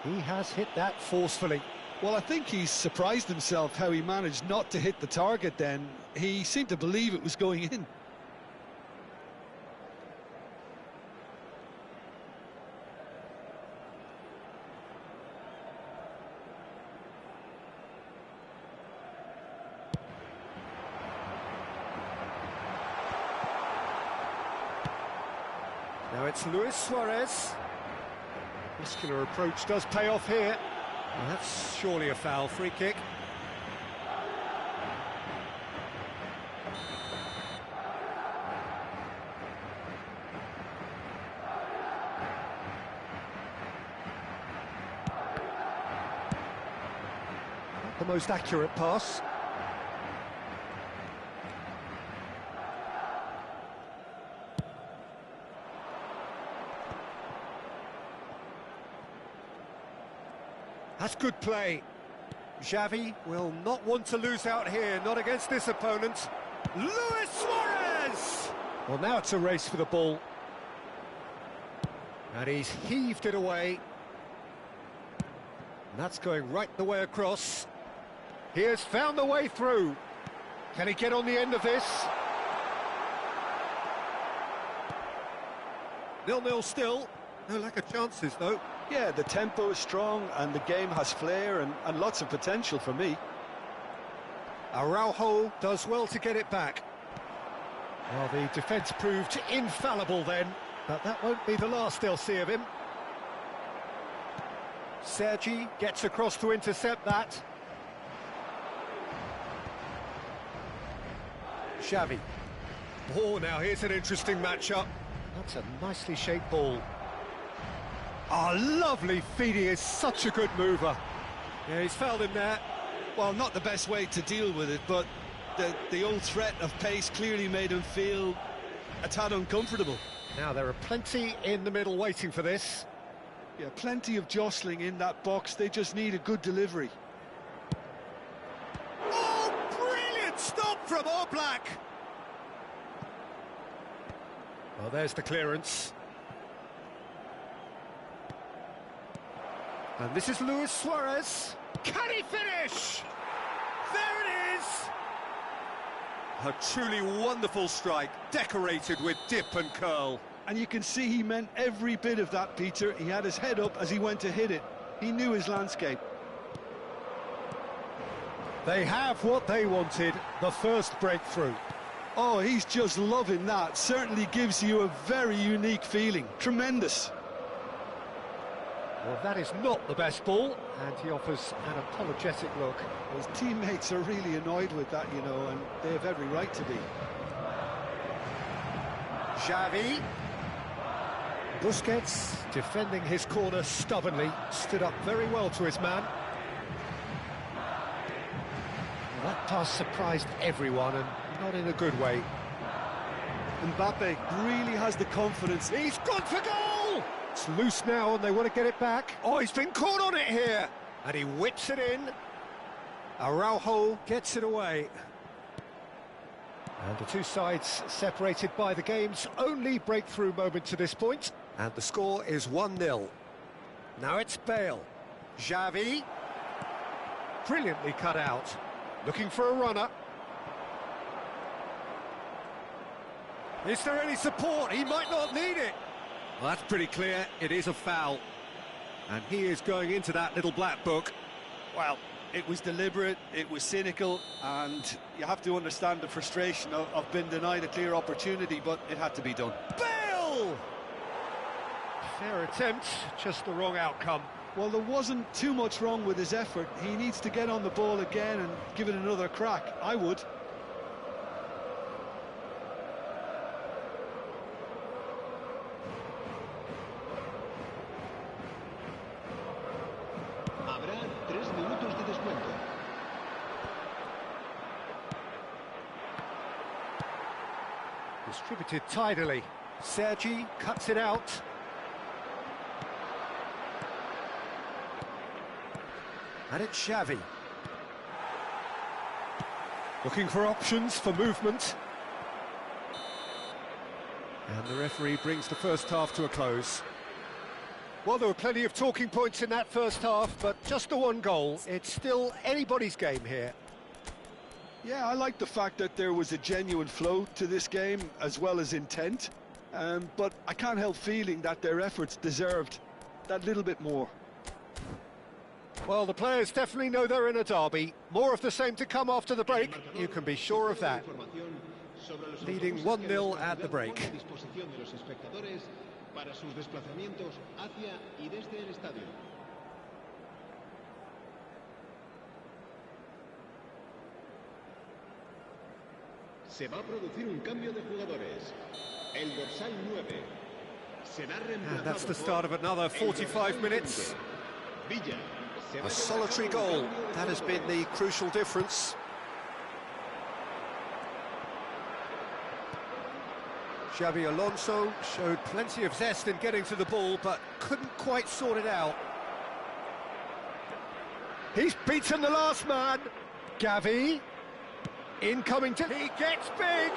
He has hit that forcefully. Well, I think he's surprised himself how he managed not to hit the target then. He seemed to believe it was going in. Now it's Luis Suarez. Muscular approach does pay off here. Well, that's surely a foul. Free kick. Not the most accurate pass. That's good play. Xavi will not want to lose out here, not against this opponent. Luis Suarez! Well, now it's a race for the ball. And he's heaved it away. And that's going right the way across. He has found the way through. Can he get on the end of this? 0-0 still. No lack of chances, though. Yeah, the tempo is strong and the game has flair and lots of potential for me. Araujo does well to get it back. Well, the defence proved infallible then, but that won't be the last they'll see of him. Sergi gets across to intercept that. Xavi. Oh, now here's an interesting matchup. That's a nicely shaped ball. Oh, lovely feed. He is such a good mover. Yeah, he's fouled him there. Well, not the best way to deal with it, but the old threat of pace clearly made him feel a tad uncomfortable. Now, there are plenty in the middle waiting for this. Yeah, plenty of jostling in that box. They just need a good delivery. Oh, brilliant stop from Oblak. Well, there's the clearance. And this is Luis Suarez. Can he finish? There it is! A truly wonderful strike, decorated with dip and curl. And you can see he meant every bit of that, Peter. He had his head up as he went to hit it. He knew his landscape. They have what they wanted, the first breakthrough. Oh, he's just loving that. Certainly gives you a very unique feeling. Tremendous. Well, that is not the best ball, and he offers an apologetic look. His teammates are really annoyed with that, you know, and they have every right to be. Xavi. Busquets, defending his corner stubbornly, stood up very well to his man. Well, that pass surprised everyone, and not in a good way. Mbappe really has the confidence. He's gone for goal! It's loose now, and they want to get it back. Oh, he's been caught on it here! And he whips it in. Araujo gets it away. And the two sides separated by the game's only breakthrough moment to this point. And the score is 1-0. Now it's Bale. Xavi. Brilliantly cut out. Looking for a runner. Is there any support? He might not need it. Well, that's pretty clear. It is a foul. And he is going into that little black book. Well, it was deliberate, it was cynical, and you have to understand the frustration of being denied a clear opportunity, but it had to be done. Bale! Fair attempt, just the wrong outcome. Well, there wasn't too much wrong with his effort. He needs to get on the ball again and give it another crack. I would. Habrá 3 minutos de descuento. Distributed tidily. Sergi cuts it out. And it's Xavi. Looking for options for movement. And the referee brings the first half to a close. Well, there were plenty of talking points in that first half, but just the one goal. It's still anybody's game here. Yeah, I like the fact that there was a genuine flow to this game, as well as intent. But I can't help feeling that their efforts deserved that little bit more. Well, the players definitely know they're in a derby. More of the same to come after the break, you can be sure of that. Leading 1-0 at the break. Se va a producir un cambio de jugadores. El dorsal 9 será reemplazado. And that's the start of another 45 minutes. Villa. A solitary goal, that has been the crucial difference. Xabi Alonso showed plenty of zest in getting to the ball, but couldn't quite sort it out. He's beaten the last man. Gavi, incoming to... He gets big!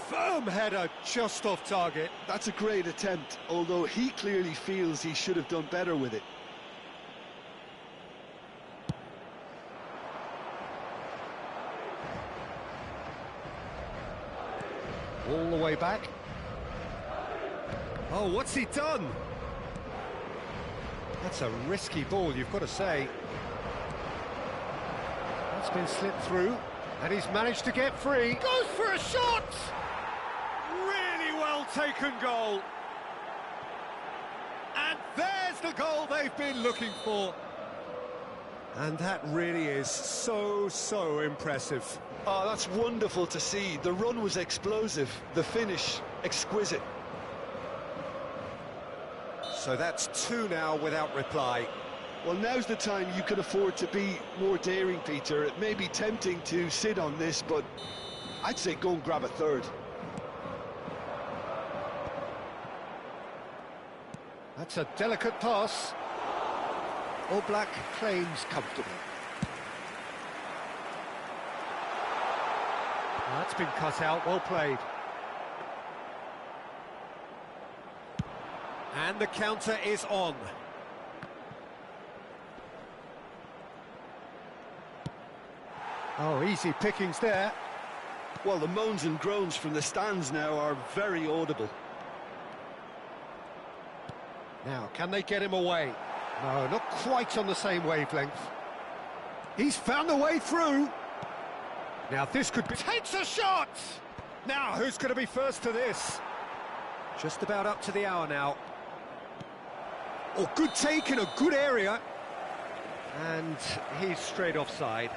Firm header, just off target. That's a great attempt, although he clearly feels he should have done better with it. All the way back. Oh, what's he done? That's a risky ball, you've got to say. That's been slipped through, and he's managed to get free. Goes for a shot! Really well taken goal. And there's the goal they've been looking for. And that really is so impressive. Oh, that's wonderful to see. The run was explosive, the finish exquisite. So that's 2 now without reply. Well, now's the time you can afford to be more daring, Peter. It may be tempting to sit on this, but I'd say go and grab a third. That's a delicate pass. All Black claims comfortable. That's been cut out, well played. And the counter is on. Oh, easy pickings there. Well, the moans and groans from the stands now are very audible. Now, can they get him away? No, not quite on the same wavelength. He's found the way through. Now, this could be... Takes a shot! Now, who's going to be first to this? Just about up to the hour now. Oh, good take in a good area. And he's straight offside.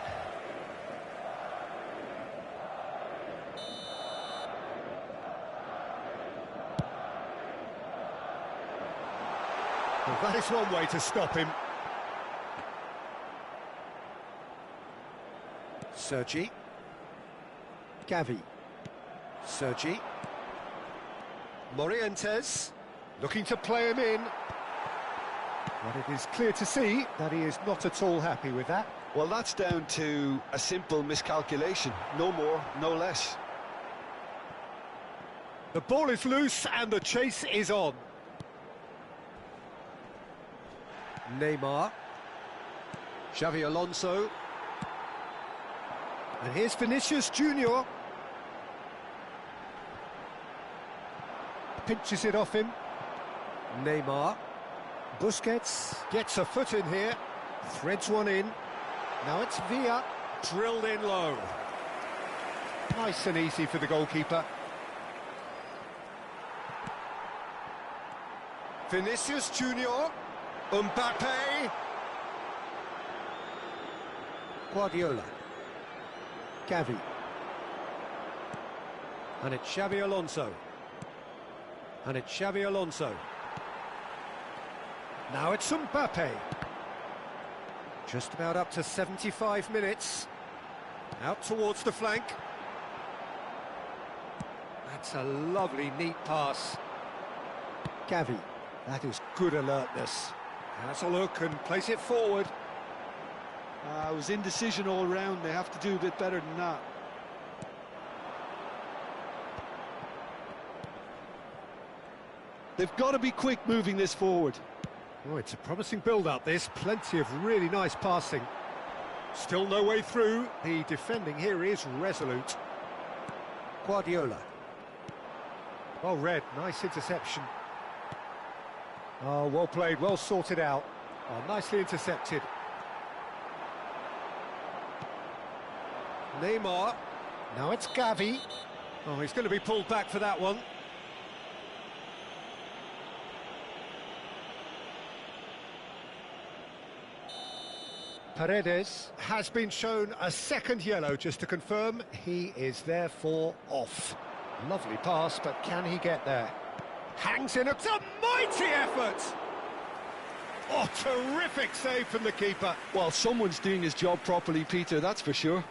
Well, that is one way to stop him. Sergi. Gavi. Sergi. Morientes. Looking to play him in. But it is clear to see that he is not at all happy with that. Well, that's down to a simple miscalculation. No more, no less. The ball is loose and the chase is on. Neymar. Xavi Alonso. And here's Vinicius Junior. Pinches it off him. Neymar. Busquets gets a foot in here. Threads one in. Now it's Villa. Drilled in low. Nice and easy for the goalkeeper. Vinicius Junior. Mbappe. Guardiola. Gavi. And it's Xavi Alonso. And it's Xavi Alonso. Now it's Mbappe. Just about up to 75 minutes. Out towards the flank. That's a lovely, neat pass. Gavi. That is good alertness. Has a look and place it forward. It was indecision all round. They have to do a bit better than that. They've got to be quick moving this forward. Oh, it's a promising build-up, this. Plenty of really nice passing. Still no way through. The defending here is resolute. Guardiola. Well read, nice interception. Oh, well played, well sorted out. Oh, nicely intercepted. Neymar. Now it's Gavi. Oh, he's going to be pulled back for that one. Paredes has been shown a second yellow, just to confirm. He is therefore off. Lovely pass, but can he get there? Hangs in. It's a mighty effort! Oh, terrific save from the keeper. Well, someone's doing his job properly, Peter, that's for sure.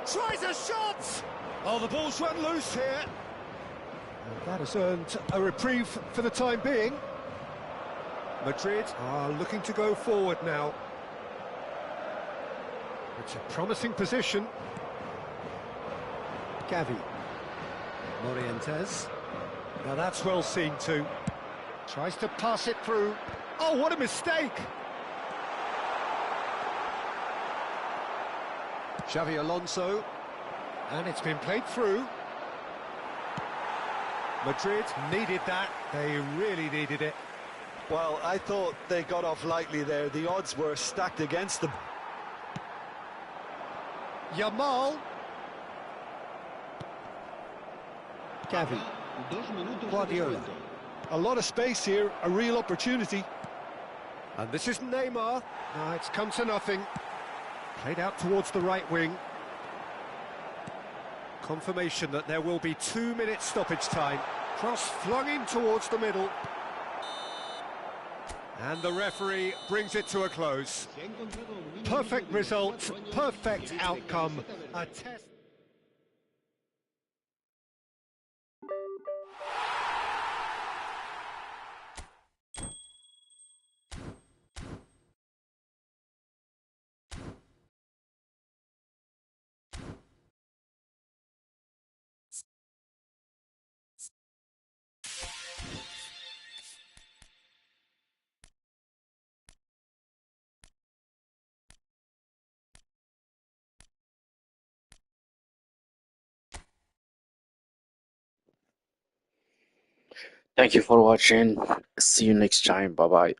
Tries a shot! Oh, the ball's run loose here. And that has earned a reprieve for the time being. Madrid are looking to go forward now. It's a promising position. Gavi. Morientes. Now that's well seen too. Tries to pass it through. Oh, what a mistake! Xavi Alonso. And it's been played through. Madrid needed that. They really needed it. Well, I thought they got off lightly there. The odds were stacked against them. Yamal. Gavi. Guardiola. A lot of space here, a real opportunity. And this is Neymar. No, it's come to nothing. Played out towards the right wing. Confirmation that there will be 2 minutes stoppage time. Cross flung in towards the middle. And the referee brings it to a close. Perfect result, perfect outcome. A test. Thank you for watching. See you next time. Bye bye.